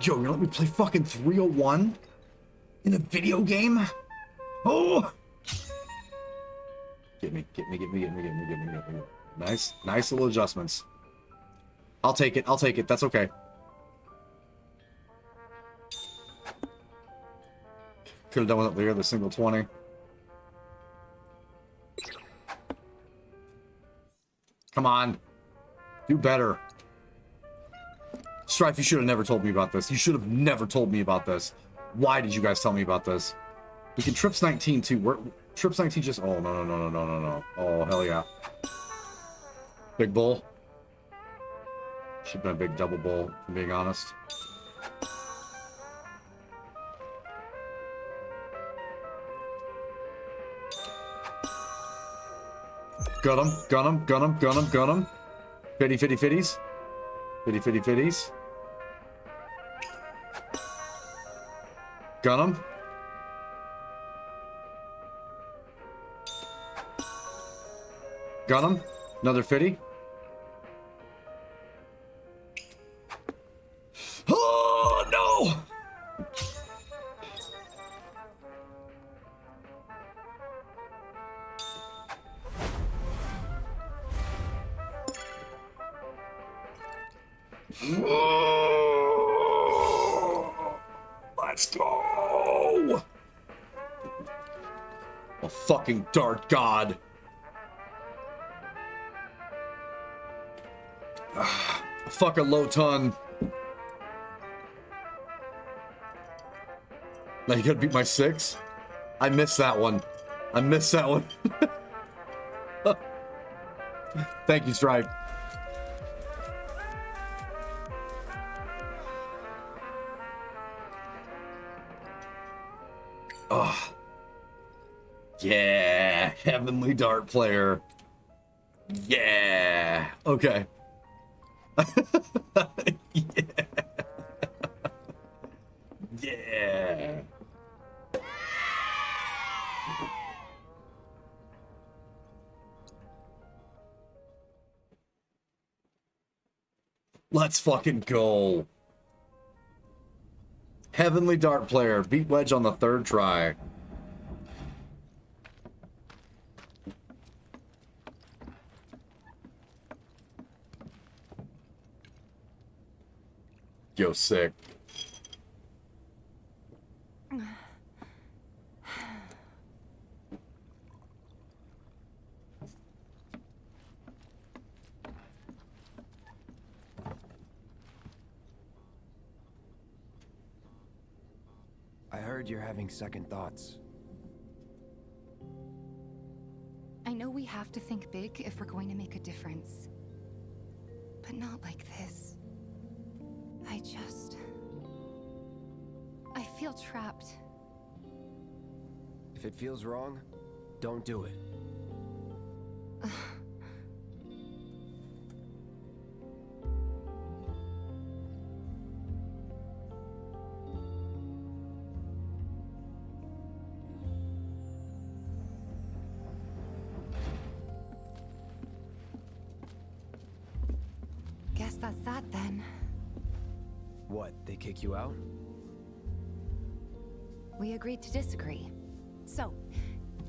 Yo, you're gonna let me play fucking 301 in a video game? Oh! Get me. Nice little adjustments. I'll take it. That's okay. Could have done with it there, the single 20. Come on. Do better. Strife, you should have never told me about this. You should have never told me about this. Why did you guys tell me about this? We can Trips 19 too. Trips 19 just... Oh, no. Oh, hell yeah. Big bull. Should have been a big double bull, if I'm being honest. Gun him. Fitty fitties. Gun him. Gun him. Another fitty. Oh, no! Let's go! A fucking dart god. Fuck a low ton. Now you gotta beat my 6? I missed that one. Thank you, Stripe. Oh. Yeah, heavenly dart player. Yeah. Okay. Yeah. Yeah. Let's fucking go. Heavenly dart player. Beat Wedge on the 3rd try. Yo, sick. I heard you're having second thoughts. I know we have to think big if we're going to make a difference. But not like this. I just... feel trapped. If it feels wrong, don't do it. Guess that's that then. What, they kick you out? We agreed to disagree. So,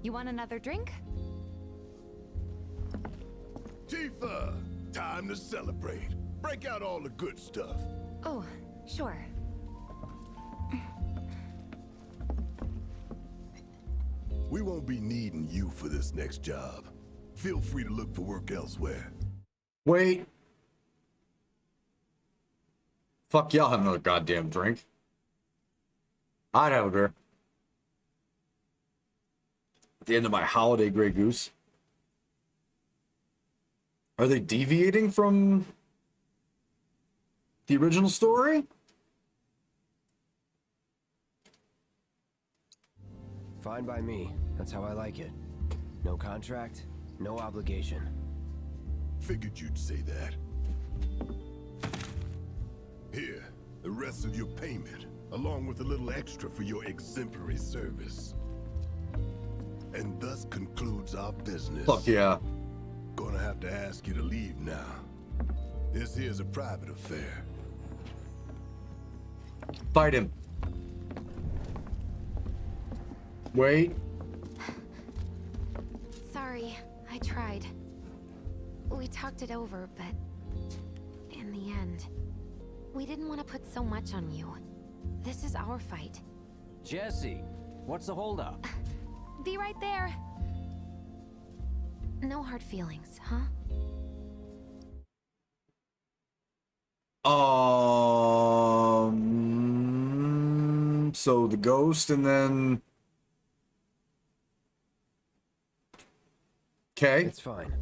you want another drink? Tifa! Time to celebrate. Break out all the good stuff. Oh, sure. We won't be needing you for this next job. Feel free to look for work elsewhere. Wait. Fuck y'all have another goddamn drink. I'd have a beer. At the end of my holiday Grey Goose. Are they deviating from the original story? Fine by me. That's how I like it. No contract, no obligation. Figured you'd say that. Here, the rest of your payment, along with a little extra for your exemplary service. And thus concludes our business. Fuck yeah. Gonna have to ask you to leave now. This here's a private affair. Fight him. Wait. Sorry, I tried. We talked it over, but in the end, we didn't want to put so much on you. This is our fight. Jesse, what's the holdup? Be right there. No hard feelings, huh? So the ghost and then... Okay. It's fine.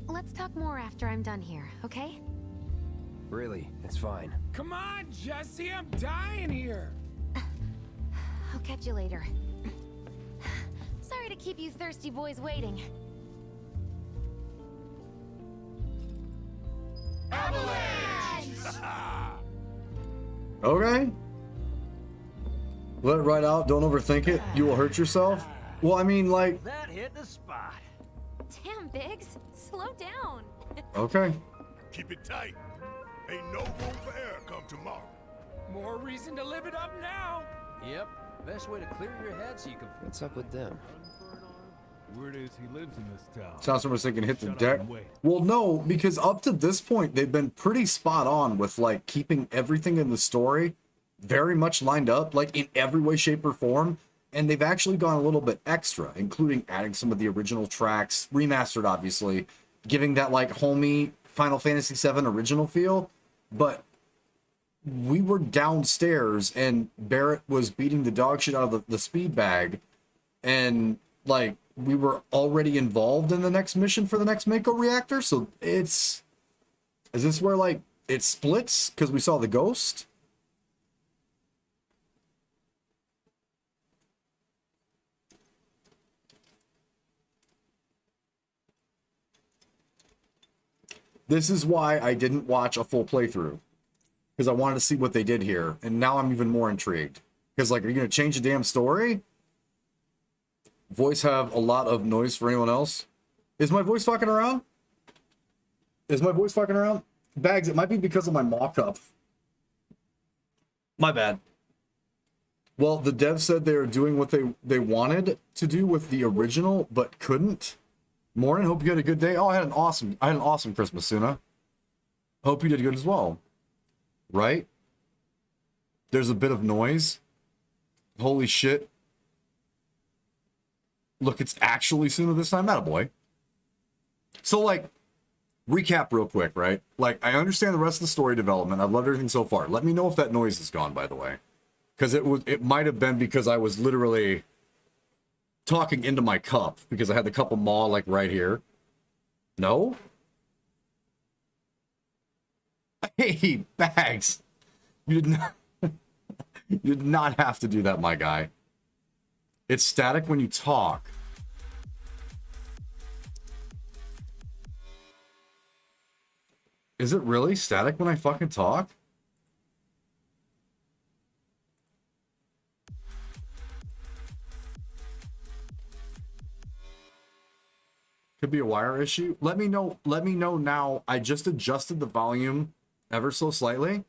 Let's talk more after I'm done here, okay? Really, it's fine. Come on, Jesse, I'm dying here. I'll catch you later. Sorry to keep you thirsty boys waiting. Okay. Let it ride out. Don't overthink it. You will hurt yourself. Well, I mean, like... That hit the spot. Damn, Biggs. Slow down. Okay. Keep it tight. Ain't no room for error come tomorrow. More reason to live it up now. Yep. Best way to clear your head so you can... What's up with them? Word is he lives in this town. Sounds like they can hit the Shut up deck. and wait. Well, no, because up to this point, they've been pretty spot on with, like, keeping everything in the story very much lined up, like, in every way, shape, or form. And they've actually gone a little bit extra, including adding some of the original tracks, remastered, obviously, giving that, like, homey Final Fantasy VII original feel. But we were downstairs, and Barrett was beating the dog shit out of the speed bag, and, like, we were already involved in the next mission for the next Mako reactor, so it's... Is this where, like, it splits? Because we saw the ghost? This is why I didn't watch a full playthrough. Because I wanted to see what they did here, and now I'm even more intrigued. Because, like, are you going to change the damn story? Voice have a lot of noise for anyone else? Is my voice fucking around? Is my voice fucking around? Bags, it might be because of my mock-up. My bad. Well, the devs said they were doing what they wanted to do with the original, but couldn't. Morning, hope you had a good day. Oh, I had an awesome Christmas, Suna. Hope you did good as well. Right? There's a bit of noise. Holy shit. Look, it's actually Suna this time. Attaboy. So, like, recap real quick, right? Like, I understand the rest of the story development. I've loved everything so far. Let me know if that noise is gone, by the way. Because it might have been because I was literally talking into my cup. Because I had the cup of maw, like, right here. No? Hey, Bags. You did not... You did not have to do that, my guy. It's static when you talk. Is it really static when I fucking talk? Could be a wire issue. Let me know now. I just adjusted the volume ever so slightly.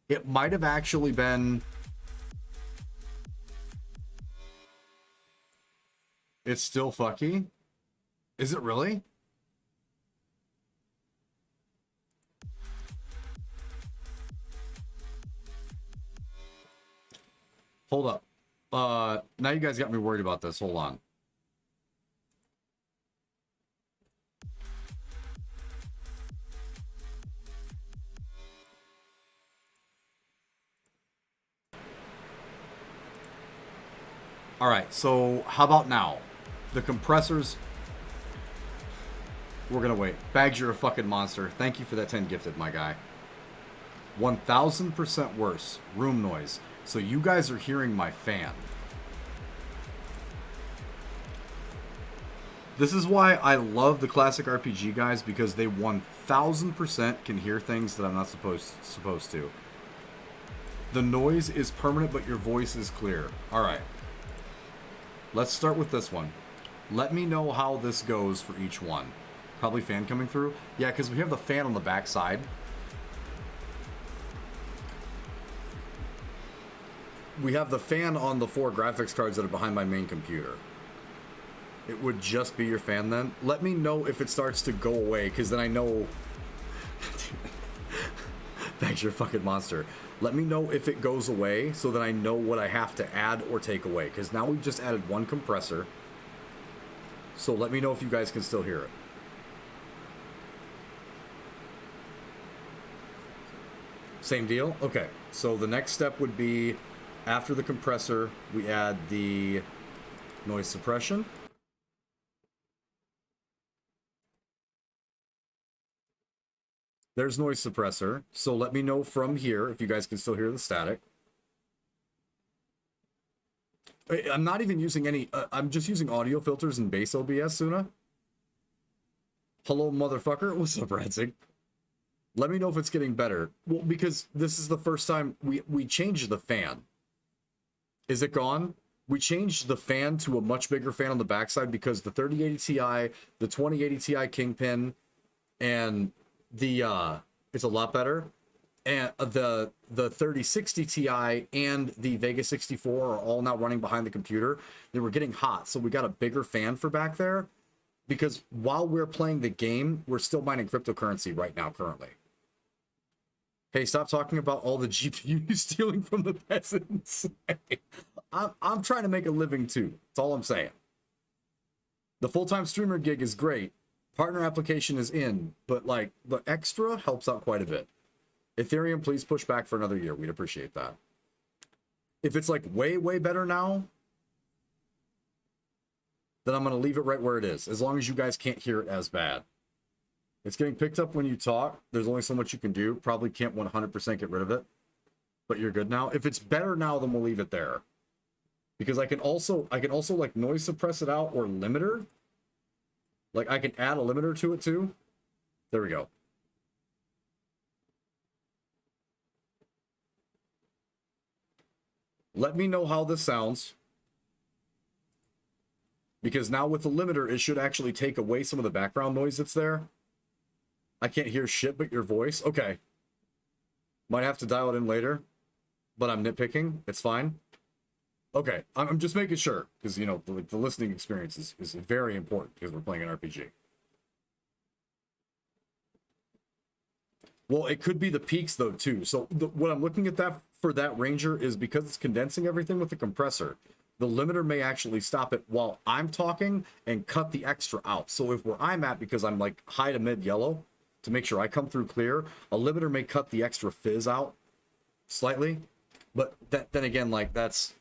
It might have actually been... It's still fucky? Is it really? Hold up. Now you guys got me worried about this. Hold on. All right, so how about now? The compressors... We're gonna wait. Bags, you're a fucking monster. Thank you for that 10 gifted, my guy. 1000% worse. Room noise. So you guys are hearing my fan. This is why I love the classic RPG guys, because they 1000% can hear things that I'm not supposed to. The noise is permanent, but your voice is clear. All right. Let's start with this one. Let me know how this goes for each one. Probably fan coming through. Yeah, because we have the fan on the back side. We have the fan on the 4 graphics cards that are behind my main computer. It would just be your fan then. Let me know if it starts to go away, because then I know... Thanks, you're a fucking monster. Let me know if it goes away, so that I know what I have to add or take away. Because now we've just added 1 compressor. So let me know if you guys can still hear it. Same deal? Okay. So the next step would be, after the compressor, we add the noise suppression. There's noise suppressor. So let me know from here if you guys can still hear the static. I'm not even using any... I'm just using audio filters and bass OBS, Suna. Hello, motherfucker. What's up, Radzig? Let me know if it's getting better. Well, because this is the first time we changed the fan. Is it gone? We changed the fan to a much bigger fan on the backside because the 3080 Ti, the 2080 Ti Kingpin, and the it's a lot better. And the 3060 Ti and the Vega 64 are all now running behind the computer. They were getting hot, so we got a bigger fan for back there. Because while we're playing the game, we're still mining cryptocurrency right now, currently. Hey, stop talking about all the GPUs stealing from the peasants. I'm trying to make a living too. That's all I'm saying. The full-time streamer gig is great. Partner application is in, but like the extra helps out quite a bit. Ethereum, please push back for another year. We'd appreciate that. If it's like way, way better now, then I'm going to leave it right where it is, as long as you guys can't hear it as bad. It's getting picked up when you talk. There's only so much you can do. Probably can't 100% get rid of it, but you're good now. If it's better now, then we'll leave it there. Because I can also like noise suppress it out or limiter. Like I can add a limiter to it too. There we go. Let me know how this sounds. Because now with the limiter, it should actually take away some of the background noise that's there. I can't hear shit but your voice. Okay. Might have to dial it in later. But I'm nitpicking. It's fine. Okay. I'm just making sure. Because, you know, the listening experience is very important because we're playing an RPG. Well, it could be the peaks, though, too. So what I'm looking at that for that Ranger is because it's condensing everything with the compressor. The limiter may actually stop it while I'm talking and cut the extra out. So if where I'm at, because I'm like high to mid yellow, to make sure I come through clear, a limiter may cut the extra fizz out slightly. But then again, like that's...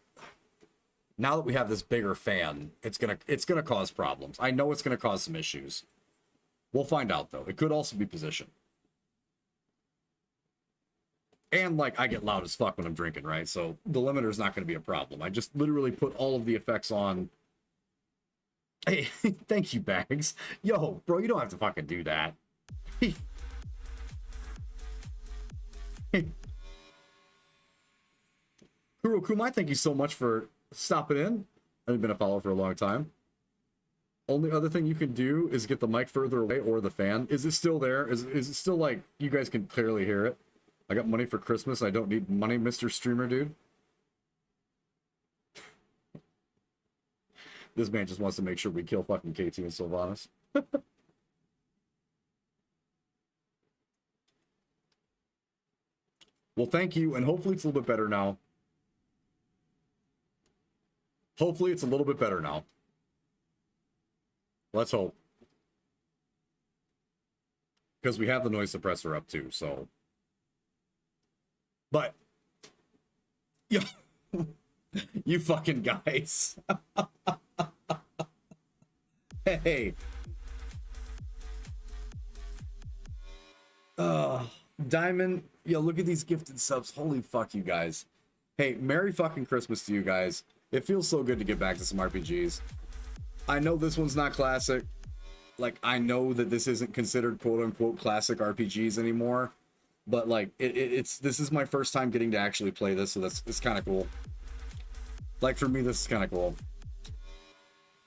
Now that we have this bigger fan, it's gonna cause problems. I know it's gonna cause some issues. We'll find out, though. It could also be position. And, like, I get loud as fuck when I'm drinking, right? So the limiter's not going to be a problem. I just literally put all of the effects on. Hey, thank you, Bags. Yo, bro, you don't have to fucking do that. Kuro Kumai, thank you so much for stopping in. I've been a follower for a long time. Only other thing you can do is get the mic further away or the fan. Is it still there? Is it still like you guys can clearly hear it? I got money for Christmas. I don't need money, Mr. Streamer Dude. This man just wants to make sure we kill fucking KT and Sylvanas. Well, thank you, and hopefully it's a little bit better now. Hopefully it's a little bit better now. Let's hope. Because we have the noise suppressor up too, so. But, yo, you fucking guys. Hey. Diamond, yo, look at these gifted subs. Holy fuck, you guys. Hey, Merry fucking Christmas to you guys. It feels so good to get back to some RPGs. I know this one's not classic. Like, I know that this isn't considered quote-unquote classic RPGs anymore. But, like, this is my first time getting to actually play this, so it's kind of cool. Like, for me, this is kind of cool.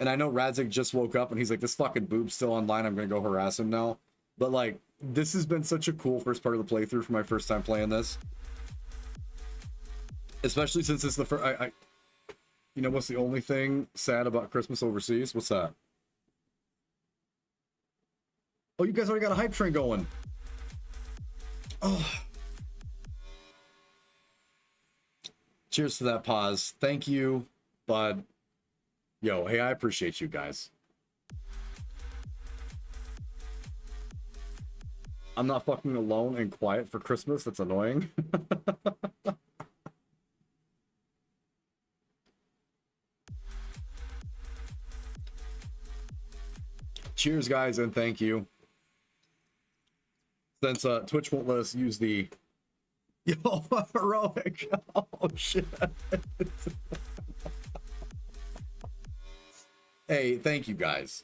And I know Radzik just woke up and he's like, this fucking boob's still online, I'm gonna go harass him now. But, like, this has been such a cool first part of the playthrough for my first time playing this. Especially since it's the first... You know what's the only thing sad about Christmas overseas? What's that? Oh, you guys already got a hype train going. Oh. Cheers to that pause. Thank you, bud. Yo, hey, I appreciate you guys. I'm not fucking alone and quiet for Christmas. That's annoying. Cheers, guys, and thank you. Since Twitch won't let us use the... Yo, heroic. Oh, shit. Hey, thank you, guys.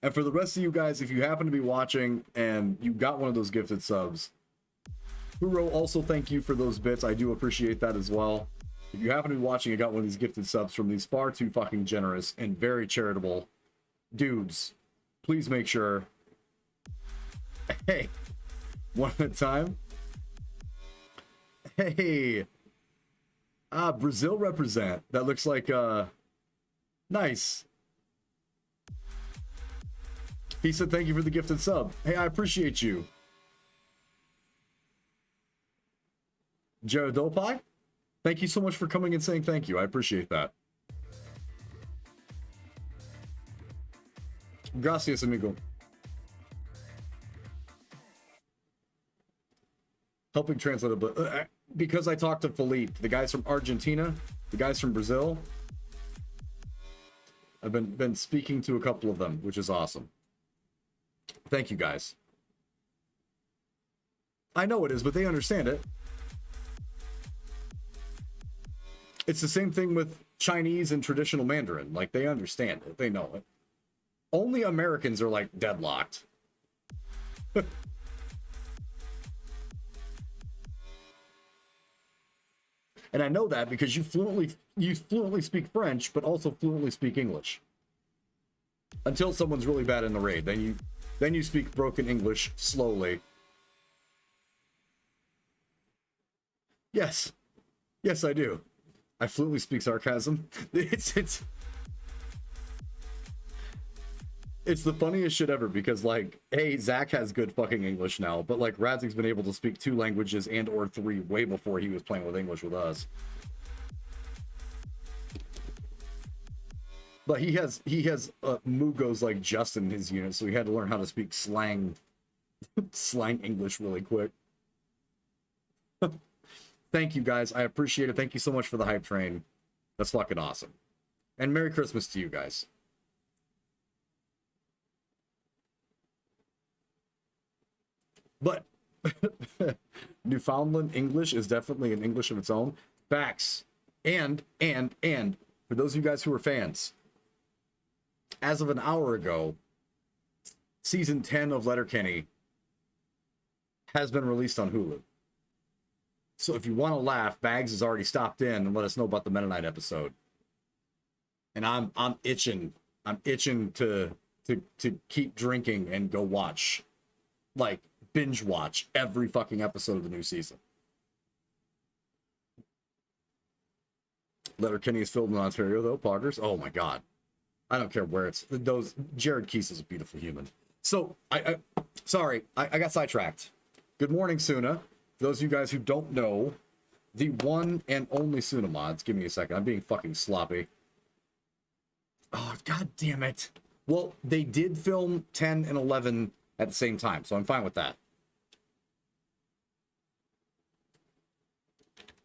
And for the rest of you guys, if you happen to be watching and you got one of those gifted subs, Huro, also thank you for those bits. I do appreciate that as well. If you happen to be watching and got one of these gifted subs from these far too fucking generous and very charitable dudes, please make sure... Hey, one at a time. Hey, Brazil represent. That looks like nice. He said thank you for the gifted sub. Hey, I appreciate you. Jaredopai, thank you so much for coming and saying thank you. I appreciate that. Gracias, amigo. Helping translate a bit. Because I talked to Philippe, the guys from Argentina, the guys from Brazil. I've been speaking to a couple of them, which is awesome. Thank you, guys. I know it is, but they understand it. It's the same thing with Chinese and traditional Mandarin. Like, they understand it. They know it. Only Americans are, like, deadlocked. And I know that because you fluently speak French, but also fluently speak English. Until someone's really bad in the raid, then you speak broken English slowly. Yes, I do. I fluently speak sarcasm. It's the funniest shit ever because, like, hey, Zach has good fucking English now, but, like, Radzik's been able to speak 2 languages and or 3 way before he was playing with English with us. But he has Mugos like Justin in his unit, so he had to learn how to speak slang English really quick. Thank you, guys. I appreciate it. Thank you so much for the hype train. That's fucking awesome. And Merry Christmas to you guys. But Newfoundland English is definitely an English of its own. Facts. And for those of you guys who are fans, as of an hour ago, season 10 of Letterkenny has been released on Hulu. So if you want to laugh, Bags has already stopped in and let us know about the Mennonite episode. And I'm itching. I'm itching to keep drinking and go watch, like binge watch every fucking episode of the new season. Letterkenny is filmed in Ontario though, Poggers. Oh my god. I don't care where it's those. Jared Keese is a beautiful human. So I got sidetracked. Good morning, Suna. For those of you guys who don't know, the one and only Suna mods. Give me a second. I'm being fucking sloppy. Oh, god damn it. Well, they did film 10 and 11 at the same time, so I'm fine with that.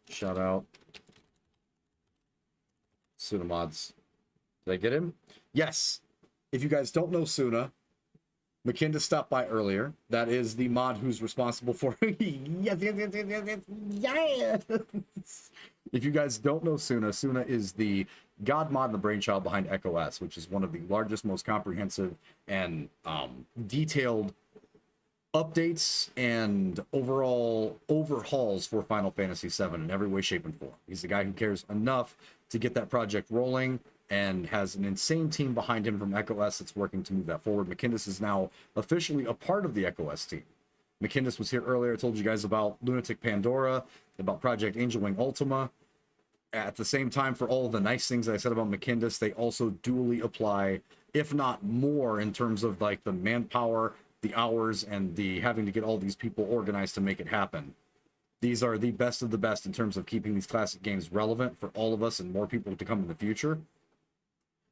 Shout out. Suna mods. Did I get him? Yes. If you guys don't know Suna, McKinda stopped by earlier. That is the mod who's responsible for yes. If you guys don't know Suna, Suna is the god mod and the brainchild behind Echo S, which is one of the largest, most comprehensive and detailed updates and overall overhauls for Final Fantasy VII in every way, shape, and form. He's the guy who cares enough to get that project rolling and has an insane team behind him from Echo S that's working to move that forward. McKinnis is now officially a part of the Echo S team. McKinnis was here earlier. I told you guys about Lunatic Pandora, about Project Angel Wing Ultima. At the same time, for all of the nice things I said about McKinnis, they also dually apply, if not more, in terms of like the manpower, the hours, and the having to get all these people organized to make it happen. These are the best of the best in terms of keeping these classic games relevant for all of us and more people to come in the future.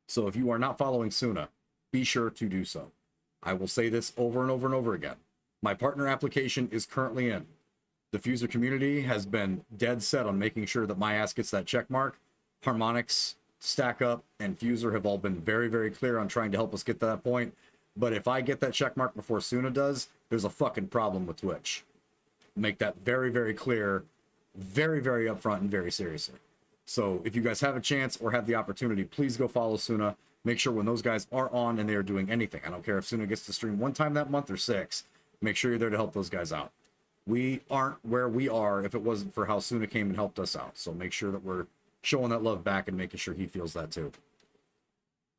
So if you are not following Suna, be sure to do so. I will say this over and over and over again. My partner application is currently in. The Fuser community has been dead set on making sure that my ass gets that check mark. Harmonix, Stack Up, and Fuser have all been very, very clear on trying to help us get to that point. But if I get that check mark before Suna does, there's a fucking problem with Twitch. Make that very, very clear, very, very upfront, and very seriously. So if you guys have a chance or have the opportunity, please go follow Suna. Make sure when those guys are on and they are doing anything, I don't care if Suna gets to stream one time that month or 6, make sure you're there to help those guys out. We aren't where we are if it wasn't for how Suna came and helped us out. So make sure that we're showing that love back and making sure he feels that too.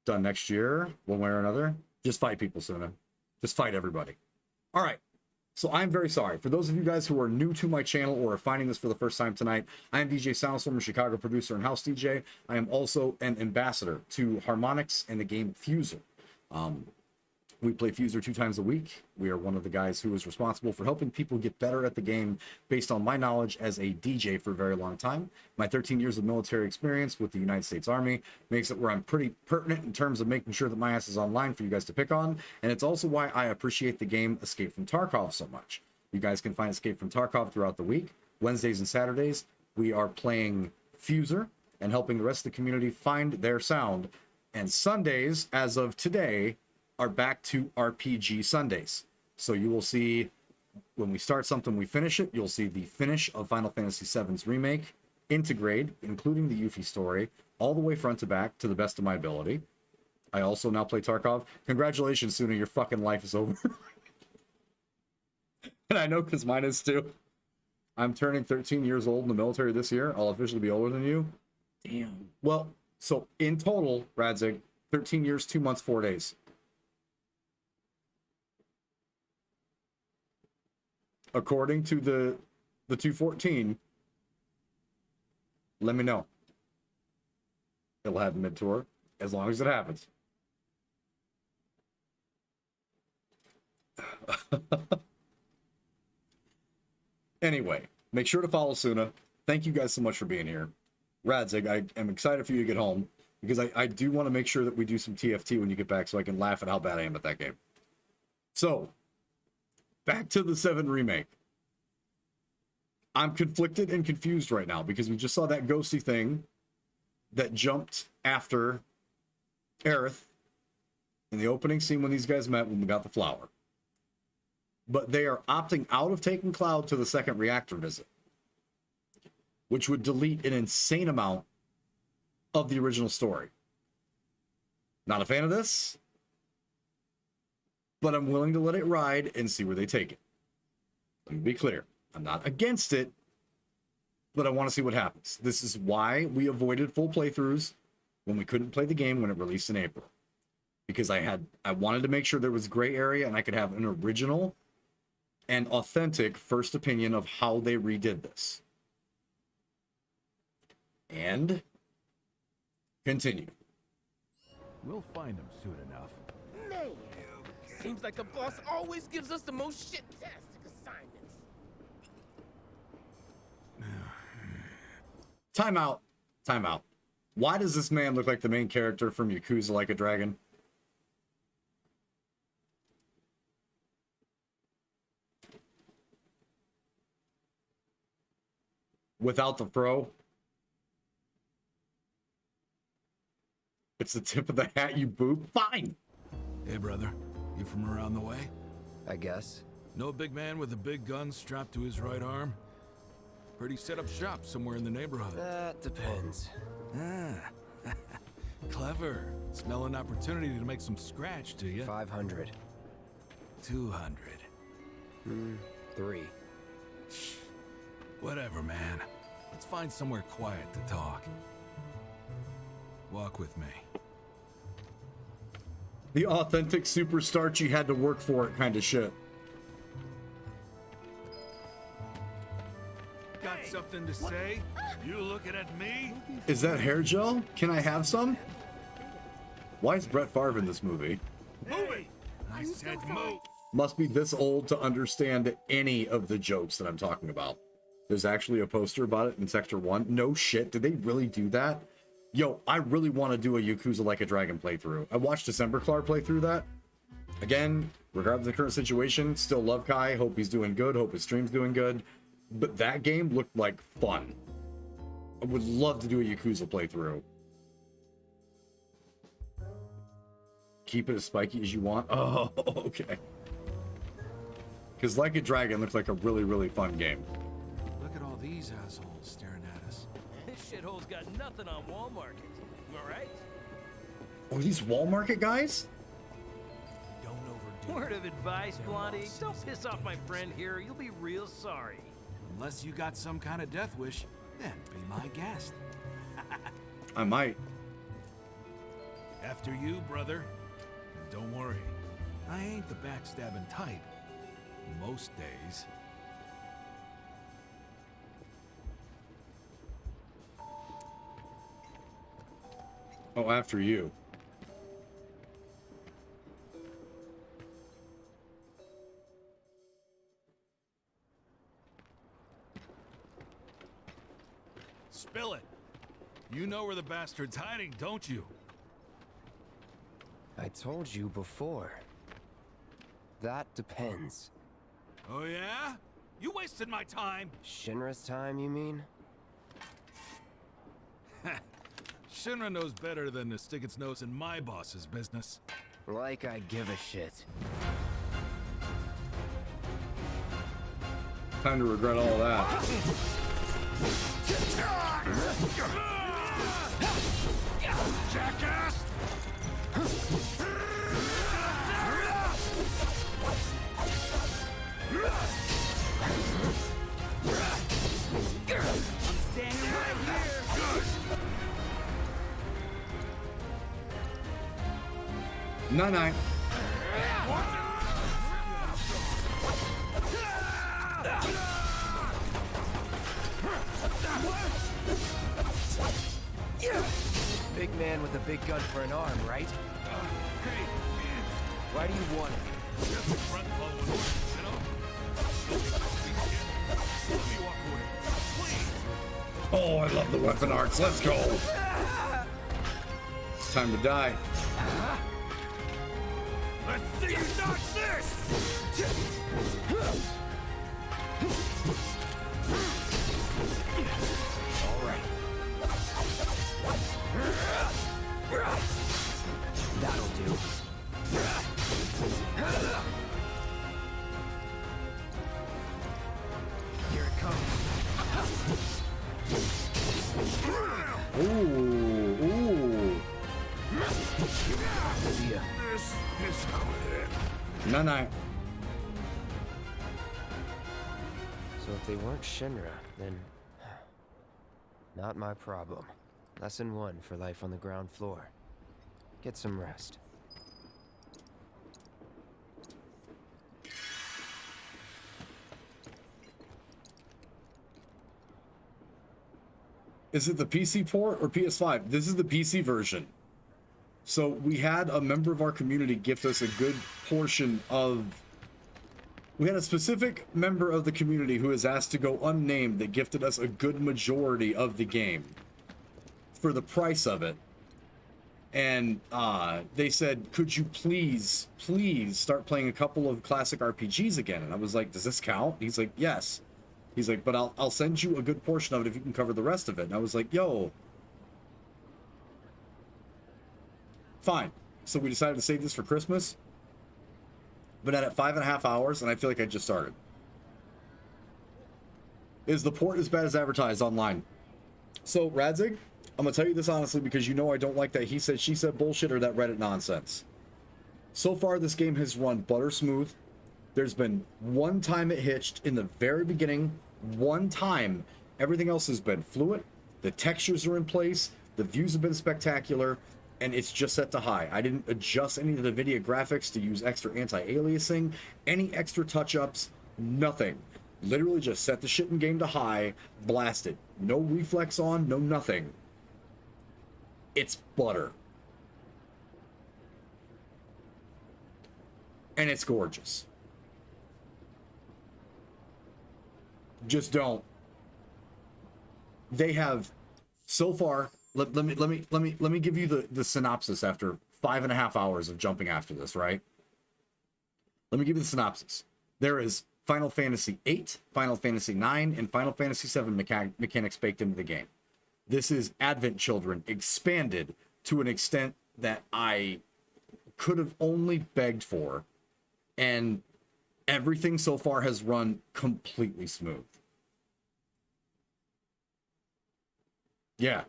Done next year, one way or another. Just fight people, Suna. Just fight everybody. All right. So I'm very sorry. For those of you guys who are new to my channel or are finding this for the first time tonight, I am DJ Soundstorm, a Chicago producer and house DJ. I am also an ambassador to Harmonix and the game Fuser. We play Fuser 2 times a week. We are one of the guys who is responsible for helping people get better at the game based on my knowledge as a DJ for a very long time. My 13 years of military experience with the United States Army makes it where I'm pretty pertinent in terms of making sure that my ass is online for you guys to pick on. And it's also why I appreciate the game Escape from Tarkov so much. You guys can find Escape from Tarkov throughout the week. Wednesdays and Saturdays, we are playing Fuser and helping the rest of the community find their sound. And Sundays, as of today, are back to RPG Sundays. So you will see when we start something, we finish it. You'll see the finish of Final Fantasy VII's Remake, Integrate, including the Yuffie story, all the way front to back to the best of my ability. I also now play Tarkov. Congratulations, Suna, your fucking life is over. And I know because mine is too. I'm turning 13 years old in the military this year. I'll officially be older than you. Damn. Well, so in total, Radzig, 13 years, 2 months, 4 days. According to the 214, let me know. It'll happen mid-tour, as long as it happens. Anyway, make sure to follow Suna. Thank you guys so much for being here. Radzig, I am excited for you to get home, because I do want to make sure that we do some TFT when you get back so I can laugh at how bad I am at that game. So, back to the 7 remake. I'm conflicted and confused right now because we just saw that ghosty thing that jumped after Aerith in the opening scene when these guys met when we got the flower. but they are opting out of taking Cloud to the second reactor visit, which would delete an insane amount of the original story. Not a fan of this, but I'm willing to let it ride and see where they take it. Let me be clear. I'm not against it, but I want to see what happens. This is why we avoided full playthroughs when we couldn't play the game when it released in April. Because I wanted to make sure there was gray area and I could have an original and authentic first opinion of how they redid this. And continue. We'll find him soon enough. Man, seems like the boss always gives us the most shit-tastic assignments. Time out. Time out. Why does this man look like the main character from Yakuza Like a Dragon? Without the fro? It's the tip of the hat, you boob. Fine. Hey, brother. You from around the way? I guess. Know a big man with a big gun strapped to his right arm? Heard he set up shop somewhere in the neighborhood. That depends. Ah. Clever. Smell an opportunity to make some scratch, do you? 500. 200. 3. Whatever, man. Let's find somewhere quiet to talk. Walk with me. The authentic superstar you had to work for it kind of shit. Got something to say? You looking at me? Is that hair gel? Can I have some? Why is Brett Favre in this movie? Move it! I said move. Must be this old to understand any of the jokes that I'm talking about. There's actually a poster about it in Sector 1. No shit, did they really do that? Yo, I really want to do a Yakuza Like a Dragon playthrough. I watched December Clark play through that. Again, regardless of the current situation, still love Kai. Hope he's doing good. Hope his stream's doing good. But that game looked like fun. I would love to do a Yakuza playthrough. Keep it as spiky as you want. Oh, okay. Because Like a Dragon looks like a really, really fun game. Look at all these assholes staring at us. This shithole's got nothing on Walmart. Am I right? Oh, these Walmart guys? Don't overdo Word of advice, Blondie. Don't piss off my friend here. You'll be real sorry. Unless you got some kind of death wish, then be my guest. I might. After you, brother. And don't worry, I ain't the backstabbing type. Most days. Oh, after you. Spill it. You know where the bastard's hiding, don't you? I told you before. That depends. Oh yeah? You wasted my time. Shinra's time, you mean? Shinra knows better than to stick its nose in my boss's business. Like I give a shit. Time to regret all that. Jackass! I'm standing right here. Good. 9-9. Big man with a big gun for an arm, right? Hey, Why do you want it? just the front following orders, you know? Let me walk away. Please. Oh, I love the weapon arts. Let's go. It's time to die. Let's see you dodge this! All right. That'll do. Night-night. So if they weren't Shinra, then... not my problem. Lesson 1 for life on the ground floor. Get some rest. Is it the PC port or PS5? This is the PC version. So we had a member of our community gift us a good portion of... We had a specific member of the community who is asked to go unnamed that gifted us a good majority of the game for the price of it. And they said, could you please start playing a couple of classic RPGs again? And I was like, does this count? He's like, yes. He's like, but I'll send you a good portion of it if you can cover the rest of it. And I was like, yo. Fine. So we decided to save this for Christmas. Been at it 5.5 hours, and I feel like I just started. Is the port as bad as advertised online? So, Radzig, I'm going to tell you this honestly because you know I don't like that he said, she said bullshit or that Reddit nonsense. So far, this game has run butter smooth. There's been one time it hitched in the very beginning, one time. Everything else has been fluid. The textures are in place. The views have been spectacular, and it's just set to high. I didn't adjust any of the video graphics to use extra anti-aliasing, any extra touch-ups, nothing. Literally just set the shit in game to high, blasted. No reflex on, no nothing. It's butter. And it's gorgeous. Just don't. They have so far. Let me give you the synopsis after 5.5 hours of jumping after this, right? Let me give you the synopsis. There is Final Fantasy VIII, Final Fantasy IX, and Final Fantasy VII mechanics baked into the game. This is Advent Children expanded to an extent that I could have only begged for, and everything so far has run completely smooth. Yeah.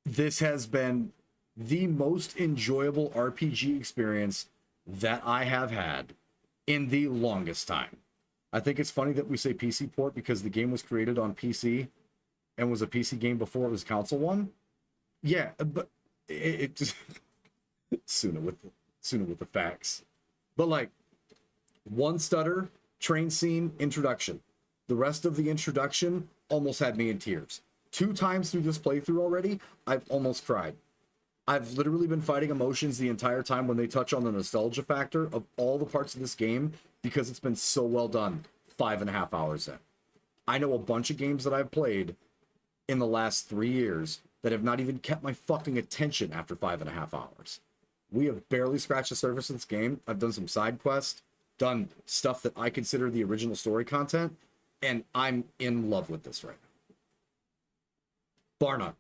This has been the most enjoyable RPG experience that I have had in the longest time. I think it's funny that we say PC port because the game was created on PC and was a PC game before it was console one. Yeah, but it just sooner with the facts. But like, one stutter, train scene, introduction. The rest of the introduction almost had me in tears. 2 times through this playthrough already, I've almost cried. I've literally been fighting emotions the entire time when they touch on the nostalgia factor of all the parts of this game because it's been so well done 5.5 hours in. I know a bunch of games that I've played in the last 3 years that have not even kept my fucking attention after 5.5 hours. We have barely scratched the surface of this game. I've done some side quests, done stuff that I consider the original story content, and I'm in love with this right now. Bar none.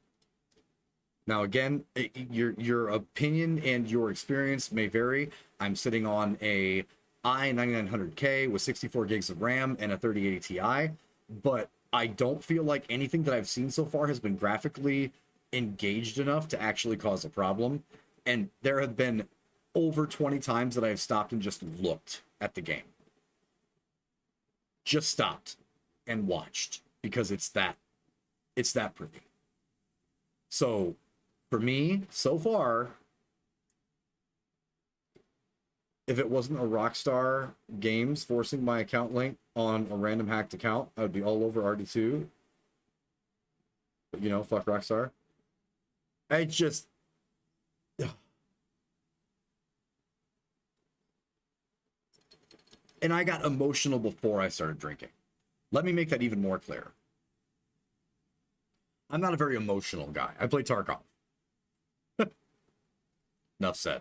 Now again, your opinion and your experience may vary. I'm sitting on a i9900K with 64 gigs of RAM and a 3080 Ti, but I don't feel like anything that I've seen so far has been graphically engaged enough to actually cause a problem. And there have been over 20 times that I've stopped and just looked at the game. Just stopped and watched because it's that pretty. So for me, so far, if it wasn't a Rockstar Games forcing my account link on a random hacked account, I would be all over RD2. But, you know, fuck Rockstar. I just... And I got emotional before I started drinking. Let me make that even more clear. I'm not a very emotional guy. I play Tarkov. Enough said.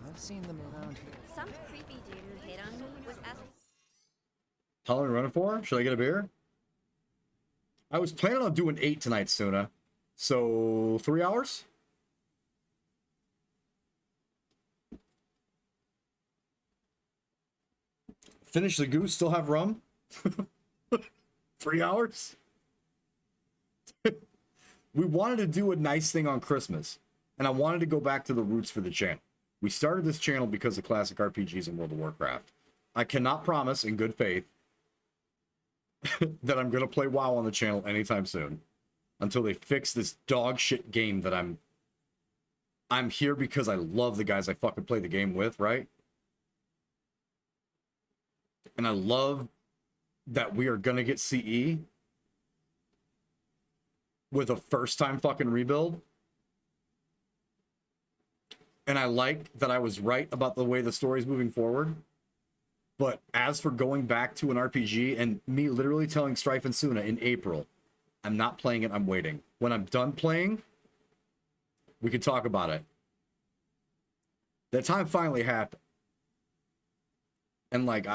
I've seen them around here. Some creepy dude who hit on me was asking. How long are we running for? Should I get a beer? I was planning on doing 8 tonight, Suna. So 3 hours? Finish the goose, still have rum? 3 hours? we wanted to do a nice thing on Christmas, and I wanted to go back to the roots for the channel. We started this channel because of classic RPGs and World of Warcraft. I cannot promise in good faith that I'm going to play WoW on the channel anytime soon until they fix this dog shit game that I'm here because I love the guys I fucking play the game with, right? And I love that we are going to get CE with a first time fucking rebuild. And I like that I was right about the way the story's moving forward. But as for going back to an RPG and me literally telling Strife and Suna in April, I'm not playing it, I'm waiting. When I'm done playing, we can talk about it. That time finally happened. And like,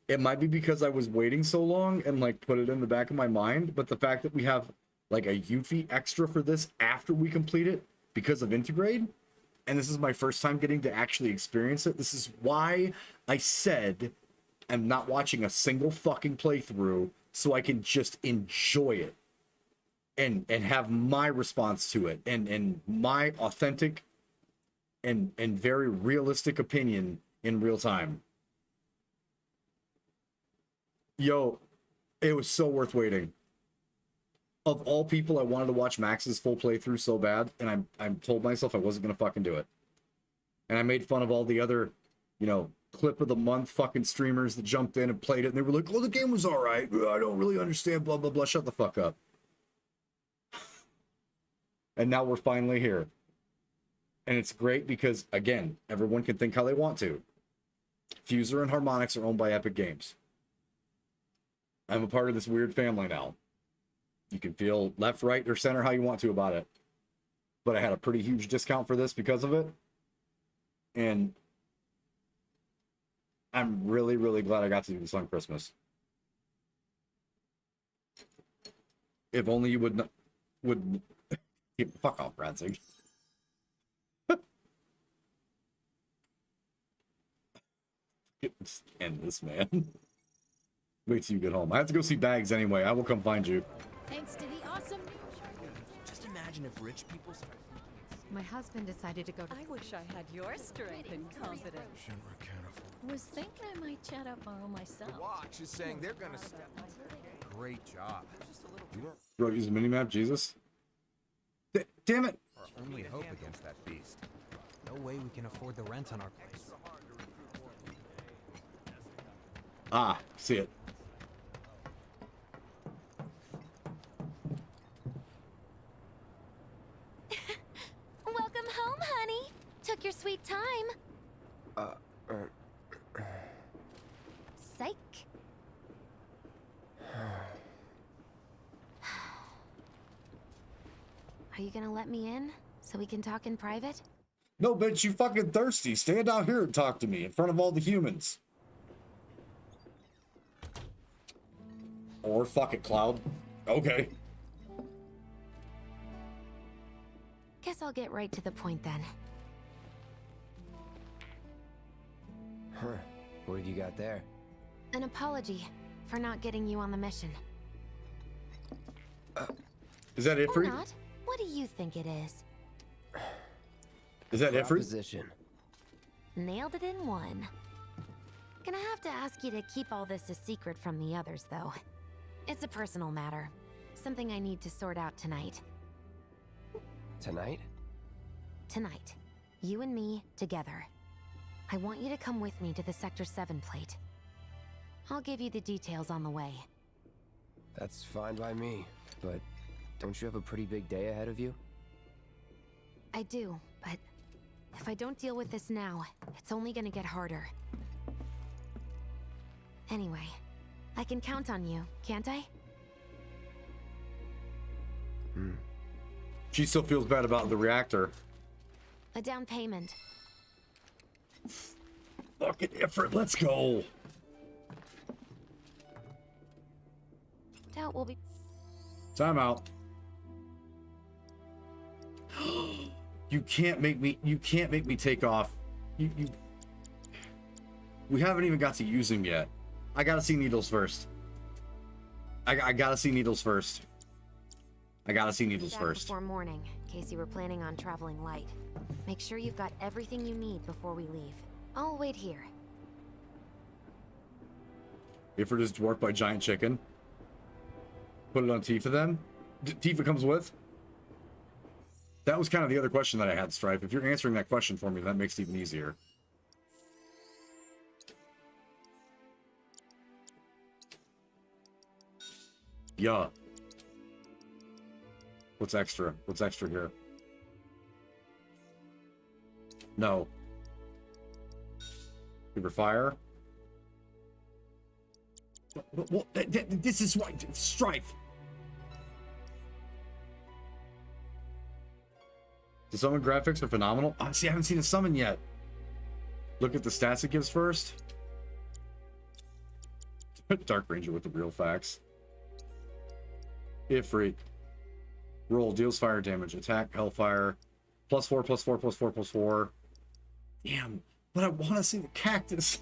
it might be because I was waiting so long and like put it in the back of my mind, but the fact that we have like a Yuffie extra for this after we complete it because of Intergrade, and this is my first time getting to actually experience it. This is why I said I'm not watching a single fucking playthrough so I can just enjoy it and have my response to it and my authentic and very realistic opinion in real time. Yo, it was so worth waiting. Of all people, I wanted to watch Max's full playthrough so bad, and I told myself I wasn't gonna fucking do it. And I made fun of all the other, you know, clip of the month fucking streamers that jumped in and played it, and they were like, "Oh, the game was all right. I don't really understand." Blah blah blah. Shut the fuck up. And now we're finally here, and it's great because again, everyone can think how they want to. Fuser and Harmonix are owned by Epic Games. I'm a part of this weird family now. You can feel left, right, or center how you want to about it. But I had a pretty huge discount for this because of it. And I'm really, really glad I got to do this on Christmas. If only you would fuck off, Ratzig. End this, man. Wait till you get home. I have to go see Bags anyway. I will come find you. Thanks to the awesome Just imagine if rich people... My husband decided to go to... I wish I had your strength and confidence. Was thinking I might chat up Morrow myself. Watch is saying they're gonna step. Great job. Bro, use a minimap, Jesus. Damn it! Our only hope against that beast. No way we can afford the rent on our place. Ah, see it. Welcome home, honey. Took your sweet time. Psych. Are you gonna let me in so we can talk in private? No, bitch, you fucking thirsty. Stand out here and talk to me in front of all the humans. Or fuck it, Cloud. Okay. Guess I'll get right to the point then. Huh. What have you got there? An apology for not getting you on the mission. Is that it for Or you? not. What do you think it is? Is that it for you? Proposition. Nailed it in one. Gonna have to ask you to keep all this a secret from the others, though. It's a personal matter. Something I need to sort out tonight. Tonight? Tonight. You and me, together. I want you to come with me to the Sector 7 plate. I'll give you the details on the way. That's fine by me, but don't you have a pretty big day ahead of you? I do, but if I don't deal with this now, it's only gonna get harder. Anyway, I can count on you, can't I? She still feels bad about the reactor. A down payment. Fucking effort, let's go. Doubt we'll be... Time out. You can't make me take off. We haven't even got to use him yet. I gotta see Needles first. I gotta see Needles first. I gotta see Needles Back first. before morning, in case you were planning on traveling light. Make sure you've got everything you need before we leave. I'll wait here. Ifrit is dwarfed by giant chicken. Put it on Tifa then. Tifa comes with. That was kind of the other question that I had, Strife. If you're answering that question for me, that makes it even easier. Yeah. What's extra? What's extra here? No. Fever fire. Well, this is why Strife. The summon graphics are phenomenal. Oh, see, I haven't seen a summon yet. Look at the stats it gives first. Dark Ranger with the real facts. Ifrit. Roll, deals fire damage. Attack, hellfire. +4, +4, +4, +4. Damn, but I want to see the cactus.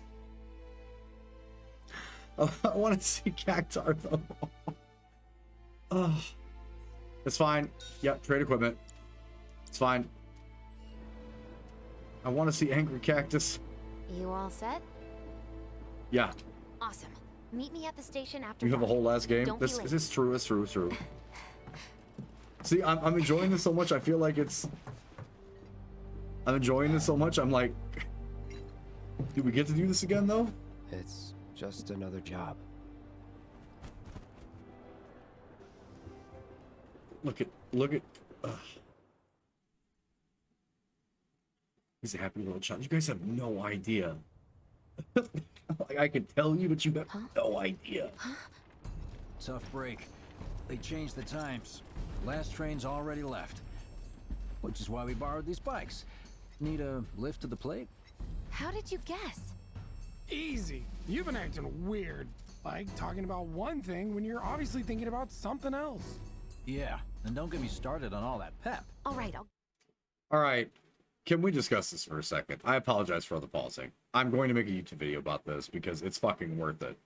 I want to see Cactar, though. Oh. It's fine. Yep, trade equipment. It's fine. I want to see Angry Cactus. You all set? Yeah. Awesome. Meet me at the station after. You have a whole last game? Don't This be late. is true, it's true, it's true. See, I'm enjoying this so much, I feel like it's... I'm enjoying this so much, I'm like... Do we get to do this again, though? It's just another job. Look at... Ugh. He's a happy little child. You guys have no idea. Like, I could tell you, but you have no idea. Tough break. They changed the times. Last train's already left. Which is why we borrowed these bikes. Need a lift to the plate? How did you guess? Easy. You've been acting weird. Like talking about one thing when you're obviously thinking about something else. Yeah, and don't get me started on all that pep. All right, All right. Can we discuss this for a second? I apologize for all the pausing. I'm going to make a YouTube video about this because it's fucking worth it.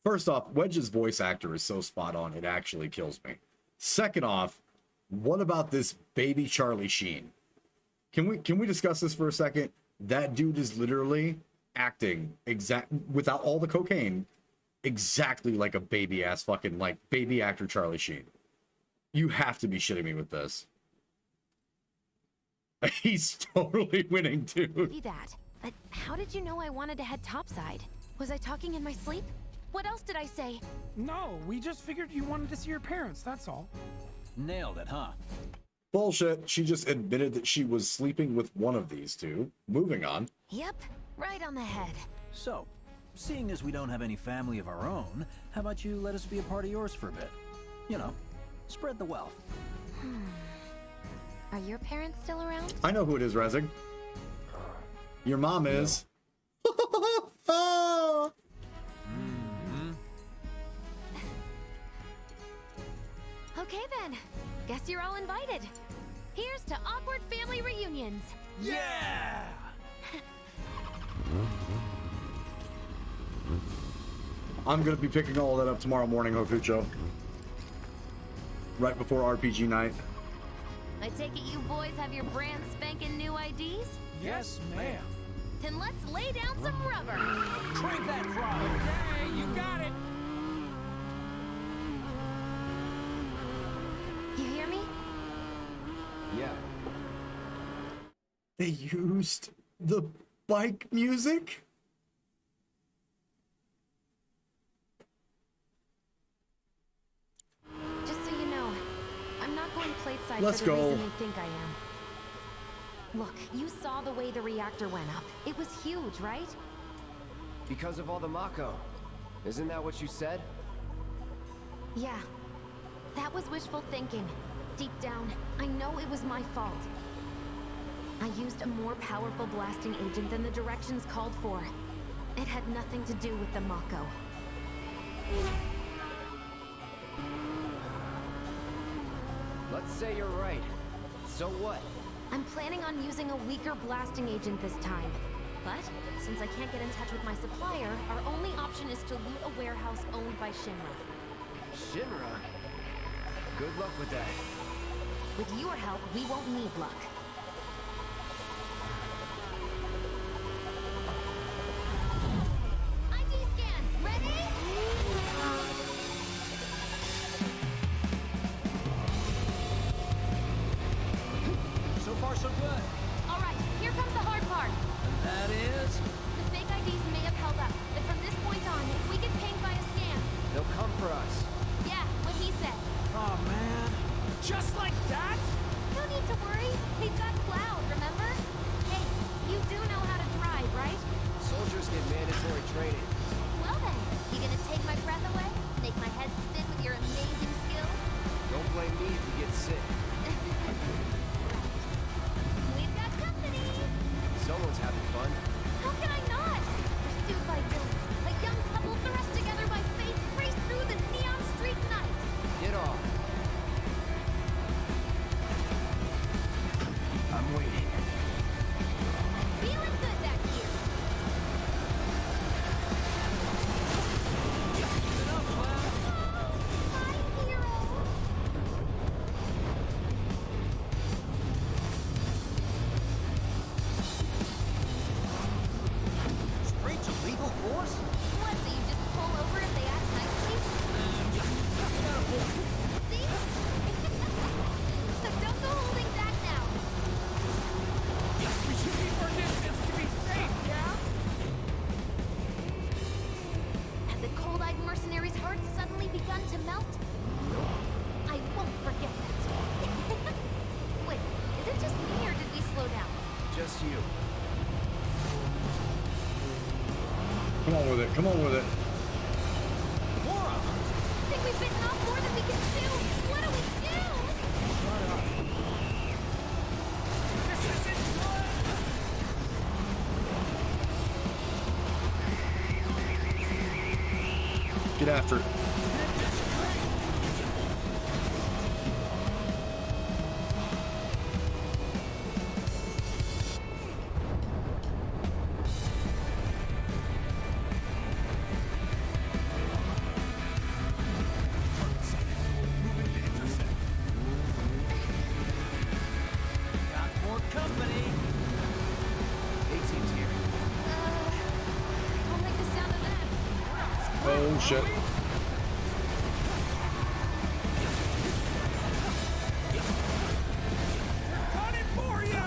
First off, Wedge's voice actor is so spot on, it actually kills me. Second off, what about this baby Charlie Sheen? Can we discuss this for a second? That dude is literally acting without all the cocaine, exactly like a baby ass fucking like baby actor Charlie Sheen. You have to be shitting me with this. He's totally winning, dude. See that. But how did you know I wanted to head topside? Was I talking in my sleep? What else did I say? No, we just figured you wanted to see your parents, that's all. Nailed it, huh? Bullshit. She just admitted that she was sleeping with one of these two. Moving on. Yep, right on the head. So, seeing as we don't have any family of our own, how about you let us be a part of yours for a bit? You know, spread the wealth. Are your parents still around? I know who it is, Rezig. Your mom is. Okay then. Guess you're all invited. Here's to awkward family reunions. Yeah! I'm gonna be picking all of that up tomorrow morning, Hokucho. Right before RPG night. I take it you boys have your brand spanking new IDs? Yes, ma'am. Then let's lay down some rubber. Crank that throttle. Okay, you got it. You hear me? Yeah. They used the bike music? Just so you know, I'm not going plateside Let's for the go. reason they think I am. Look, you saw the way the reactor went up. It was huge, right? Because of all the Mako. Isn't that what you said? Yeah. That was wishful thinking. Deep down, I know it was my fault. I used a more powerful blasting agent than the directions called for. It had nothing to do with the Mako. Let's say you're right. So what? I'm planning on using a weaker blasting agent this time. But, since I can't get in touch with my supplier, our only option is to loot a warehouse owned by Shinra. Shinra? Good luck with that. With your help, we won't need luck. ID scan. Ready? So far, so good. All right, here comes the hard part. And that is? The fake IDs may have held up, but from this point on, if we get pinged by a scan, They'll come for us. yeah, what he said. Oh, man. Just like that? No need to worry. We've got Cloud, remember? Hey, you do know how to drive, right? Soldiers get mandatory training. Well then, you gonna take my breath away? Make my head spin with your amazing skills? Don't blame me if you get sick. We've got company! Someone's having fun. How can I not? Pursued by villains, a young couple thrust together by fate race through the neon street night. Get off. I'm waiting. Feeling good back here. My hero. Streets of lethal force? What, so you just pull over if they act nicely? See? So don't go holding back now. We should keep our distance to be safe, yeah? Have the cold-eyed mercenaries' hearts suddenly begun to melt? I won't forget that. Wait, is it just me or did we slow down? Just you. Come on with it. Come on with it. I think we've bitten off more than we can chew. What do we do? This isn't good! Get after it. Got more company. A-team's here. Don't make the sound of that. Oh, shit. Coming for you!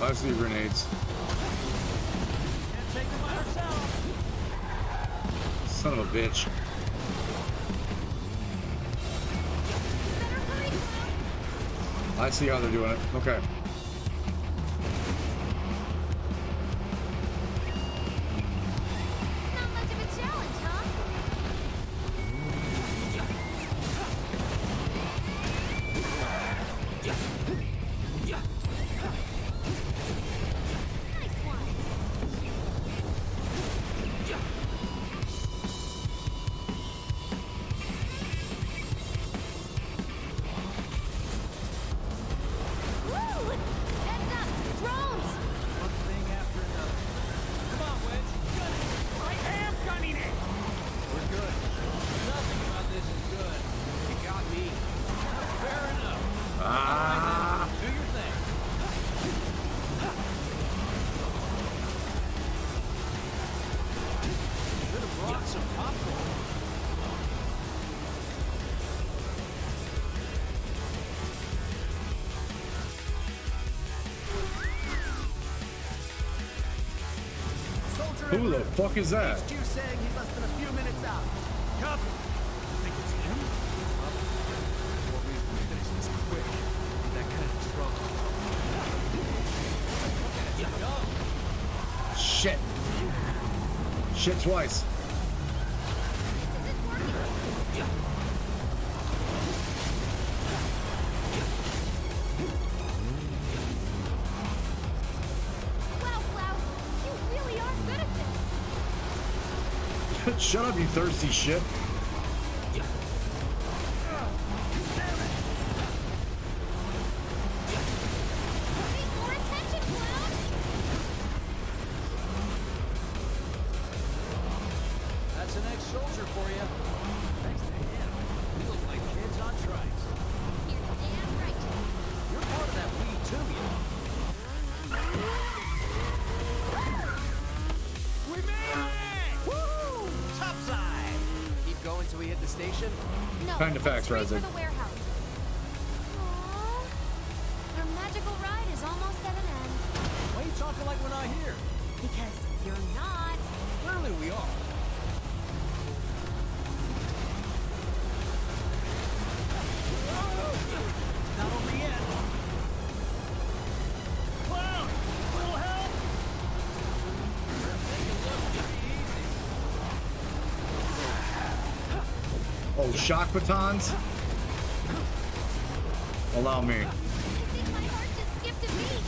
I see grenades. Can't take them by ourselves. Son of a bitch. I see how they're doing it. Okay. Not much of a challenge, huh? Nice one. Woo! Heads up! Drones! One thing after another. Come on, Wedge. Gun it. I am gunning it! We're good. Nothing about this is good. You got me. Fair enough. Ah. Do your thing. Should have brought some popcorn. Who the fuck is that? HQ saying he's less than a few minutes out. Copy. Think it's him? More reason to finish this quick. That kind of trouble. Shit. Shit twice. Wow, Cloud, you really are good at this. Shut up, you thirsty shit. Pay more attention, Cloud. That's an soldier for you. Thanks to him, we look like kids on trikes. You're damn right. You're part of that we too, you know. We made it! Woo! Topside! Keep going till we hit the station? No, Kind of facts, straight for Resin. the warehouse. Aww. Your magical ride is almost at an end. Why are you talking like we're not here? Because you're not. Clearly we are. Not over yet. Clown! Little help! Oh, shock batons? Allow me. I think my heart just skipped a beat.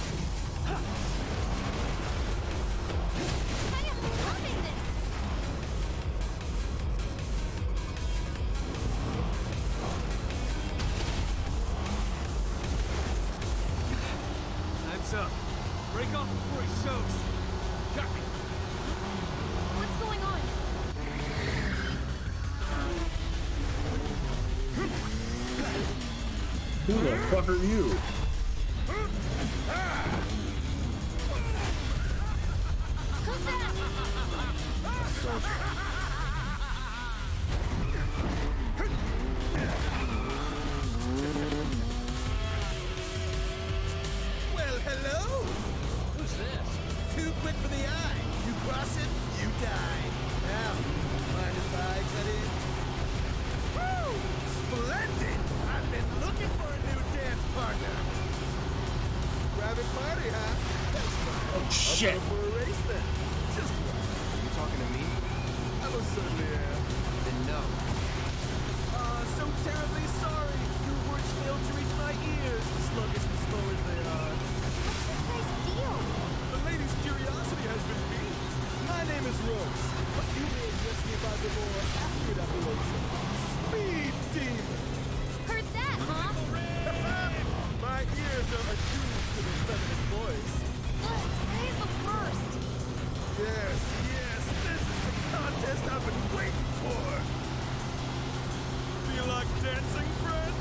I am loving this. Time's up. Break off before he shows. Got me. What's going on? Who the fuck are you? Who's that? Well, hello! Who's this? Too quick for the eye. You cross it, you die. Now, mind if I cut in? Woo! Splendid! I've been looking for a new dance partner. Private party, huh? That's fine. Oh, shit. I'll go for a race then. Just one. You talking to me? I most certainly am. Then no. So terribly sorry. Your words failed to reach my ears, sluggish and slow as they are. What's this guy's deal? The lady's curiosity has been piqued. My name is Rose, but you may address me by the more accurate appellation. Speed Demon. Heard that, huh? My ears are attuned to the feminine voice. Ugh, he's the worst. Yes, yes, this is the contest I've been waiting for. Feel like dancing, friend?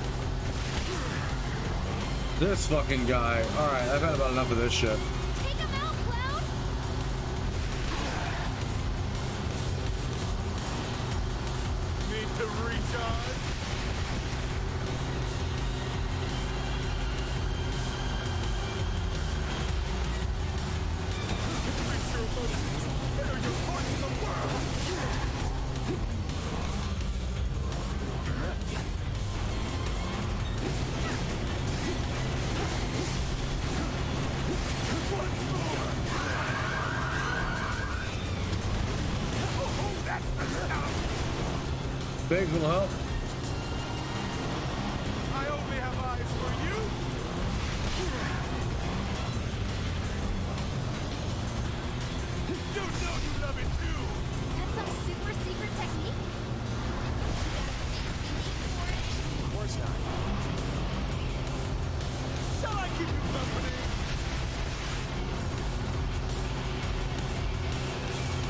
This fucking guy. Alright, I've had about enough of this shit. Take him out, Cloud! Need to recharge? Face your emotions. Enter your heart in the world. Once more. Oh, that's the stuff. Biggs will help. I only have eyes for you. You know you love it too. That's some super secret technique? Of course not. Shall I keep you company?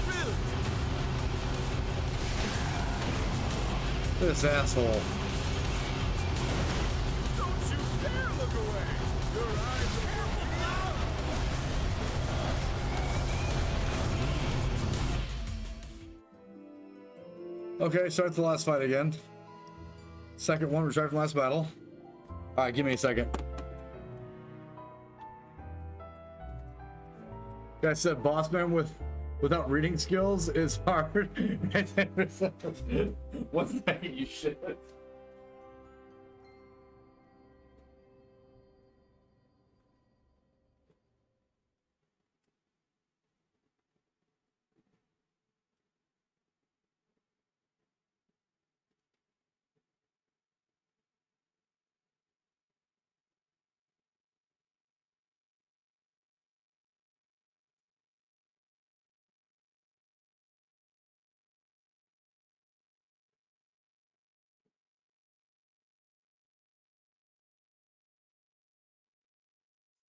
Really? This asshole. Don't you dare look away. Your eyes are purple now. Okay, start the last fight again. Second one, retry from last battle. Alright, give me a second. Guy said boss man without reading skills is hard. What's that, you shit?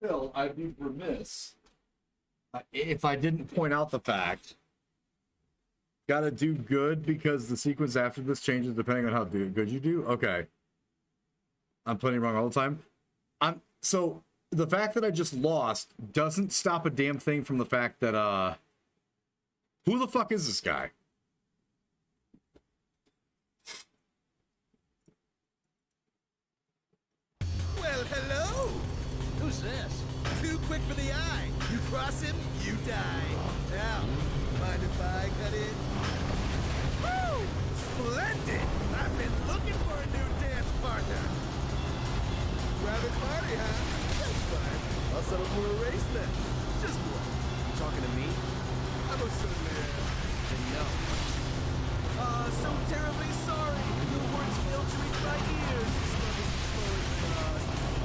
Still, I'd be remiss if I didn't point out the fact Gotta do good because the sequence after this changes depending on how good you do. Okay. I'm playing wrong all the time. So the fact that I just lost doesn't stop a damn thing from the fact that who the fuck is this guy? Well, hello! Who's this? Too quick for the eye. You cross him, you die. Now, mind if I cut in? Woo! Splendid! I've been looking for a new dance partner. Private party, huh? That's fine. I'll settle for a race then. Just one. You talking to me? I most certainly am. Then no. So terribly sorry. Your words failed to reach my ears.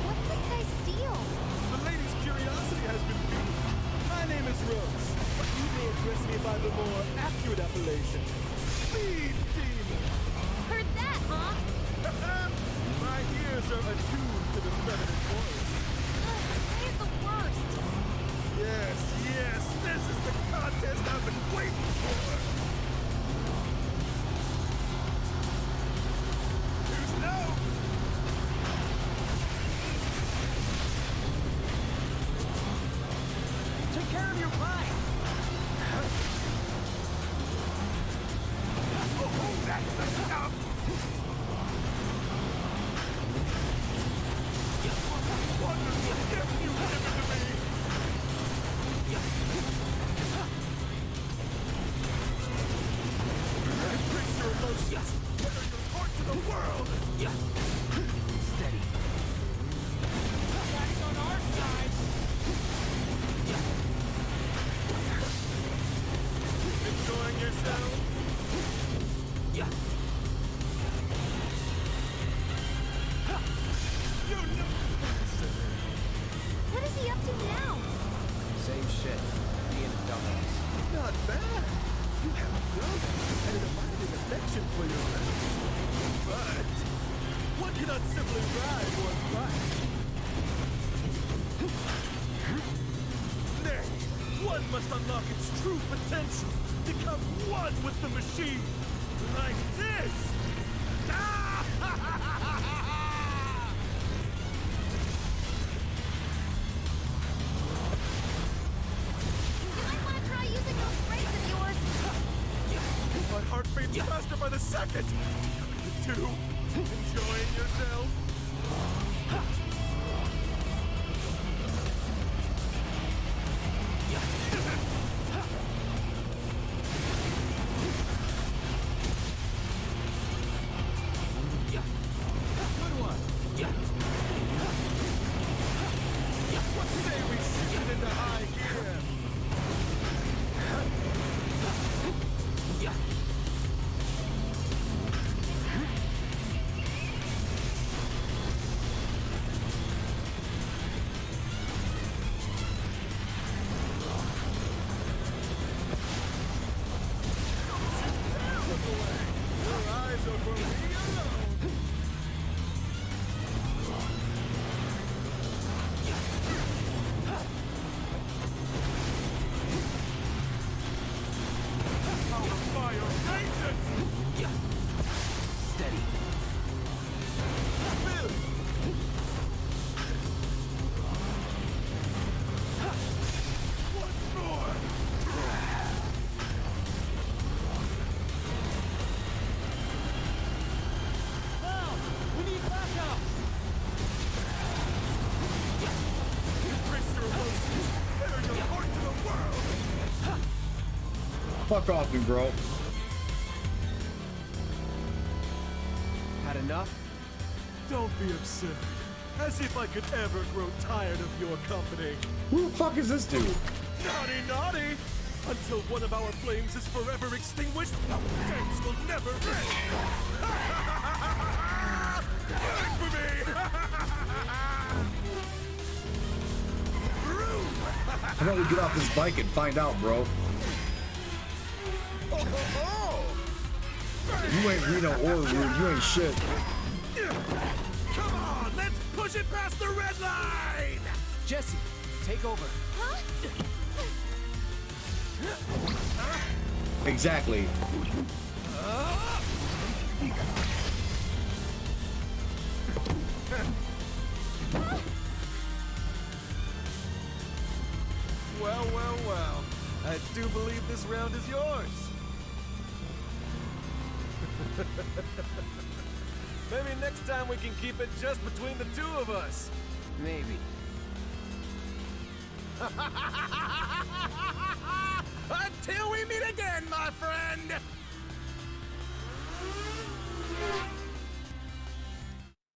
What did this guy steal? The lady's curiosity has been piqued. My name is Rose, but you may address me by the more accurate appellation, Speed Demon. Heard that, huh? My ears are attuned to the feminine voice. He's the worst. Yes, yes, this is the contest I've been waiting for. Who's no? Take care of your bike. Oh, that's the stuff. Wonderful gift you've given to me. Embrace your emotions. Better your heart to the world. Steady. Daddy's on our side. Enjoying yourself? You know. What is he up to now? Same shit. Being a dumbass. Not bad. You have growth and an abiding affection for your friends. But one cannot simply ride one's bike. Nay, one must unlock its true potential. Become one with the machine. Like this. You might want to try using those brakes of yours. My heart beats faster by the second. You two, enjoying yourself? Good one. What say we shoot it into high gear? Your eyes are for me alone. Power fire rages! Steady. Bill! Once more! We need backup. Embrace your emotions. Bear your heart to the world. Fuck off me, bro. Had enough? Don't be absurd. As if I could ever grow tired of your company. Who the fuck is this dude? Naughty, naughty! Until one of our flames is forever extinguished, thanks will never end! Good for me! Rude! How about we get off this bike and find out, bro? Oh, oh, oh. You ain't Reno or Rude. You ain't shit. Come on, let's push it past the red line! Jesse, take over. Huh? Exactly. Well, well, well. I do believe this round is yours. Maybe next time we can keep it just between the two of us. Maybe. Until we meet again, my friend!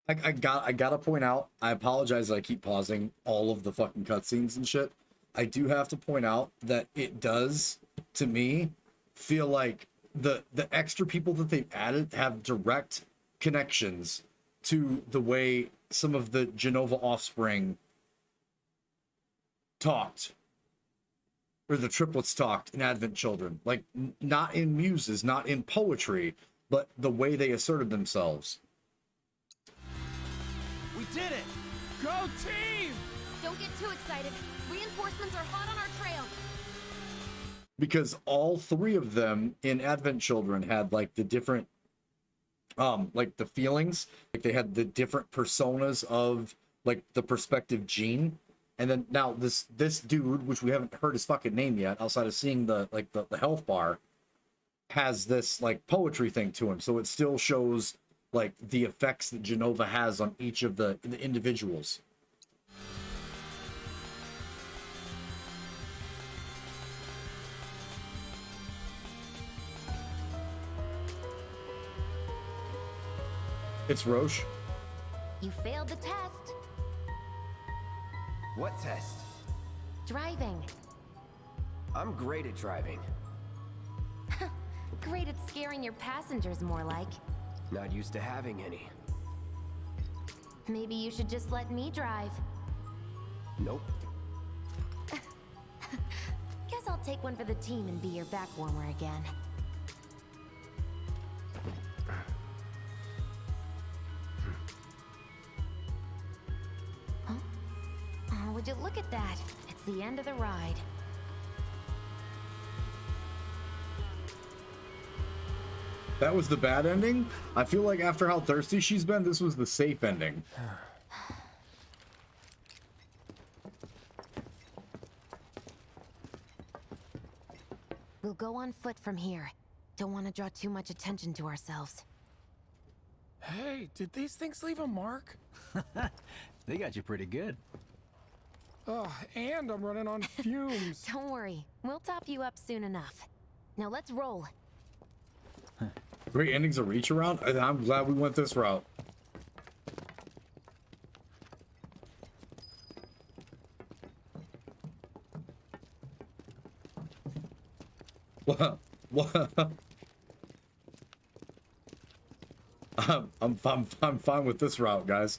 I gotta point out, I apologize that I keep pausing all of the fucking cutscenes and shit. I do have to point out that it does, to me, feel like the extra people that they've added have direct connections to the way some of the Genova offspring talked, or the triplets talked in Advent Children. Like, not in muses, not in poetry, but the way they asserted themselves. We did it! Go team! Don't get too excited. Reinforcements are hot on our trail. Because all three of them in Advent Children had like the different like the feelings, like they had the different personas of like the prospective Gene. And then now this dude, which we haven't heard his fucking name yet, outside of seeing the health bar, has this like poetry thing to him. So it still shows like the effects that Genova has on each of the individuals. It's Roche. You failed the test. What test? Driving. I'm great at driving. Great at scaring your passengers, more like. Not used to having any. Maybe you should just let me drive. Nope. Guess I'll take one for the team and be your back warmer again. Huh? Oh, would you look at that? It's the end of the ride. That was the bad ending? I feel like after how thirsty she's been, this was the safe ending. We'll go on foot from here. Don't want to draw too much attention to ourselves. Hey, did these things leave a mark? They got you pretty good. Oh, and I'm running on fumes. Don't worry, we'll top you up soon enough. Now let's roll. Great endings of reach around. I'm glad we went this route. What? I'm fine with this route, guys.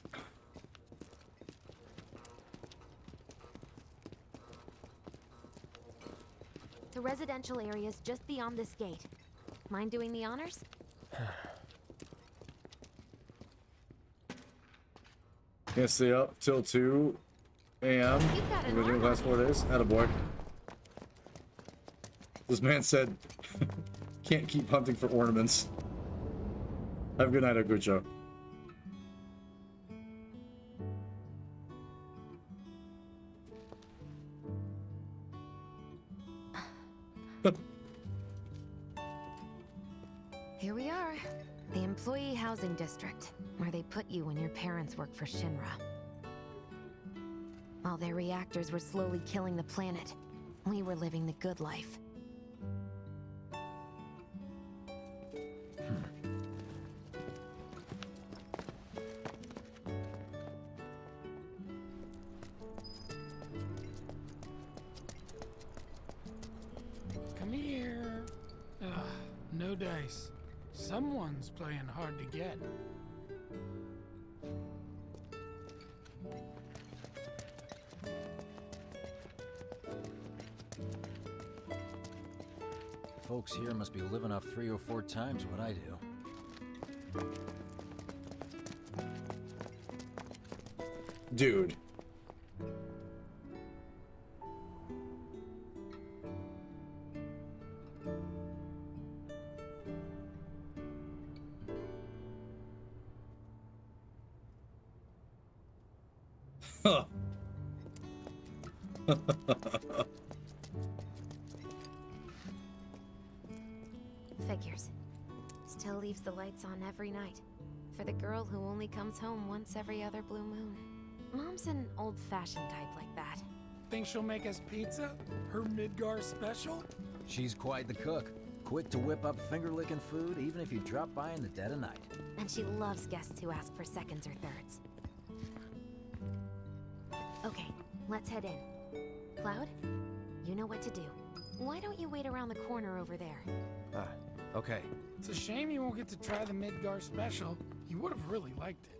The residential area is just beyond this gate. Mind doing the honors? Gonna stay up till 2 a.m. We're gonna do the last 4 days. Attaboy. This man said, can't keep hunting for ornaments. Have a good night, Agucho. Here we are. The Employee Housing District, where they put you when your parents work for Shinra. While their reactors were slowly killing the planet, we were living the good life. Come here. No dice. Someone's playing hard to get. Folks here must be living off 3 or 4 times what I do. Dude. Figures. Still leaves the lights on every night. For the girl who only comes home once every other blue moon. Mom's an old-fashioned type like that. Think she'll make us pizza? Her Midgar special? She's quite the cook. Quick to whip up finger-licking food, even if you drop by in the dead of night. And she loves guests who ask for seconds or thirds. Okay, let's head in. Cloud, you know what to do. Why don't you wait around the corner over there? Okay. It's a shame you won't get to try the Midgar special. You would have really liked it.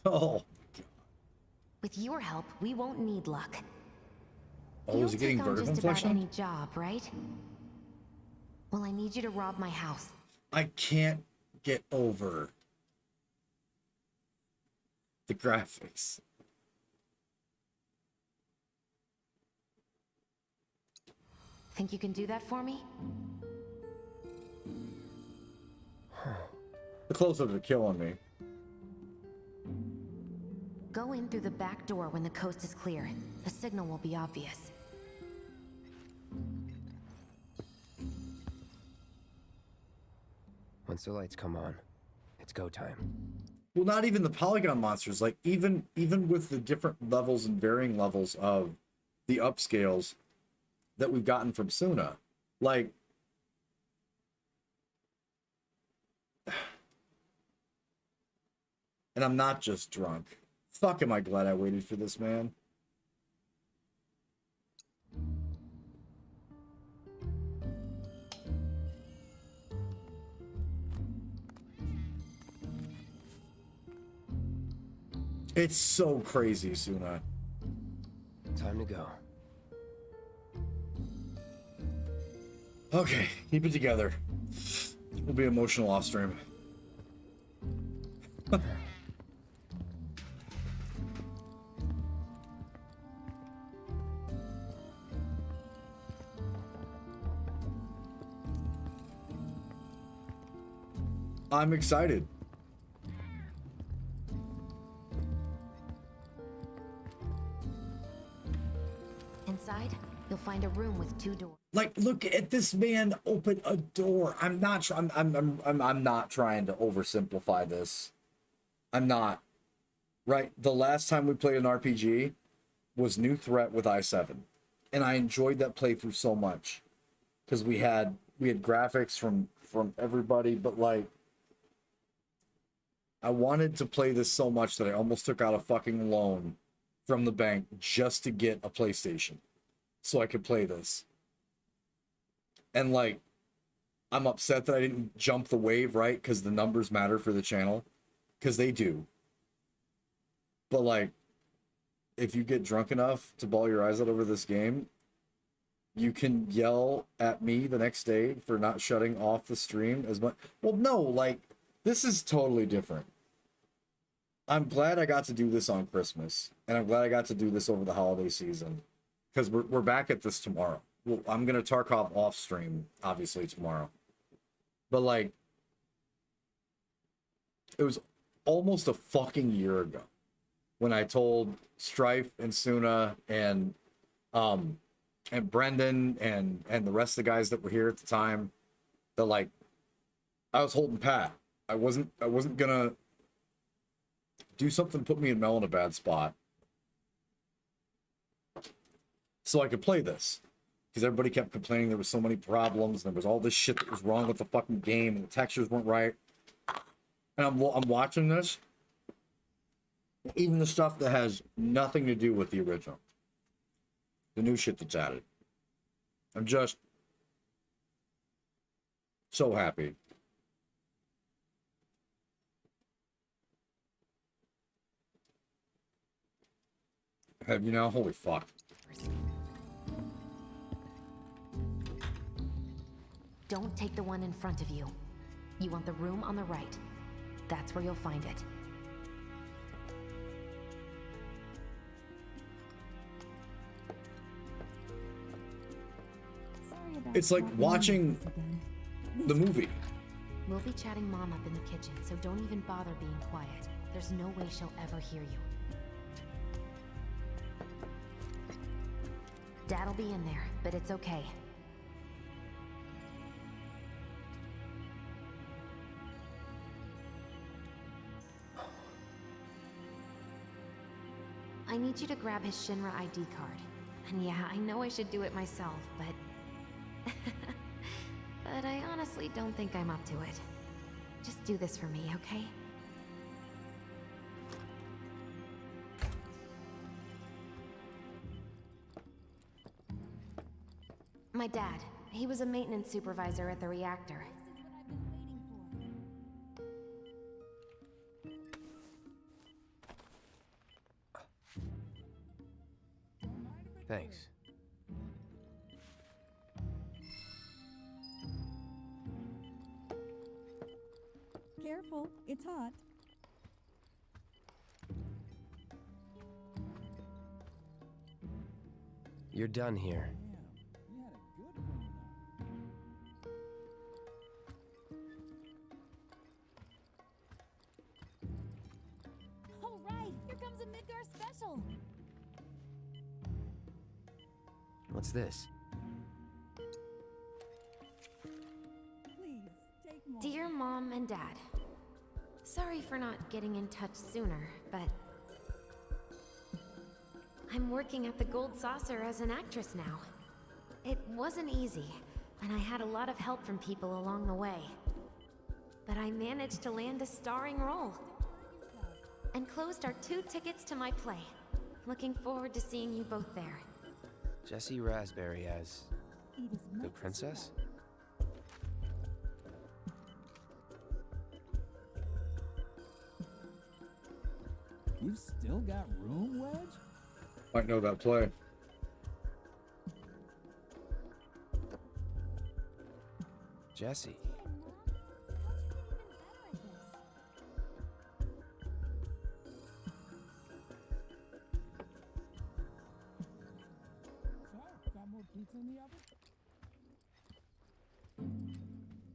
Oh. With your help, we won't need luck. Oh, is he getting vertigo just about inflection? any job, right? Well, I need you to rob my house. I can't get over the graphics. Think you can do that for me? The close-ups are killing me. Go in through the back door when the coast is clear. The signal will be obvious. Once the lights come on, it's go time. Well, not even the polygon monsters. Like even with the different levels and varying levels of the upscales that we've gotten from Suna, like and I'm not just drunk. Fuck, am I glad I waited for this, man. It's so crazy, Suna. Time to go. Okay, keep it together. We'll be emotional off stream. I'm excited. Inside, you'll find a room with 2 doors. Like, look at this man open a door. I'm not trying to oversimplify this. I'm not. Right? The last time we played an RPG was New Threat with i7. And I enjoyed that playthrough so much. Because we had graphics from everybody, but like I wanted to play this so much that I almost took out a fucking loan from the bank just to get a PlayStation so I could play this. And like, I'm upset that I didn't jump the wave, right? Because the numbers matter for the channel. Because they do. But like, if you get drunk enough to bawl your eyes out over this game, you can yell at me the next day for not shutting off the stream as much. Well, no, like, this is totally different. I'm glad I got to do this on Christmas, and I'm glad I got to do this over the holiday season, because we're back at this tomorrow. Well, I'm gonna Tarkov off stream obviously tomorrow, but like, it was almost a fucking year ago when I told Strife and Suna and Brendan and the rest of the guys that were here at the time that like I was holding pat. I wasn't gonna do something to put me and Mel in a bad spot so I could play this, because everybody kept complaining there was so many problems and there was all this shit that was wrong with the fucking game and the textures weren't right. And I'm watching this, even the stuff that has nothing to do with the original, the new shit that's added. I'm just so happy. Have you now? Holy fuck. Don't take the one in front of you. You want the room on the right. That's where you'll find it. It's like watching the movie. We'll be chatting Mom up in the kitchen, so don't even bother being quiet. There's no way she'll ever hear you. Dad'll be in there, but it's okay. I need you to grab his Shinra ID card. And yeah, I know I should do it myself, but... but I honestly don't think I'm up to it. Just do this for me, okay? My dad. He was a maintenance supervisor at the reactor. Thanks. Careful, it's hot. You're done here. All right, here comes a Midgar special. What's this? Please, take more. Dear Mom and Dad, sorry for not getting in touch sooner, but I'm working at the Gold Saucer as an actress now. It wasn't easy, and I had a lot of help from people along the way. But I managed to land a starring role. And closed our 2 tickets to my play. Looking forward to seeing you both there. Jessie Raspberry as the princess? You've still got room, Wedge? Might know that play. Jessie. Got more pizza in the oven?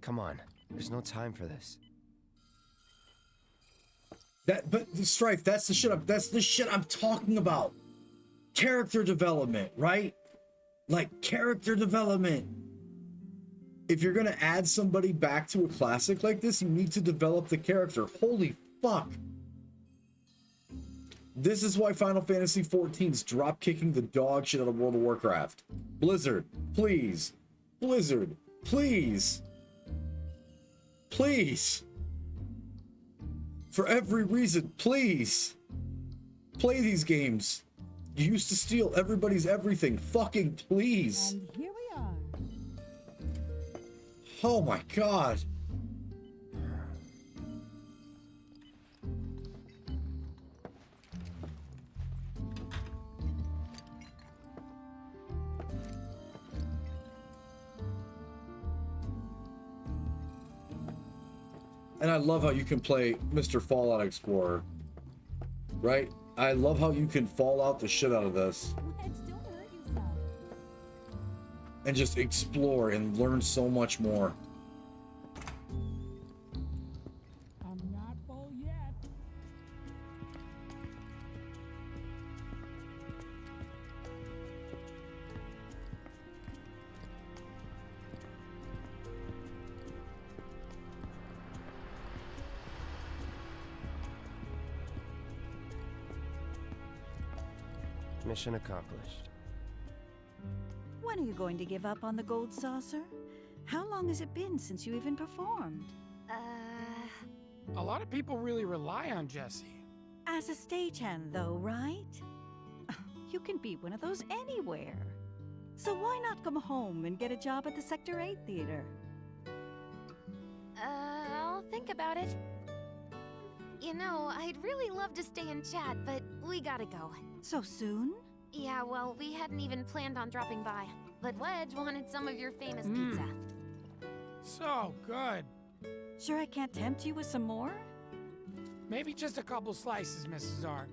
Come on. There's no time for this. But the Strife, that's the shit I'm talking about. Character development, right? Like character development. If you're gonna add somebody back to a classic like this, you need to develop the character. Holy fuck. This is why Final Fantasy XIV's drop kicking the dog shit out of World of Warcraft. Blizzard, please. Blizzard, please. Please. For every reason, please. Play these games. You used to steal everybody's everything. Fucking please. And here we are. Oh my god. And I love how you can play Mr. Fallout Explorer. Right? I love how you can fall out the shit out of this. Wedge, don't hurt yourself. And just explore and learn so much more. I'm not full yet. Mission accomplished. When are you going to give up on the Gold Saucer? How long has it been since you even performed? A lot of people really rely on Jessie. As a stagehand, though, right? You can be one of those anywhere. So why not come home and get a job at the Sector 8 theater? I'll think about it. You know, I'd really love to stay and chat, but we gotta go. So soon? Yeah, well, we hadn't even planned on dropping by. But Wedge wanted some of your famous pizza. So good. Sure I can't tempt you with some more? Maybe just a couple slices, Mrs. R.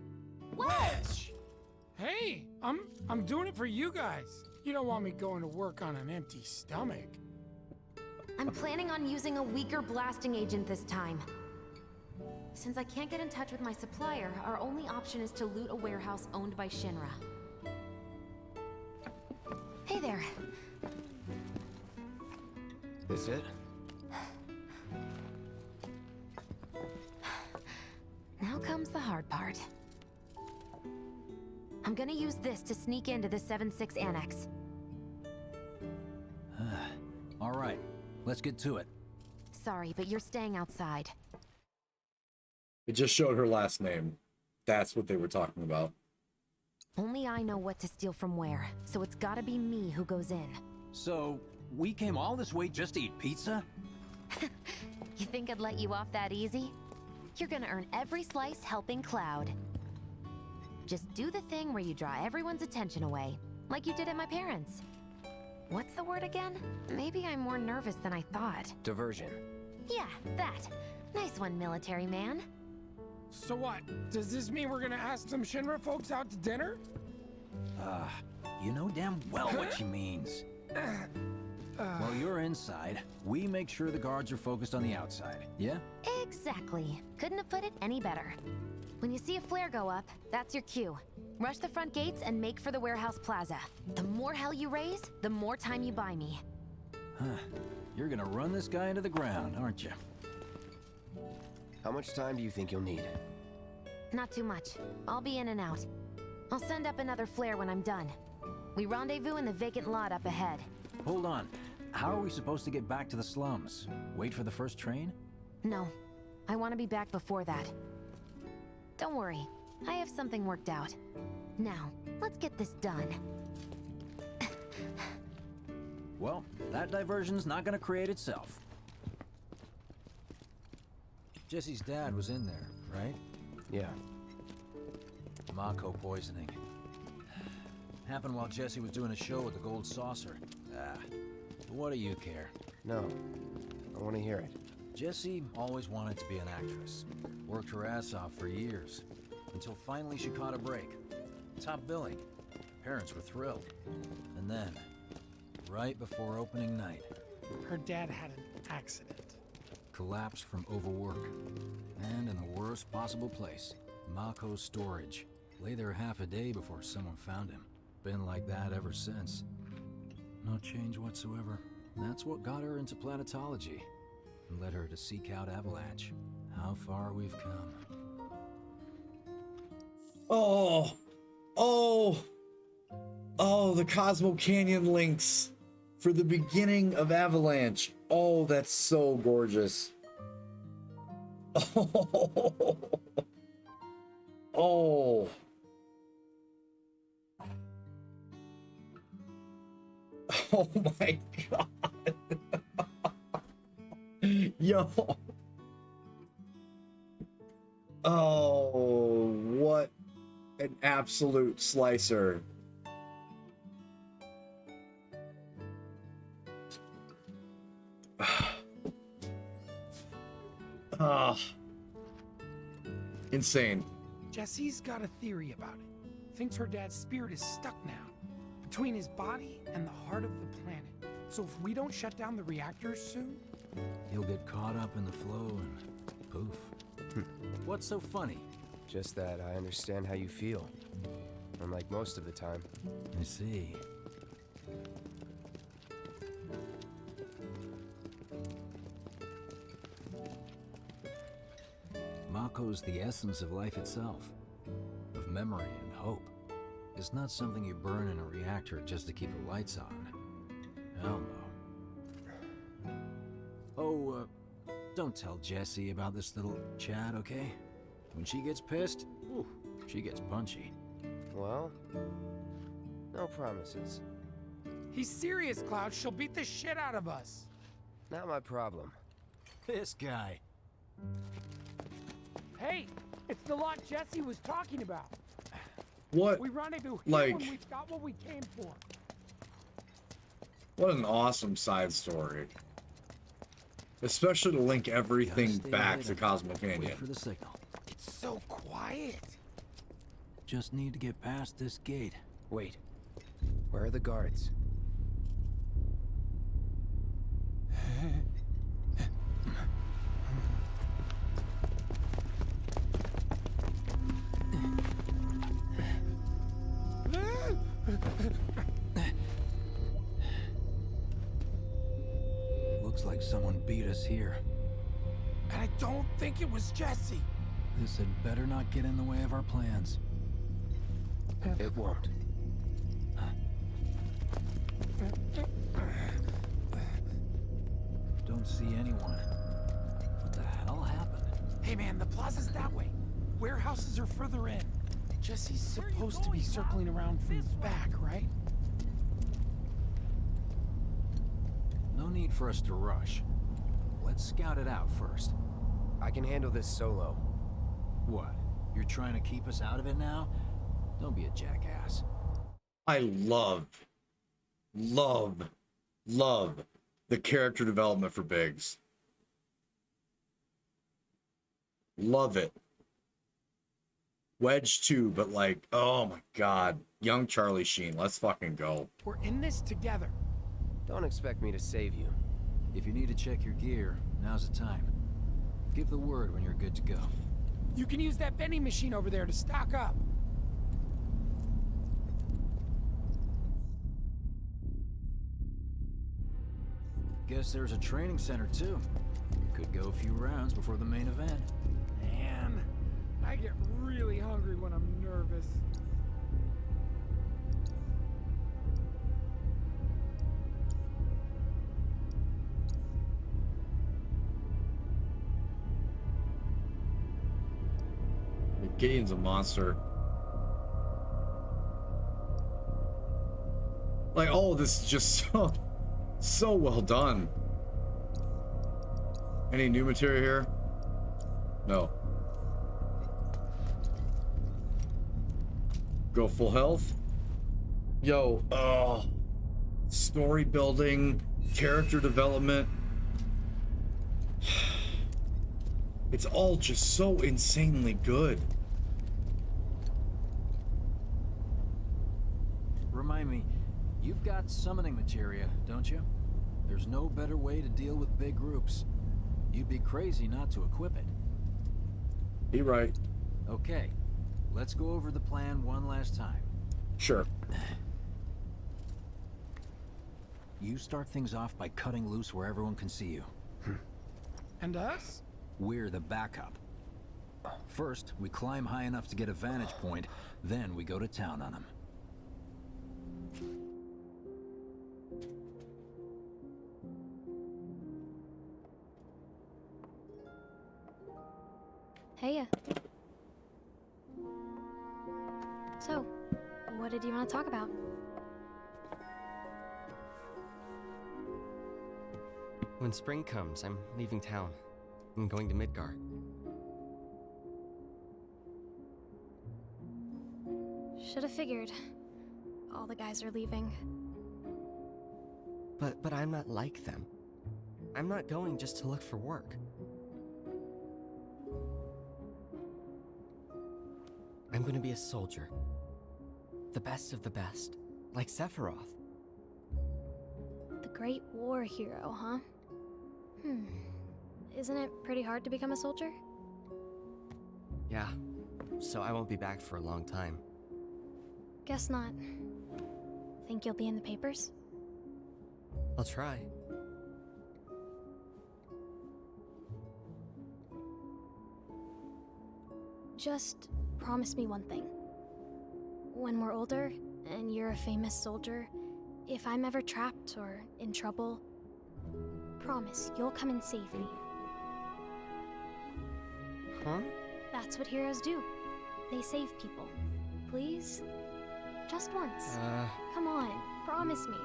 Wedge! Hey, I'm doing it for you guys. You don't want me going to work on an empty stomach. I'm planning on using a weaker blasting agent this time. Since I can't get in touch with my supplier, our only option is to loot a warehouse owned by Shinra. Hey there. This it? Now comes the hard part. I'm gonna use this to sneak into the 7-6 annex. All right, let's get to it. Sorry, but you're staying outside. It just showed her last name. That's what they were talking about. Only I know what to steal from where, so it's gotta be me who goes in. So, we came all this way just to eat pizza? You think I'd let you off that easy? You're gonna earn every slice helping Cloud. Just do the thing where you draw everyone's attention away, like you did at my parents'. What's the word again? Maybe I'm more nervous than I thought. Diversion. Yeah, that. Nice one, military man. So what? Does this mean we're gonna ask some Shinra folks out to dinner? You know damn well what she means. While you're inside, we make sure the guards are focused on the outside, yeah? Exactly. Couldn't have put it any better. When you see a flare go up, that's your cue. Rush the front gates and make for the warehouse plaza. The more hell you raise, the more time you buy me. You're gonna run this guy into the ground, aren't you? How much time do you think you'll need? Not too much. I'll be in and out. I'll send up another flare when I'm done. We rendezvous in the vacant lot up ahead. Hold on. How are we supposed to get back to the slums? Wait for the first train? No. I want to be back before that. Don't worry. I have something worked out. Now, let's get this done. Well, that diversion's not gonna create itself. Jesse's dad was in there, right? Yeah. Mako poisoning. Happened while Jesse was doing a show at the Gold Saucer. What do you care? No. I want to hear it. Jessie always wanted to be an actress. Worked her ass off for years. Until finally she caught a break. Top billing. Parents were thrilled. And then, right before opening night, Her dad had an accident. collapsed from overwork. And in the worst possible place, Mako's storage. Lay there half a day before someone found him. Been like that ever since. No change whatsoever. That's what got her into planetology. And led her to seek out Avalanche. How far we've come. Oh, the Cosmo Canyon links for the beginning of Avalanche. Oh, that's so gorgeous. Oh. Oh my god. Yo. Oh, what an absolute slicer. Insane. Jesse's got a theory about it. Thinks her dad's spirit is stuck now, between his body and the heart of the planet. So if we don't shut down the reactors soon... He'll get caught up in the flow and poof. What's so funny? Just that I understand how you feel. Unlike most of the time. I see. Mako's the essence of life itself. Of memory and hope. It's not something you burn in a reactor just to keep the lights on. Hell no. Oh, don't tell Jessie about this little chat, okay? When she gets pissed, ooh, she gets punchy. Well, no promises. He's serious, Cloud. She'll beat the shit out of us. Not my problem. This guy. Hey, it's the lot Jesse was talking about. What? We rendezvous here Like, when we've got what we came for. what an awesome side story. Especially to link everything back to Cosmo Canyon. Wait for the signal. It's so quiet. Just need to get past this gate. Wait. Where are the guards? Someone beat us here. And I don't think it was Jesse. This had better not get in the way of our plans. It won't. Don't see anyone. What the hell happened? Hey man, the plaza's that way. Warehouses are further in. Jesse's supposed to be circling around from the back, right? No need for us to rush. Let's scout it out first. I can handle this solo. What? You're trying to keep us out of it now? Don't be a jackass. I love the character development for Biggs. Love it. Wedge too, but like, oh my god. Young Charlie Sheen, let's fucking go. We're in this together. Don't expect me to save you. If you need to check your gear, now's the time. Give the word when you're good to go. You can use that vending machine over there to stock up. Guess there's a training center too. Could go a few rounds before the main event. Man, I get really hungry when I'm nervous. Gideon's a monster. Like, oh, this is just so well done. Any new material here? No. Go full health. Yo, story building, character development. It's all just so insanely good. Remind me, you've got summoning materia, don't you? There's no better way to deal with big groups. You'd be crazy not to equip it. Be right. Okay, let's go over the plan one last time. Sure. You start things off by cutting loose where everyone can see you. And us? We're the backup. First, we climb high enough to get a vantage point, then we go to town on them. Heya. So, what did you want to talk about? When spring comes, I'm leaving town. I'm going to Midgar. Should have figured. All the guys are leaving. But I'm not like them. I'm not going just to look for work. I'm going to be a soldier. The best of the best. Like Sephiroth. The Great War hero, huh? Isn't it pretty hard to become a soldier? Yeah. So I won't be back for a long time. Guess not. Think you'll be in the papers? I'll try. Just promise me one thing. When we're older, and you're a famous soldier, if I'm ever trapped or in trouble, promise you'll come and save me. Huh? That's what heroes do. They save people. Please? Just once. Come on, promise me.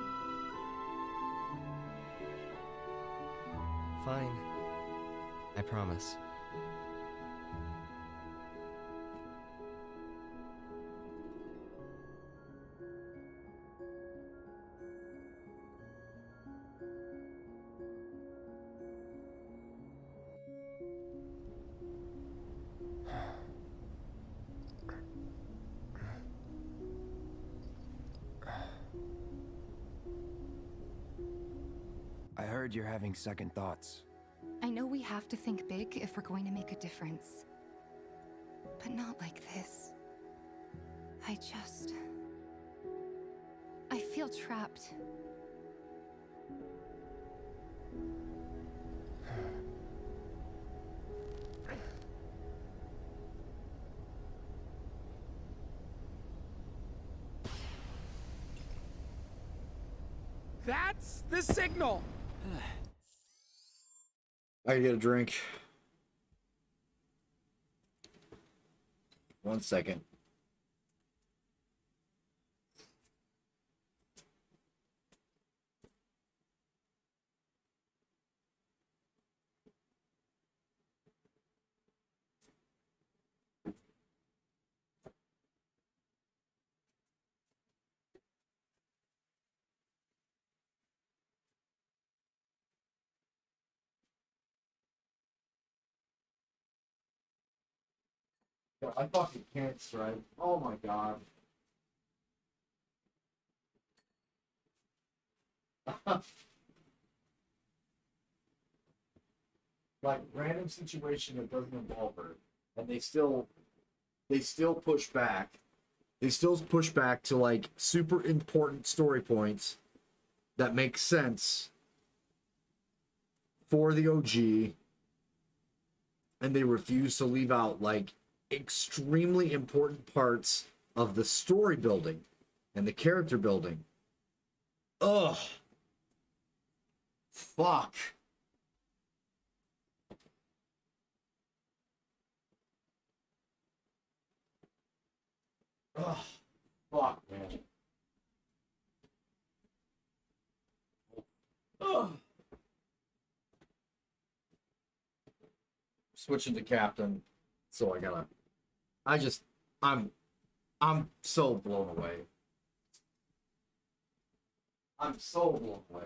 Fine. I promise. I heard you're having second thoughts. I know we have to think big if we're going to make a difference. But not like this. I feel trapped. That's the signal. I get a drink. 1 second. I fucking can't strike. Oh my god. Like random situation that doesn't involve her, and they still push back. They still push back to like super important story points that make sense for the OG, and they refuse to leave out like extremely important parts of the story building and the character building. Ugh. Fuck. Ugh. Fuck, man. Ugh. Switching to captain, so I'm so blown away. I'm so blown away.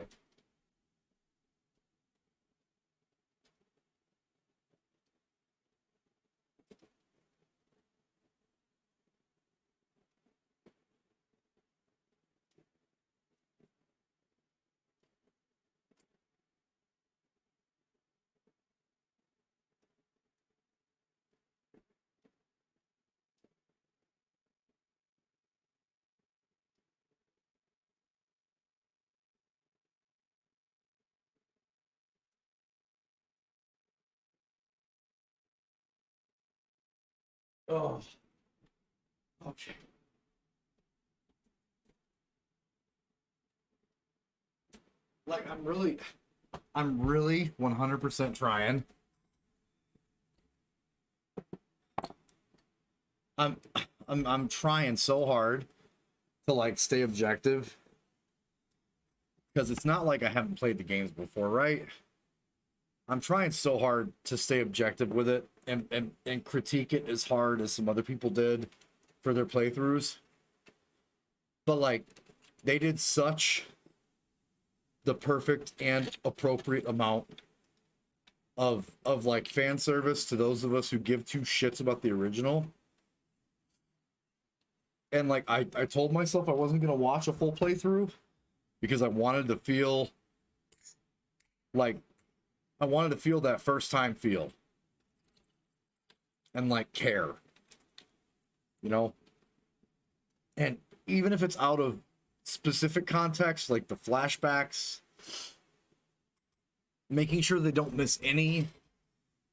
Oh. Okay. Like I'm really 100% trying. I'm trying so hard to like stay objective, because it's not like I haven't played the games before, right? I'm trying so hard to stay objective with it and critique it as hard as some other people did for their playthroughs. But like they did such the perfect and appropriate amount of like fan service to those of us who give two shits about the original. And like I told myself I wasn't gonna watch a full playthrough because I wanted to feel like that first time feel and like care, you know? And even if it's out of specific context, like the flashbacks, making sure they don't miss any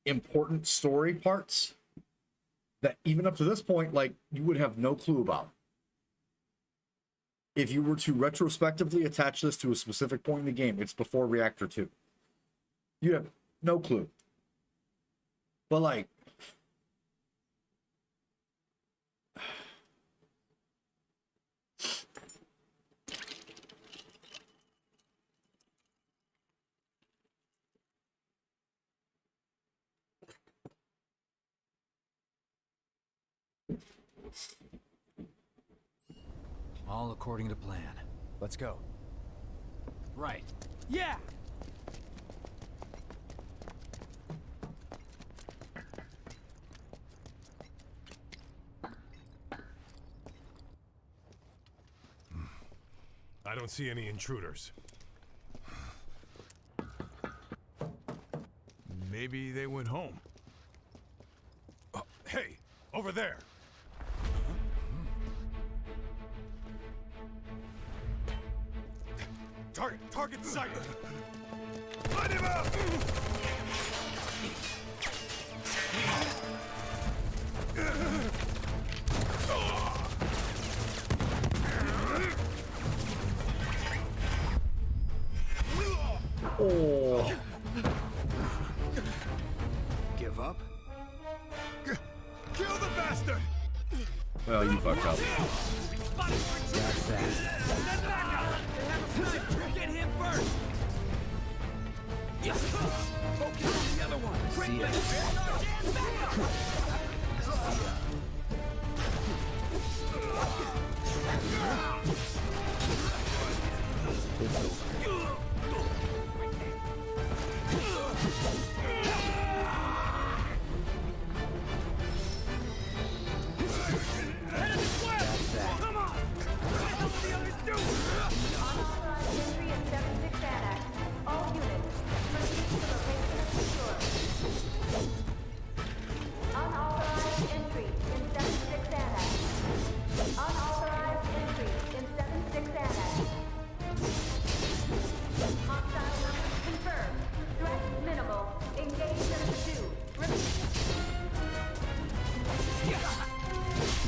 important story parts that even up to this point, like you would have no clue about. If you were to retrospectively attach this to a specific point in the game, it's before Reactor 2. You have no clue. But like, all according to plan. Let's go. Right. Yeah. I don't see any intruders. Maybe they went home. Hey, over there! Target sighted! Light him up! Oh. Give up? Kill the bastard! Well, you fucked up. That's that. Get him first! Okay, the other one. See ya. It's over.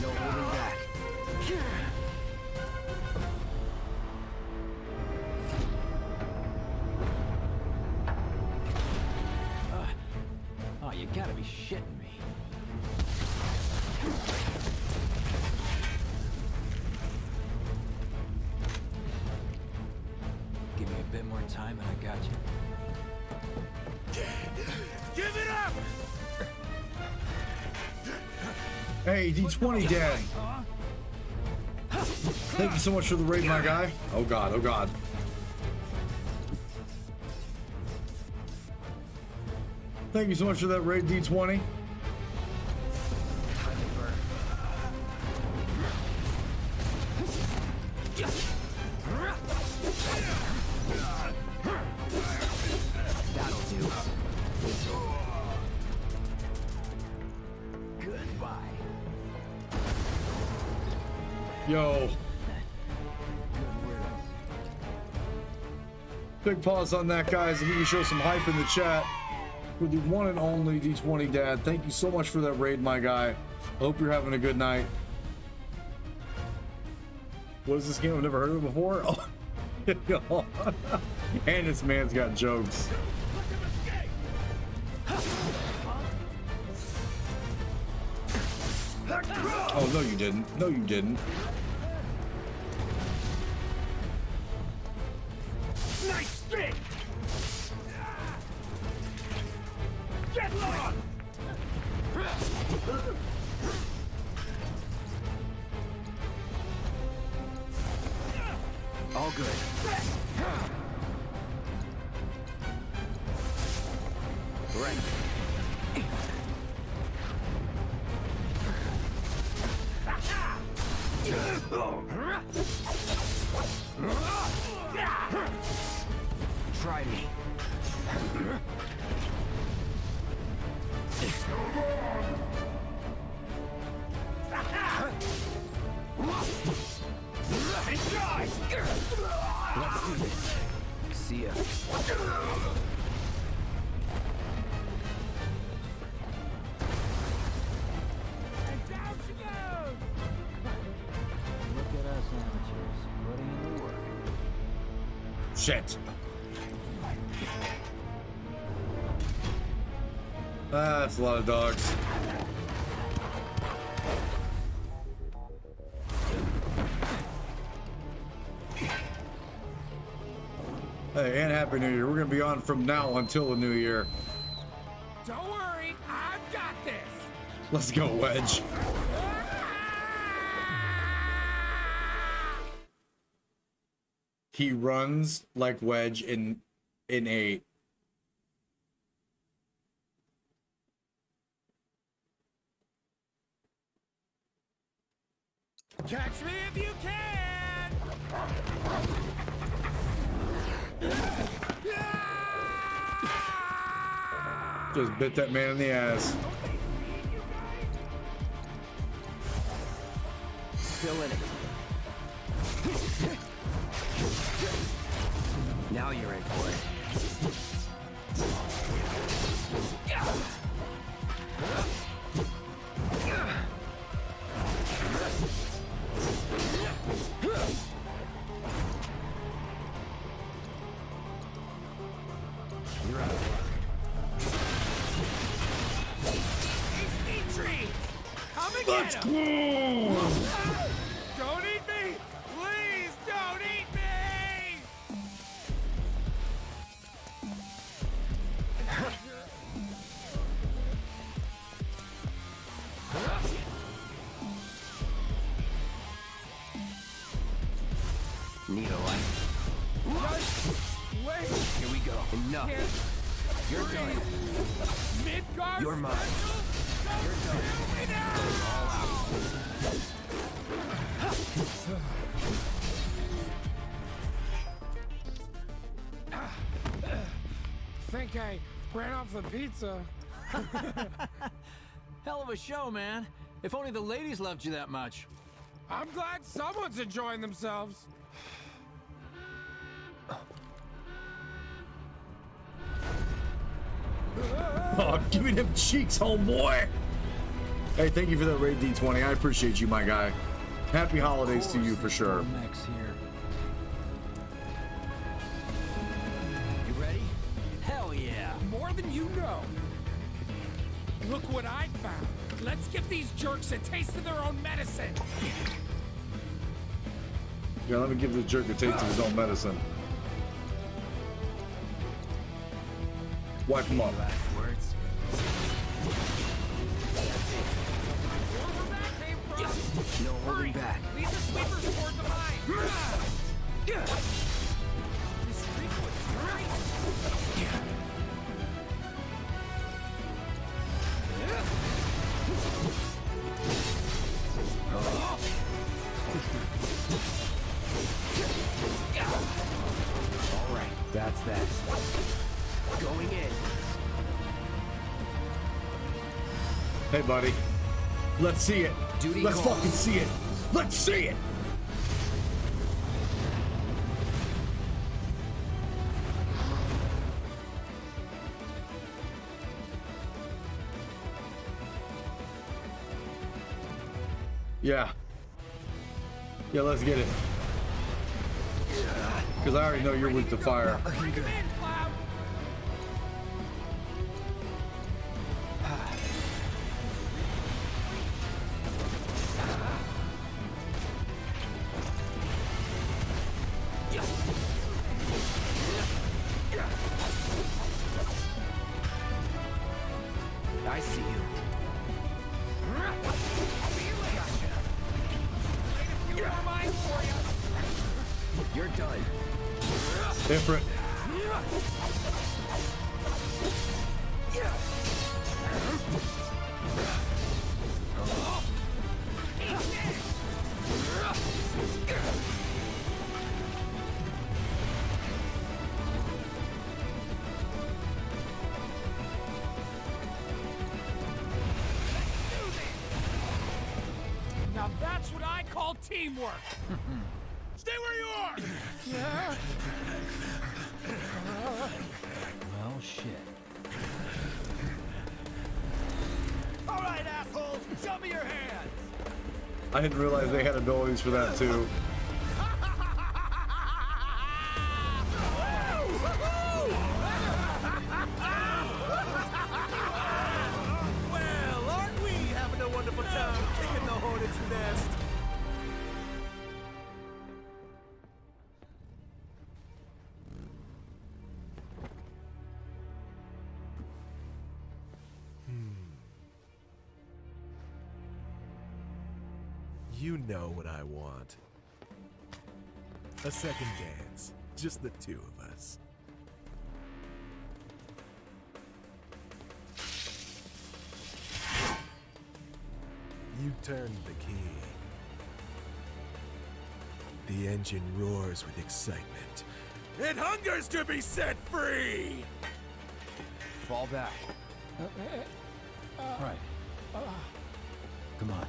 No holding back. Oh, you gotta be shitting me. Give me a bit more time and I got you. Give it up! Hey, D20 Dad. Thank you so much for the raid, my guy. Oh god, oh god. Thank you so much for that raid, D20. That'll do. It's over. Goodbye. Yo. Big pause on that, guys. If you can show some hype in the chat for the one and only D20 Dad. Thank you so much for that raid, my guy. Hope you're having a good night. What is this game? I've never heard of it before. Oh. And this man's got jokes. Oh, no you didn't. No you didn't. Nice spin! Get lost! All good. Right. Try me. Enjoy! Let's do this. See ya. And down she goes! Look at us amateurs, putting in the work. Shit. That's a lot of dogs. Hey, and Happy New Year. We're going to be on from now until the new year. Don't worry, I've got this! Let's go, Wedge. He runs like Wedge in 8. Catch me if you can! Just bit that man in the ass. Still in it. Now you're in for it. Let's go! Don't eat me! Please don't eat me! Need a light? Wait! Here we go. Enough. You're done. Midgard You're mine. You're done. All out. Think I ran off the pizza. Hell of a show, man. If only the ladies loved you that much. I'm glad someone's enjoying themselves. Oh, give me them cheeks, homeboy. Hey, thank you for that raid D20. I appreciate you, my guy. Happy holidays to you for sure. Next here. You ready? Hell yeah. More than you know. Look what I found. Let's give these jerks a taste of their own medicine. Yeah, let me give this jerk a taste of his own medicine. Wipe him up. Last words. No holding back. Lead the sweepers toward the mine. This streak was right. All right, that's that. Going in. Hey, buddy. Let's see it. Duty Let's calls. fucking see it. Let's see it. Yeah. Yeah, let's get it. Because I already know you're weak to fire. I see you. You're done. Different. Now that's what I call teamwork. Stay where you are. Yeah. Well, shit. All right, assholes, show me your hands. I didn't realize they had abilities for that too. Well, aren't we having a wonderful time kicking the hornet's nest? You know what I want. A second dance. Just the two of us. You turned the key. The engine roars with excitement. It hungers to be set free! Fall back. Right. Come on.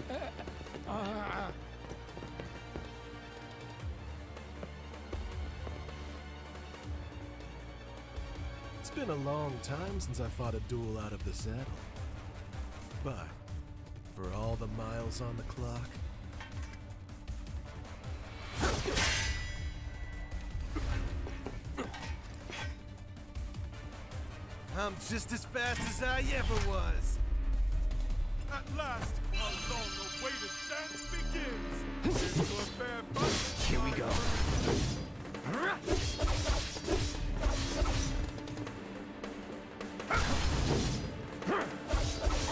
It's been a long time since I fought a duel out of the saddle. But, for all the miles on the clock, I'm just as fast as I ever was. At last, how long way the dance begins. Into a fair fight. Here we go.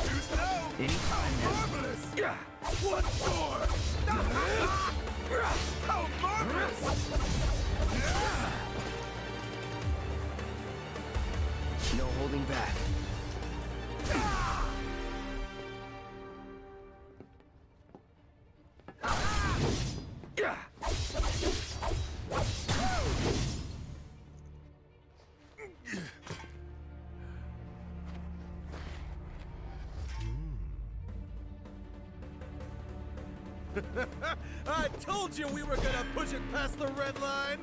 Too slow. Anytime now. Marvelous. Once more. How marvelous. No holding back. I told you we were gonna push it past the red line.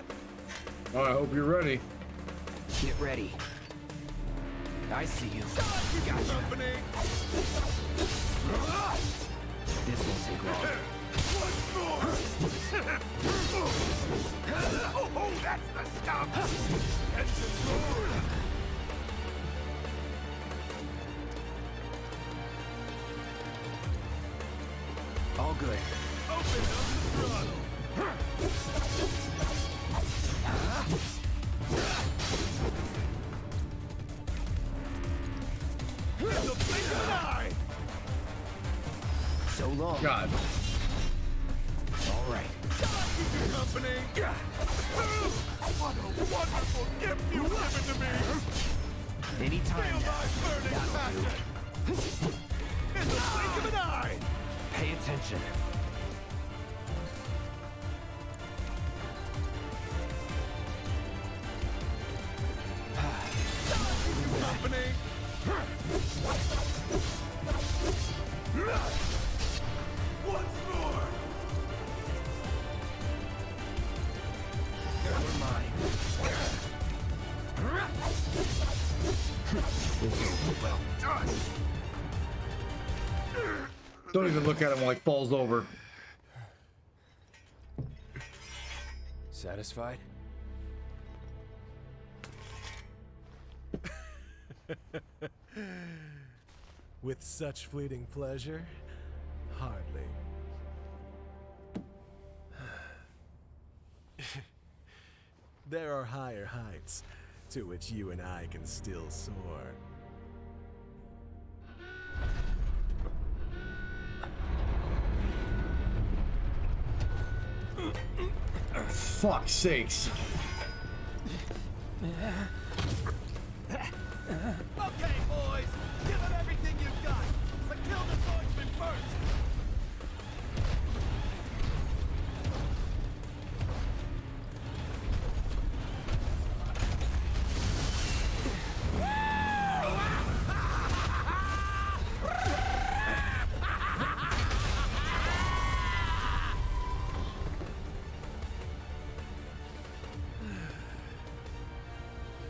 Oh, I hope you're ready. Get ready. I see you. Gotcha. Company. This won't take long. Once more. Oh, that's the stuff. Engine roar. All good. Open up the throttle. In the blink of an eye. So long. God. All right. Keep your company. What a wonderful gift you've given to me. Anytime Feel now. my burning That'll do. passion. In the blink of an eye. Pay attention. Company. Once more. You're mine. Well done. Don't even look at him like falls over. Satisfied? With such fleeting pleasure? Hardly. There are higher heights to which you and I can still soar. Fuck's sakes. Okay, boys, give it everything you've got, but kill the swordsman first.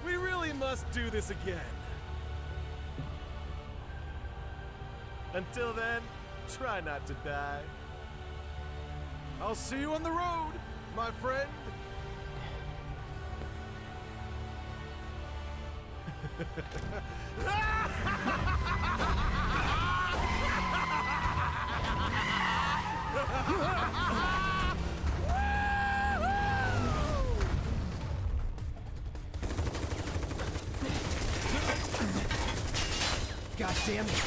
We really must do this again. Until then, try not to die. I'll see you on the road, my friend. God damn it.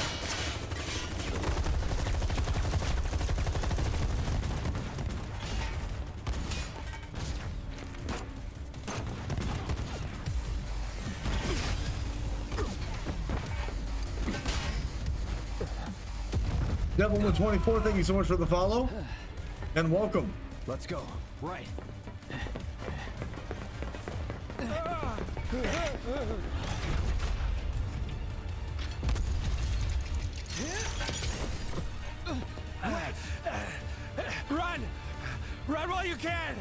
Devilman 24, thank you so much for the follow. And welcome. Let's go. Right. Run! Run while you can!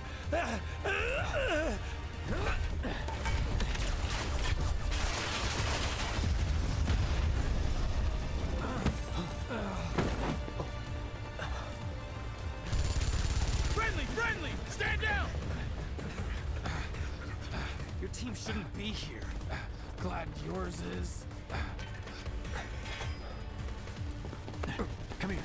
Friendly! Friendly! Stand down! Your team shouldn't be here. Glad yours is. Come here.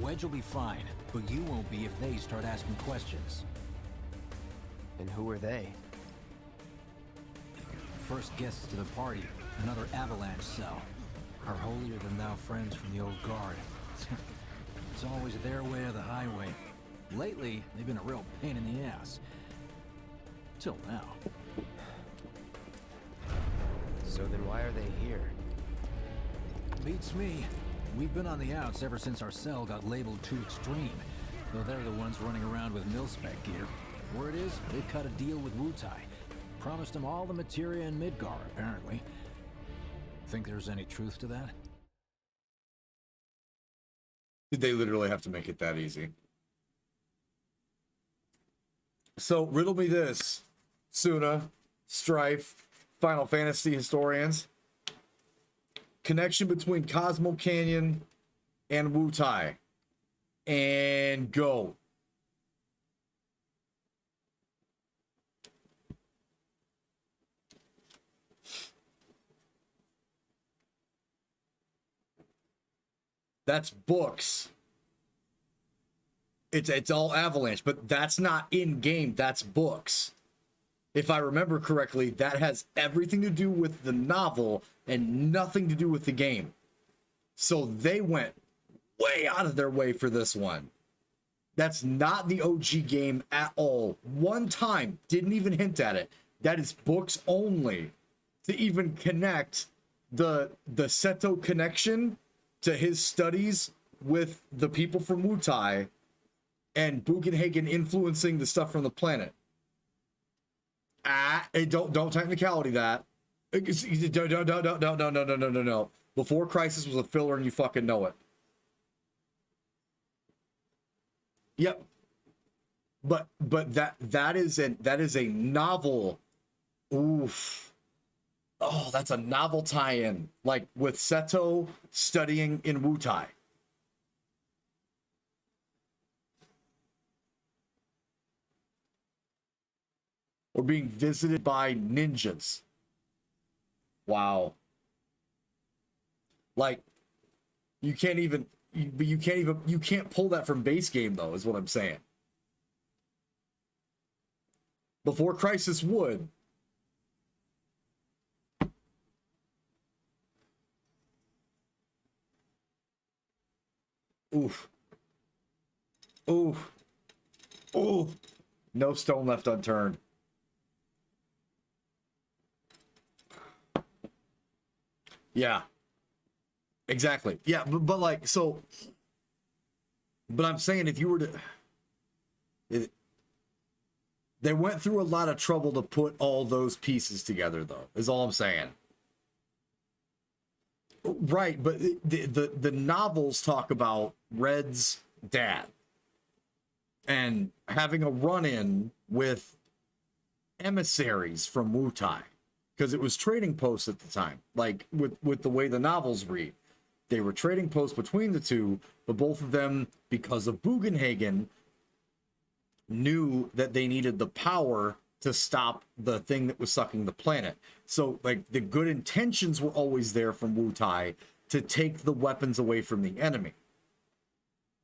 Wedge will be fine, but you won't be if they start asking questions. And who are they? First guests to the party, another avalanche cell. Our holier-than-thou friends from the old guard. It's always their way or the highway. Lately, they've been a real pain in the ass. Till now. So then why are they here? Beats me. We've been on the outs ever since our cell got labeled too extreme. Though they're the ones running around with mil-spec gear. Word is, they cut a deal with Wutai. Promised them all the materia in Midgar, apparently. Think there's any truth to that? Did they literally have to make it that easy? So, riddle me this, Suna, Strife, Final Fantasy historians. Connection between Cosmo Canyon and Wutai. And go. That's books. It's all Avalanche, but that's not in game. That's books. If I remember correctly, that has everything to do with the novel and nothing to do with the game. So they went way out of their way for this one. That's not the OG game at all. One time, didn't even hint at it. That is books only. To even connect the Seto connection to his studies with the people from Wutai and Bugenhagen influencing the stuff from the planet. Don't technicality that. No. Before Crisis was a filler and you fucking know it. Yep. But that is a novel. Oof. Oh, that's a novel tie-in, like with Seto studying in Wutai. Or being visited by ninjas. Wow. Like, you can't pull that from base game though, is what I'm saying. Before Crisis would. Oof. Oof. Oof. No stone left unturned. Yeah. Exactly. Yeah, but like, so... But I'm saying if you were to... They went through a lot of trouble to put all those pieces together, though, is all I'm saying. Right, but the novels talk about Red's dad and having a run-in with emissaries from Wutai, because it was trading posts at the time. Like with the way the novels read, they were trading posts between the two, but both of them, because of Bugenhagen, knew that they needed the power to stop the thing that was sucking the planet. So, like, the good intentions were always there from Wutai to take the weapons away from the enemy.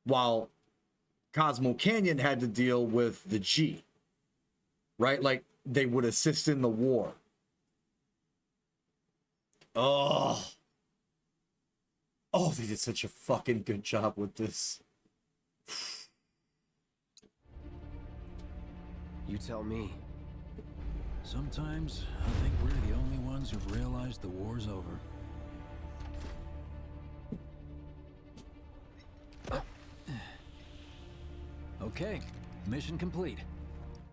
While Cosmo Canyon had to deal with the G. Right? Like, they would assist in the war. Oh, they did such a fucking good job with this. You tell me. Sometimes I think we're the only ones who've realized the war's over. Okay, mission complete.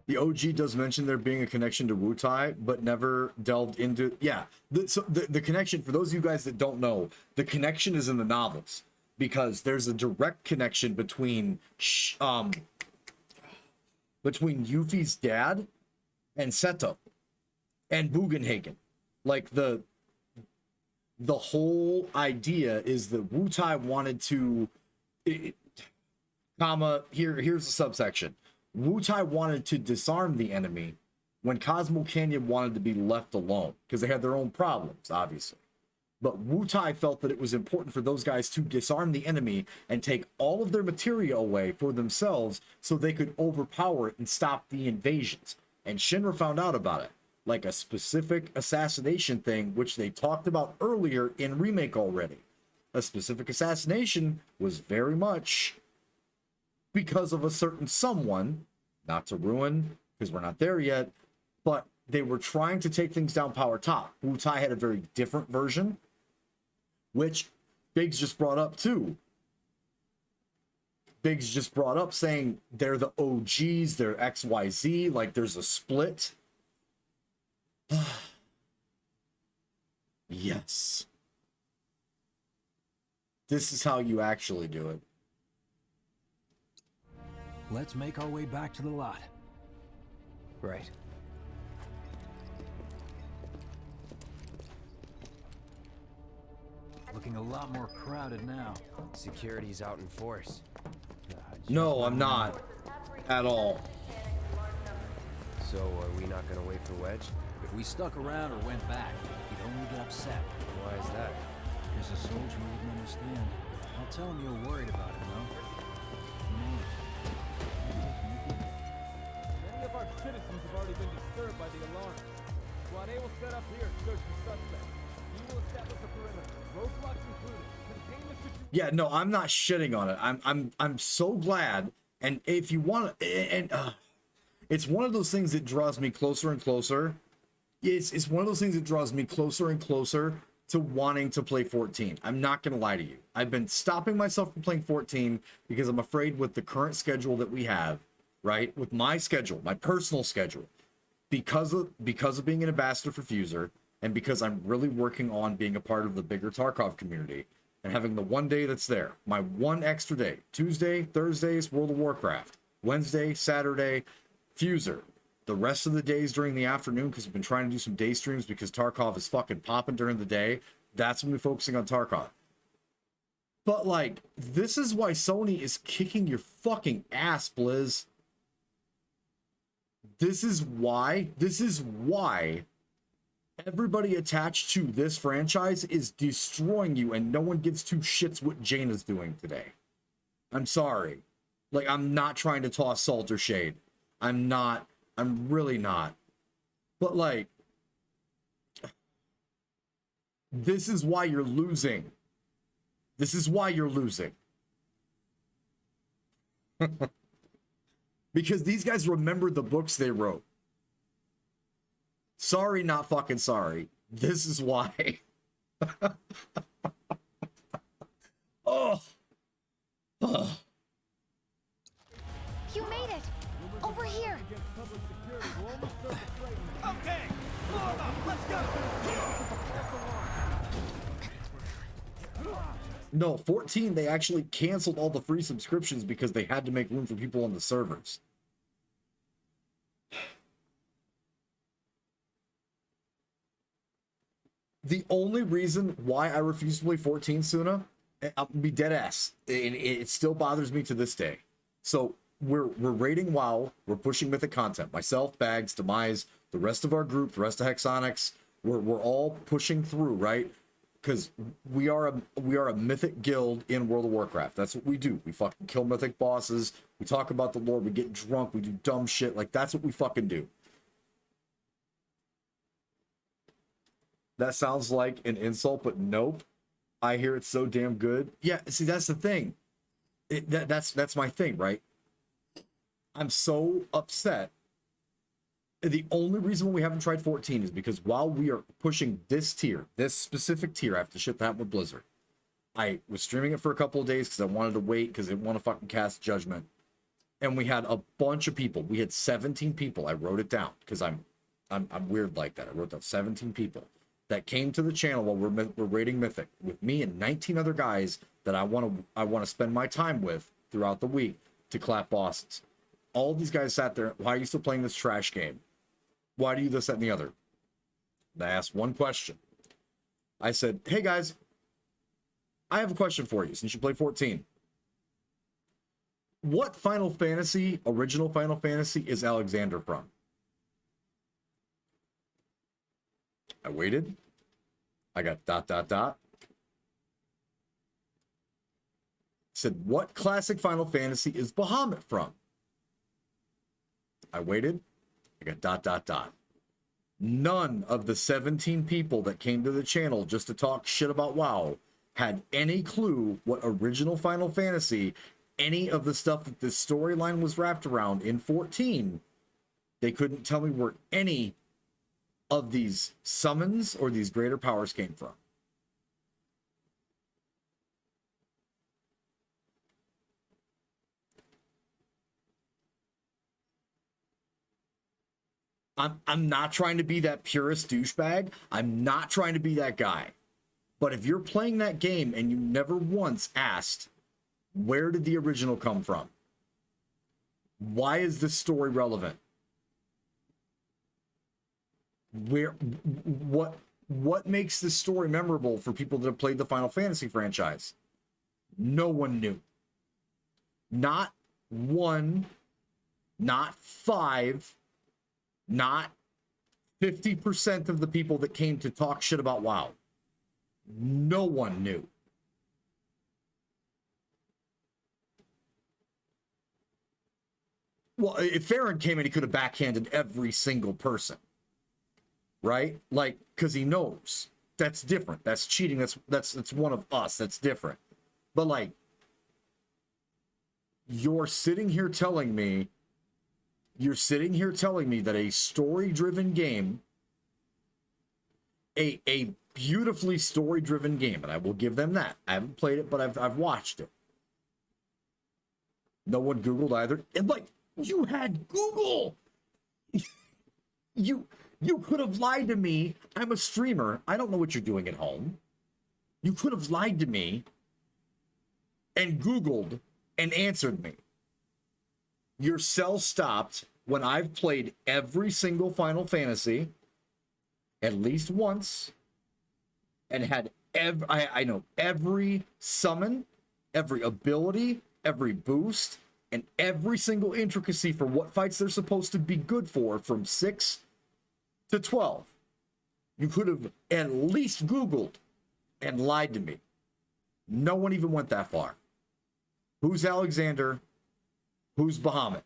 The OG does mention there being a connection to Wutai, but never delved into... Yeah, the connection, for those of you guys that don't know, the connection is in the novels. Because there's a direct connection between Yuffie's dad and Seto and Bugenhagen. Like, the whole idea is that Wutai wanted to... here's the subsection. Wutai wanted to disarm the enemy when Cosmo Canyon wanted to be left alone, because they had their own problems, obviously. But Wu Tai felt that it was important for those guys to disarm the enemy and take all of their materia away for themselves so they could overpower it and stop the invasions. And Shinra found out about it, like a specific assassination thing, which they talked about earlier in Remake already. A specific assassination was very much because of a certain someone, not to ruin, because we're not there yet, but they were trying to take things down power top. Wu Tai had a very different version, which Biggs just brought up too. Biggs just brought up saying they're the OGs, they're XYZ, like there's a split. Yes. This is how you actually do it. Let's make our way back to the lot. Right. Looking a lot more crowded now. Security's out in force. No, I'm not. At all. So, are we not gonna wait for Wedge? If we stuck around or went back, he'd only get upset. Why is that? Because a soldier wouldn't understand. I'll tell him you're worried about him, though. Many of our citizens have already been disturbed by the alarm. Squad A will set up here to search the suspect. We will establish a perimeter, roadblocks included. Contain the situation. Yeah, no, I'm not shitting on it. I'm so glad. And if you want, it's one of those things that draws me closer and closer. It's one of those things that draws me closer and closer to wanting to play 14. I'm not gonna lie to you. I've been stopping myself from playing 14 because I'm afraid with the current schedule that we have, right? With my schedule, my personal schedule, because of being an ambassador for Fuser, and because I'm really working on being a part of the bigger Tarkov community and having the one day that's there, my one extra day, Tuesday, Thursdays, World of Warcraft, Wednesday, Saturday, Fuser. The rest of the days during the afternoon, because we've been trying to do some day streams because Tarkov is fucking popping during the day. That's when we're focusing on Tarkov. But like, this is why Sony is kicking your fucking ass, Blizz. This is why everybody attached to this franchise is destroying you and no one gives two shits what Jaina's doing today. I'm sorry. Like, I'm not trying to toss salt or shade. I'm really not. But like, this is why you're losing. This is why you're losing. Because these guys remember the books they wrote. Sorry, not fucking sorry. This is why. Oh. Oh. You made it! Over here! Okay, form up, let's go! No, 14, they actually canceled all the free subscriptions because they had to make room for people on the servers. The only reason why I refuse to play 14, Suna, I'll be dead ass. It still bothers me to this day. So we're raiding WoW, we're pushing mythic content. Myself, Bags, Demise, the rest of our group, the rest of Hexonics, we're all pushing through, right? Because we are a mythic guild in World of Warcraft. That's what we do. We fucking kill mythic bosses. We talk about the lore. We get drunk. We do dumb shit. Like, that's what we fucking do. That sounds like an insult, but nope. I hear it's so damn good. Yeah, see, that's the thing. That's my thing, right? I'm so upset. The only reason we haven't tried 14 is because while we are pushing this tier, this specific tier after shit that happened with Blizzard, I was streaming it for a couple of days because I wanted to wait because I didn't want to fucking cast judgment. And we had a bunch of people. We had 17 people. I wrote it down because I'm weird like that. I wrote down 17 people that came to the channel while we're raiding Mythic with me and 19 other guys that I want to spend my time with throughout the week to clap bosses. All these guys sat there. Why are you still playing this trash game? Why do you this, that, and the other? And I asked one question. I said, hey guys, I have a question for you since you play 14. What Final Fantasy, original Final Fantasy, is Alexander from? I waited. I got ... Said, what classic Final Fantasy is Bahamut from? I waited. I got ... None of the 17 people that came to the channel just to talk shit about WoW had any clue what original Final Fantasy, any of the stuff that this storyline was wrapped around in 14. They couldn't tell me where any of these summons or these greater powers came from. I'm not trying to be that purist douchebag. I'm not trying to be that guy. But if you're playing that game and you never once asked, where did the original come from? Why is this story relevant? What makes this story memorable for people that have played the Final Fantasy franchise? No one knew. Not one, not five, not 50% of the people that came to talk shit about WoW. No one knew. Well, if Farron came in, he could have backhanded every single person. Right? Like, because he knows. That's different. That's cheating. That's one of us. That's different. But like, you're sitting here telling me that a story-driven game, a beautifully story-driven game, and I will give them that. I haven't played it, but I've watched it. No one Googled either. And like, you had Google. You could have lied to me. I'm a streamer. I don't know what you're doing at home. You could have lied to me and Googled and answered me. Your cell stopped when I've played every single Final Fantasy at least once and had I know every summon, every ability, every boost, and every single intricacy for what fights they're supposed to be good for from 6 to 12. You could have at least Googled and lied to me. No one even went that far. Who's Alexander? Who's Bahamut?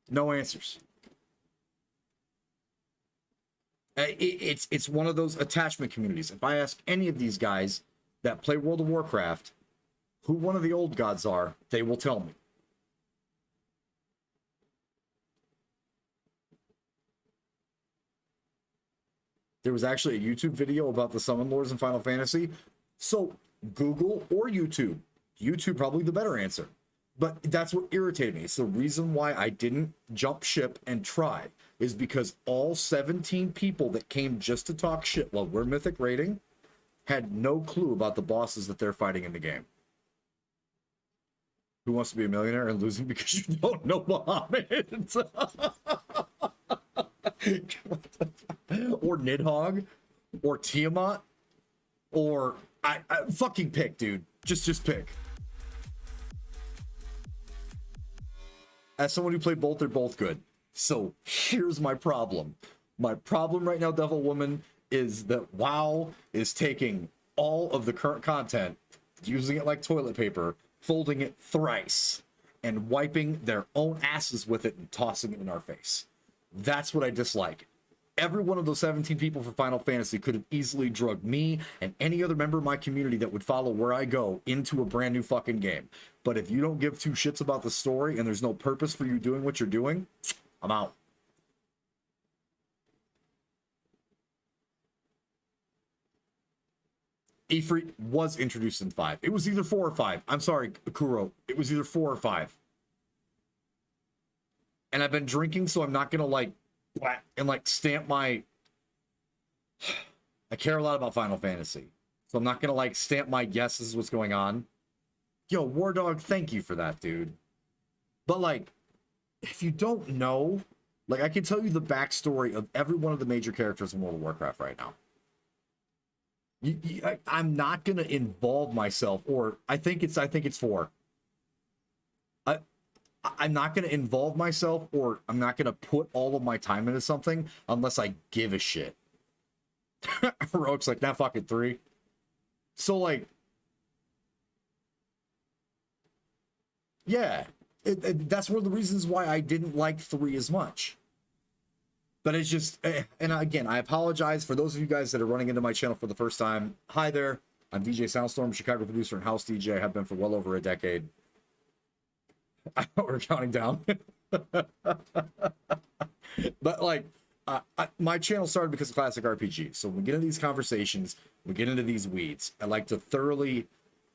No answers. It's one of those attachment communities. If I ask any of these guys that play World of Warcraft who one of the old gods are, they will tell me. There was actually a YouTube video about the Summon Lords in Final Fantasy. So Google or YouTube. YouTube probably the better answer. But that's what irritated me. It's the reason why I didn't jump ship and try, is because all 17 people that came just to talk shit while we're mythic rating had no clue about the bosses that they're fighting in the game. Who Wants to Be a Millionaire and losing because you don't know Bahamut? Or Nidhogg, or Tiamat, or I fucking pick, dude. Just pick. As someone who played both, they're both good. So here's my problem. My problem right now, Devil Woman, is that WoW is taking all of the current content, using it like toilet paper, folding it thrice, and wiping their own asses with it and tossing it in our face. That's what I dislike. Every one of those 17 people for Final Fantasy could have easily drugged me and any other member of my community that would follow where I go into a brand new fucking game. But if you don't give two shits about the story and there's no purpose for you doing what you're doing, I'm out. Ifrit was introduced in 5. It was either 4 or 5. I'm sorry, Kuro. It was either 4 or 5. And I've been drinking, so I'm not gonna like stamp my... I care a lot about Final Fantasy, so I'm not gonna like stamp my yes, this is what's going on. Yo, War Dog, thank you for that, dude. But like, if you don't know, like, I can tell you the backstory of every one of the major characters in World of Warcraft right now. I'm not gonna involve myself, or I think it's 4. I'm not gonna involve myself, or I'm not gonna put all of my time into something unless I give a shit. Heroic's like, nah, fucking 3. So, like, yeah, that's one of the reasons why I didn't like 3 as much. But it's just, and again, I apologize for those of you guys that are running into my channel for the first time. Hi there, I'm DJ Soundstorm, Chicago producer and house DJ. I have been for well over a decade. We're counting down. But like, my channel started because of classic RPGs. So when we get into these conversations, we get into these weeds, I like to thoroughly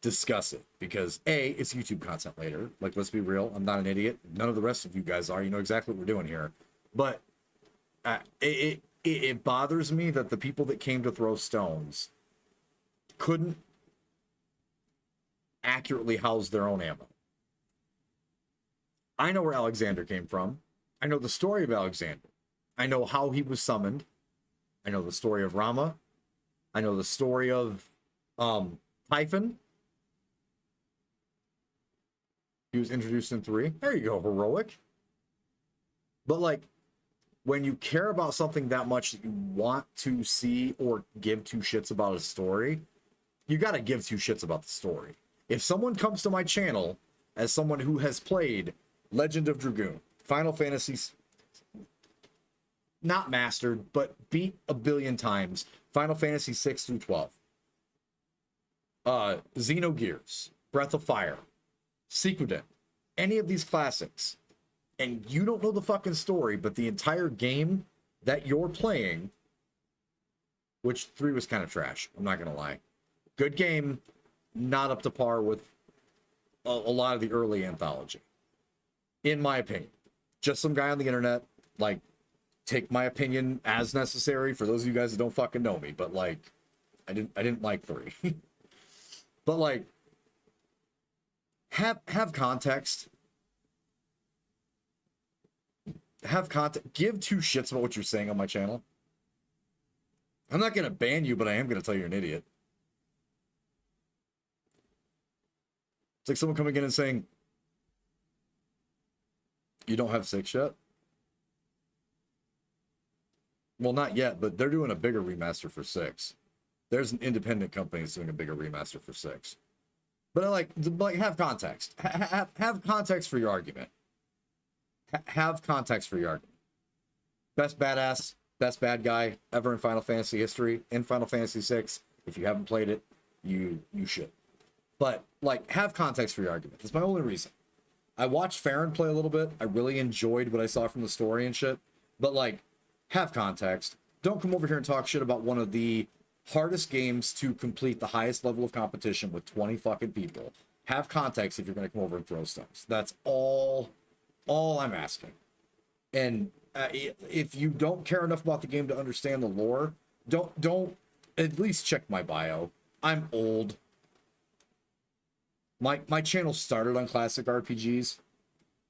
discuss it because A, it's YouTube content later. Like, let's be real, I'm not an idiot. None of the rest of you guys are. You know exactly what we're doing here. But it bothers me that the people that came to throw stones couldn't accurately house their own ammo. I know where Alexander came from. I know the story of Alexander. I know how he was summoned. I know the story of Rama. I know the story of Typhon. He was introduced in 3. There you go, Heroic. But like, when you care about something that much that you want to see or give 2 shits about a story, you got to give 2 shits about the story. If someone comes to my channel as someone who has played Legend of Dragoon, Final Fantasy, not mastered, but beat a billion times, Final Fantasy 6 through 12, Xenogears, Breath of Fire, Suikoden, any of these classics, and you don't know the fucking story, but the entire game that you're playing, which 3 was kind of trash, I'm not gonna lie. Good game, not up to par with a lot of the early anthology, in my opinion. Just some guy on the internet, like, take my opinion as necessary for those of you guys that don't fucking know me, but like, I didn't like 3. But like, have context. Have context. Give 2 shits about what you're saying on my channel. I'm not gonna ban you, but I am gonna tell you you're an idiot. It's like someone coming in and saying, you don't have 6 yet? Well, not yet, but they're doing a bigger remaster for 6. There's an independent company that's doing a bigger remaster for 6. But I like have context. Have context for your argument. Have context for your argument. Best badass, best bad guy ever in Final Fantasy history, in Final Fantasy 6. If you haven't played it, you should. But like, have context for your argument. That's my only reason. I watched Farron play a little bit. I really enjoyed what I saw from the story and shit. But like, have context. Don't come over here and talk shit about one of the hardest games to complete the highest level of competition with 20 fucking people. Have context if you're going to come over and throw stones. That's all I'm asking. And if you don't care enough about the game to understand the lore, don't at least check my bio. I'm old. My channel started on classic RPGs.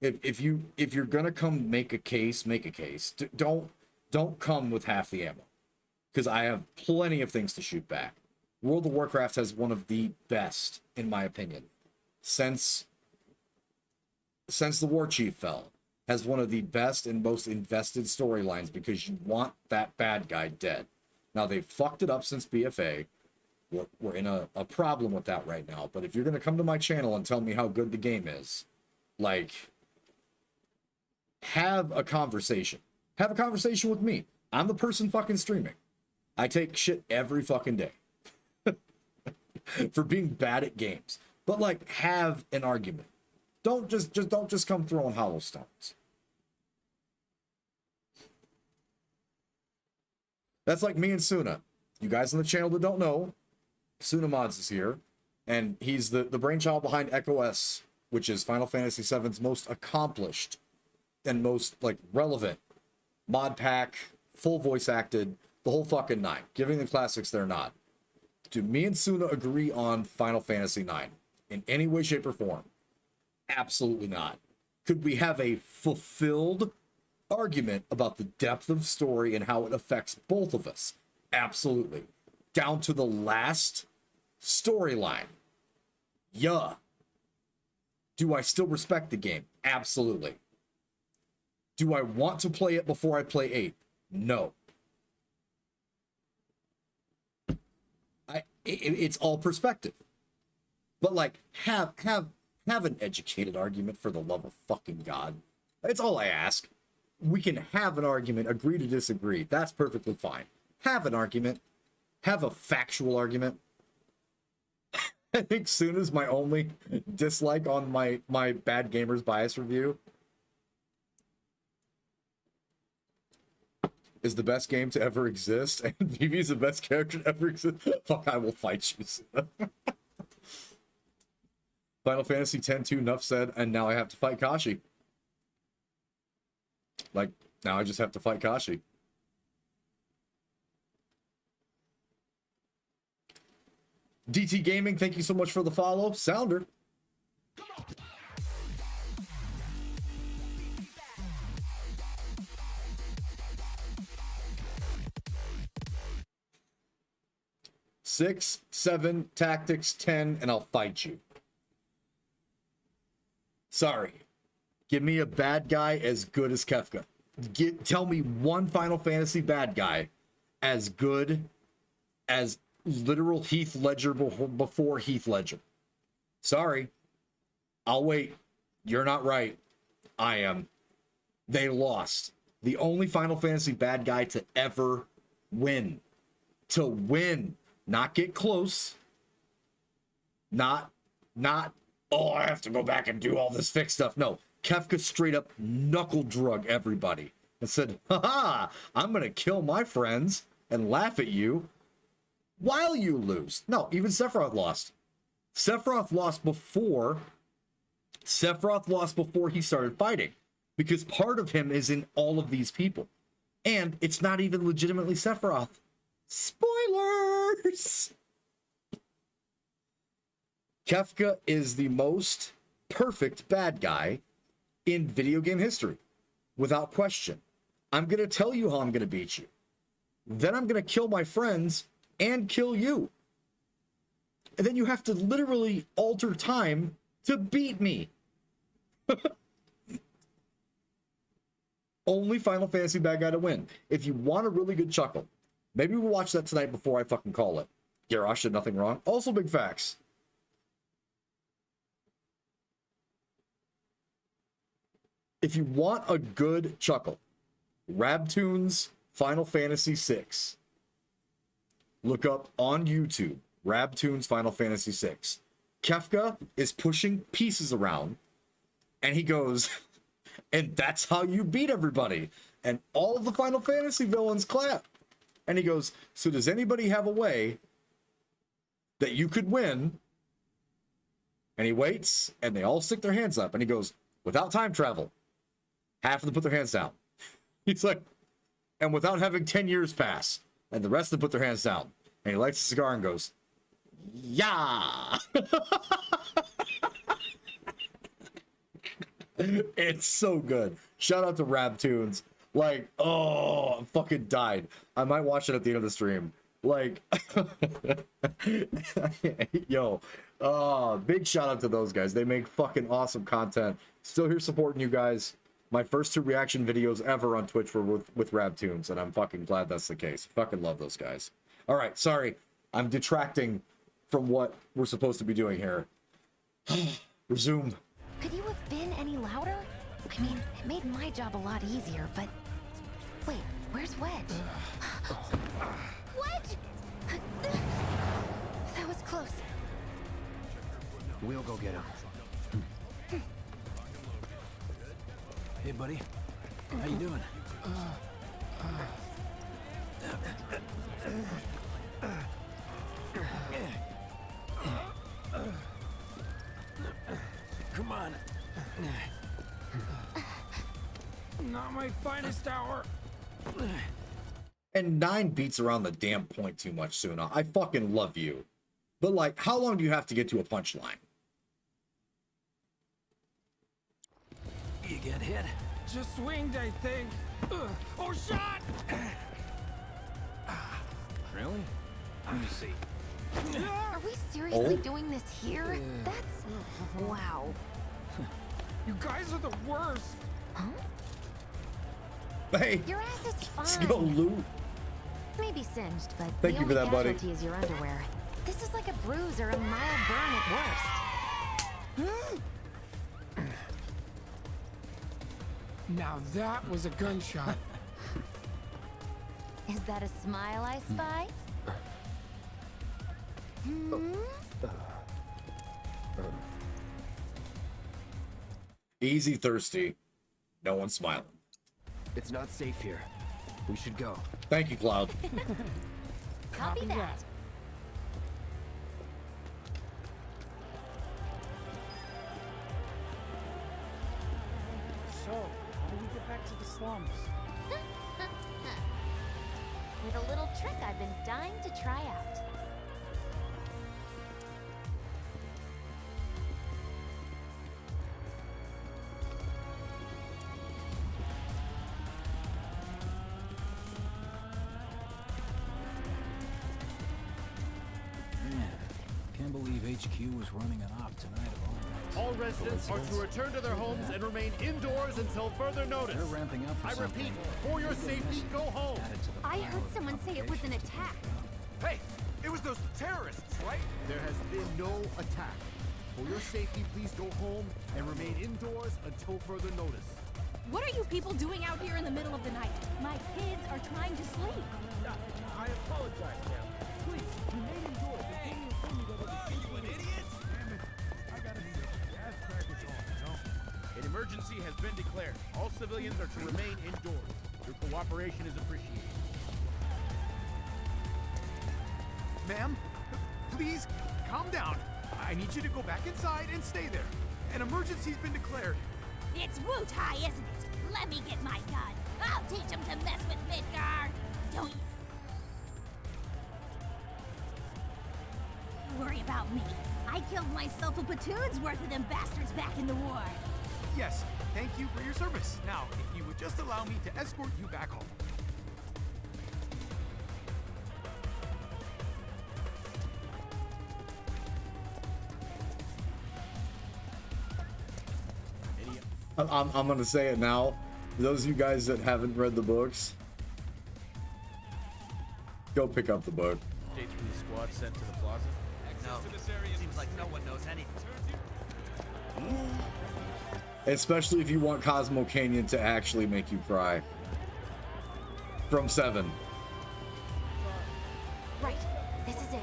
If you're gonna come make a case, make a case. Don't come with half the ammo, because I have plenty of things to shoot back. World of Warcraft has one of the best, in my opinion, since the War Chief fell, has one of the best and most invested storylines, because you want that bad guy dead. Now, they've fucked it up since BFA. We're in a problem with that right now. But if you're going to come to my channel and tell me how good the game is, like, have a conversation. Have a conversation with me. I'm the person fucking streaming. I take shit every fucking day for being bad at games. But like, have an argument. Don't just come throwing hollow stones. That's like me and Suna. You guys on the channel that don't know, Suna Mods is here, and he's the brainchild behind Echo S, which is Final Fantasy VII's most accomplished and most like relevant mod pack, full voice acted, the whole fucking 9, giving the classics their nod. Do me and Suna agree on Final Fantasy IX in any way, shape, or form? Absolutely not. Could we have a fulfilled argument about the depth of story and how it affects both of us? Absolutely. Down to the last storyline. Yeah. Do I still respect the game? Absolutely. Do I want to play it before I play 8? No. it's all perspective. But like, have an educated argument, for the love of fucking God. That's all I ask. We can have an argument, agree to disagree. That's perfectly fine. Have an argument. Have a factual argument. I think soon as my only dislike on my Bad Gamers Bias review is the best game to ever exist, and Vivi is the best character to ever exist. Fuck, I will fight you. Final Fantasy X-2, enough said, and now I have to fight Kashi. Like, now I just have to fight Kashi. DT Gaming, thank you so much for the follow. Sounder. Six, 7, tactics, 10, and I'll fight you. Sorry. Give me a bad guy as good as Kefka. Tell me one Final Fantasy bad guy as good as literal Heath Ledger before Heath Ledger. Sorry. I'll wait. You're not right. I am. They lost. The only Final Fantasy bad guy to ever win. To win. Not get close. Not, oh, I have to go back and do all this fix stuff. No. Kefka straight up knuckle drug everybody and said, haha, I'm going to kill my friends and laugh at you while you lose. No, even Sephiroth lost. Sephiroth lost before he started fighting, because part of him is in all of these people. And it's not even legitimately Sephiroth. Spoilers! Kefka is the most perfect bad guy in video game history, without question. I'm going to tell you how I'm going to beat you. Then I'm going to kill my friends and kill you. And then you have to literally alter time to beat me. Only Final Fantasy bad guy to win. If you want a really good chuckle, maybe we'll watch that tonight before I fucking call it. Garrosh did nothing wrong. Also big facts. If you want a good chuckle, Rabtoon's Final Fantasy VI. Look up on YouTube, Rabtoon's Final Fantasy VI. Kefka is pushing pieces around, and he goes, and that's how you beat everybody. And all of the Final Fantasy villains clap. And he goes, so does anybody have a way that you could win? And he waits, and they all stick their hands up, and he goes, without time travel. Half of them put their hands down. He's like, and without having 10 years pass. And the rest of them put their hands down. And he lights a cigar and goes, yeah. It's so good. Shout out to Rabtoons. Like, oh, I fucking died. I might watch it at the end of the stream. Like, yo, big shout out to those guys. They make fucking awesome content. Still here supporting you guys. My first 2 reaction videos ever on Twitch were with Rabtoons, and I'm fucking glad that's the case. Fucking love those guys. All right, sorry. I'm detracting from what we're supposed to be doing here. Resume. Could you have been any louder? I mean, it made my job a lot easier, but... Wait, where's Wedge? Wedge! That was close. We'll go get him. Hey, buddy. How you doing? Come on. Not my finest hour. And 9 beats around the damn point too much, Suna. I fucking love you. But, like, how long do you have to get to a punchline? You get hit? Just swinged, I think. Oh, shot! Really? Let me see. Are we seriously doing this here? That's... wow. You guys are the worst. Huh? Hey, your ass is fine. let's go loot. Maybe singed, but Thank the you for only that, buddy. casualty is your underwear. This is like a bruise or a mild burn at worst. Now that was a gunshot. Is that a smile I spy? Easy thirsty. No one's smiling. It's not safe here. We should go. Thank you, Cloud. Copy that. So, how do we get back to the slums? With a little trick I've been dying to try out. Man, can't believe HQ was running an op tonight of all nights. All residents are to return to their homes and remain indoors until further notice. They're ramping up for I something. repeat, for your safety, go home. I heard someone say it was an attack. Hey, it was those terrorists, right? There has been no attack. For your safety, please go home and remain indoors until further notice. What are you people doing out here in the middle of the night? My kids are trying to sleep. I apologize, ma'am. Please, remain indoors. Hey, you an idiot? Damn it. I gotta be the gas package on, you know? An emergency has been declared. All civilians are to remain indoors. Your cooperation is appreciated. Ma'am, please calm down. I need you to go back inside and stay there. An emergency's been declared. It's Wu-Tai, isn't it? Let me get my gun. I'll teach him to mess with Midgar. Don't you worry about me. I killed myself a platoon's worth of them bastards back in the war. Yes, thank you for your service. Now, if you would just allow me to escort you back home. I'm gonna say it now. For those of you guys that haven't read the books, go pick up the book. Dates from the squad sent to the plaza. No, seems like no one knows anything. Especially if you want Cosmo Canyon to actually make you cry. From 7. Right, this is it.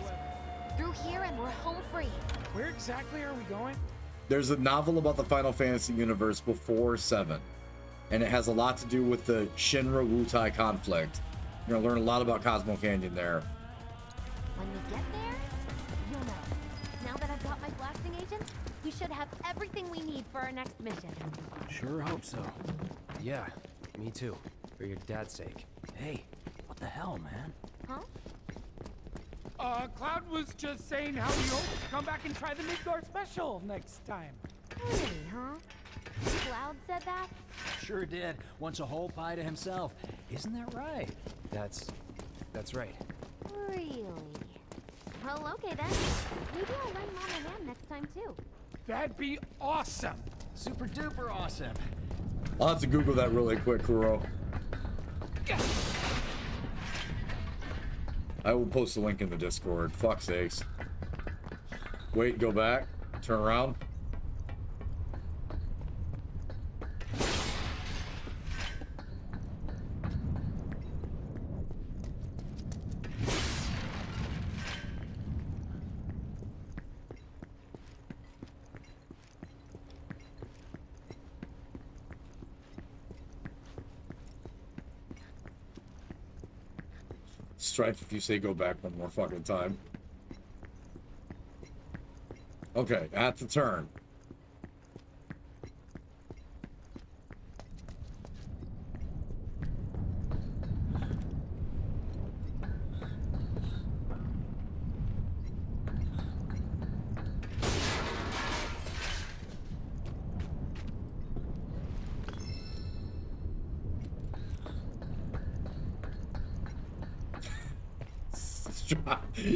Through here and we're home free. Where exactly are we going? There's a novel about the Final Fantasy universe before 7. And it has a lot to do with the Shinra Wu-Tai conflict. You're gonna learn a lot about Cosmo Canyon there. When we get there, you'll know. Now that I've got my blasting agent, we should have everything we need for our next mission. Sure hope so. Yeah, me too. For your dad's sake. Hey, what the hell, man? Huh? Cloud was just saying how he hopes to come back and try the Midgar special next time. Really, huh? Cloud said that? Sure did. Wants a whole pie to himself. Isn't that right? That's right. Really? Well, okay then. Maybe I'll lend Mom a hand next time too. That'd be awesome. Super duper awesome. I'll have to Google that really quick, Kuro. I will post a link in the Discord. Fuck's sakes. Wait, go back. Turn around. Strife if you say go back one more fucking time. Okay, at the turn.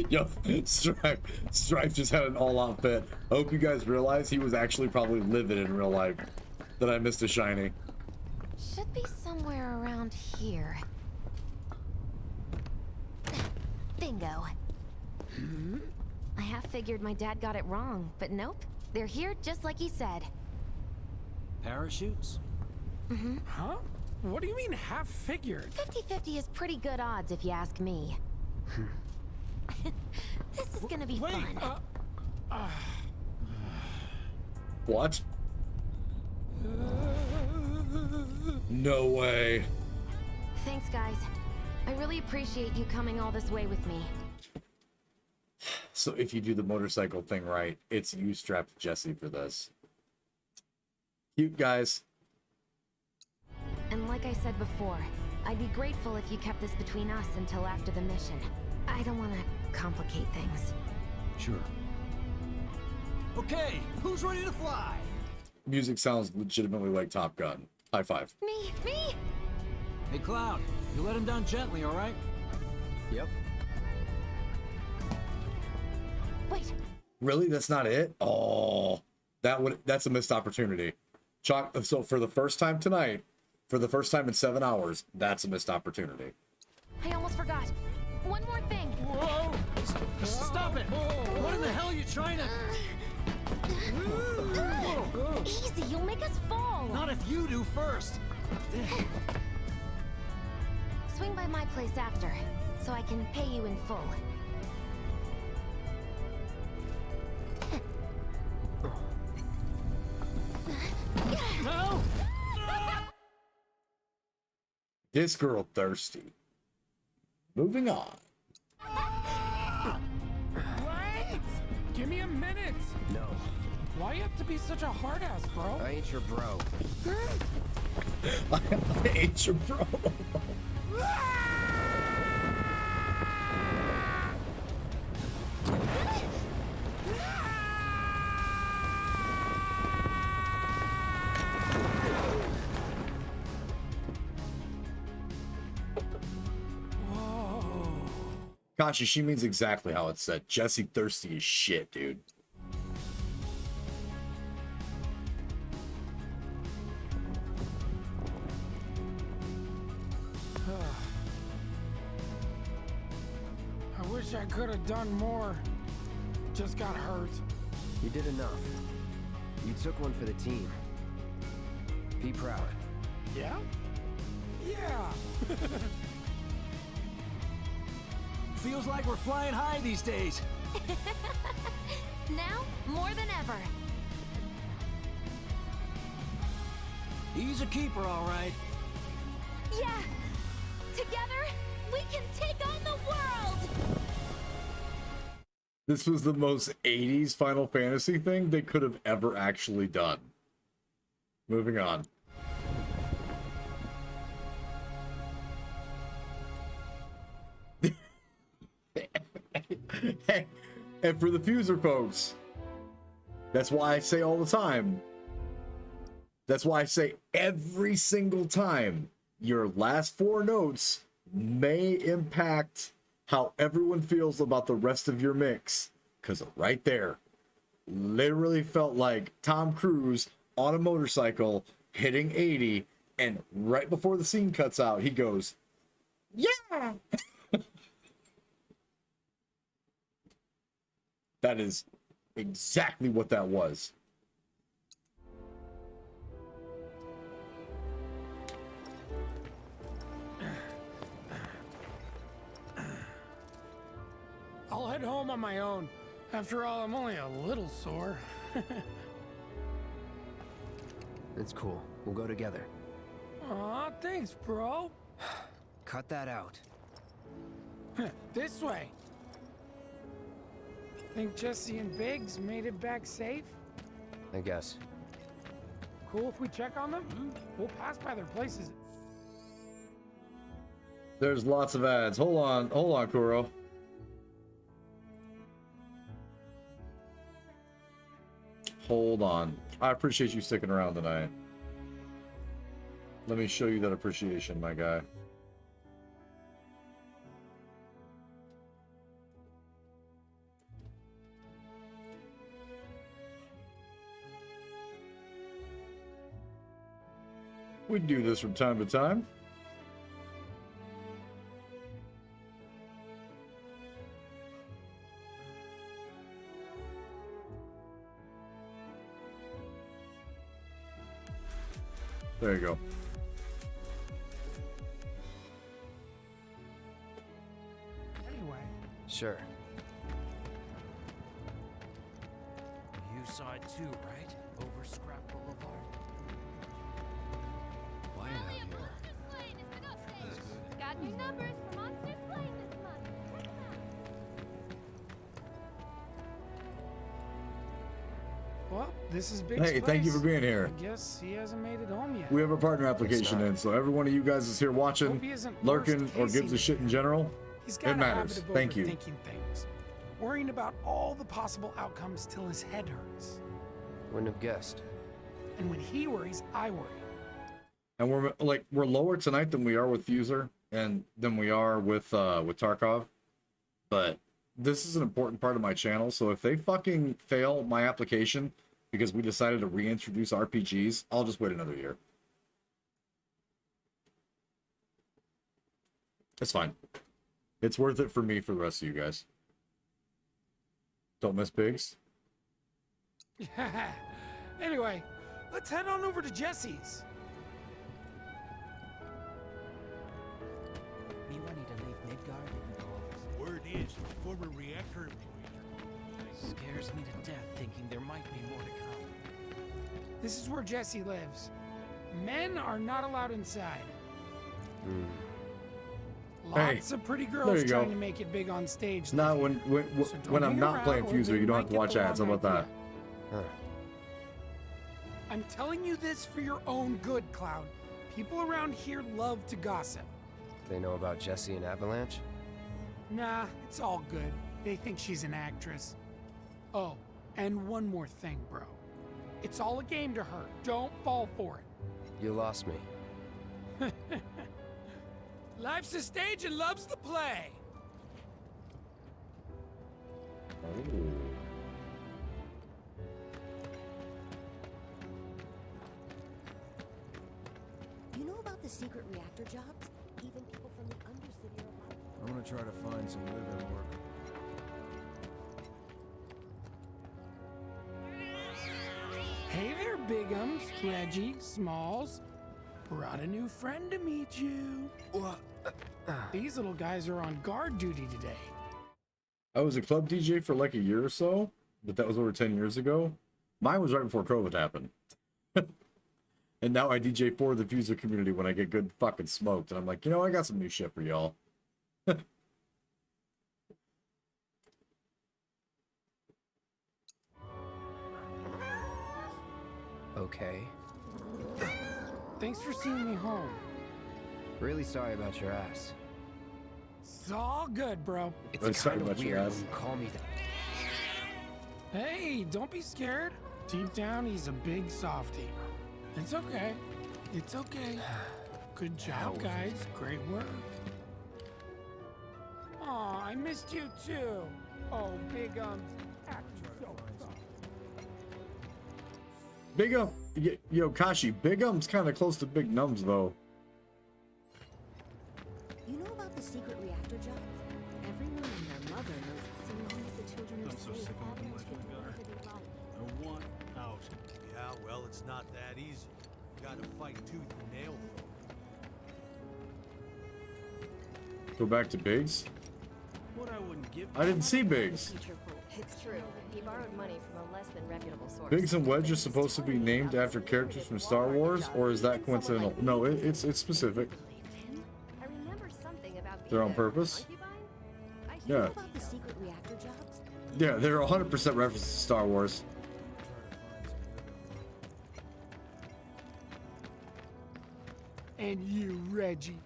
Yo, Strife just had an all-out fit. I hope you guys realize he was actually probably livid in real life. That I missed a shiny. Should be somewhere around here. Bingo. I half figured my dad got it wrong, but nope. They're here just like he said. Parachutes? Mm-hmm. Huh? What do you mean half figured? 50-50 is pretty good odds if you ask me. This is gonna be fun. What? No way. Thanks, guys. I really appreciate you coming all this way with me. So if you do the motorcycle thing right, it's you strapped Jesse for this. Cute, guys. And like I said before, I'd be grateful if you kept this between us until after the mission. I don't want to complicate things. Sure. Okay, who's ready to fly? Music sounds legitimately like Top Gun. High five. Me! Hey, Cloud, you let him down gently, all right? Yep. Wait. Really? That's not it? Oh, that's a missed opportunity. Chalk. So for the first time tonight, for the first time in 7 hours, that's a missed opportunity. I almost forgot. One more thing. Whoa! Stop it! What in the hell are you trying to... Easy, you'll make us fall. Not if you do first. Swing by my place after, so I can pay you in full. No! This girl thirsty. Moving on. Wait! Give me a minute! No. Why you have to be such a hard ass, bro? I ain't your bro. I ain't your bro. Kashi, she means exactly how it's said. Jesse thirsty as shit, dude. I wish I could have done more. Just got hurt. You did enough. You took one for the team. Be proud. Yeah? Yeah. Feels like we're flying high these days. Now, more than ever. He's a keeper, all right. Yeah. Together, we can take on the world. This was the most 80s Final Fantasy thing they could have ever actually done. Moving on. And for the Fuser folks, that's why I say all the time. That's why I say every single time, your last 4 notes may impact how everyone feels about the rest of your mix. Because right there, literally felt like Tom Cruise on a motorcycle hitting 80, and right before the scene cuts out, he goes, "Yeah!" That is exactly what that was. I'll head home on my own. After all, I'm only a little sore. It's cool. We'll go together. Aw, thanks, bro. Cut that out. This way. Think Jesse and Biggs made it back safe? I guess. Cool if we check on them? We'll pass by their places. There's lots of ads. Hold on, Kuro. Hold on. I appreciate you sticking around tonight. Let me show you that appreciation, my guy. We do this from time to time. There you go. Anyway. Sure. You saw it too, right? Over Scrap Boulevard. Quiet out here. Got new numbers for Monster Slaying this month. Check 'em out. Well, this is Big's Hey, thank you for being here. I guess he hasn't made it home yet. We have a partner application in, so every one of you guys is here watching, Hope he isn't lurking, worst or gives a case shit in general. He's got It matters. a habit of Thank you. overthinking things, worrying about all the possible outcomes till his head hurts. Wouldn't have guessed. And when he worries, I worry. And we're lower tonight than we are with Fuser and than we are with Tarkov. But this is an important part of my channel, so if they fucking fail my application because we decided to reintroduce RPGs, I'll just wait another year. It's fine. It's worth it for me for the rest of you guys. Don't miss Biggs. Anyway, let's head on over to Jesse's. Me wanting to leave Midgard? Word is, former reactor employee. Scares me to death thinking there might be more to come. This is where Jesse lives. Men are not allowed inside. Lots of pretty there girls you go. trying to make it big on stage. Now, live here. So don't when I'm hang not around playing or Fuser, they you don't might have to get watch the ads. How wrong about that? idea. I'm telling you this for your own good, Cloud. People around here love to gossip. They know about Jesse and Avalanche? Nah, it's all good. They think she's an actress. Oh, and one more thing, bro. It's all a game to her. Don't fall for You lost me. it. Life's a stage and love's the play. You know about the secret reactor jobs? Even people from the Undercity are allowed. I'm gonna try to find some live-in work. Hey there, Bigums, Reggie, Smalls. Brought a new friend to meet you. These little guys are on guard duty today. I was a club DJ for like a year or so, but that was over 10 years ago. Mine was right before COVID happened. And now I DJ for the Fuser community when I get good fucking smoked. And I'm like, you know, I got some new shit for y'all. Okay. Thanks for seeing me home. Really sorry about your ass. It's all good, bro. It's kind of weird when you call me that. Hey, don't be scared. Deep down, he's a big softie. It's okay. It's okay. Good job, guys. Great work. Aw, I missed you too. Oh, Bigums. Acting so soft. Big yo, Kashi, Big Um's kind of close to Big Nums, though. You know about the secret reactor jobs? Everyone and their mother knows that so long as the children are I'm so safe, sick of looking Avalanche like can a gutter. never be wrong. I want out. Yeah, well, it's not that easy. You gotta fight tooth and nail for it. Go back to Biggs. What I wouldn't give. I didn't see Biggs. It's true. He borrowed money from a less than reputable source. Biggs and Wedge are supposed to be named after characters from Star Wars, or is that coincidental? No, it's specific. I remember something about They're on purpose. Yeah. about the secret reactor jobs? Yeah, they're 100% references to Star Wars. And you, Reggie.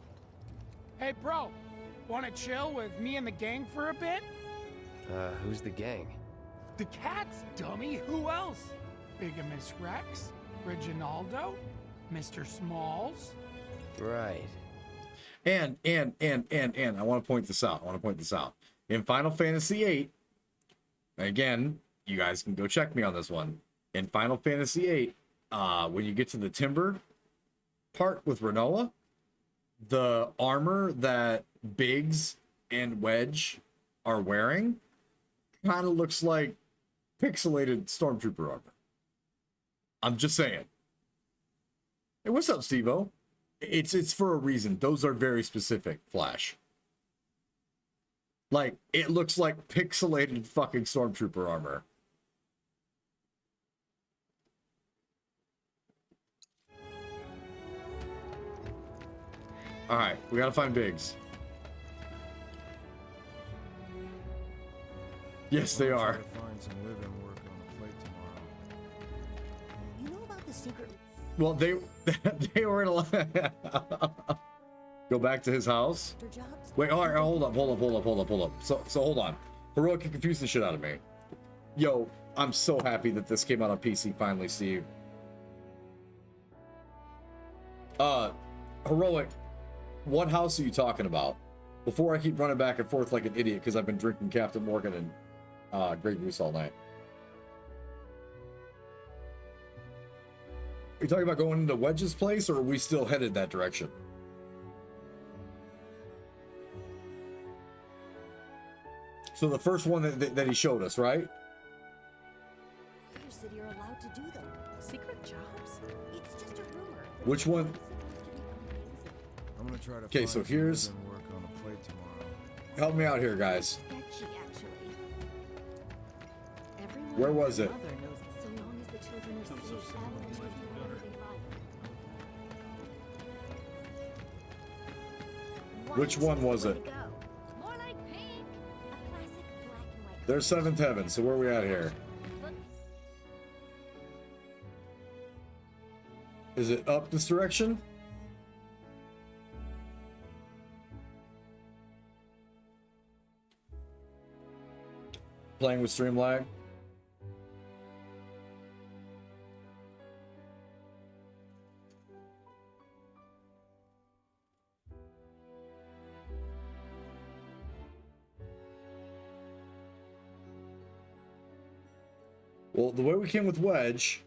Hey, bro. Wanna chill with me and the gang for a bit? Who's the gang? The cats, dummy. Who else? Bigamous Rex, Reginaldo, Mr. Smalls. Right. And I want to point this out. In Final Fantasy VIII, again, you guys can go check me on this one. In Final Fantasy VIII, when you get to the timber part with Renoa, the armor that Biggs and Wedge are wearing kind of looks like pixelated stormtrooper armor. I'm just saying. Hey, what's up, Steve-O? It's for a reason. Those are very specific, Flash. Like, it looks like pixelated fucking stormtrooper armor. Alright, we gotta find Biggs. Yes, they are. Find some living work on the plate tomorrow. You know about the secret... Well, they were in a... Go back to his house? Wait, all right, hold up. So hold on. Heroic can confuse the shit out of me. Yo, I'm so happy that this came out on PC finally, Steve. Heroic, what house are you talking about? Before I keep running back and forth like an idiot because I've been drinking Captain Morgan and Grey Goose all night. Are you talking about going into Wedge's place, or are we still headed that direction? So the first one that he showed us, right? Your city are allowed to do them. Secret jobs? It's just a rumor. Which one? I'm gonna try to Okay, so here's... some living work on the plate tomorrow. Help me out here, guys. Where was it? So long as the children are safe, Which one was it? There's Seventh Heaven, so where are we at here? Is it up this direction? Playing with stream lag? Well, the way we came with Wedge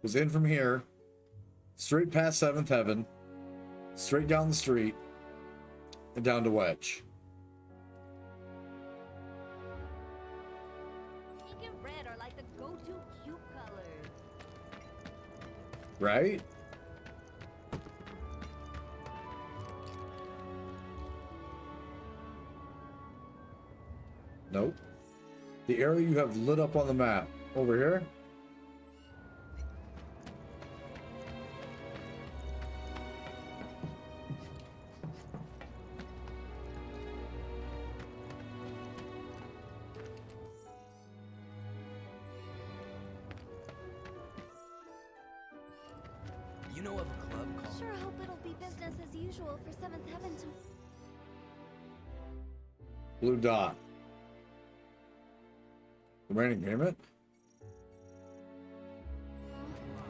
was in from here, straight past Seventh Heaven, straight down the street, and down to Wedge. Pink and red are like the go-to cute colors. Right? Nope. The area you have lit up on the map. Over here? You know of a club called... Sure hope it'll be business as usual for Seventh Heaven to... Blue dot. Remaining payment?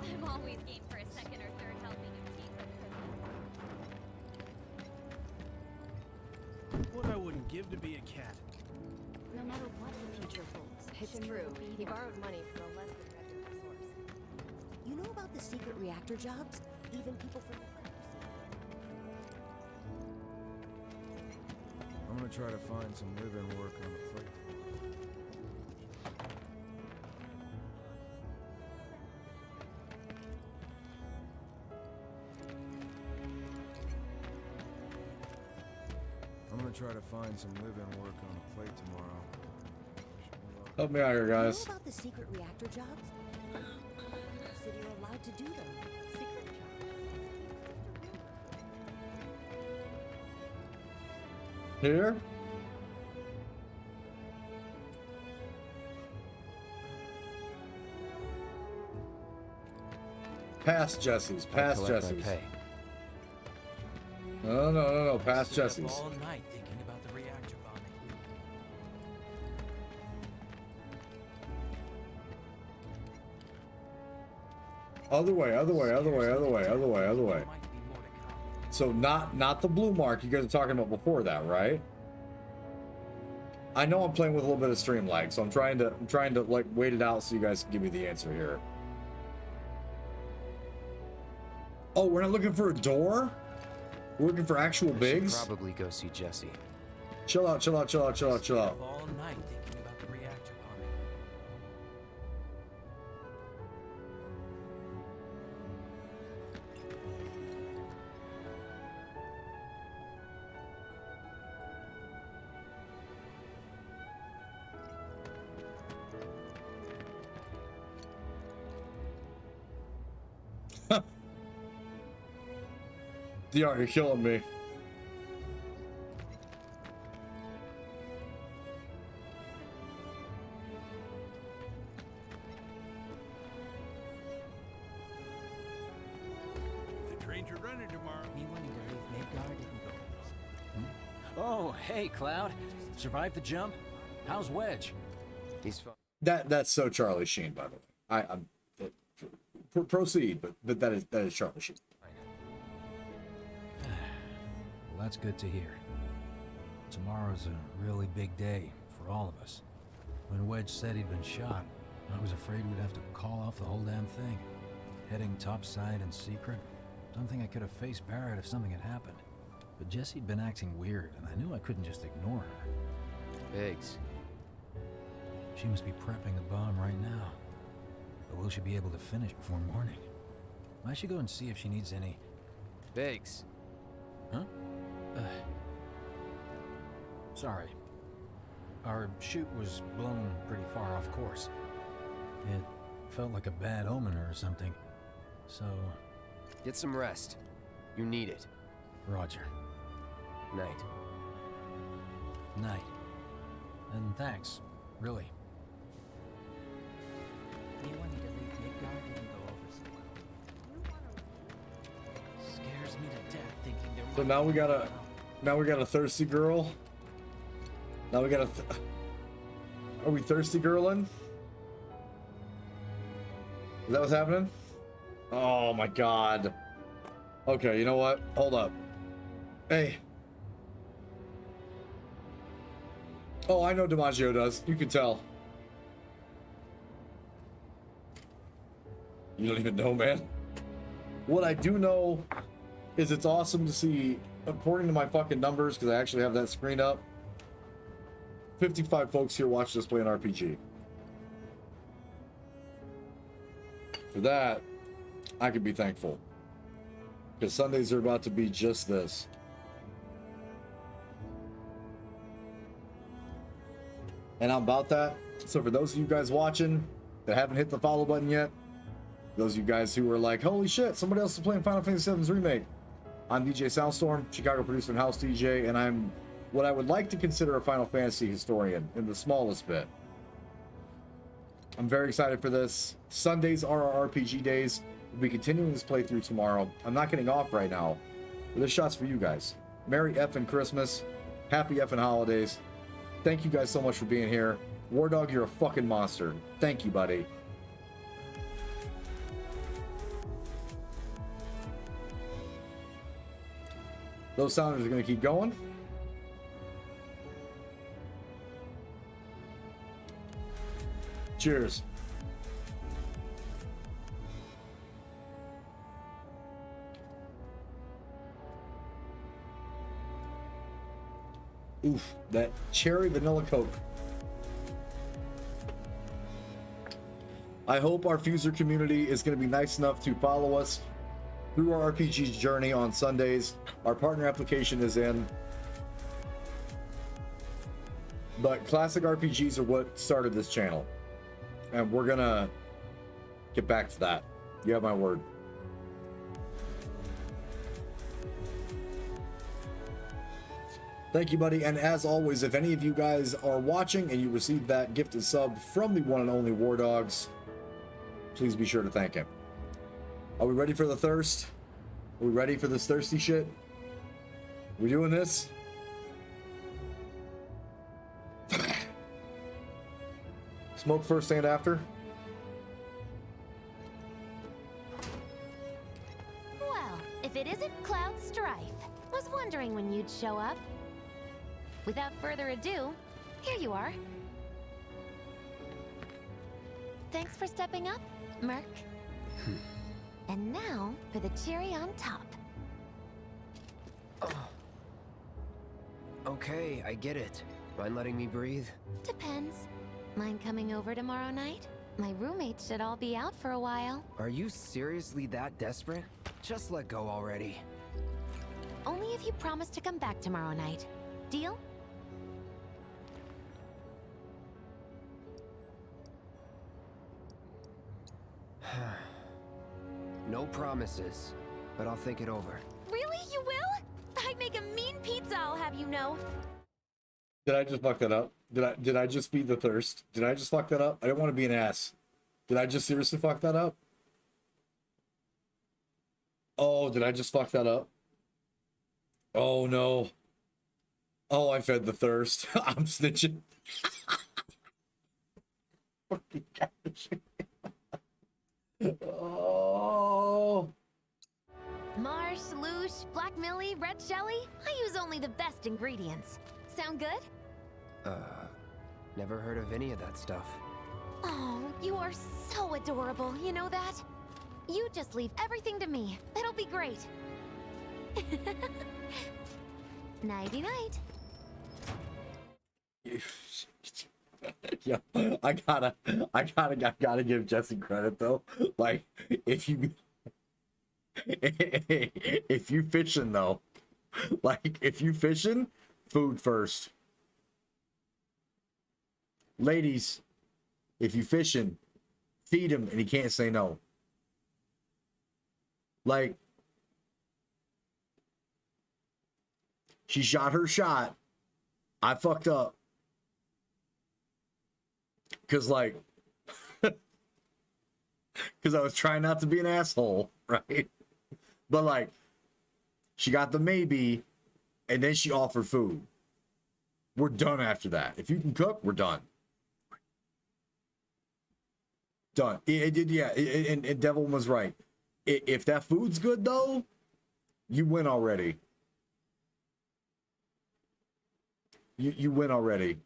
I'm always game for a second or third helping of tea. What I wouldn't give to be a cat. No matter what the future holds. It's true. He borrowed money from a less than reputable source. You know about the secret reactor jobs? Even people from... I'm gonna try to find some living work on the plate. I'm gonna try to find some living work on the plate tomorrow. Help me out here, guys. You know about the secret reactor jobs? City are allowed to do them. Secret jobs. Here? Past Jesse's. Past Jesse's. No. Past Jesse's. All night thinking about the reactor bombing. Other way. So not the blue mark you guys are talking about before that, right? I know I'm playing with a little bit of stream lag, so I'm trying to like wait it out so you guys can give me the answer here. Oh, we're not looking for a door? We're looking for actual Biggs? Probably go see Jesse. Chill out. All night thinking about the reactor bombing. DR, you're killing me. The trains are running tomorrow. Me wanting to leave Midgard didn't go. Oh, hey, Cloud. Survived the jump? How's Wedge? He's fine. That's so Charlie Sheen, by the way. Proceed, but that is Charlie Sheen. Well, that's good to hear. Tomorrow's a really big day for all of us. When Wedge said he'd been shot, I was afraid we'd have to call off the whole damn thing. Heading topside in secret. Don't think I could have faced Barrett if something had happened. But Jessie'd been acting weird, and I knew I couldn't just ignore her. Biggs. She must be prepping the bomb right now. But will she be able to finish before morning? I should go and see if she needs any... Biggs. Huh? Sorry. Our chute was blown pretty far off course. It felt like a bad omen or something. So... Get some rest. You need it. Roger. Night. Night. And thanks, really. Me wanting to leave Midgard didn't go over so well. Scares me to death thinking there So now we got a thirsty girl. Now we got are we thirsty girling? Is that what's happening? Oh my god. Okay, you know what? Hold up. Hey. Oh, I know DiMaggio does. You can tell. You don't even know, man. What I do know is it's awesome to see, according to my fucking numbers, because I actually have that screen up, 55 folks here watch us play an RPG. For that, I could be thankful. Because Sundays are about to be just this. And I'm about that. So for those of you guys watching that haven't hit the follow button yet, those of you guys who are like, holy shit, somebody else is playing Final Fantasy VII's Remake. I'm DJ Soundstorm, Chicago producer and house DJ, and I'm what I would like to consider a Final Fantasy historian in the smallest bit. I'm very excited for this. Sundays are our RPG days. We'll be continuing this playthrough tomorrow. I'm not getting off right now, but this shot's for you guys. Merry effing Christmas. Happy effing holidays. Thank you guys so much for being here. War Dog, you're a fucking monster. Thank you, buddy. Those sounders are going to keep going. Cheers. Oof, that cherry vanilla Coke. I hope our Fuser community is going to be nice enough to follow us through our RPG journey on Sundays. Our partner application is in. But classic RPGs are what started this channel. And we're gonna get back to that. You have my word. Thank you, buddy. And as always, if any of you guys are watching and you received that gifted sub from the one and only War Dogs, please be sure to thank him. Are we ready for the thirst? Are we ready for this thirsty shit? We doing this? Smoke first and after? Well, if it isn't Cloud Strife. Was wondering when you'd show up. Without further ado, here you are. Thanks for stepping up, Merc. And now for the cherry on top. Okay, I get it. Mind letting me breathe? Depends. Mind coming over tomorrow night? My roommates should all be out for a while. Are you seriously that desperate? Just let go already. Only if you promise to come back tomorrow night. Deal? No promises, but I'll think it over. Really? You will? I make a mean pizza, I'll have you know. Did I just fuck that up? Did I just feed the thirst? Did I just fuck that up? I didn't want to be an ass. Did I just seriously fuck that up? Oh, did I just fuck that up? Oh no. Oh, I fed the thirst. I'm snitching. Fucking gosh. Oh. Marsh, Loosh, Black Millie, Red Shelly. I use only the best ingredients. Sound good? Never heard of any of that stuff. Oh, you are so adorable, you know that? You just leave everything to me. It'll be great. Nighty-night. Yeah, I gotta give Jesse credit though. Like, if you fishing though, like if you fishing, food first. Ladies, if you fishing, feed him and he can't say no. Like, she shot her shot. I fucked up. Cause like, cause I was trying not to be an asshole, right? But like, she got the maybe, and then she offered food. We're done after that. If you can cook, we're done. Done. It did, yeah. And Devil was right. If that food's good though, you win already. You win already.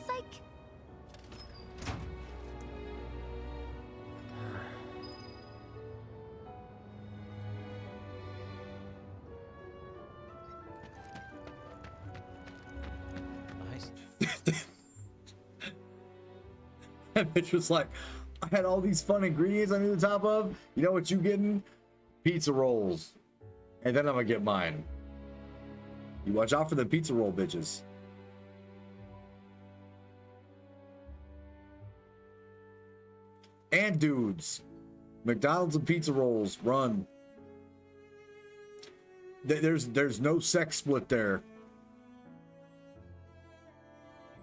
Psych. And Mitch was like, I had all these fun ingredients I knew the top of. You know what you getting? Pizza rolls. And then I'm gonna get mine. You watch out for the pizza roll bitches. And dudes. McDonald's and pizza rolls, run. There's no sex split there.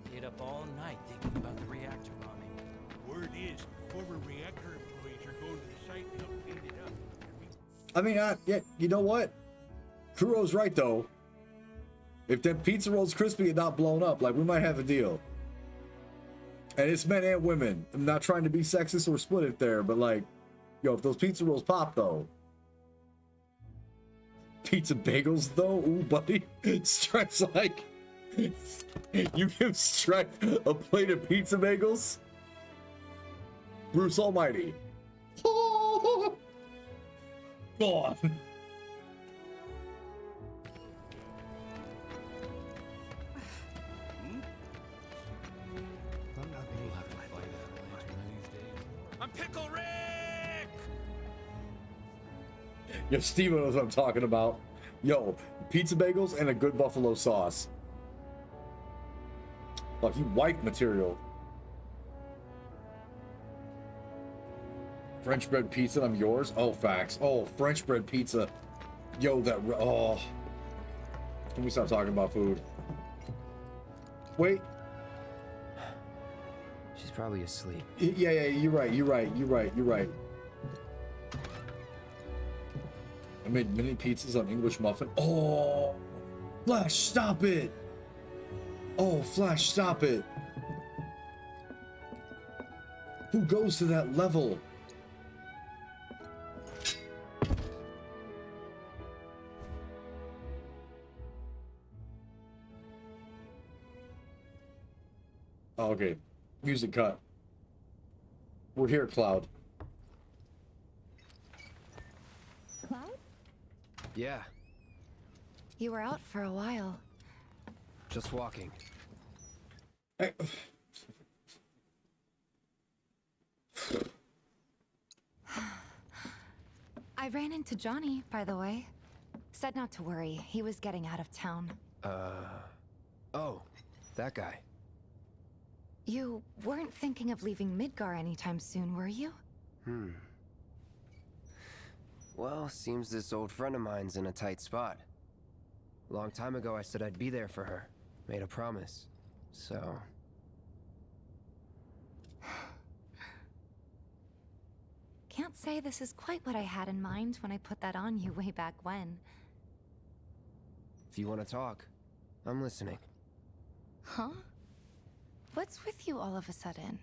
Stayed up all night thinking about the reactor bombing. Word is, former reactor employees are going to the site to help clean it up. I mean, yeah, you know what? Kuro's right though. If that pizza roll's crispy and not blown up, like, we might have a deal. And it's men and women. I'm not trying to be sexist or split it there, but like, yo, if those pizza rolls pop though. Pizza bagels though? Ooh, buddy. Stripe's like, you give Stripe a plate of pizza bagels? Bruce Almighty. Oh, God. I'm Pickle Rick! Yo, Steven knows what I'm talking about. Yo, pizza bagels and a good buffalo sauce. Like, you wife material. French bread pizza, I'm yours? Oh, facts. Oh, French bread pizza. Yo, that... Oh. Can we stop talking about food? Wait. She's probably asleep. Yeah, you're right. I made mini pizzas on English muffin. Oh, Flash, stop it. Oh, Flash, stop it. Who goes to that level? Oh, okay. Music cut. We're here, Cloud. Cloud? Yeah, You were out for a while. just walking. I ran into Johnny, by the way. Said not to worry. He was getting out of town. Oh, that guy. You weren't thinking of leaving Midgar anytime soon, were you? Well, seems this old friend of mine's in a tight spot. A long time ago, I said I'd be there for her. Made a promise. So... Can't say this is quite what I had in mind when I put that on you way back when. If you want to talk, I'm listening. Huh? What's with you all of a sudden?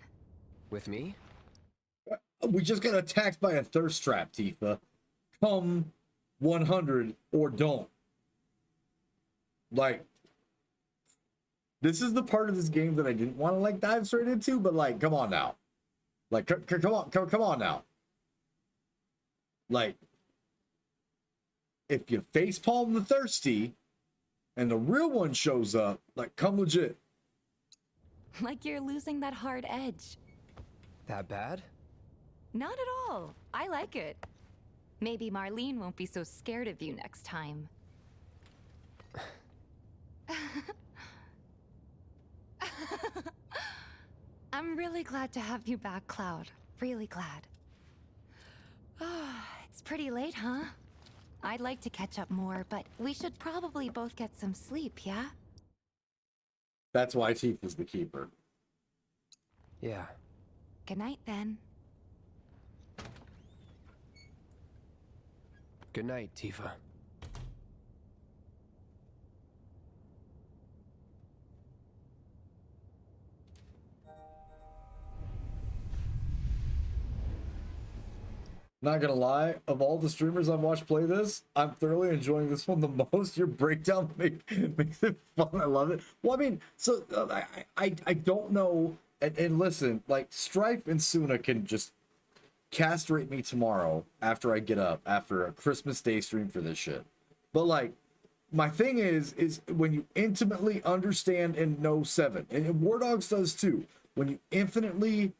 With me? We just got attacked by a thirst trap, Tifa. Come 100 or don't. Like, this is the part of this game that I didn't want to like dive straight into, but like, come on now. Like, come on now. Like, if you facepalm the thirsty and the real one shows up, like, come legit. Like you're losing that hard edge. That bad? Not at all. I like it. Maybe Marlene won't be so scared of you next time. I'm really glad to have you back, Cloud. Really glad. It's pretty late, huh? I'd like to catch up more, but we should probably both get some sleep, yeah? That's why Tifa's the keeper. Yeah. Good night, then. Good night, Tifa. Not gonna lie, of all the streamers I've watched play this, I'm thoroughly enjoying this one the most. Your breakdown makes it fun. I love it. Well, I mean, so I don't know. And listen, like Strife and Suna can just castrate me tomorrow after I get up after a Christmas Day stream for this shit. But like, my thing is when you intimately understand and know 7, and War Dogs does too. When you infinitely,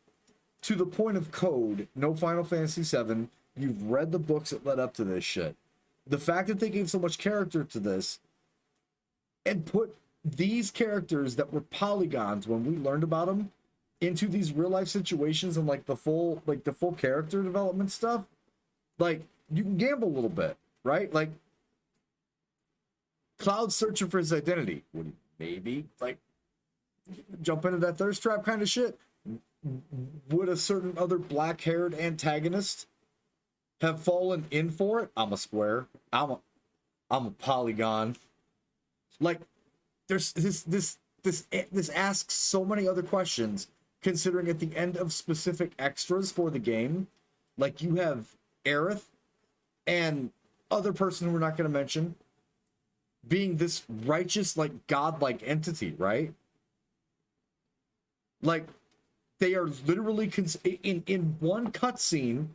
to the point of code, know Final Fantasy VII, you've read the books that led up to this shit. The fact that they gave so much character to this and put these characters that were polygons when we learned about them into these real life situations and like the full character development stuff, like you can gamble a little bit, right? Like Cloud's searching for his identity. Would he maybe like jump into that thirst trap kind of shit? Would a certain other black-haired antagonist have fallen in for it? I'm a square. I'm a polygon. Like, there's this asks so many other questions, considering at the end of specific extras for the game, like you have Aerith and other person who we're not going to mention being this righteous, like godlike entity, right? Like, they are literally in one cutscene.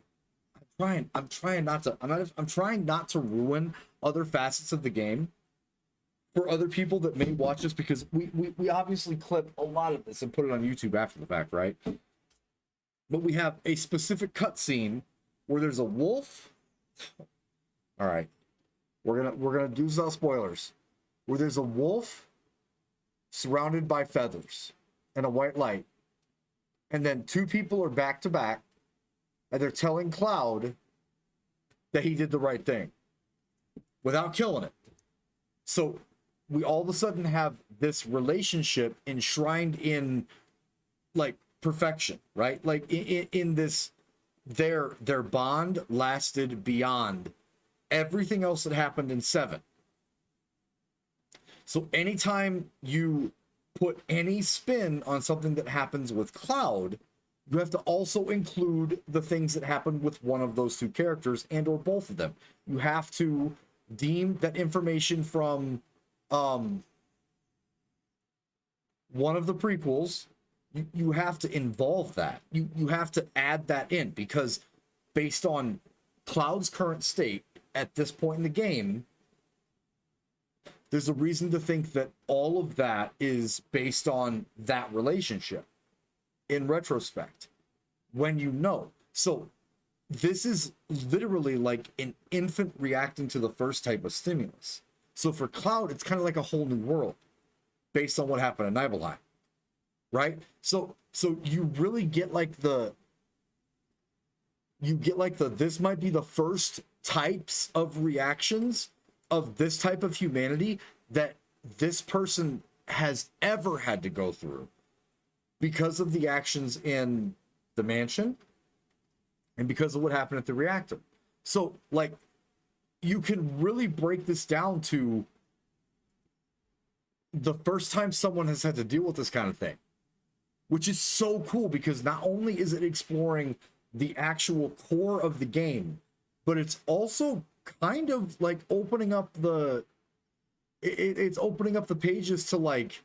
I'm trying not to ruin other facets of the game for other people that may watch this, because we obviously clip a lot of this and put it on YouTube after the fact, right? But we have a specific cutscene where there's a wolf. All right, we're gonna do some spoilers. Where there's a wolf surrounded by feathers and a white light. And then 2 people are back to back, and they're telling Cloud that he did the right thing without killing it. So we all of a sudden have this relationship enshrined in like perfection, right? Like in this, their bond lasted beyond everything else that happened in 7. So anytime you put any spin on something that happens with Cloud, you have to also include the things that happen with one of those 2 characters and or both of them. You have to deem that information from one of the prequels. You have to involve that. You have to add that in, because based on Cloud's current state at this point in the game, there's a reason to think that all of that is based on that relationship in retrospect, when you know. So this is literally like an infant reacting to the first type of stimulus. So for Cloud, it's kind of like a whole new world based on what happened in Nibelheim, right? So So you really get like this might be the first types of reactions of this type of humanity that this person has ever had to go through because of the actions in the mansion and because of what happened at the reactor. So like you can really break this down to the first time someone has had to deal with this kind of thing, which is so cool because not only is it exploring the actual core of the game, but it's also kind of like opening up the it's opening up the pages to like,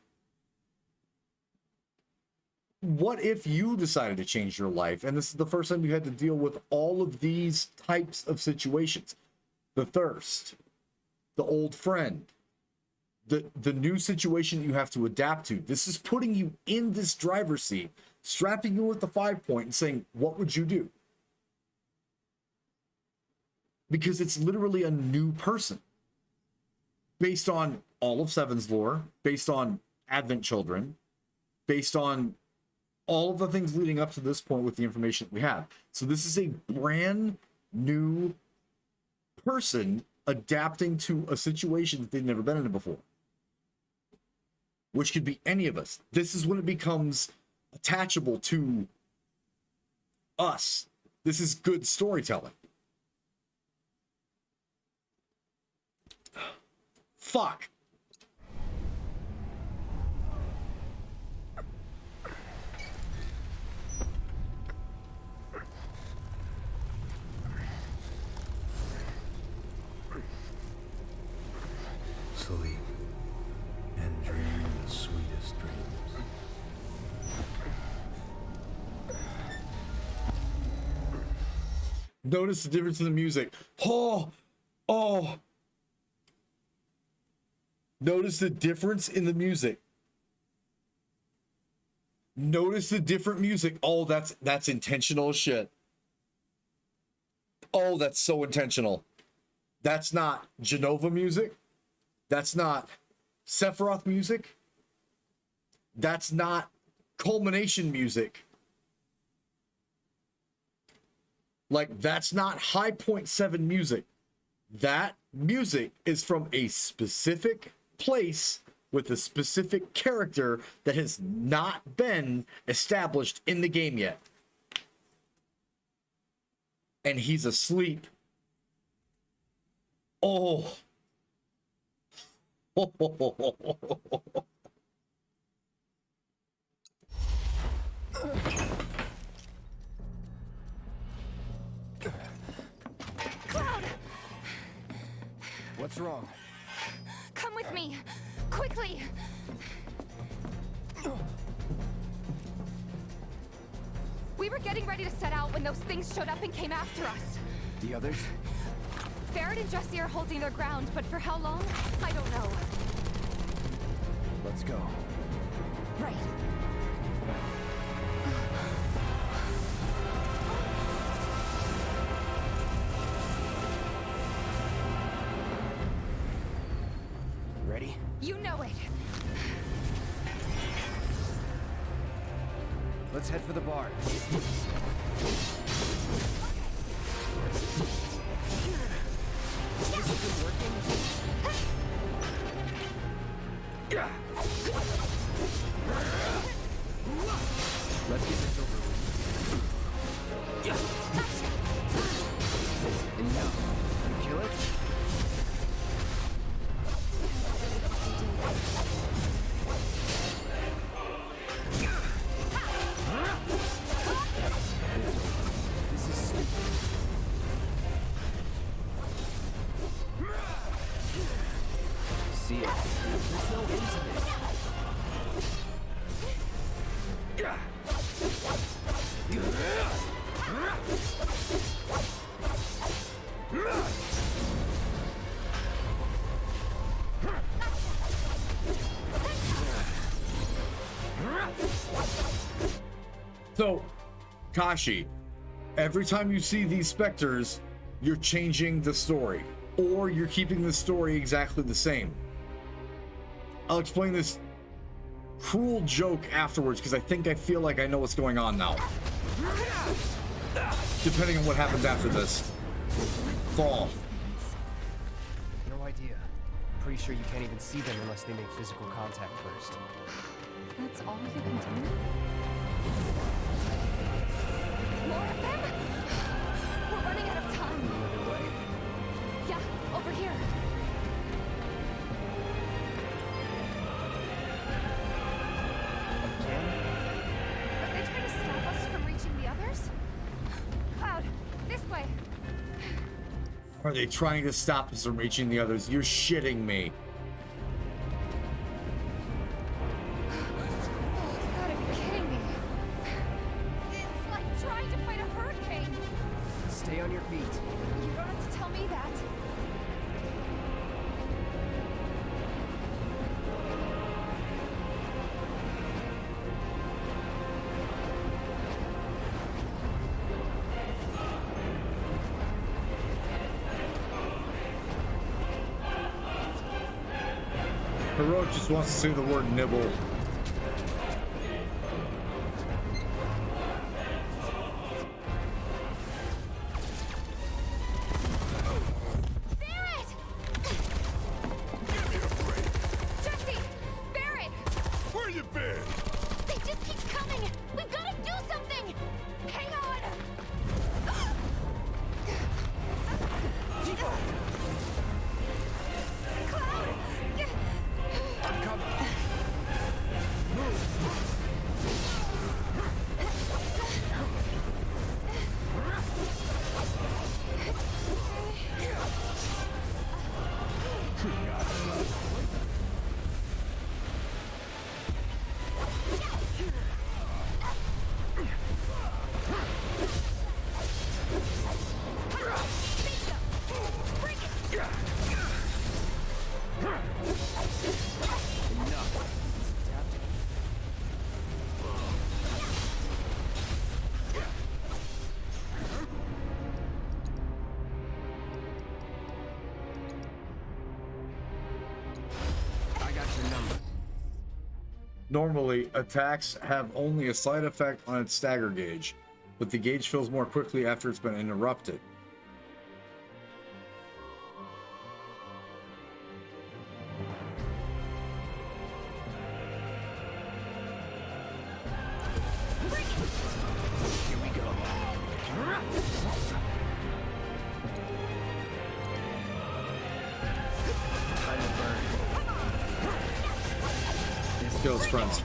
what if you decided to change your life and this is the first time you had to deal with all of these types of situations? The thirst, the old friend, the new situation you have to adapt to. This is putting you in this driver's seat, strapping you with the 5-point and saying, what would you do? Because it's literally a new person based on all of Seven's lore, based on Advent Children, based on all of the things leading up to this point with the information that we have. So this is a brand new person adapting to a situation that they've never been in before, which could be any of us. This is when it becomes attachable to us. This is good storytelling. Fuck. Sleep and dream the sweetest dreams. Notice the difference in the music. Oh. Notice the difference in the music. Notice the different music. Oh, that's intentional as shit. Oh, that's so intentional. That's not Genova music. That's not Sephiroth music. That's not culmination music. Like, that's not High Point 7 music. That music is from a specific place with a specific character that has not been established in the game yet. And he's asleep. Oh. Cloud! What's wrong? Come with me! Quickly! We were getting ready to set out when those things showed up and came after us. The others? Barrett and Jesse are holding their ground, but for how long? I don't know. Let's go. Right. Ready? You know it. Let's head for the bar. Has this been working? Let's get this over with. And now, you kill it? This is stupid. See it. There's no end to this. So, Kashi, every time you see these specters, you're changing the story, or you're keeping the story exactly the same. I'll explain this cruel joke afterwards because I feel like I know what's going on now. Depending on what happens after this. Fall. No idea. Pretty sure you can't even see them unless they make physical contact first. That's all you can tell me? More of them? We're running out of time. Any other way? Yeah, over here. Are they trying to stop us from reaching the others? Cloud, this way. Are they trying to stop us from reaching the others? You're shitting me. You gotta be kidding me. It's like trying to fight a hurricane. Stay on your feet. You don't have to tell me that. Heroic just wants to say the word nibble. Normally, attacks have only a slight effect on its stagger gauge, but the gauge fills more quickly after it's been interrupted. Here we go. Time to burn. Let's go, friends.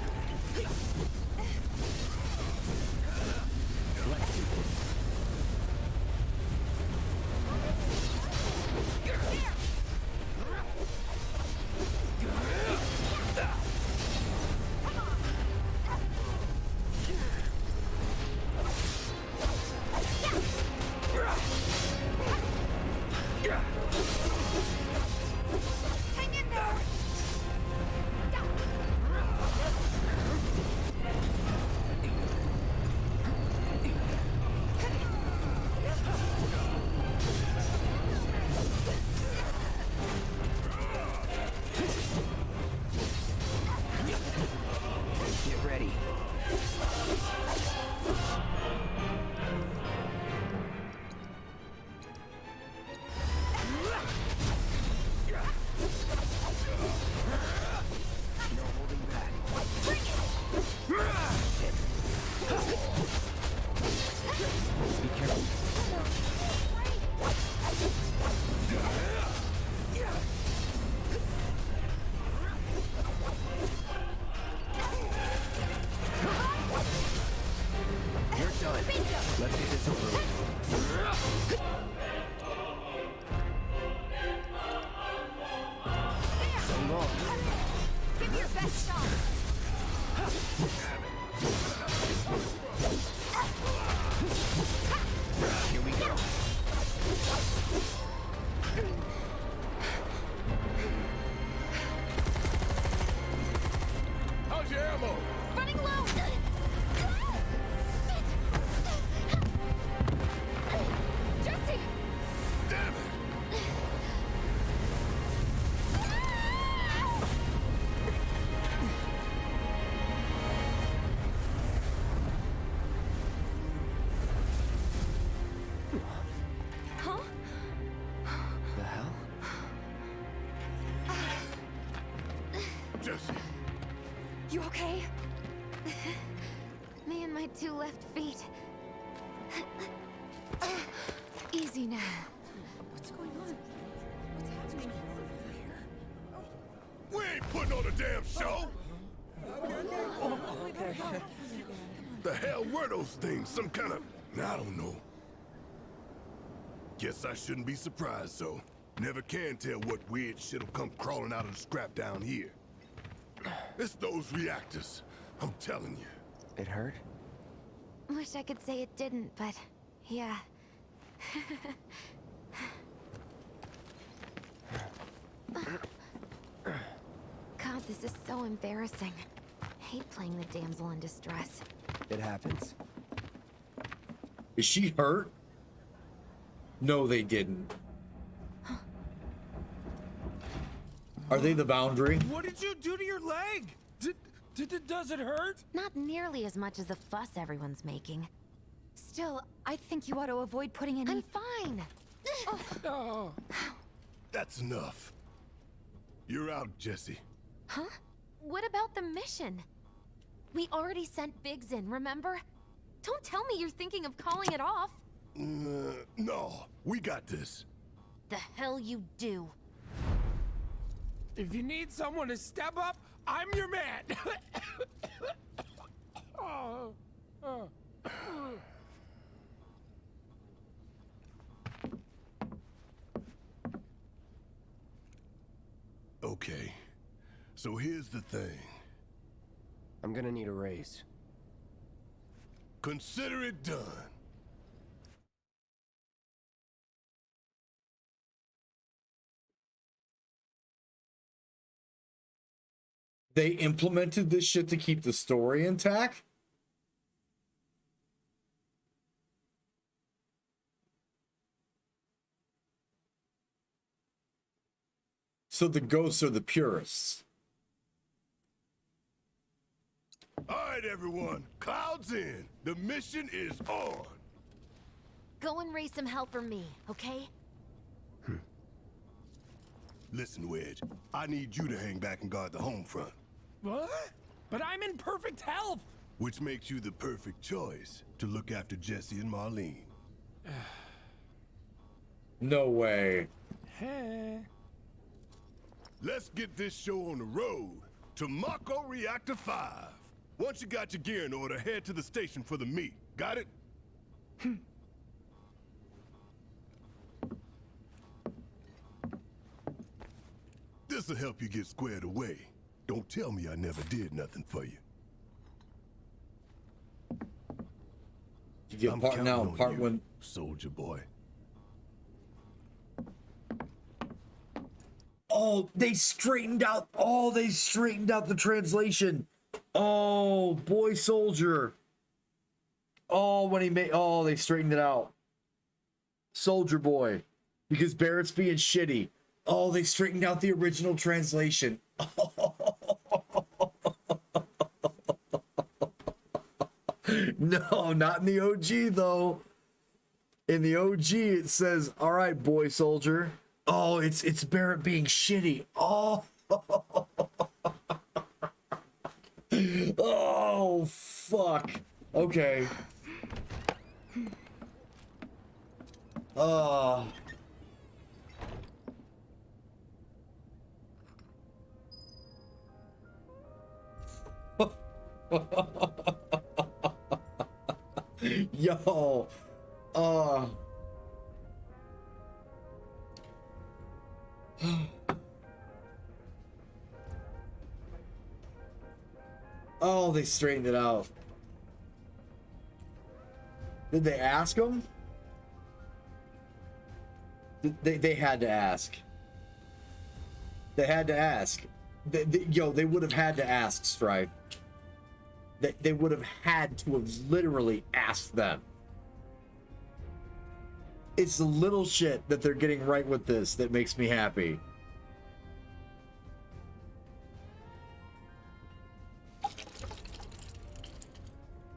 Get ready. No holding back. Be careful. You're done. Let's get this over with. So long. Give me your best shot. Here we go. How's your ammo? Running low! Jesse! Damn it! okay? Me and my 2 left feet. Easy now. What's going on? What's happening? We ain't putting on a damn show! Okay. The hell were those things? Some kind of... I don't know. Guess I shouldn't be surprised, though. Never can tell what weird shit'll come crawling out of the scrap down here. It's those reactors. I'm telling you. It hurt? Wish I could say it didn't, but yeah. God, this is so embarrassing. Hate playing the damsel in distress. It happens. Is she hurt? No, they didn't. Are they the boundary? What did you do to your leg? Does it hurt? Not nearly as much as the fuss everyone's making. Still, I think you ought to avoid putting any... I'm fine. Oh. That's enough. You're out, Jesse. Huh? What about the mission? We already sent Biggs in, remember? Don't tell me you're thinking of calling it off. No, we got this. The hell you do. If you need someone to step up, I'm your man. Okay, so here's the thing. I'm gonna need a raise. Consider it done. They implemented this shit to keep the story intact? So the ghosts are the purists. All right, everyone. Clouds in. The mission is on. Go and raise some hell for me, okay? Listen, Wedge. I need you to hang back and guard the home front. What? But I'm in perfect health. Which makes you the perfect choice to look after Jesse and Marlene. No way. Let's get this show on the road to Mako Reactor 5. Once you got your gear in order, head to the station for the meet. Got it? This'll help you get squared away. Don't tell me I never did nothing for you. You get part now and part when... Soldier boy. Oh, they straightened out. Oh, they straightened out the translation. Oh, boy soldier. Oh, when he made... Oh, they straightened it out. Soldier boy. Because Barrett's being shitty. Oh, they straightened out the original translation. No, not in the OG, though. In the OG, it says, all right, boy soldier. Oh, it's Barrett being shitty. Oh. Oh, fuck. Okay. Oh. Yo. Oh, they straightened it out. Did they ask him? They had to ask. They had to ask. They would have had to ask, Strife. They would have had to have literally asked them. It's the little shit that they're getting right with this that makes me happy.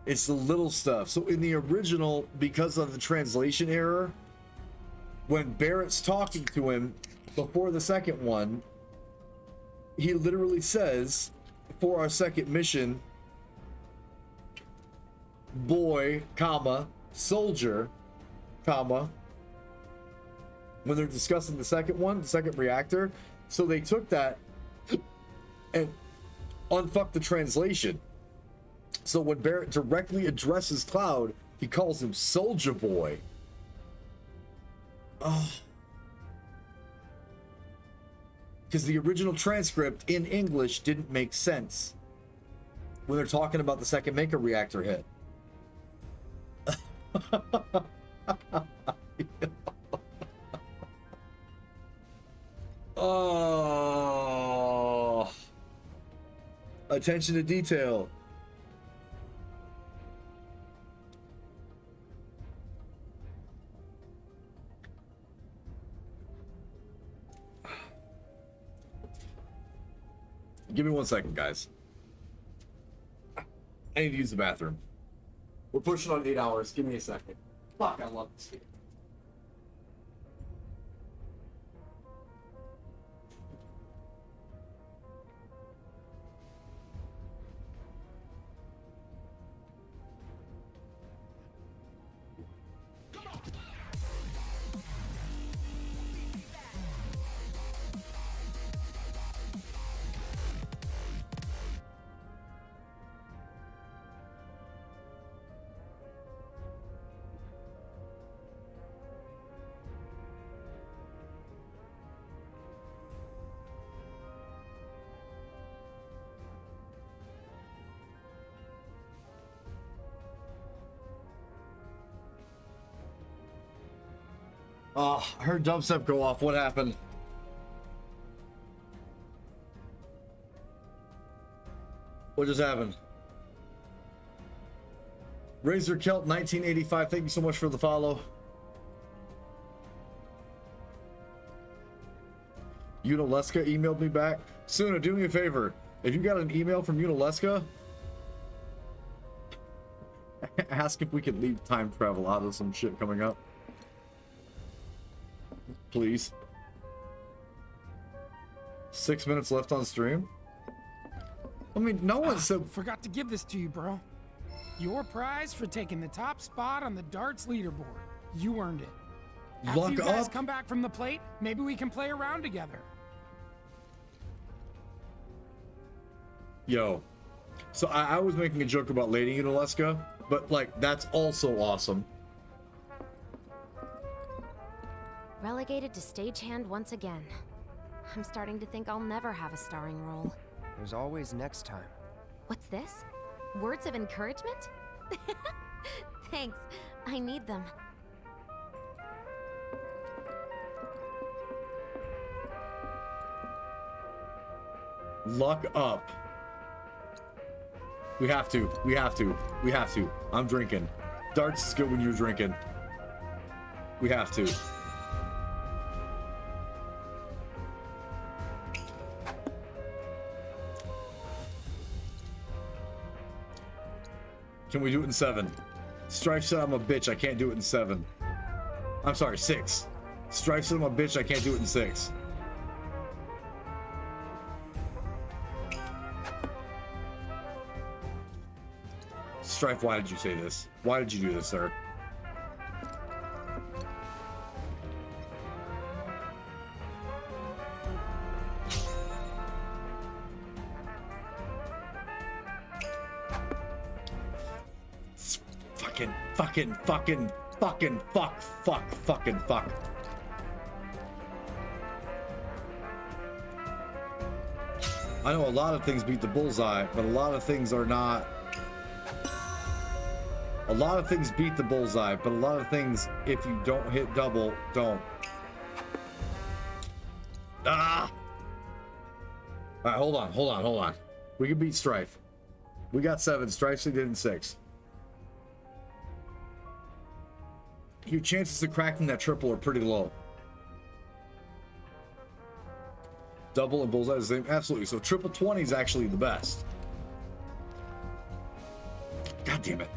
It's the little stuff. So in the original, because of the translation error, when Barrett's talking to him before the second one, he literally says, for our second mission, boy, comma, soldier, comma, when they're discussing the second one, the second reactor. So they took that and unfucked the translation. So when Barrett directly addresses Cloud, he calls him Soldier Boy. Oh. Because the original transcript in English didn't make sense when they're talking about the second Maker reactor hit. Oh. Attention to detail. Give me 1 second, guys. I need to use the bathroom. We're pushing on 8 hours. Give me a second. Fuck, I love this game. Oh, I heard dubstep go off. What happened? What just happened? Razor Kelt 1985. Thank you so much for the follow. Unileska emailed me back. Suna, do me a favor. If you got an email from Unileska, ask if we can leave time travel out of some shit coming up. Please. 6 minutes left on stream. I mean, no one said. Forgot to give this to you, bro. Your prize for taking the top spot on the darts leaderboard. You earned it. After you guys come back from the plate, maybe we can play around together. Yo. So I was making a joke about Lady Unileska, but like that's also awesome. Relegated to stagehand once again. I'm starting to think I'll never have a starring role. There's always next time. What's this? Words of encouragement? Thanks. I need them. Luck up. We have to. We have to. We have to. I'm drinking. Darts is good when you're drinking. We have to. Can we do it in 7? Strife said I'm a bitch. I can't do it in 7. I'm sorry, 6. Strife said I'm a bitch. I can't do it in 6. Strife, why did you say this? Why did you do this, sir? Fucking fuck. I know a lot of things beat the bullseye, but a lot of things are not. A lot of things beat the bullseye, but a lot of things, if you don't hit double, don't. Ah! Alright, hold on. We can beat Strife. We got 7. Strife did in 6. Your chances of cracking that triple are pretty low. Double and bullseye is the same? Absolutely. So triple 20 is actually the best. God damn it.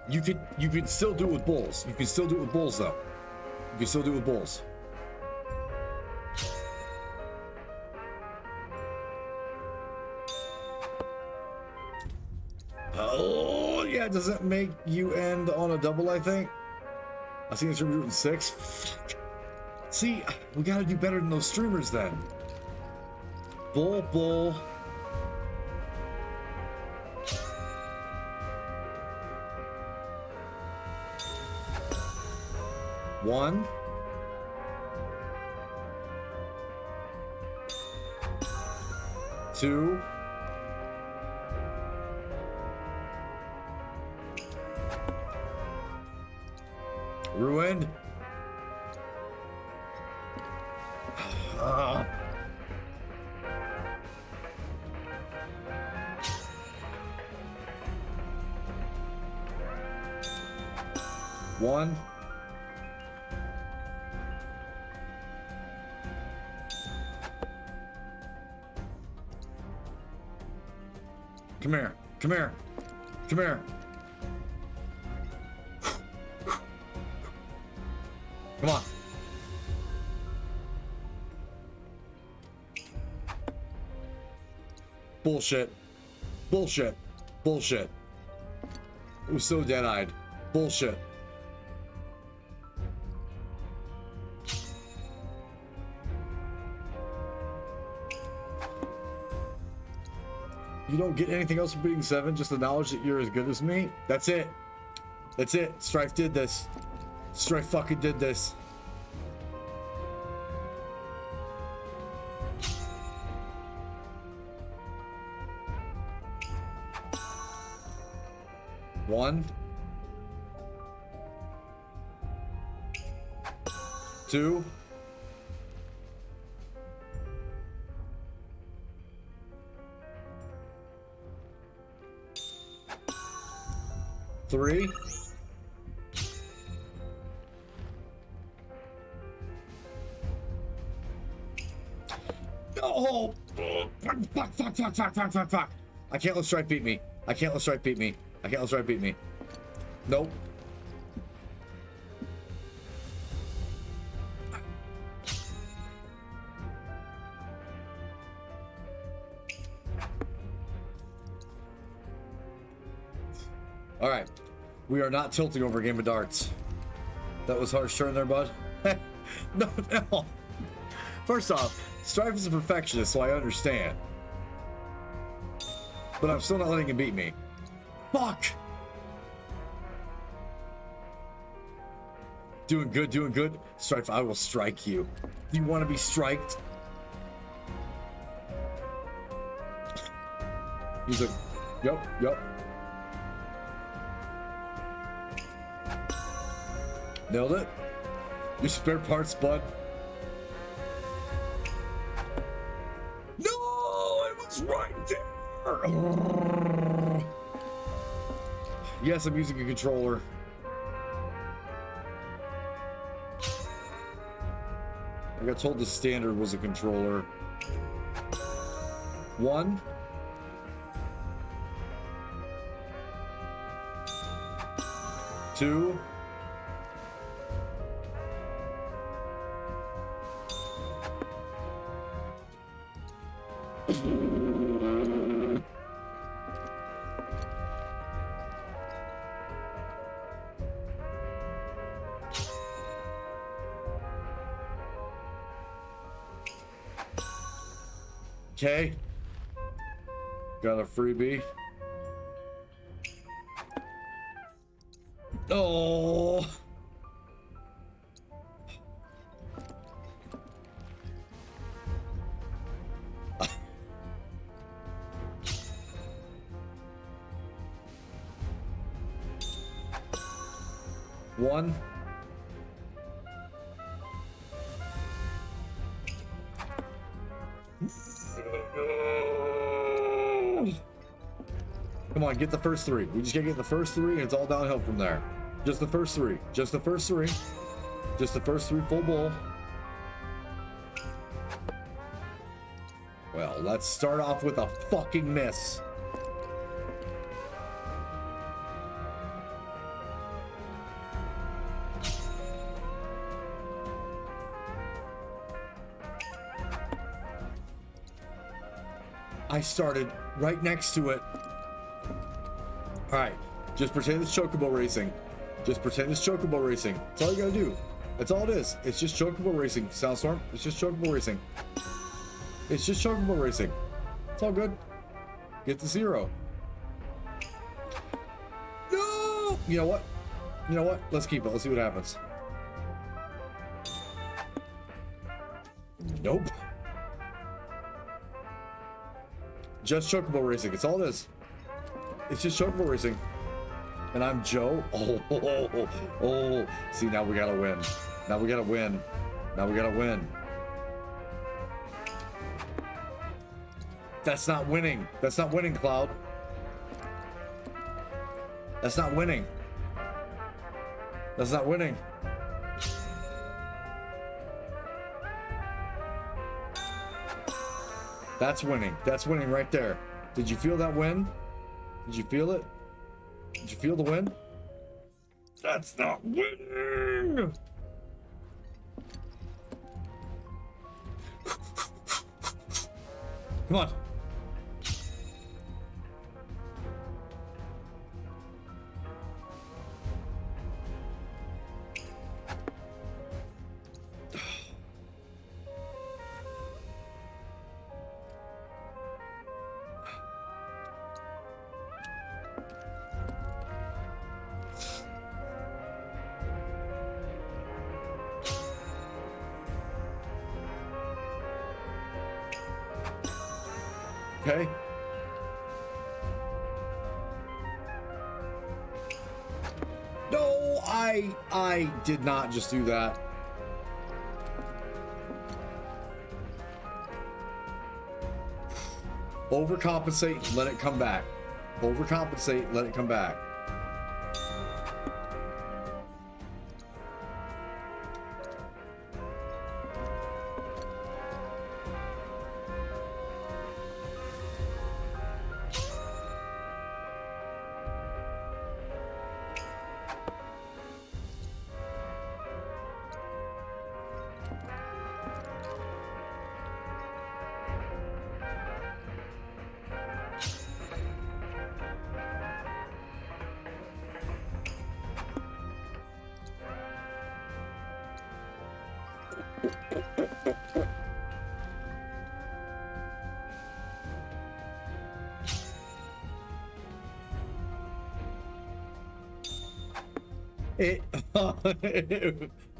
You could still do it with bulls. You can still do it with bulls though. You can still do it with bulls. Oh yeah, does that make you end on a double? I think. I think it's rooting 6. Fuck. See, we gotta do better than those streamers then. Bull. One. Two. Ruined. One. Come here. Come here. Come here. Come on. Bullshit. Bullshit. Bullshit. It was so dead-eyed. Bullshit. You don't get anything else from beating 7, just the knowledge that you're as good as me? That's it. That's it. Strife did this. Strife fucking did this. One. Two. Three. Oh, fuck. I can't let Stripe beat me. I can't let Stripe beat me. I can't let Stripe beat me. Nope. All right. We are not tilting over a game of darts. That was harsh turn there, bud. No. First off, Strife is a perfectionist, so I understand. But I'm still not letting him beat me. Fuck! Doing good, doing good. Strife, I will strike you. Do you want to be striked? He's like, yep. Nailed it. Your spare parts, bud. No, it was right there. Yes, I'm using a controller. I got told the standard was a controller. One. Two. Okay. Got a freebie. Oh. One. Come on, get the first 3. We just gotta get the first 3 and it's all downhill from there. Just the first 3. Just the first 3. Just the first 3 full bowl. Well, let's start off with a fucking miss. I started right next to it. All right, just pretend it's chocobo racing. Just pretend it's chocobo racing. That's all you gotta do. That's all it is. It's just chocobo racing. Soundstorm, it's just chocobo racing. It's just chocobo racing. It's all good. Get to 0. No! You know what? You know what? Let's keep it. Let's see what happens. Nope. Just chocobo racing. It's all it is. It's just chocobo racing. And I'm Joe. Oh. See, now we gotta win. Now we gotta win. Now we gotta win. That's not winning. That's not winning, Cloud. That's not winning. That's not winning. That's winning. That's winning right there. Did you feel that win? Did you feel it? Did you feel the win? That's not winning. Come on. Okay. No, I did not just do that. Overcompensate, let it come back. Overcompensate, let it come back.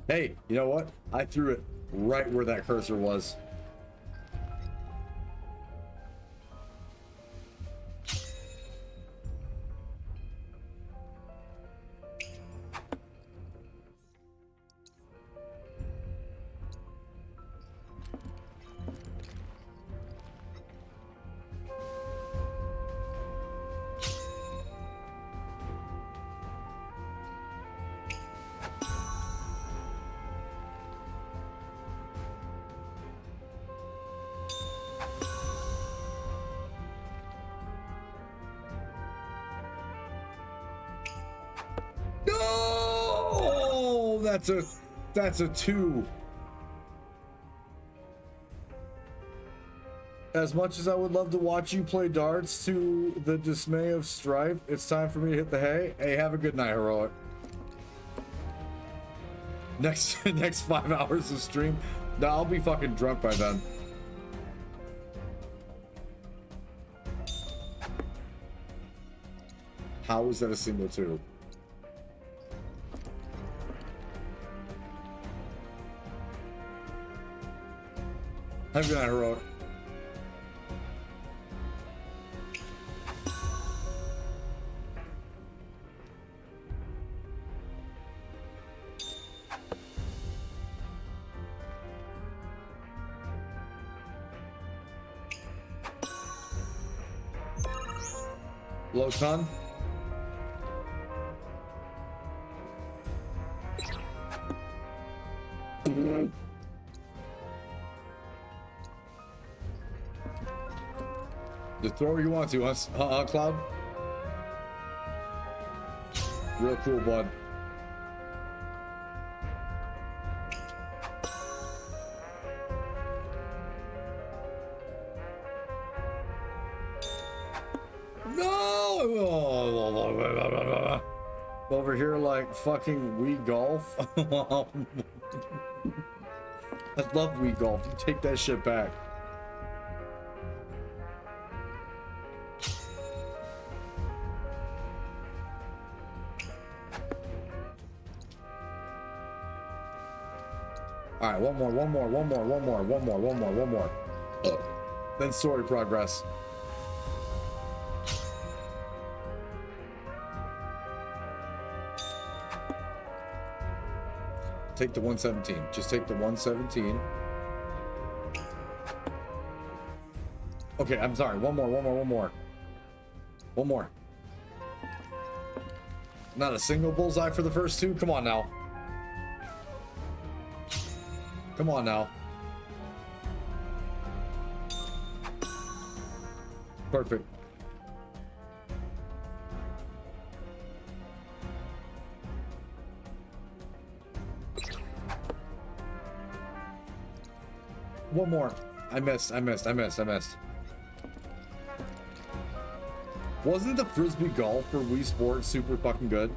Hey, you know what? I threw it right where that cursor was. No, that's a 2. As much as I would love to watch you play darts to the dismay of strife, it's time for me to hit the hay. Hey, have a good night, Heroic. Next 5 hours of stream, no, I'll be fucking drunk by then. How is that a single 2? Have a good night, Heroic. Low sun. Just throw where you want to, Cloud. Real cool, bud. Over here like fucking Wii Golf. I love Wii Golf. You take that shit back. All right, one more. Then story progress. Take the 117. Just take the 117. Okay, I'm sorry. One more. Not a single bullseye for the first two? Come on now. Perfect. One more. I missed. Wasn't the Frisbee Golf for Wii Sports super fucking good?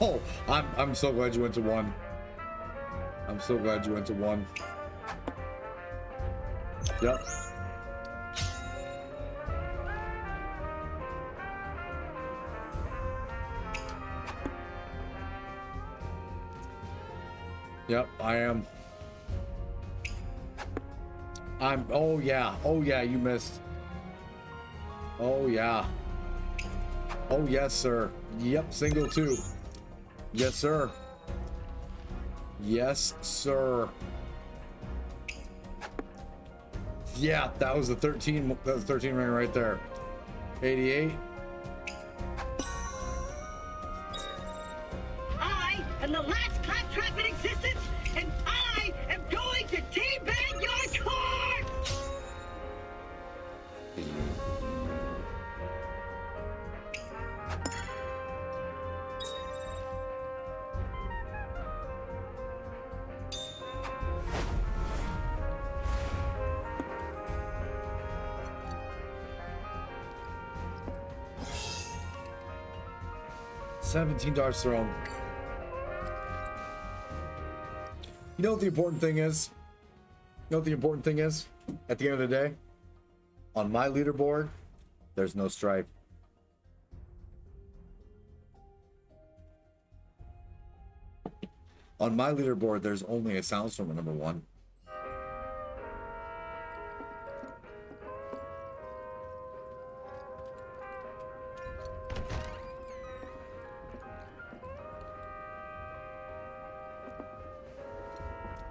Oh, I'm so glad you went to one. Yep. Yep, I am. Oh yeah, you missed. Oh yeah. Oh yes, sir. Yep, single two. Yes, sir. Yes, sir. Yeah, that was the 13. That was 13 ring right there. 88. I am the last claptrap in existence, and I am going to teabag your corpse! $17 thrown. You know what the important thing is? At the end of the day? On my leaderboard, there's no stripe. On my leaderboard, there's only a Soundstorm at number 1.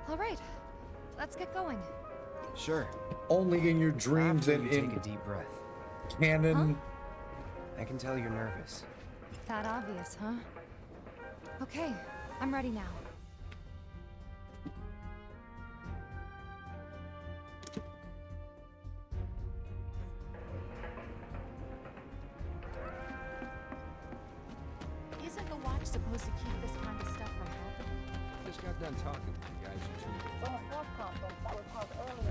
All right, let's get going. Sure. Only in your dreams After and you in take a deep breath. canon. I can tell you're nervous. That obvious, huh? Okay, I'm ready now. Isn't the watch supposed to keep this kind of stuff from happening? Just got done talking to the guys who tuned in.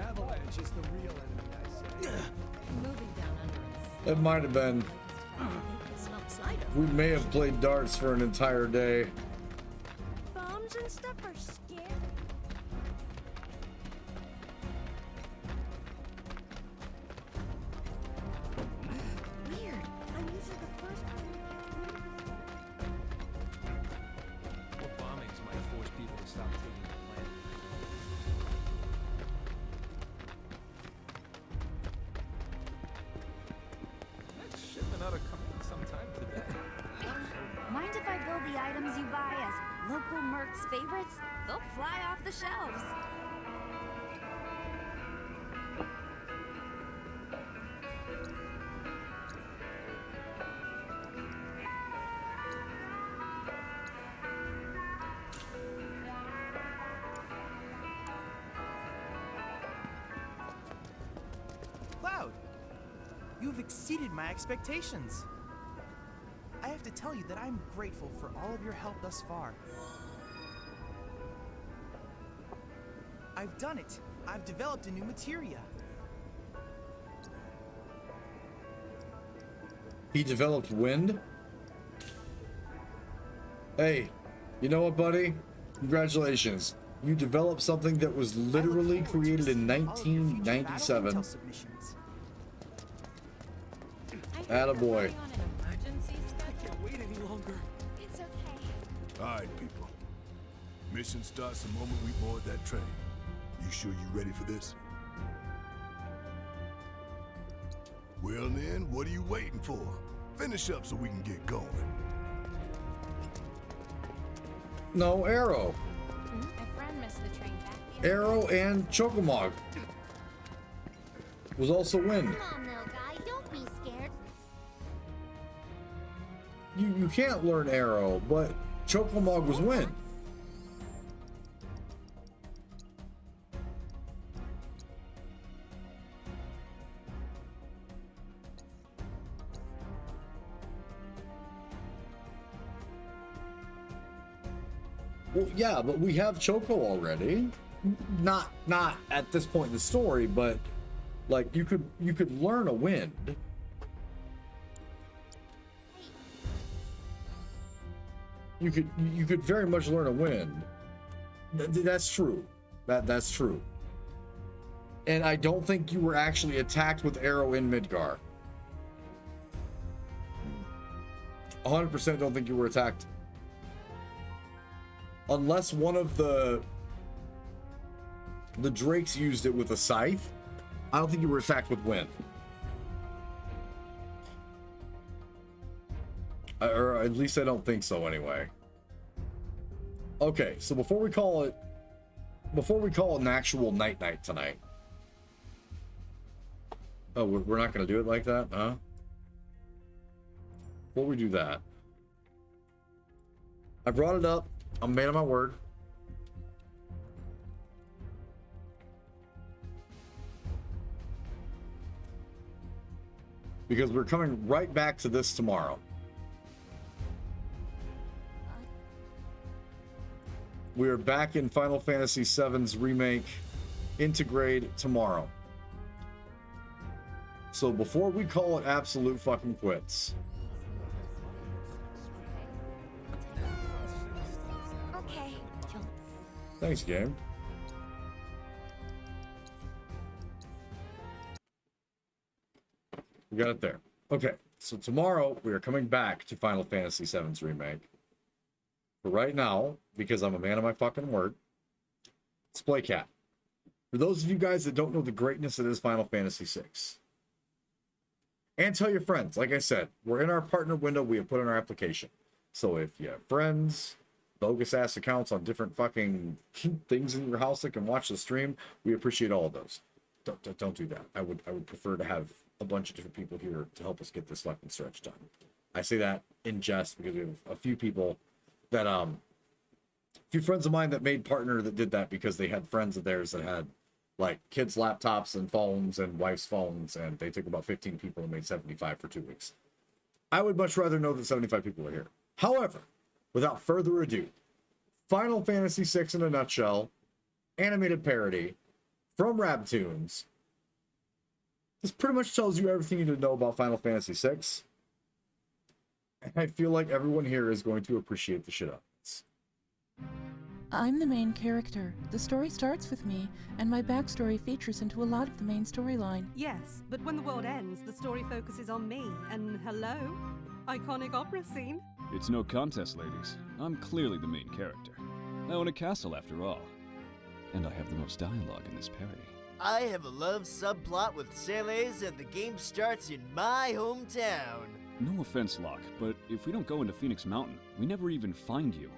Avalanche is the real enemy, I say. Moving down under us. It might have been. It's not slider. We may have played darts for an entire day. Bum Bombs and stuff are scary. Weird. I'm usually the first one to catch movies. More bombings might force people to stop taking the planet. Next shipment ought to come in sometime today. Mind if I build the items you buy as local mercs' favorites? They'll fly off the shelves. Cloud, you've exceeded my expectations. I have to tell you that I'm grateful for all of your help thus far. I've done it. I've developed a new materia. He developed wind? Hey, you know what, buddy? Congratulations. You developed something that was literally created in 1997. Attaboy. I can't wait any longer. It's okay. All right, people. Mission starts the moment we board that train. You sure you ready for this? Well then, what are you waiting for? Finish up so we can get going. No, Arrow. My friend missed the train back. Arrow and Chocomog was also wind. Come on, little guy. Don't be scared. You can't learn Arrow, but Chocomog was wind. Well, yeah, but we have Choco already. Not at this point in the story, but like you could learn a wind. You could very much learn a wind. That's true. That's true. And I don't think you were actually attacked with Arrow in Midgar. 100% don't think you were attacked. Unless one of the Drakes used it with a scythe, I don't think you were attacked with wind. Or at least I don't think so anyway. Okay, so before we call it an actual night tonight. Oh, we're not gonna do it like that, huh? Before we do that, I brought it up. I'm a man of my word. Because we're coming right back to this tomorrow. We are back in Final Fantasy VII's Remake Integrate tomorrow. So before we call it absolute fucking quits. Okay. Thanks, game. We got it there. Okay, so tomorrow we are coming back to Final Fantasy VII's Remake. But right now, because I'm a man of my fucking word, it's Playcat. For those of you guys that don't know the greatness that is Final Fantasy VI. And tell your friends. Like I said, we're in our partner window we have put in our application. So if you have friends, bogus ass accounts on different fucking things in your house that can watch the stream, we appreciate all of those. Don't do that. I would prefer to have a bunch of different people here to help us get this fucking stretch done. I say that in jest because we have a few people that a few friends of mine that made partner that did that because they had friends of theirs that had like kids' laptops and phones and wife's phones, and they took about 15 people and made 75 for 2 weeks. I would much rather know that 75 people are here. However, without further ado, Final Fantasy VI in a nutshell, animated parody from Rabtoons. This pretty much tells you everything you need to know about Final Fantasy VI. And I feel like everyone here is going to appreciate the shit out of this. I'm the main character. The story starts with me, and my backstory features into a lot of the main storyline. Yes, but when the world ends, the story focuses on me, and hello? Iconic opera scene. It's no contest, ladies. I'm clearly the main character. I own a castle after all. And I have the most dialogue in this parody. I have a love subplot with Celes, and the game starts in my hometown. No offense, Locke, but if we don't go into Phoenix Mountain, we never even find you.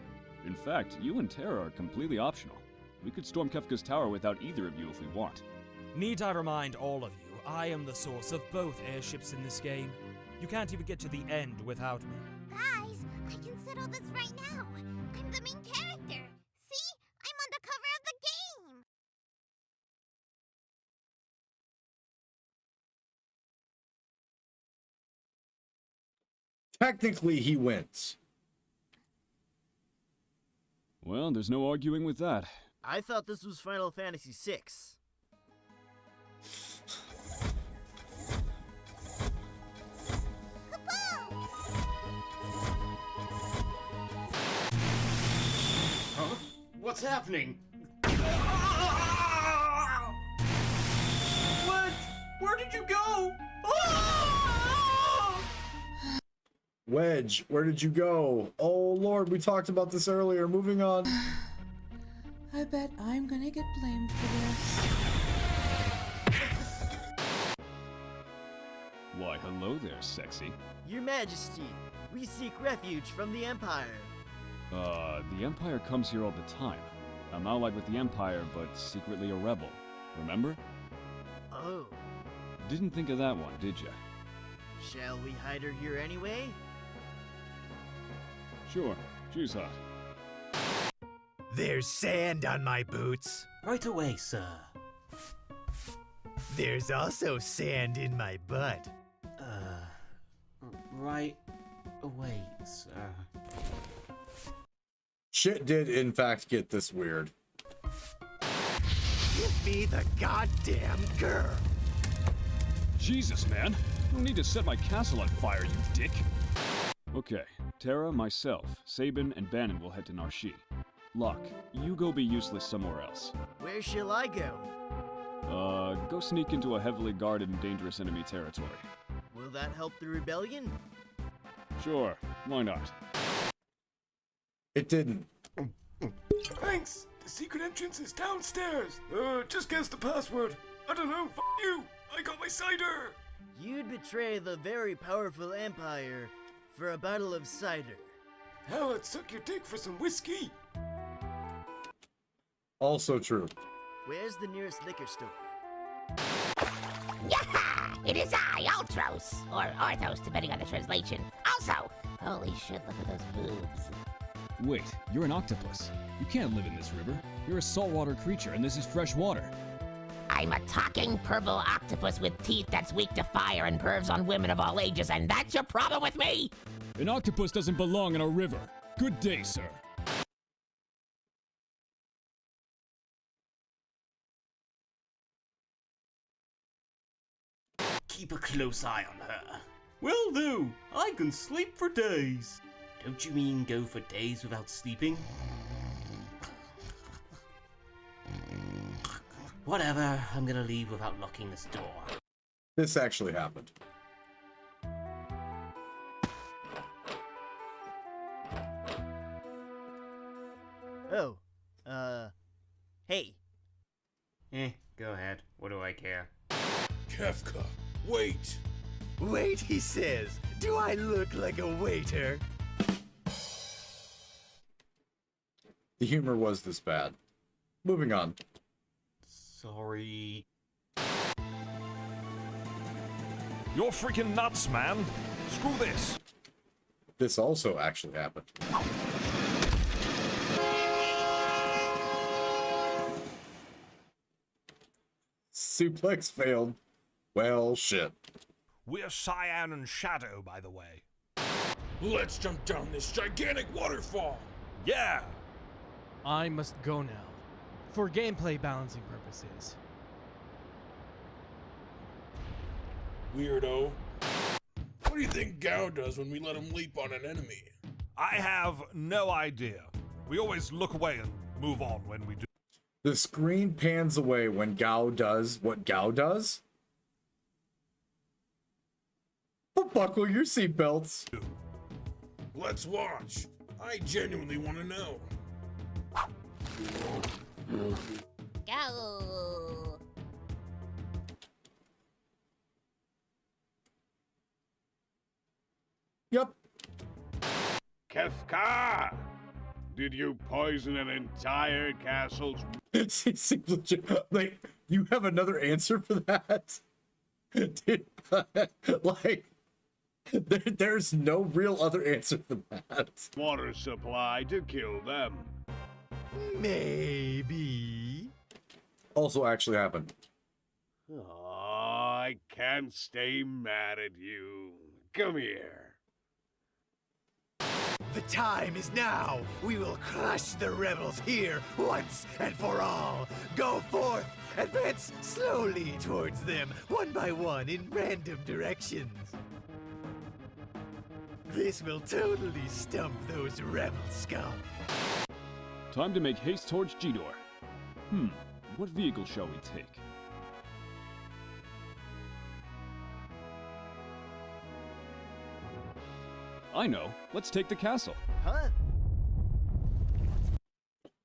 In fact, you and Tara are completely optional. We could storm Kefka's tower without either of you if we want. Need I remind all of you, I am the source of both airships in this game. You can't even get to the end without me. Guys, I can settle this right now. I'm the main character. See? I'm on the cover of the game. Technically, he wins. Well, there's no arguing with that. I thought this was Final Fantasy VI. Huh? What's happening? What? Where did you go? Wedge, where did you go? Oh Lord, we talked about this earlier. Moving on. I bet I'm gonna get blamed for this. Why, hello there, sexy. Your Majesty, we seek refuge from the Empire. The Empire comes here all the time. I'm allied with the Empire, but secretly a rebel. Remember? Oh. Didn't think of that one, did ya? Shall we hide her here anyway? Sure, she's hot. There's sand on my boots. Right away, sir. There's also sand in my butt. Right away, sir. Shit did, in fact, get this weird. Give me the goddamn girl. Jesus, man. You don't need to set my castle on fire, you dick. Okay, Tara, myself, Sabin, and Bannon will head to Narshi. Locke, you go be useless somewhere else. Where shall I go? Go sneak into a heavily guarded and dangerous enemy territory. Will that help the rebellion? Sure, why not? It didn't. Thanks! The secret entrance is downstairs! Just guess the password. I don't know, f you! I got my cider! You'd betray the very powerful Empire for a bottle of cider. Hell, I'd suck your dick for some whiskey! Also true. Where's the nearest liquor store? Yaha! It is I, Ultros! Or Arthos, depending on the translation. Also, holy shit, look at those boobs. Wait, you're an octopus. You can't live in this river. You're a saltwater creature, and this is fresh water. I'm a talking purple octopus with teeth that's weak to fire and pervs on women of all ages, and that's your problem with me? An octopus doesn't belong in a river. Good day, sir. Keep a close eye on her. Will do. I can sleep for days. Don't you mean go for days without sleeping? Whatever, I'm gonna leave without locking this door. This actually happened. Oh, hey. Go ahead. What do I care? Kefka, wait! Wait, he says. Do I look like a waiter? The humor was this bad. Moving on. Sorry. You're freaking nuts, man. Screw this. This also actually happened. Suplex failed. Well, shit. We're Cyan and Shadow, by the way. Let's jump down this gigantic waterfall! Yeah! I must go now. For gameplay balancing purposes. Weirdo. What do you think Gao does when we let him leap on an enemy? I have no idea. We always look away and move on when we do. The screen pans away when Gao does what Gao does. But buckle your seatbelts. Let's watch. I genuinely want to know. Go. Yep. Kefka! Did you poison an entire castle's... It seems legit. Like, you have another answer for that? Dude, like, there's no real other answer for that. water supply to kill them? Maybe. Also actually happened. Oh, I can't stay mad at you. Come here. The time is now. We will crush the rebels here once and for all. Go forth, advance slowly towards them, one by one in random directions. This will totally stump those rebel scum. Time to make haste towards G-Door. What vehicle shall we take? I know. Let's take the castle. Huh?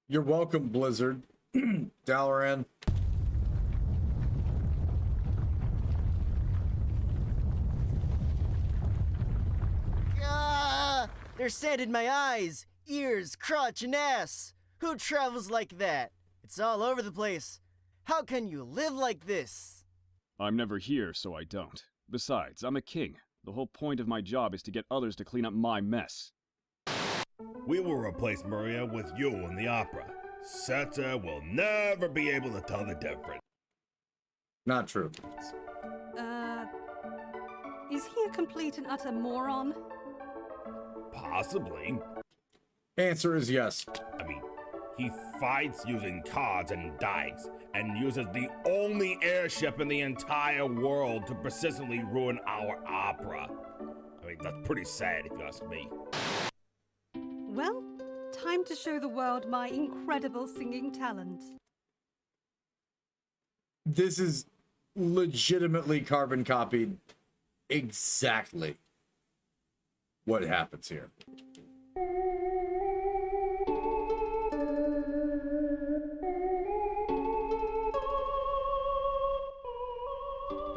You're welcome, Blizzard. Dalaran. Ah! There's sand in my eyes, ears, crotch, and ass. Who travels like that? It's all over the place. How can you live like this? I'm never here, so I don't. Besides, I'm a king. The whole point of my job is to get others to clean up my mess. We will replace Maria with you in the opera. Seta will never be able to tell the difference. Not true. Is he a complete and utter moron? Possibly. Answer is yes. I mean, he fights using cards and dice, and uses the only airship in the entire world to persistently ruin our opera. I mean, that's pretty sad if you ask me. Well, time to show the world my incredible singing talent. This is legitimately carbon copied exactly what happens here.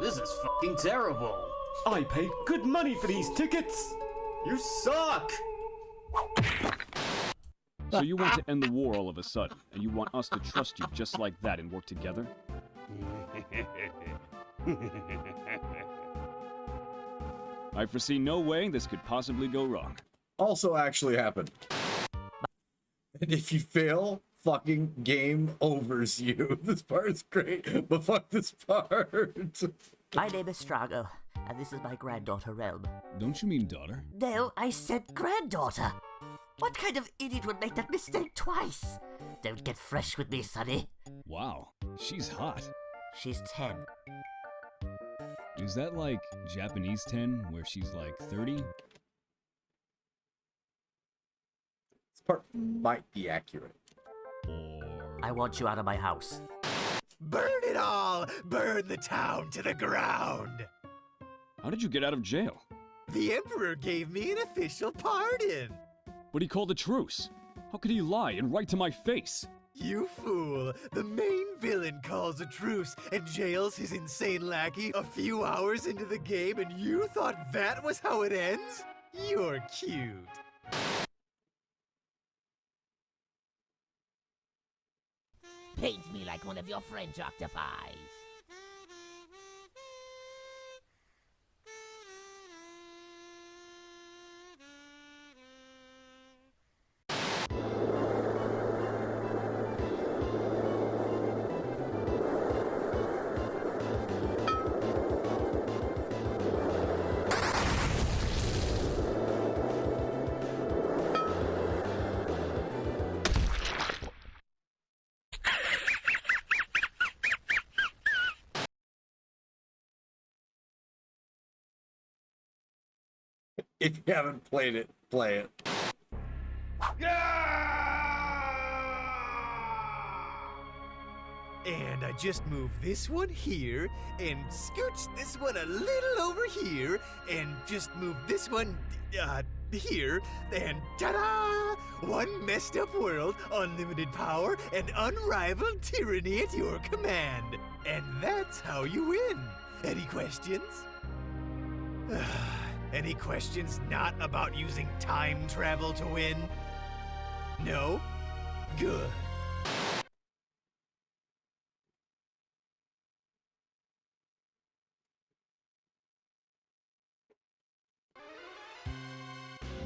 This is fucking terrible. I paid good money for these tickets. You suck. So you want to end the war all of a sudden, and you want us to trust you just like that and work together? I foresee no way this could possibly go wrong. Also actually happened. And if you fail, fucking game overs you. This part is great, but fuck this part. My name is Strago, and this is my granddaughter, Realm. Don't you mean daughter? No, I said granddaughter. What kind of idiot would make that mistake twice? Don't get fresh with me, Sonny. Wow, she's hot. She's 10. Is that like Japanese 10, where she's like 30? This part might be accurate. I want you out of my house. Burn it all! Burn the town to the ground! How did you get out of jail? The Emperor gave me an official pardon! But he called a truce. How could he lie and write to my face? You fool! The main villain calls a truce and jails his insane lackey a few hours into the game, and you thought that was how it ends? You're cute. Paint me like one of your French octopi. If you haven't played it, play it. And I just move this one here, and scooch this one a little over here, and just move this one, here, and ta-da! One messed up world, unlimited power, and unrivaled tyranny at your command. And that's how you win. Any questions? Any questions not about using time travel to win? No? Good.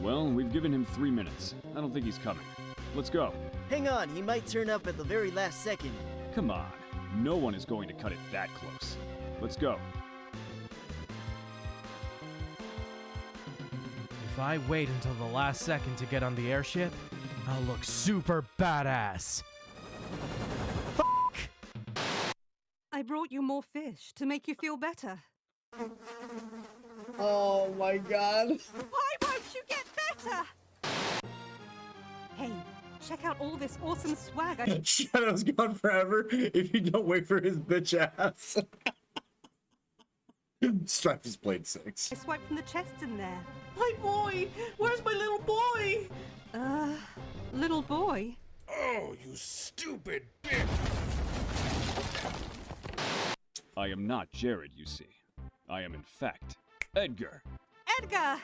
Well, we've given him 3 minutes. I don't think he's coming. Let's go. Hang on, he might turn up at the very last second. Come on. No one is going to cut it that close. Let's go. If I wait until the last second to get on the airship, I'll look super badass. I brought you more fish to make you feel better. Oh my god. Why won't you get better? Hey, check out all this awesome swag. Shadow's gone forever if you don't wait for his bitch ass. Strife has played 6. I swiped from the chests in there. My boy! Where's my little boy? Little boy? Oh, you stupid bitch! I am not Jared, you see. I am, in fact, Edgar. Edgar!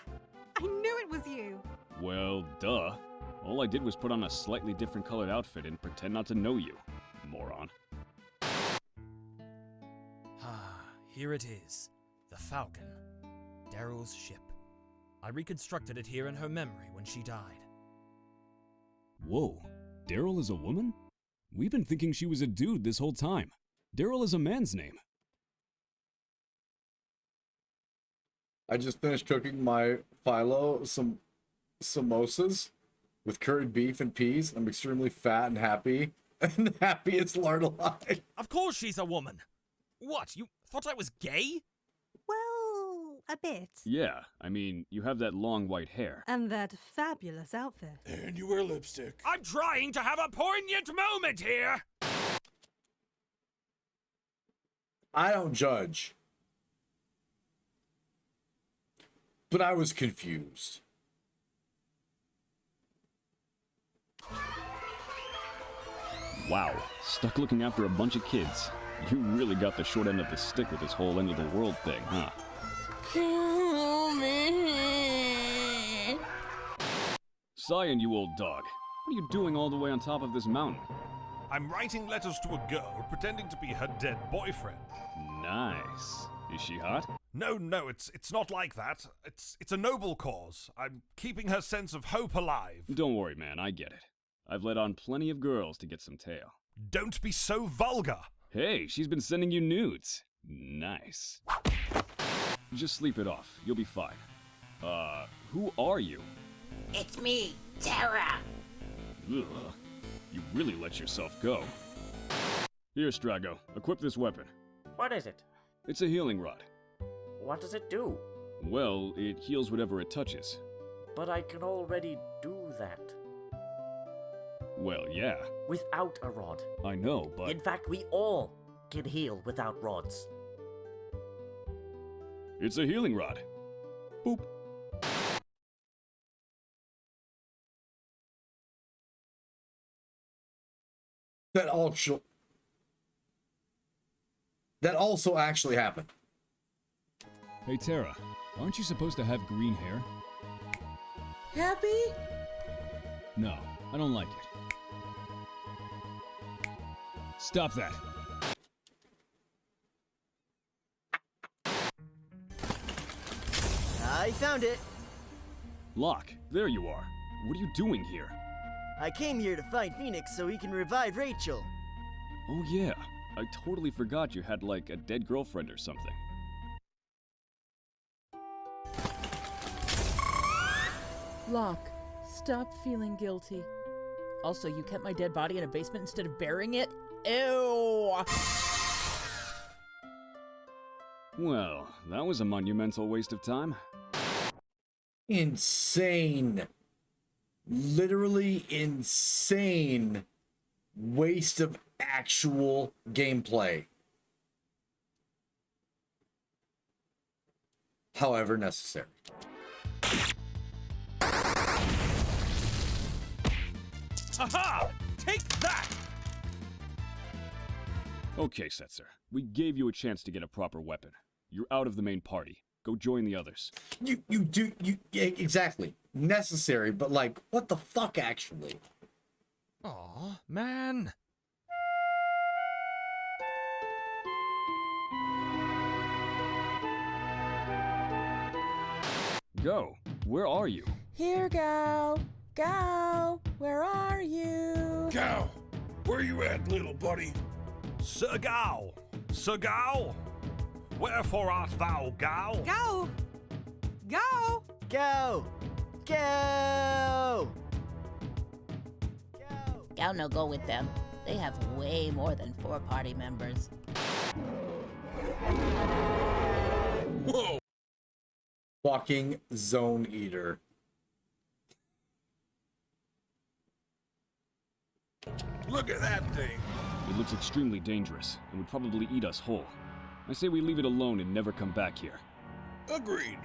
I knew it was you. Well, duh. All I did was put on a slightly different colored outfit and pretend not to know you, moron. Ah, here it is. The Falcon. Daryl's ship. I reconstructed it here in her memory when she died. Whoa, Daryl is a woman? We've been thinking she was a dude this whole time. Daryl is a man's name. I just finished cooking my phyllo some samosas with curried beef and peas. I'm extremely fat and happy. And the happiest lard alive. Of course she's a woman! What, you thought I was gay? Well, a bit. Yeah, I mean, you have that long white hair. And that fabulous outfit. And you wear lipstick. I'm trying to have a poignant moment here! I don't judge. But I was confused. Wow, stuck looking after a bunch of kids. You really got the short end of the stick with this whole end of the world thing, huh? Kill me! Cyan, you old dog. What are you doing all the way on top of this mountain? I'm writing letters to a girl pretending to be her dead boyfriend. Nice. Is she hot? No, it's not like that. It's a noble cause. I'm keeping her sense of hope alive. Don't worry, man, I get it. I've let on plenty of girls to get some tail. Don't be so vulgar. Hey, she's been sending you nudes. Nice. Just sleep it off. You'll be fine. Who are you? It's me, Tara. Ugh. You really let yourself go. Here, Strago. Equip this weapon. What is it? It's a healing rod. What does it do? Well, it heals whatever it touches. But I can already do that. Well, yeah. Without a rod. I know, but... In fact, we all can heal without rods. It's a healing rod. Boop. That also actually happened. Hey, Tara. Aren't you supposed to have green hair? Happy? No, I don't like it. Stop that. I found it. Locke, there you are. What are you doing here? I came here to find Phoenix so he can revive Rachel. Oh yeah, I totally forgot you had like a dead girlfriend or something. Locke, stop feeling guilty. Also, you kept my dead body in a basement instead of burying it? Ew! Well, that was a monumental waste of time. Insane. Literally insane waste of actual gameplay. However necessary. Haha! Take that! Okay, Setzer. We gave you a chance to get a proper weapon. You're out of the main party. Go join the others. Yeah, exactly. Necessary, but like, what the fuck, actually? Aw, man. Go. Where are you? Here, Gal. Gal, where are you? Gal, where you at, little buddy? Sir Gal! Sir Gal! Wherefore art thou, Gal? Go! Go! Go! Go! Gal no go with them. They have way more than 4 party members. Whoa! Fucking Zone Eater. Look at that thing! It looks extremely dangerous and would probably eat us whole. I say we leave it alone and never come back here. Agreed.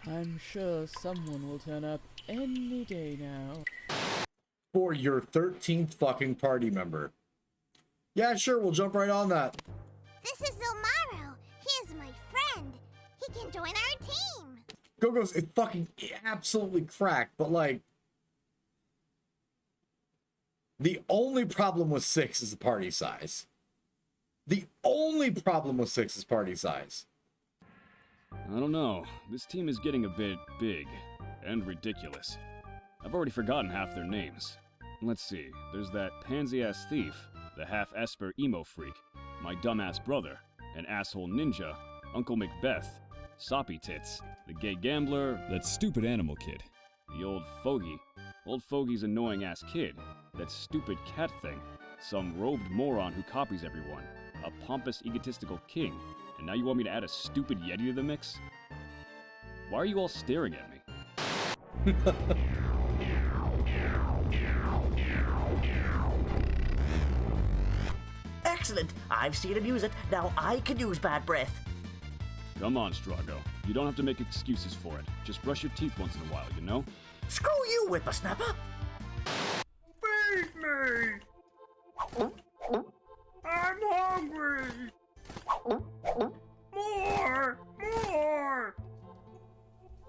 I'm sure someone will turn up any day now. For your 13th fucking party member. Yeah, sure, we'll jump right on that. This is Zomaro. He is my friend. He can join our team. Go-Go's fucking absolutely cracked, but like... The only problem with 6 is the party size. The only problem with 6 is party size. I don't know. This team is getting a bit big and ridiculous. I've already forgotten half their names. Let's see. There's that pansy-ass thief, the half-esper emo freak, my dumbass brother, an asshole ninja, Uncle Macbeth, Soppy Tits, the gay gambler, that stupid animal kid, the old fogey's annoying-ass kid, that stupid cat thing, some robed moron who copies everyone, a pompous, egotistical king, and now you want me to add a stupid yeti to the mix? Why are you all staring at me? Excellent! I've seen him use it, now I can use bad breath. Come on, Strago. You don't have to make excuses for it. Just brush your teeth once in a while, you know? Screw you, whippersnapper! Feed me! I'm hungry! More! More!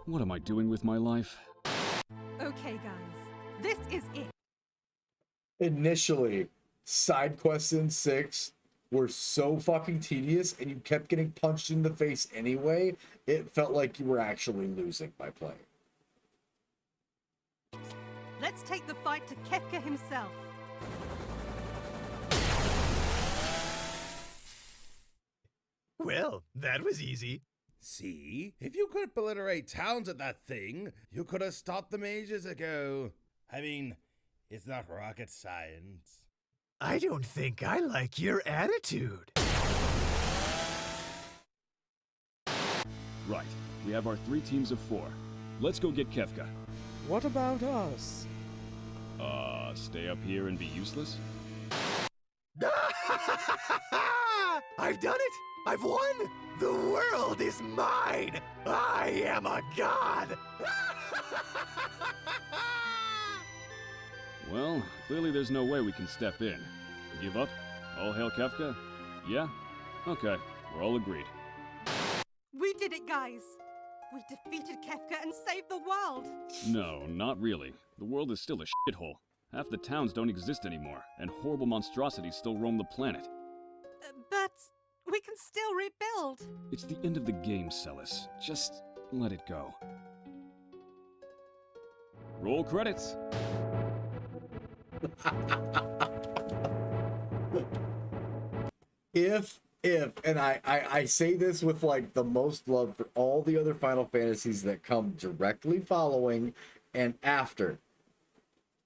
What am I doing with my life? Okay, guys. This is it. Initially, side quests in 6 were so fucking tedious and you kept getting punched in the face anyway, it felt like you were actually losing by playing. Let's take the fight to Kefka himself. Well, that was easy. See? If you could obliterate towns at that thing, you could have stopped them ages ago. I mean, it's not rocket science. I don't think I like your attitude. Right. We have our 3 teams of 4. Let's go get Kefka. What about us? Stay up here and be useless? I've done it! I've won! The world is mine! I am a god! Well, clearly there's no way we can step in. Give up? All hail Kefka? Yeah? Okay, we're all agreed. We did it, guys! We defeated Kefka and saved the world! No, not really. The world is still a shithole. Half the towns don't exist anymore, and horrible monstrosities still roam the planet. But we can still rebuild. It's the end of the game, Celis. Just let it go. Roll credits! And I say this with like the most love for all the other Final Fantasies that come directly following and after.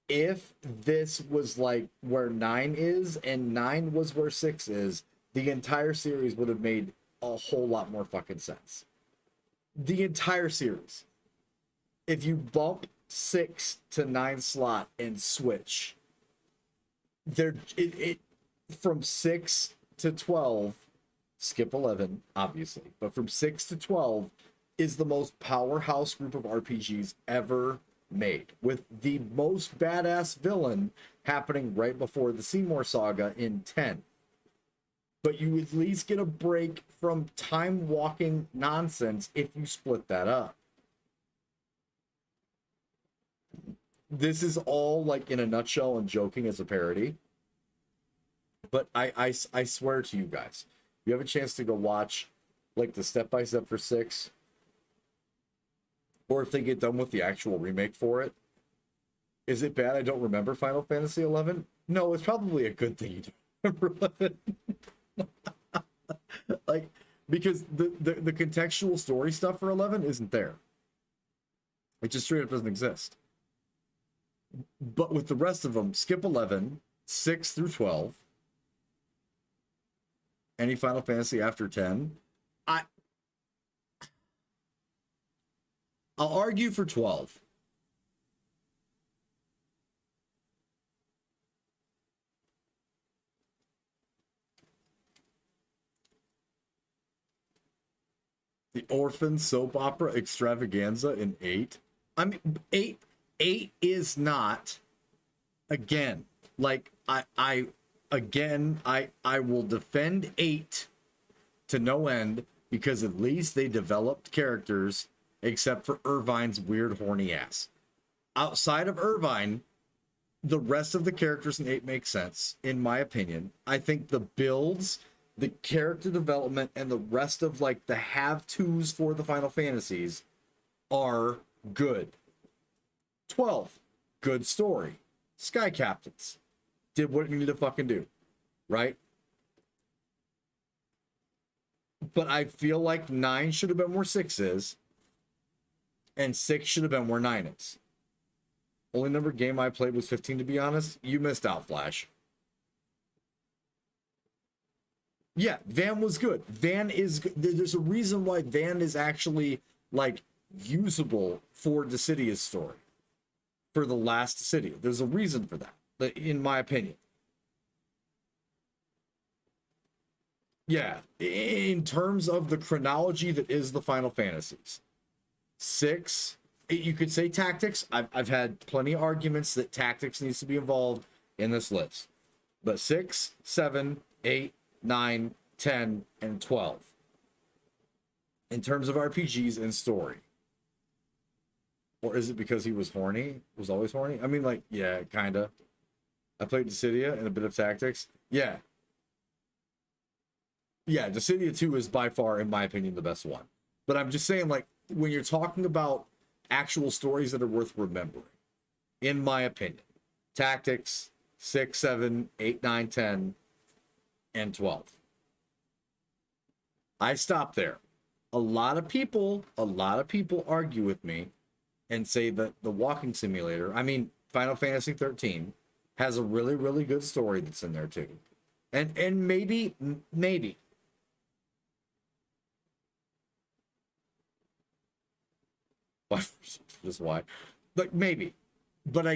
If this was like where 9 is and 9 was where 6 is, the entire series would have made a whole lot more fucking sense. The entire series. If you bump 6 to 9 slot and switch. From 6 to 12, skip 11, obviously, but from 6 to 12 is the most powerhouse group of RPGs ever made, with the most badass villain happening right before the Seymour saga in 10. But you at least get a break from time walking nonsense if you split that up. This is all like in a nutshell and joking as a parody. But I swear to you guys, you have a chance to go watch like the step-by-step for 6, or if they get done with the actual remake for it. Is it bad I don't remember Final Fantasy 11? No, it's probably a good thing you don't remember 11. Like, because the contextual story stuff for 11 isn't there. It just straight up doesn't exist. But with the rest of them, skip 11, 6 through 12, any Final Fantasy after 10. I'll argue for 12. The Orphan Soap Opera Extravaganza in 8. I mean, 8 is not, again, like I will defend 8 to no end, because at least they developed characters, except for Irvine's weird horny ass. Outside of Irvine, the rest of the characters in 8 make sense, in my opinion. I think the builds, the character development, and the rest of like the have-tos for the Final Fantasies are good. 12, good story. Sky Captains did what it needed to fucking do, right? But I feel like 9 should have been where 6 is, and 6 should have been where 9 is. Only number game I played was 15, to be honest. You missed out, Flash. Yeah, Van was good. Van is good. There's a reason why Van is actually like usable for Dissidia's story, for the last city. There's a reason for that, in my opinion. Yeah, in terms of the chronology that is the Final Fantasies. 6, you could say tactics. I've had plenty of arguments that tactics needs to be involved in this list. But 6, 7, 8, 9, 10, and 12. In terms of RPGs and story. Or is it because he was horny? Was always horny? I mean, like, yeah, kinda. I played Dissidia and a bit of tactics. Yeah. Yeah, Dissidia 2 is by far, in my opinion, the best one. But I'm just saying, like, when you're talking about actual stories that are worth remembering, in my opinion, tactics, 6, 7, 8, 9, 10, and 12. I stop there. A lot of people argue with me and say that the walking simulator, I mean, Final Fantasy 13, has a really, really good story that's in there too. And maybe. Just why. Like, maybe. But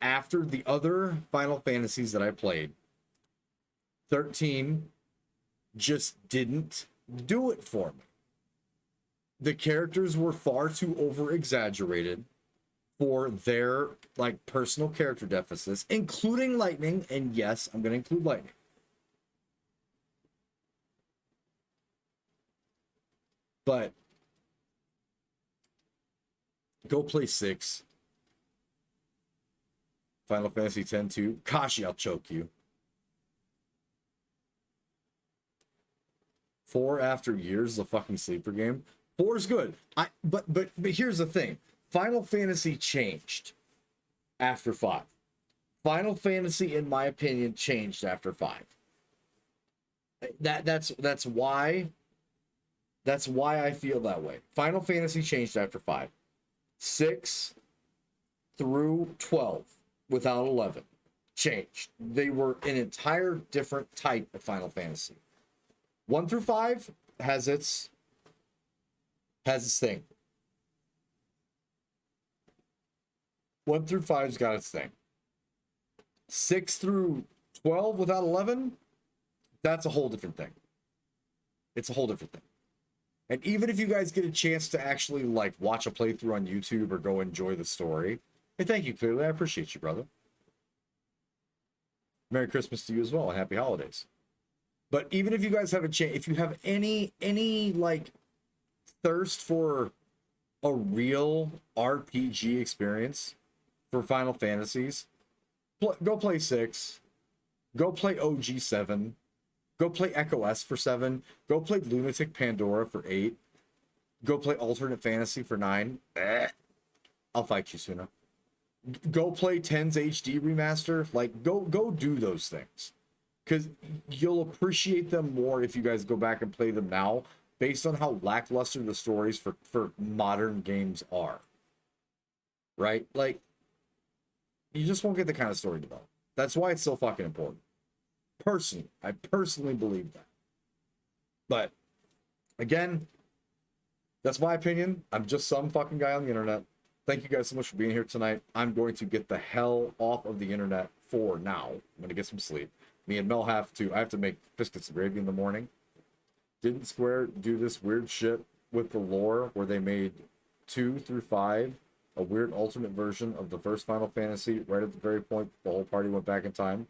after the other Final Fantasies that I played, 13 just didn't do it for me. The characters were far too over exaggerated for their like personal character deficits, including Lightning. And yes, I'm going to include Lightning. But go play 6. Final Fantasy X-2. Kashi, I'll choke you. 4 after years is a fucking sleeper game. 4 is good. But here's the thing. Final Fantasy changed after 5. Final Fantasy, in my opinion, changed after 5. That's why I feel that way. Final Fantasy changed after 5. 6 through 12 without 11 changed. They were an entire different type of Final Fantasy. 1 through 5 has its thing. 1 through 5's got its thing. 6 through 12 without 11, that's a whole different thing. It's a whole different thing. And even if you guys get a chance to actually like watch a playthrough on YouTube or go enjoy the story, hey, thank you, Clearly. I appreciate you, brother. Merry Christmas to you as well, and happy holidays. But even if you guys have a chance, if you have any like thirst for a real RPG experience for Final Fantasies, go play 6, go play OG 7, go play Echo S for 7, go play Lunatic Pandora for 8, go play Alternate Fantasy for 9. I'll fight you sooner. Go play 10's HD remaster. Like, go do those things, because you'll appreciate them more if you guys go back and play them now, based on how lackluster the stories for modern games are. Right? Like, you just won't get the kind of story developed. That's why it's so fucking important. Personally, I personally believe that. But again, that's my opinion. I'm just some fucking guy on the internet. Thank you guys so much for being here tonight. I'm going to get the hell off of the internet for now. I'm going to get some sleep. Me and Mel I have to make biscuits and gravy in the morning. Didn't Square do this weird shit with the lore where they made 2 through 5 a weird alternate version of the first Final Fantasy right at the very point the whole party went back in time?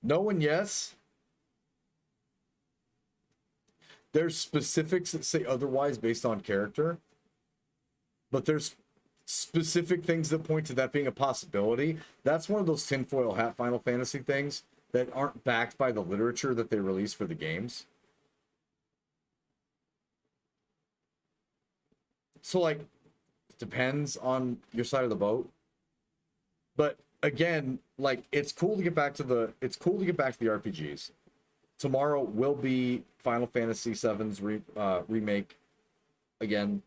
No and yes. There's specifics that say otherwise based on character, but there's specific things that point to that being a possibility. That's one of those tinfoil hat Final Fantasy things that aren't backed by the literature that they release for the games. So, like, it depends on your side of the boat. But again, like, it's cool to get back to the RPGs. Tomorrow will be Final Fantasy VII's remake again.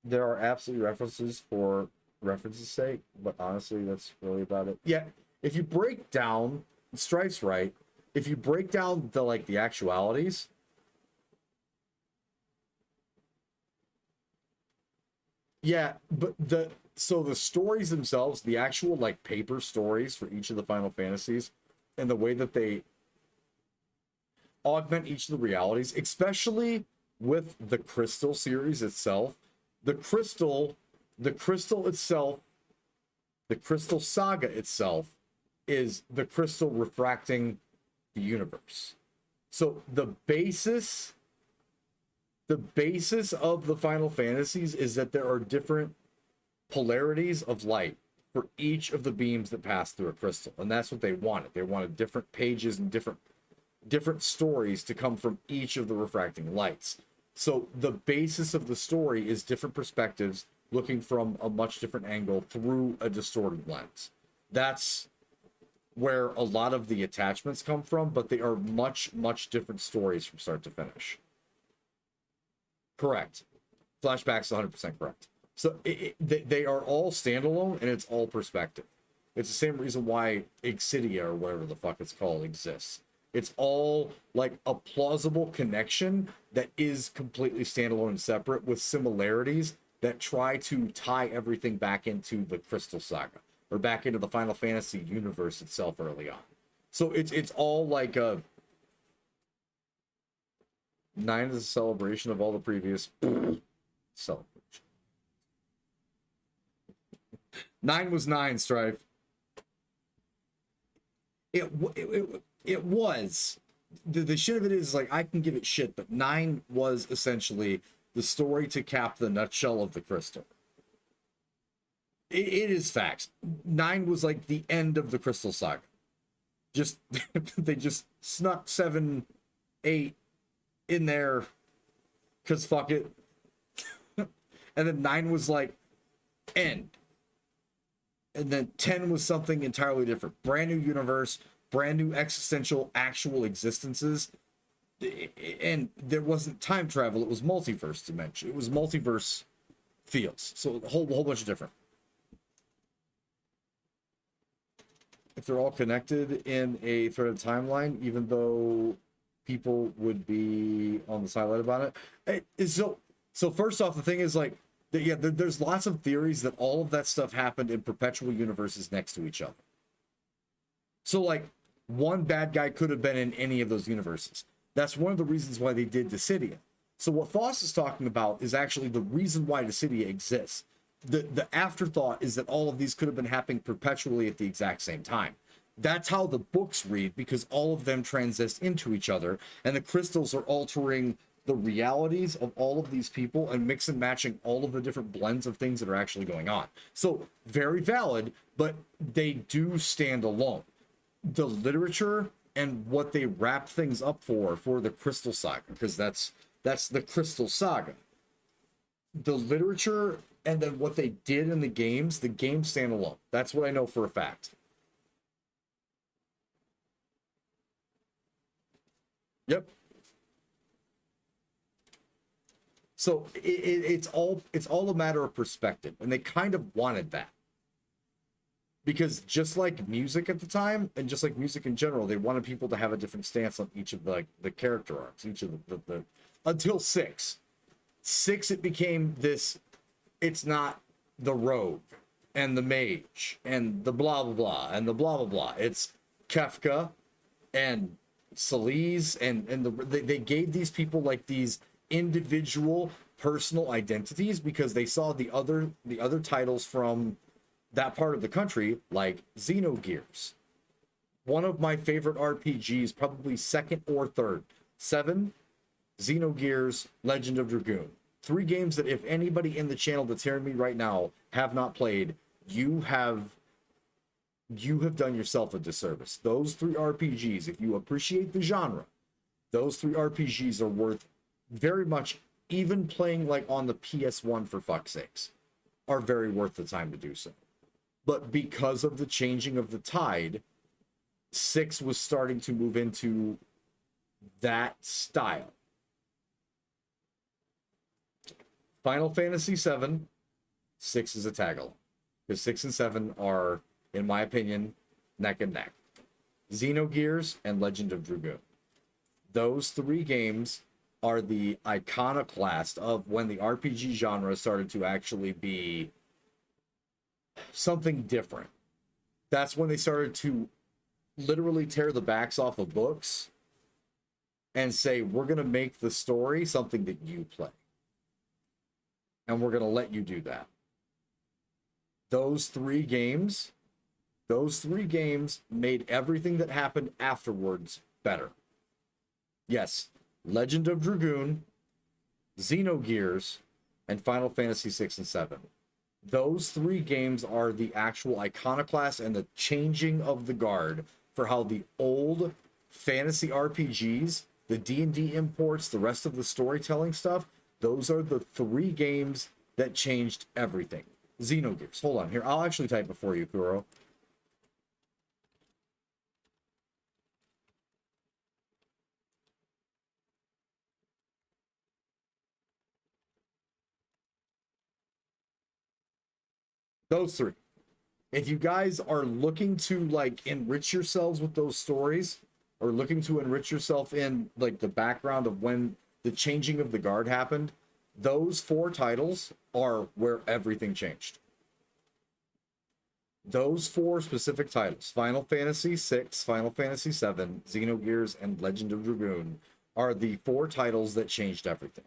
There are absolutely references for reference's sake, but honestly, that's really about it. Yeah, if you break down, Strife's right. If you break down the actualities, yeah, but the stories themselves, the actual like paper stories for each of the Final Fantasies, and the way that they augment each of the realities, especially with the Crystal series itself, the Crystal itself, the Crystal Saga itself is the crystal refracting the universe. So the basis of the Final Fantasies is that there are different polarities of light for each of the beams that pass through a crystal, and that's what they wanted. They wanted different pages and different stories to come from each of the refracting lights. So the basis of the story is different perspectives looking from a much different angle through a distorted lens. That's where a lot of the attachments come from, but they are much, much different stories from start to finish. Correct. Flashback's 100% correct. So they are all standalone, and it's all perspective. It's the same reason why Exidia, or whatever the fuck it's called, exists. It's all like a plausible connection that is completely standalone and separate, with similarities that try to tie everything back into the Crystal Saga, or back into the Final Fantasy universe itself early on. So it's all like a 9 is a celebration of all the previous celebration. 9 was 9, Strife. It was. The shit of it is, like, I can give it shit, but 9 was essentially the story to cap the nutshell of the crystal. It is facts. 9 was like the end of the Crystal Saga. They just snuck 7, 8 in there because fuck it. And then 9 was like end. And then 10 was something entirely different. Brand new universe, brand new existential actual existences. And there wasn't time travel, it was multiverse dimension. It was multiverse feels. So a whole bunch of different. if they're all connected in a threaded timeline, even though people would be on the sideline about it. So first off, the thing is like, there's lots of theories that all of that stuff happened in perpetual universes next to each other. So like, one bad guy could have been in any of those universes. That's one of the reasons why they did Dissidia. So what Foss is talking about is actually the reason why Dissidia exists. The afterthought is that all of these could have been happening perpetually at the exact same time. That's how the books read, because all of them transist into each other, and the crystals are altering the realities of all of these people and mix and matching all of the different blends of things that are actually going on. So very valid, but they do stand alone. The literature and what they wrap things up for the Crystal Saga, because that's the Crystal Saga. The literature and then what they did in the games stand alone. That's what I know for a fact. Yep. So it's all a matter of perspective, and they kind of wanted that. Because just like music at the time, and just like music in general, they wanted people to have a different stance on each of the character arcs, each of the until 6. 6, it became this, it's not the rogue and the mage and the blah blah blah and the blah blah blah. It's Kefka and Celise and they gave these people like these individual personal identities because they saw the other titles from that part of the country, like Xenogears. One of my favorite RPGs, probably second or third. 7, Xenogears, Legend of Dragoon. 3 games that if anybody in the channel that's hearing me right now have not played, you have done yourself a disservice. Those 3 RPGs, if you appreciate the genre, those 3 RPGs are worth very much, even playing like on the PS1 for fuck's sakes, are very worth the time to do so. But because of the changing of the tide, 6 was starting to move into that style. Final Fantasy VII, 6 is a tag-along. Because 6 and 7 are, in my opinion, neck and neck. Xenogears and Legend of Dragoon. Those 3 games are the iconoclast of when the RPG genre started to actually be something different. That's when they started to literally tear the backs off of books and say, we're going to make the story something that you play. And we're going to let you do that. Those 3 games made everything that happened afterwards better. Yes, Legend of Dragoon, Xenogears, and Final Fantasy 6 and 7. Those 3 games are the actual iconoclast and the changing of the guard for how the old fantasy RPGs, the D&D imports, the rest of the storytelling stuff, those are the 3 games that changed everything. Xenogears. Hold on here. I'll actually type it for you, Kuro. Those 3. If you guys are looking to like enrich yourselves with those stories, or looking to enrich yourself in like the background of when the changing of the guard happened, those 4 titles are where everything changed. Those 4 specific titles, Final Fantasy VI, Final Fantasy VII, Xenogears, and Legend of Dragoon, are the 4 titles that changed everything.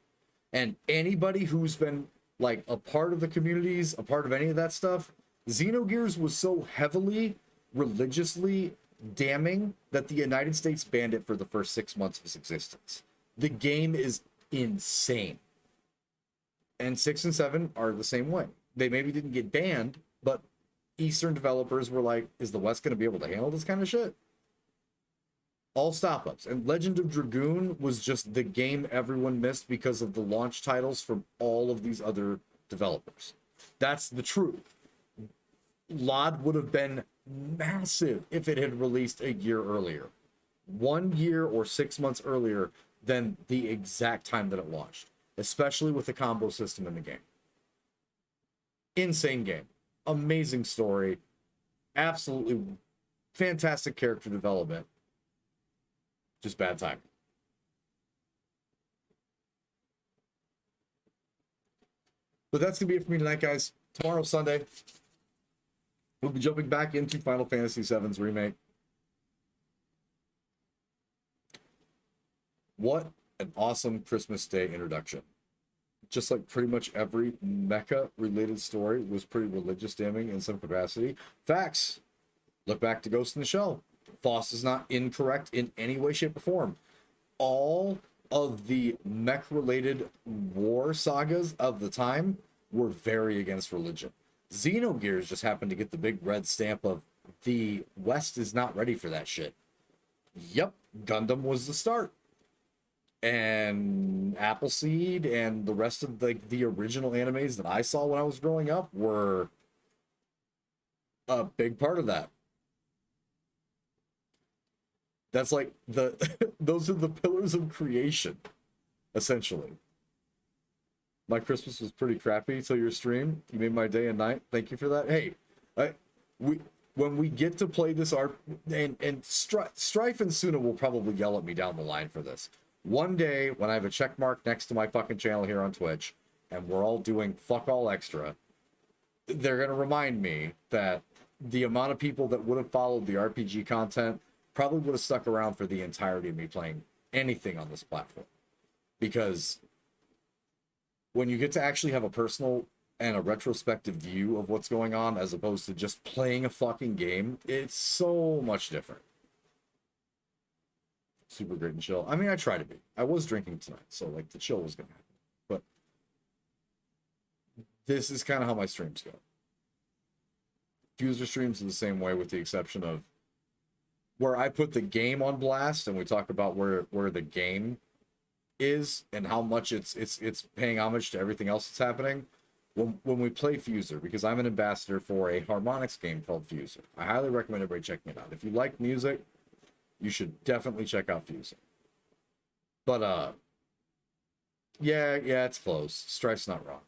And anybody who's been like a part of the communities, a part of any of that stuff, Xenogears was so heavily religiously damning that the United States banned it for the first 6 months of its existence. The game is insane. And 6 and 7 are the same way. They maybe didn't get banned, but Eastern developers were like, is the West going to be able to handle this kind of shit? All stop-ups. And Legend of Dragoon was just the game everyone missed because of the launch titles from all of these other developers. That's the truth. LOD would have been massive if it had released a year earlier. 1 year or 6 months earlier than the exact time that it launched. Especially with the combo system in the game. Insane game. Amazing story. Absolutely fantastic character development. Just bad timing. But that's going to be it for me tonight, guys. Tomorrow, Sunday, we'll be jumping back into Final Fantasy VII's Remake. What an awesome Christmas Day introduction. Just like pretty much every mecha-related story was pretty religious damning in some capacity. Facts. Look back to Ghost in the Shell. Foss is not incorrect in any way, shape, or form. All of the mech-related war sagas of the time were very against religion. Xenogears just happened to get the big red stamp of the West is not ready for that shit. Yep, Gundam was the start. And Appleseed and the rest of the original animes that I saw when I was growing up were a big part of that. That's like those are the pillars of creation, essentially. My Christmas was pretty crappy till your stream. You made my day and night. Thank you for that. Hey, when we get to play this art, and Strife and Suna will probably yell at me down the line for this. One day, when I have a check mark next to my fucking channel here on Twitch, and we're all doing fuck all extra, they're gonna remind me that the amount of people that would have followed the RPG content probably would have stuck around for the entirety of me playing anything on this platform. Because when you get to actually have a personal and a retrospective view of what's going on, as opposed to just playing a fucking game, it's so much different. Super great and chill. I mean, I try to be. I was drinking tonight, so like the chill was gonna happen. But this is kind of how my streams go. Fuser streams are the same way, with the exception of where I put the game on blast and we talk about where the game is and how much it's paying homage to everything else that's happening. When we play Fuser, because I'm an ambassador for a harmonics game called Fuser. I highly recommend everybody checking it out. If you like music, you should definitely check out Fuser. But yeah, it's close. Strife's not wrong.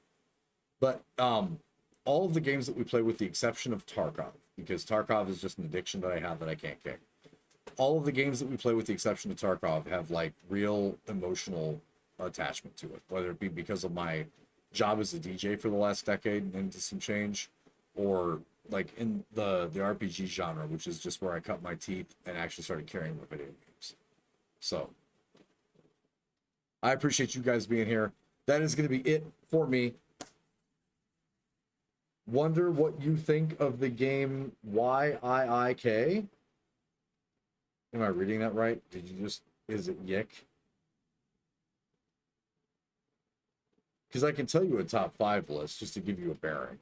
But all of the games that we play, with the exception of Tarkov, because Tarkov is just an addiction that I have that I can't kick. All of the games that we play, with the exception of Tarkov, have like real emotional attachment to it, whether it be because of my job as a DJ for the last decade and into some change, or like in the RPG genre, which is just where I cut my teeth and actually started caring about video games. So I appreciate you guys being here. That is going to be it for me. Wonder what you think of the game YIIK. Am I reading that right? Did you just... Is it Yik? Because I can tell you a top 5 list just to give you a bearing.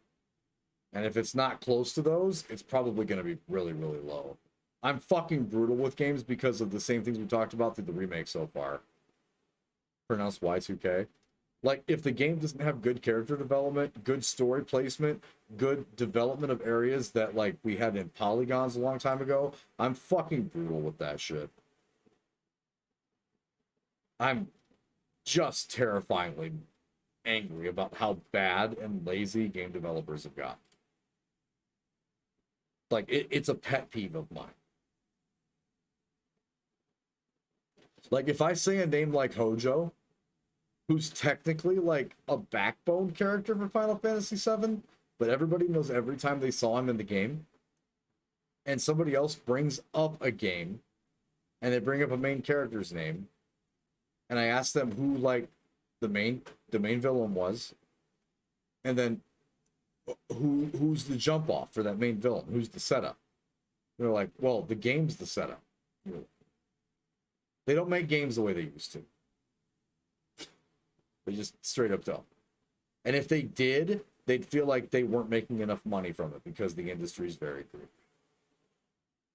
And if it's not close to those, it's probably going to be really, really low. I'm fucking brutal with games because of the same things we talked about through the remake so far. Pronounced Y2K. Like, if the game doesn't have good character development, good story placement, good development of areas that, like, we had in Polygons a long time ago, I'm fucking brutal with that shit. I'm just terrifyingly angry about how bad and lazy game developers have got. Like, it's a pet peeve of mine. Like, if I say a name like Hojo, who's technically like a backbone character for Final Fantasy VII, but everybody knows every time they saw him in the game, and somebody else brings up a game, and they bring up a main character's name, and I ask them who like the main villain was, and then who's the jump off for that main villain, who's the setup. They're like, well, the game's the setup. They don't make games the way they used to. They just straight up don't. And if they did, they'd feel like they weren't making enough money from it because the industry is very greedy.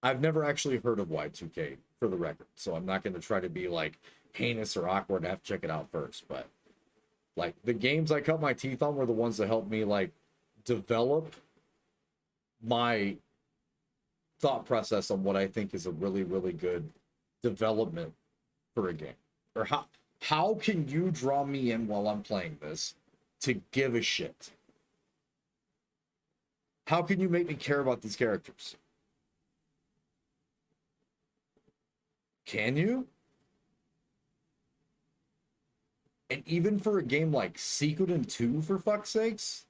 I've never actually heard of Y2K, for the record, so I'm not going to try to be like heinous or awkward. I have to check it out first. But like, the games I cut my teeth on were the ones that helped me like develop my thought process on what I think is a really, really good development for a game. Or how can you draw me in while I'm playing this to give a shit? How can you make me care about these characters? Can you? And even for a game like Suikoden 2, for fuck's sakes,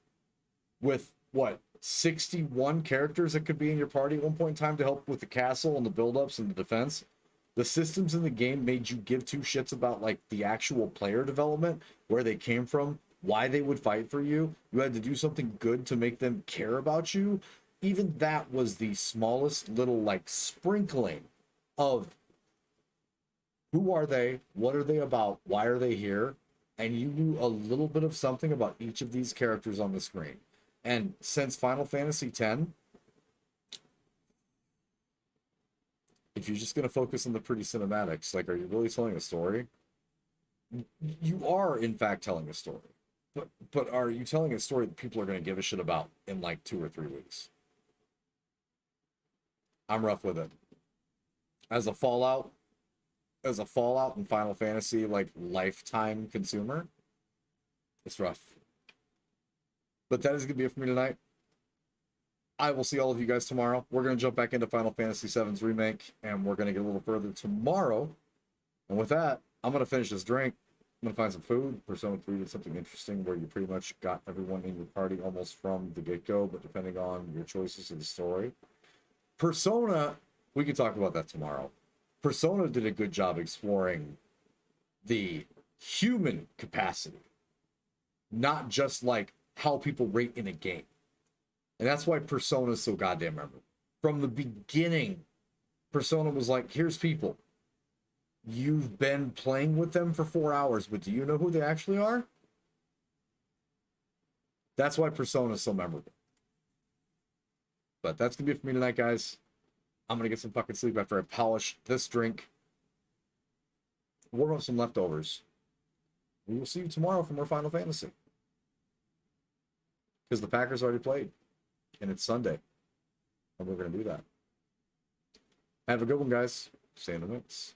with what, 61 characters that could be in your party at one point in time to help with the castle and the build-ups and the defense, the systems in the game made you give two shits about like the actual player development, where they came from, why they would fight for you. You had to do something good to make them care about you. Even that was the smallest little like sprinkling of who are they, what are they about, why are they here, and you knew a little bit of something about each of these characters on the screen. And since Final Fantasy X, if you're just going to focus on the pretty cinematics, like, are you really telling a story? You are, in fact, telling a story. But are you telling a story that people are going to give a shit about in, like, 2 or 3 weeks? I'm rough with it. As a Fallout and Final Fantasy, like, lifetime consumer, it's rough. But that is going to be it for me tonight. I will see all of you guys tomorrow. We're going to jump back into Final Fantasy VII's Remake, and we're going to get a little further tomorrow. And with that, I'm going to finish this drink. I'm going to find some food. Persona 3 did something interesting where you pretty much got everyone in your party almost from the get-go, but depending on your choices of the story. Persona, we can talk about that tomorrow. Persona did a good job exploring the human capacity, not just like how people rate in a game. And that's why Persona is so goddamn memorable. From the beginning, Persona was like, here's people. You've been playing with them for 4 hours, but do you know who they actually are? That's why Persona is so memorable. But that's going to be it for me tonight, guys. I'm going to get some fucking sleep after I polish this drink. Warm up some leftovers. We will see you tomorrow for more Final Fantasy. Because the Packers already played. And it's Sunday. And we're going to do that. Have a good one, guys. Stay in the mix.